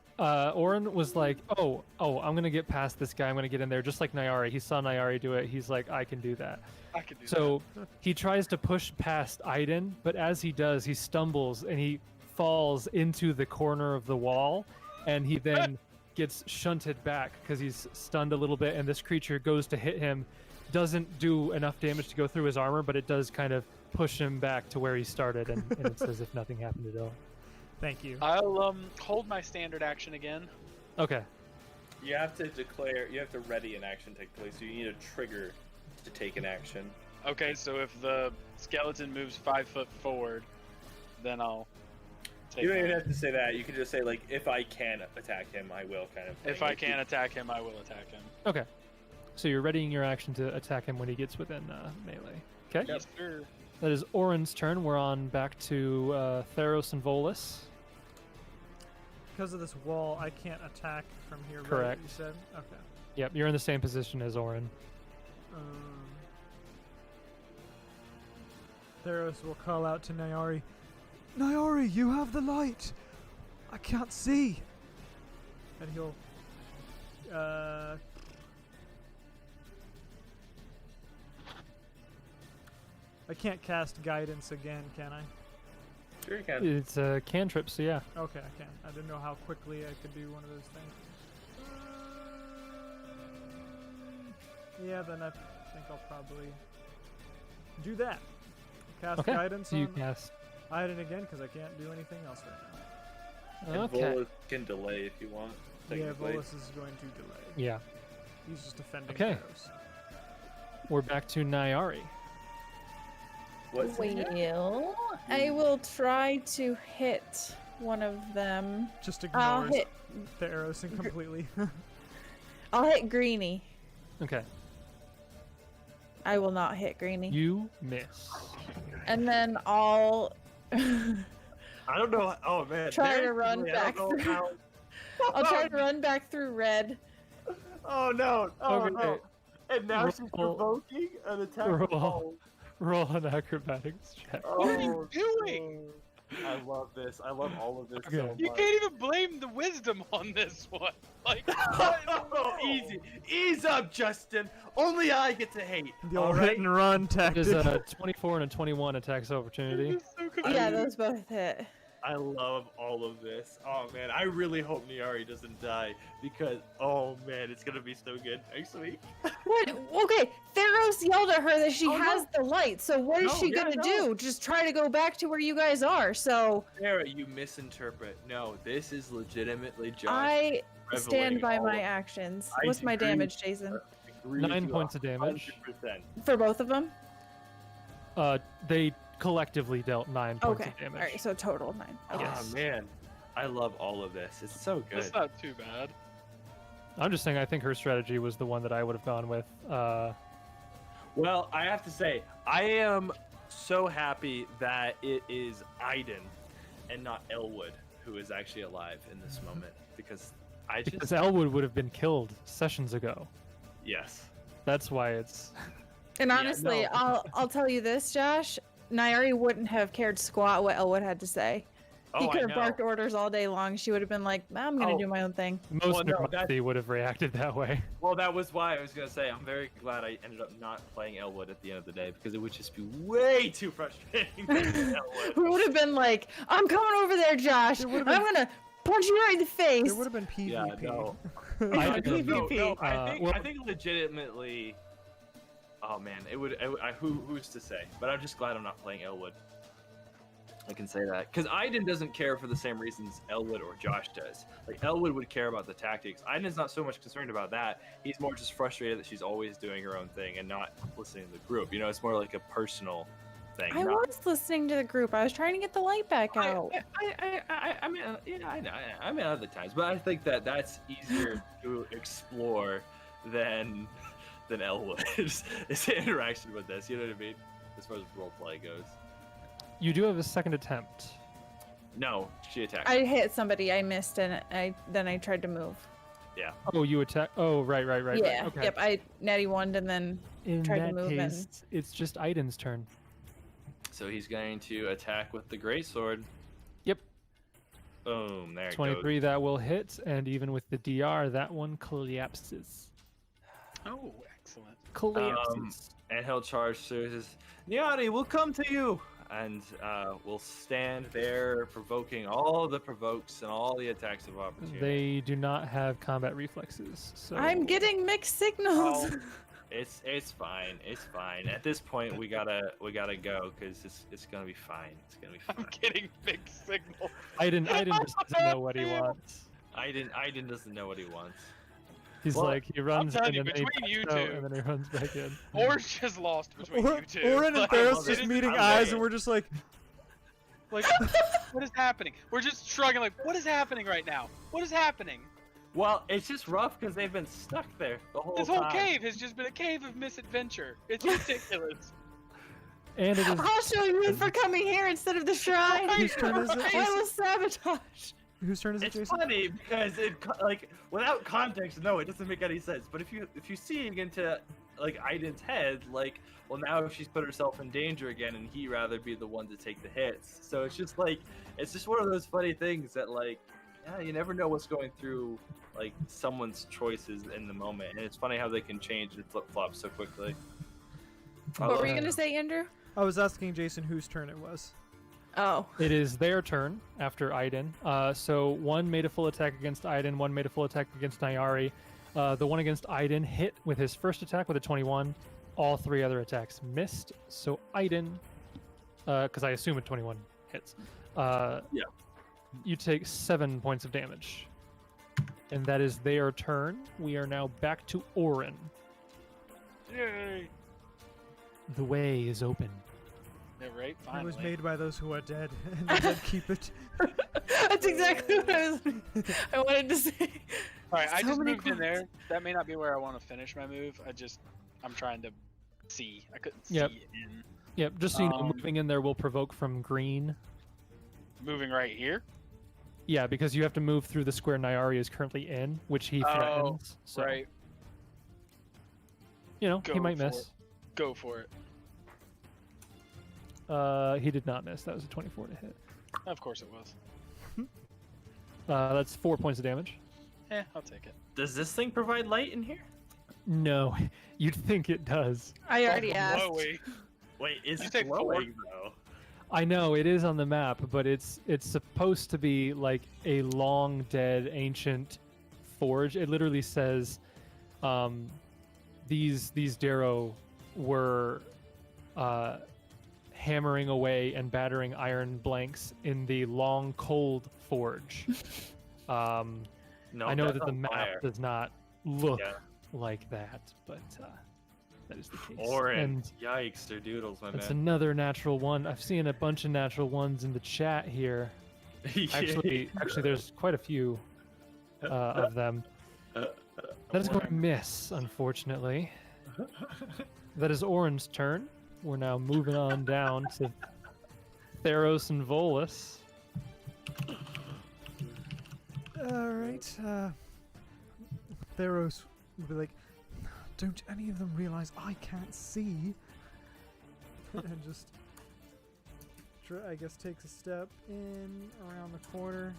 was like, oh, I'm gonna get past this guy. I'm gonna get in there, just like Nyari. He saw Nyari do it. He's like, I can do that. I could do So he tries to push past Aiden, but as he does, he stumbles and he falls into the corner of the wall, and he then gets shunted back because he's stunned a little bit. And this creature goes to hit him, doesn't do enough damage to go through his armor, but it does kind of push him back to where he started, and it's as if nothing happened at all. Thank you. I'll hold my standard action again. Okay. You have to declare. You have to ready an action take place. So you need a trigger to take an action. Okay, so if the skeleton moves 5 foot forward, then I'll take You don't even that. have to say that. You can just say like, if I can attack him, I will, kind of thing. If I can attack him, I will attack him. Okay. So you're readying your action to attack him when he gets within melee. Okay. Yes, sir. That is Orin's turn. We're on back to Theros and Volus. Because of this wall, I can't attack from here. Right, Correct. you said. Okay. Yep, you're in the same position as Orin. Theros will call out to Nyari. Nyari, you have the light. I can't see. And he'll. I can't cast guidance again, can I? Sure you can. It's a cantrip, so yeah. Okay, I can. I didn't know how quickly I could do one of those things. Yeah, then I think I'll probably do that. Cast Okay. guidance So you on cast. Iden again because I can't do anything else right now. And Okay. Volus can delay if you want. Yeah, technically. Volus is going to delay. Yeah. He's just defending Okay. Theros. We're back to Nyari. What's Well, I will try to hit one of them. Just I'll ignores hit. Theros and completely. I'll hit Greenie. Okay. I will not hit Greenie. You miss. And then I'll I don't know. Oh man. try there- to run I back don't know through. how- I'll try to run back through red. Oh no! Oh Okay. no! And now she's Roll- provoking an attack. roll. Roll an acrobatics check. Oh, What are you doing? I love this. I love all of this Okay. so You much. can't even blame the wisdom on this one. Like, Oh, easy. Ease up, Justin. Only I get to hate. The old all hit right? and run tactic. There's a 24 and a 21 attacks opportunity. I'm so confused. Yeah, those both hit. I love all of this. Oh man, I really hope Nyari doesn't die because oh man, it's gonna be so good next week. What? Okay, Theros yelled at her that she Oh, no. has the light. So what is No, she yeah, gonna no. do? Just try to go back to where you guys are. So Sarah, you misinterpret. No, this is legitimately Josh. I stand reveling by all my of- actions. I What's my agree damage, with Jason? her. Agree with 9 you points of damage. 100%. For both of them? They collectively dealt 9 points Okay. of damage. All right, so total 9. Okay. Oh man, I love all of this. It's so good. That's not too bad. I'm just saying I think her strategy was the one that I would have gone with. Well, I have to say, I am so happy that it is Iden and not Elwood who is actually alive in this moment because I just Because Elwood would have been killed sessions ago. yes. That's why it's. And honestly, no. I'll tell you this, Josh. Nyari wouldn't have cared squat what Elwood had to say. He Oh, could I have know. barked orders all day long. She would have been like, I'm gonna Oh. do my own thing. Most Well, no, Necromancy would have reacted that way. Well, that was why I was gonna say I'm very glad I ended up not playing Elwood at the end of the day because it would just be way too frustrating. playing Elwood. Who would have been like, I'm coming over there, Josh. There I'm would've been- gonna punch you right in the face. There would have been PvP. Yeah, no. I No, didn't- no, I well- think legitimately. Oh man, it would. Who's to say? But I'm just glad I'm not playing Elwood. I can say that because Iden doesn't care for the same reasons Elwood or Josh does. Like Elwood would care about the tactics. Iden's not so much concerned about that. He's more just frustrated that she's always doing her own thing and not listening to the group. You know, it's more like a personal thing. I not- was listening to the group. I was trying to get the light back out. I mean, yeah, I mean, other times, but I think that that's easier to explore than Elwood's interaction with this. You know what I mean? As far as roleplay goes. You do have a second attempt. No, she attacked. I hit somebody. I missed, and then I tried to move. Oh, you attack. Oh, right. Yeah. Right. Okay. Yep. I natty one and then In tried to that move case, it's just Iden's turn. So he's going to attack with the greatsword. Yep. Boom! There it 23, that will hit, and even with the DR, that one collapses. Oh, excellent. Collapses. And he'll charge through. He says, "Nyari, we'll come to you." And we'll stand there, provoking all the provokes and all the attacks of opportunity. They do not have combat reflexes, so I'm getting mixed signals. Oh, it's fine. It's fine. At this point, we gotta go because it's gonna be fine. It's gonna be I'm fine. getting mixed signals. Iden just doesn't know what he wants. Iden doesn't know what he wants. He's Well, like, he runs in telling you, and then he between you backs out, two- and then he runs back in. Orange just lost between you two. Orin and Like, Theros love just it. meeting I love eyes, it. and we're just like, Like, what is happening? We're just shrugging like, what is happening right now? What is happening? Well, it's just rough because they've been stuck there the whole This time. whole cave has just been a cave of misadventure. It's ridiculous. And it is I'll show you for coming here instead of the shrine. Whose turn is it? I will sabotage. Whose turn is it, It's Jason? funny because like without context, no, it doesn't make any sense. But if you see into like Aiden's head, like, well, now she's put herself in danger again, and he'd rather be the one to take the hits. So it's just like it's just one of those funny things that like, yeah, you never know what's going through like someone's choices in the moment, and it's funny how they can change and flip flop so quickly. What were you gonna say, Andrew? I was asking Jason whose turn it was. Oh. It is their turn after Aiden. So one made a full attack against Aiden, one made a full attack against Nyari. The one against Aiden hit with his first attack with a 21. All 3 other attacks missed. So Aiden, because I assume a 21 hits. Yeah. You take 7 points of damage. And that is their turn. We are now back to Orin. Yay. The way is open. Yeah, right? It Finally. was made by those who are dead, and the dead keep it. That's exactly what I wanted to say. Alright, I So just many moved in points. there. That may not be where I want to finish my move. I'm trying to see. I couldn't Yep. see in. Yep, just so you know, Um, moving in there will provoke from green. Moving right here? Yeah, because you have to move through the square Nyari is currently in, which he threatens. So, Right. you know, Go he might for miss. it. Go for it. He did not miss. That was a 24 to hit. Of course it was. That's 4 points of damage. I'll take it. Does this thing provide light in here? No, you'd think it does. I already asked. Glowy. Wait, it's You take glowing though. I know it is on the map, but it's supposed to be like a long dead ancient forge. It literally says, these Darrow were hammering away and battering iron blanks in the long cold forge. No, I know that's that the on map fire. does not look Yeah. like that, but that is the case. Orin, And yikes, they're doodles, my that's man. another natural one. I've seen a bunch of natural ones in the chat here. Actually, there's quite a few of them. That is going to miss, unfortunately. That is Orin's turn. We're now moving on down to Theros and Volus. Alright, Theros would be like, don't any of them realize I can't see? And just, I guess, takes a step in around the corner.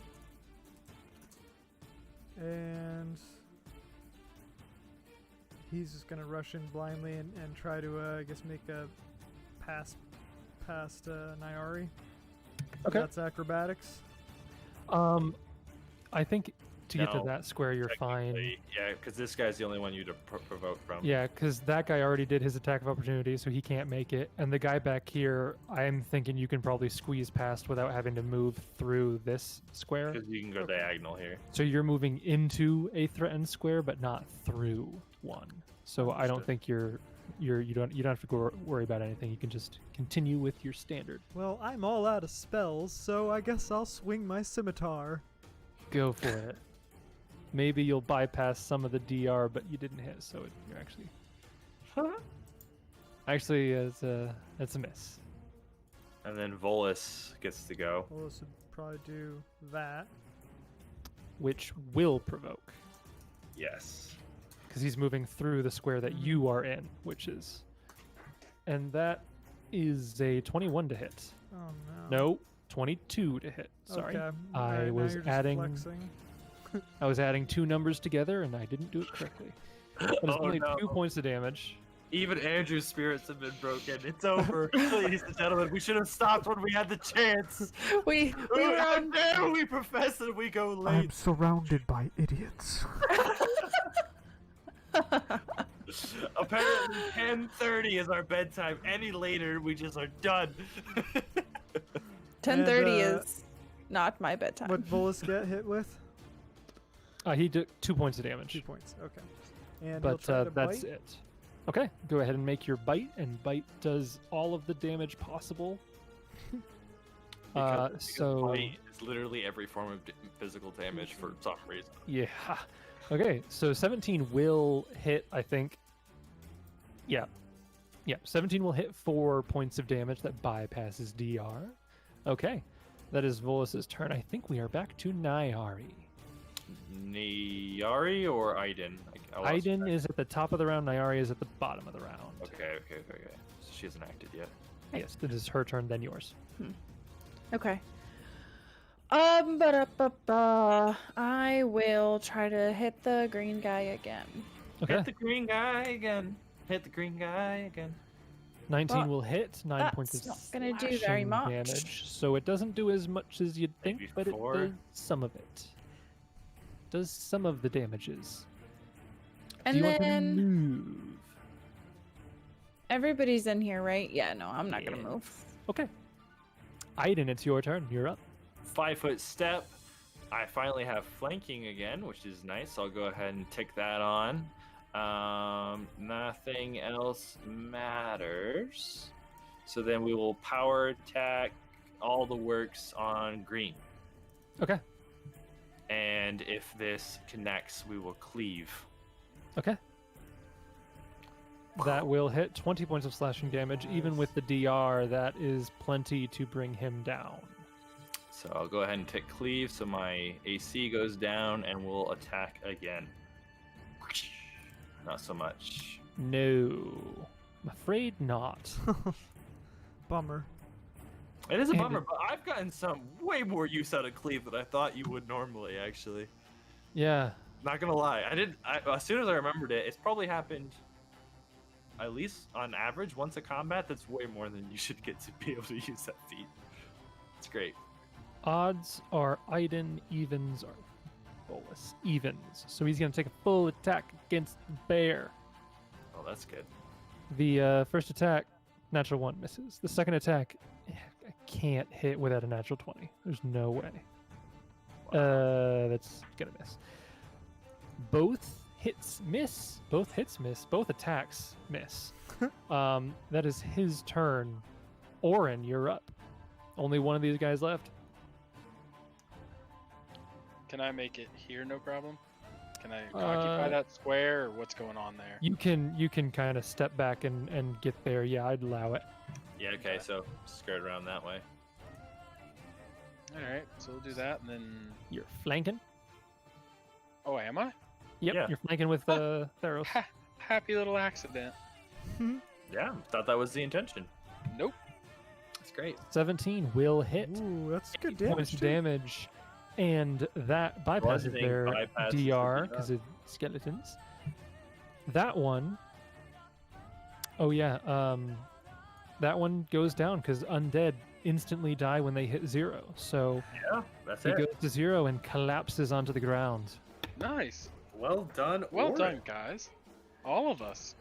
And he's just gonna rush in blindly and try to, I guess, make a pass past Nyari. Okay. That's acrobatics. I think to get to No, that square, you're fine. Technically, yeah, because this guy's the only one you to provoke from. Yeah, because that guy already did his attack of opportunity, so he can't make it. And the guy back here, I'm thinking you can probably squeeze past without having to move through this square. Because you can go diagonal here. So you're moving into a threatened square, but not through one. So I don't Understood. think you don't have to worry about anything. You can just continue with your standard. Well, I'm all out of spells, so I guess I'll swing my scimitar. Go for it. Maybe you'll bypass some of the DR, but you didn't hit, so you're actually. Actually, it's a miss. And then Volus gets to go. Well, this would probably do that. Which will provoke, Yes. because he's moving through the square that you are in, which is. And that is a 21 to hit. Oh no. No, 22 to hit. Sorry. Okay. I Alright, now was you're just adding. flexing. I was adding 2 numbers together, and I didn't do it correctly. That is Oh, only no. 2 points of damage. Even Andrew's spirits have been broken. It's over. Ladies and gentlemen, we should have stopped when we had the chance. We were How on. dare we profess that we go I'm late? surrounded by idiots. Apparently 10:30 is our bedtime. Any later, we just are done. 10:30 And, is not my bedtime. What Volus get hit with? He did 2 points of damage. 2 points. Okay. And he'll But try to that's bite. it. Okay, go ahead and make your bite, and bite does all of the damage possible. Because so bite is literally every form of physical damage for some reason. yeah. Okay, so 17 will hit, I think. Yeah. Yeah, 17 will hit 4 points of damage that bypasses DR. Okay. That is Volus's turn. I think we are back to Nyari. Nyari or Aiden? Aiden is at the top of the round, Nyari is at the bottom of the round. Okay. So she hasn't acted yet. Yes, it is her turn, then yours. Okay. I will try to hit the green guy again. Okay. Hit the green guy again. Hit the green guy again. 19 Well, will hit, 9 points of that's not gonna do very slashing much. damage. So it doesn't do as much as you'd think, Maybe but it 4. does some of it. Does some of the damages. Do And you want to then move? everybody's in here, right? Yeah, no, I'm not gonna Yeah. move. Okay. Aiden, it's your turn. You're up. 5-foot step. I finally have flanking again, which is nice. I'll go ahead and tick that on. Nothing else matters. So then we will power attack all the works on green. Okay. And if this connects, we will cleave. Okay. That will hit 20 points of slashing damage. Even with the DR, that is plenty to bring him down. So I'll go ahead and tick cleave so my AC goes down and we'll attack again. Not so much. No. I'm afraid not. Bummer. It is a And bummer, it- but I've gotten some way more use out of cleave than I thought you would normally, actually. Yeah. Not gonna lie. As soon as I remembered it, it's probably happened at least on average once a combat. That's way more than you should get to be able to use that feat. It's great. Odds are Aiden, evens are Bolus. Evens. So he's going to take a full attack against the bear. Oh, that's good. The first attack, natural 1 misses. The second attack, I can't hit without a natural 20. There's no way. That's going to miss. Both hits miss. Both hits miss. Both attacks miss. That is his turn. Orin, you're up. Only one of these guys left. Can I make it here? No problem. Can I occupy that square, or what's going on there? You can kind of step back and get there. Yeah, I'd allow it. Yeah, okay, so skirt around that way. All right, so we'll do that, and then. You're flanking. Oh, am I? Yep, Yeah. you're flanking with Theros. Happy little accident. Yeah, thought that was the intention. Nope. That's great. 17 will hit. Ooh, that's good Points damage. of too. damage, and that bypasses Bludgeoning their bypasses the DR DR. because it's skeletons. That one, oh yeah, that one goes down because undead instantly die when they hit 0. So Yeah, that's he it. goes to 0 and collapses onto the ground. Nice. Well done. Well Orin. done, guys. All of us.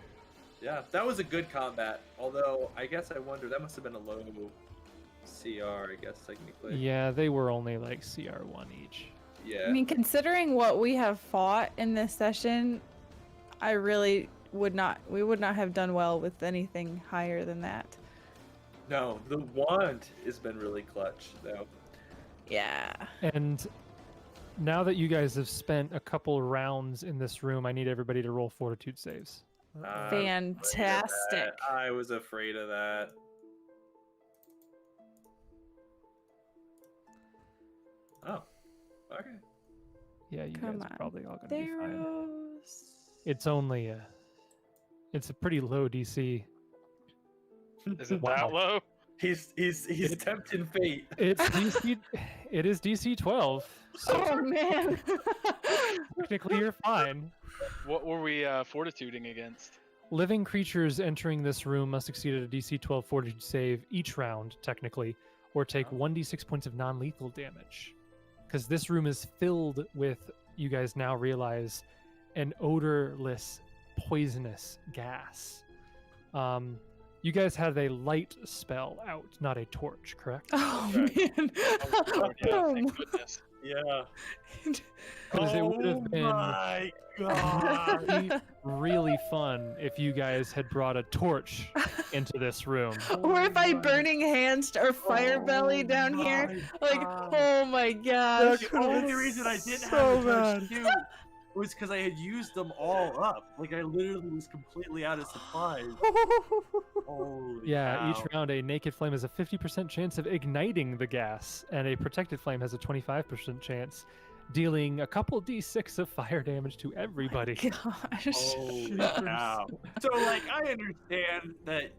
Yeah, that was a good combat. Although, I guess I wonder, that must have been a low CR, I guess, technically. Yeah, they were only like CR1 each. Yeah. I mean, considering what we have fought in this session, I really would not. We would not have done well with anything higher than that. No, the wand has been really clutch, though. Yeah. And now that you guys have spent a couple rounds in this room, I need everybody to roll fortitude saves. Fantastic. I was afraid of that. Oh, okay. Yeah, you Come guys are on, probably all gonna be fine. Theros. It's only it's a pretty low DC. Is it Wow. that low? He's tempting fate. It's DC. It is DC 12. So Oh man. technically, you're fine. What were we fortituding against? Living creatures entering this room must succeed at a DC 12 fortitude save each round, technically, or take 1d6 points of non-lethal damage. Because this room is filled with, you guys now realize, an odorless, poisonous gas. You guys have a light spell out, not a torch, correct? Oh man. Oh, yeah, Boom. thank goodness. Yeah. Because it would have been my god. really, really fun if you guys had brought a torch into this room. Or if I burning hands or fire belly down here. Like, oh my gosh. The only reason I didn't so have a torch bad. too was because I had used them all up. Like I literally was completely out of supplies. Holy Yeah, cow. each round a naked flame has a 50% chance of igniting the gas, and a protected flame has a 25% chance, dealing a couple d6 of fire damage to everybody. Gosh. Holy cow. So like I understand that.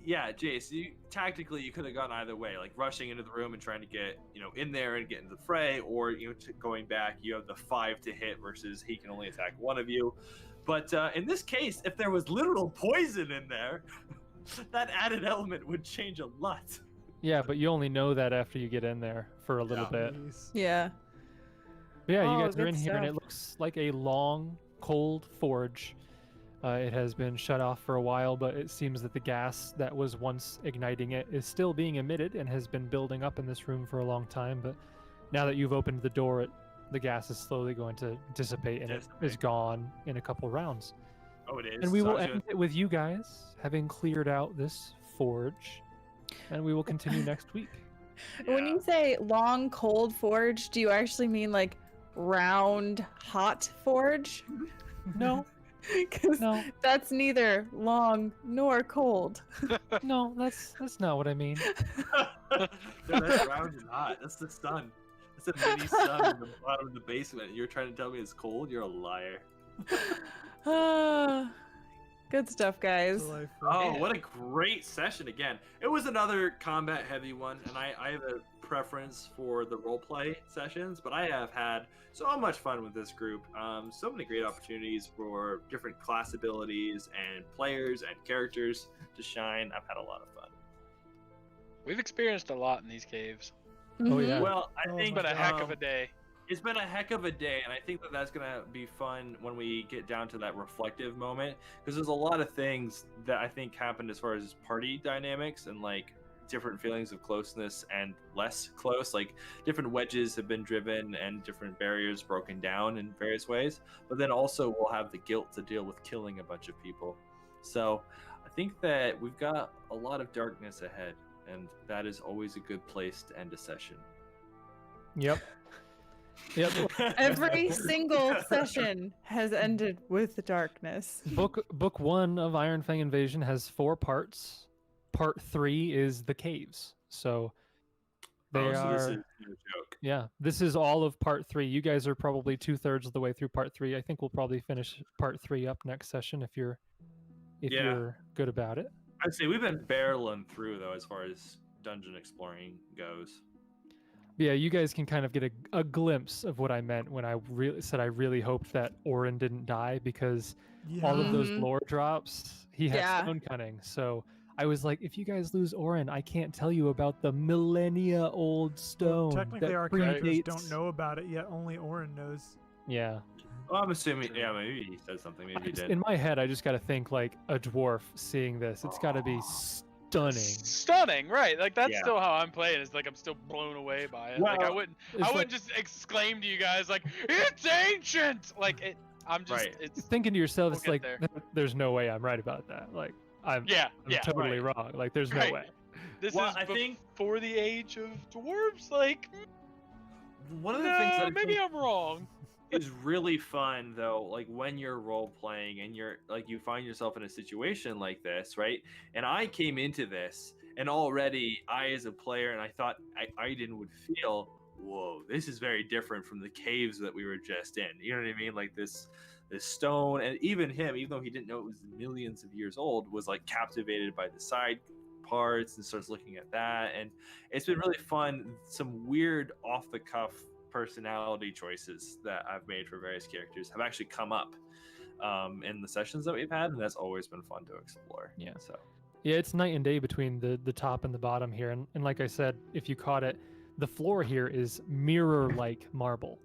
Yeah, Jace, tactically you could have gone either way, like rushing into the room and trying to get, in there and get into the fray, or going back, you have the 5 to hit versus he can only attack one of you. But in this case, if there was literal poison in there, that added element would change a lot. Yeah, but you only know that after you get in there for a little bit. Yeah. But yeah, Oh, you guys are good in here, and it stuff. looks like a long, cold forge. It has been shut off for a while, but it seems that the gas that was once igniting it is still being emitted and has been building up in this room for a long time. But now that you've opened the door, the gas is slowly going to dissipate, and it is gone in a couple rounds. Oh, it is. And we So I will was end it with you guys having cleared out this forge, and we will continue next week. When you say long, cold forge, do you actually mean like round, hot forge? No, Because no, that's neither long nor cold. no, that's not what I mean. No, that's round and hot. That's the sun. That's a mini sun in the bottom of the basement. You're trying to tell me it's cold? You're a liar. Ah, good stuff, guys. Delightful. Oh, what a great session again. It was another combat heavy one, and I have a preference for the roleplay sessions, but I have had so much fun with this group. So many great opportunities for different class abilities and players and characters to shine. I've had a lot of fun. We've experienced a lot in these caves. Oh yeah. Well, I Oh think It's been a heck of um, a day. It's been a heck of a day, and I think that that's gonna be fun when we get down to that reflective moment, because there's a lot of things that I think happened as far as party dynamics and like different feelings of closeness and less close. Like different wedges have been driven and different barriers broken down in various ways, but then also we'll have the guilt to deal with killing a bunch of people. So I think that we've got a lot of darkness ahead, and that is always a good place to end a session. Yep. Yep. Every single session has ended with darkness. Book 1 of Iron Fang Invasion has 4 parts. Part 3 is the caves. So they So are. this is no joke. Yeah, this is all of part 3. You guys are probably 2/3 of the way through part 3. I think we'll probably finish part 3 up next session if you're good about it. I'd say we've been barreling through though as far as dungeon exploring goes. Yeah, you guys can kind of get a glimpse of what I meant when I said I really hoped that Orin didn't die, because all of those Mhm. lore drops, he has Yeah. stone cunning. So I was like, if you guys lose Orin, I can't tell you about the millennia old stone. Technically, that our characters predates- don't know about it yet. Only Orin knows. Yeah. Well, I'm assuming, yeah, maybe he said something, maybe he did. In my head, I just got to think like a dwarf seeing this. It's got to be stunning. Stunning, right? Like that's Yeah. still how I'm playing. Is like I'm still blown away by it. Like I Well, wouldn't It's like just exclaim to you guys like it's ancient. Like it. I'm just Right. it's thinking to yourself, We'll it's get like there. there's no way I'm right about that. Like I'm yeah. totally wrong. Like there's no Right. way. This Well, is I think- before the age of dwarves. Like One of the things that I maybe think I'm wrong. is really fun though, like when you're role playing and you're like you find yourself in a situation like this, right? And I came into this and already I as a player, and I thought Aiden would feel, whoa, this is very different from the caves that we were just in. You know what I mean? Like this stone, and even him, even though he didn't know it was millions of years old, was like captivated by the side parts and starts looking at that. And it's been really fun. Some weird off the cuff personality choices that I've made for various characters have actually come up in the sessions that we've had, and that's always been fun to explore. Yeah. So Yeah, it's night and day between the top and the bottom here. And like I said, if you caught it, the floor here is mirror-like marble.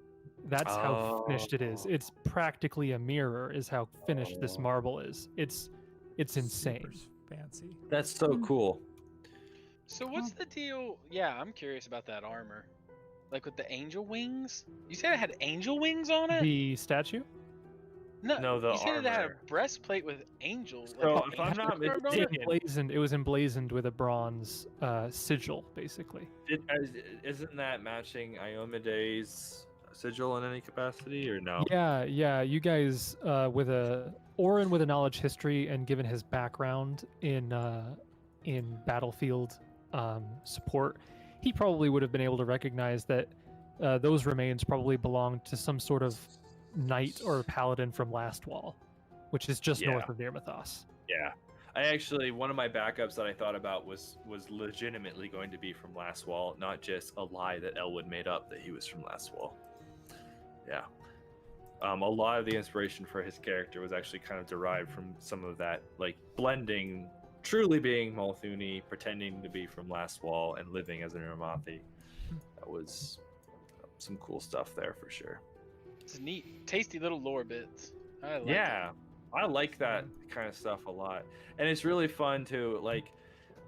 That's how finished it is. It's practically a mirror is how finished this marble is. It's insane. Super fancy. that's so cool. So what's the deal? Yeah, I'm curious about that armor. like with the angel wings? You said it had angel wings on it? The statue? No, the you said it had a armor. breastplate with angel. So, like if an I'm angel not carved on It it? mistaken, was emblazoned with a bronze sigil, basically. Isn't that matching Iomede's sigil in any capacity, or no? Yeah. You guys, Orin with a knowledge history and given his background in battlefield support, he probably would have been able to recognize that those remains probably belonged to some sort of knight or paladin from Last Wall, which is just north of Nirmathos. Yeah. I actually, one of my backups that I thought about was legitimately going to be from Last Wall, not just a lie that Elwood made up that he was from Last Wall. Yeah. A lot of the inspiration for his character was actually kind of derived from some of that, like blending, truly being Malthuni, pretending to be from Last Wall, and living as an Irmathi. That was some cool stuff there for sure. It's neat, tasty little lore bits. I like Yeah, I like that kind of stuff a lot, and it's really fun to like.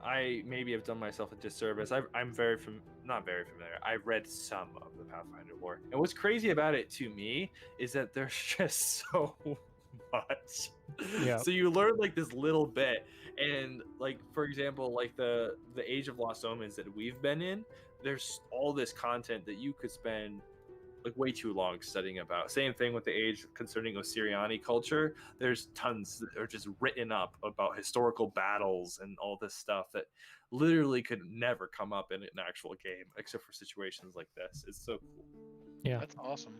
I maybe have done myself a disservice. I'm not very familiar. I've read some of the Pathfinder lore, and what's crazy about it to me is that there's just so much. Yeah. So you learn like this little bit, and like for example, like the Age of Lost Omens that we've been in, there's all this content that you could spend like way too long studying about. Same thing with the age concerning Osiriani culture. There's tons that are just written up about historical battles and all this stuff that literally could never come up in an actual game except for situations like this. It's so cool. Yeah. That's awesome.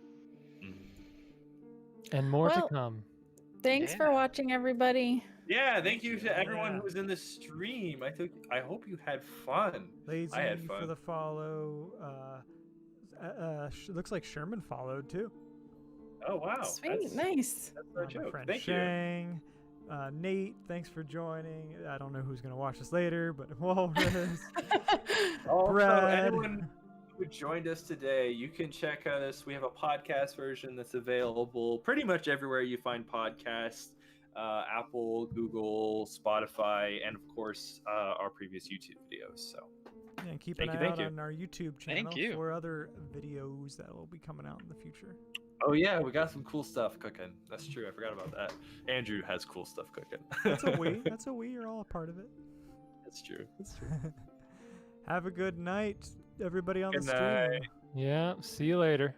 And more to Well, come. Thanks for watching, everybody. Yeah, thank you to everyone who was in the stream. I hope you had fun. Lazy I had fun. for the follow. Looks like Sherman followed too. Oh wow. Sweet, nice. That's no My joke. friend Thank you. Shang. Nate, thanks for joining. I don't know who's gonna watch this later, but Walrus. Also, Brad. anyone who joined us today, you can check us. We have a podcast version that's available pretty much everywhere you find podcasts. Apple, Google, Spotify, and of course our previous YouTube videos. So And keep Thank an you, eye thank out you. on our YouTube Thank channel you. for other videos that will be coming out in the future. oh yeah, we got some cool stuff cooking. That's true. I forgot about that. Andrew has cool stuff cooking. That's a we. That's a we. You're all a part of it. That's true. Have a good night, everybody on Good the stream. night. Yeah. See you later.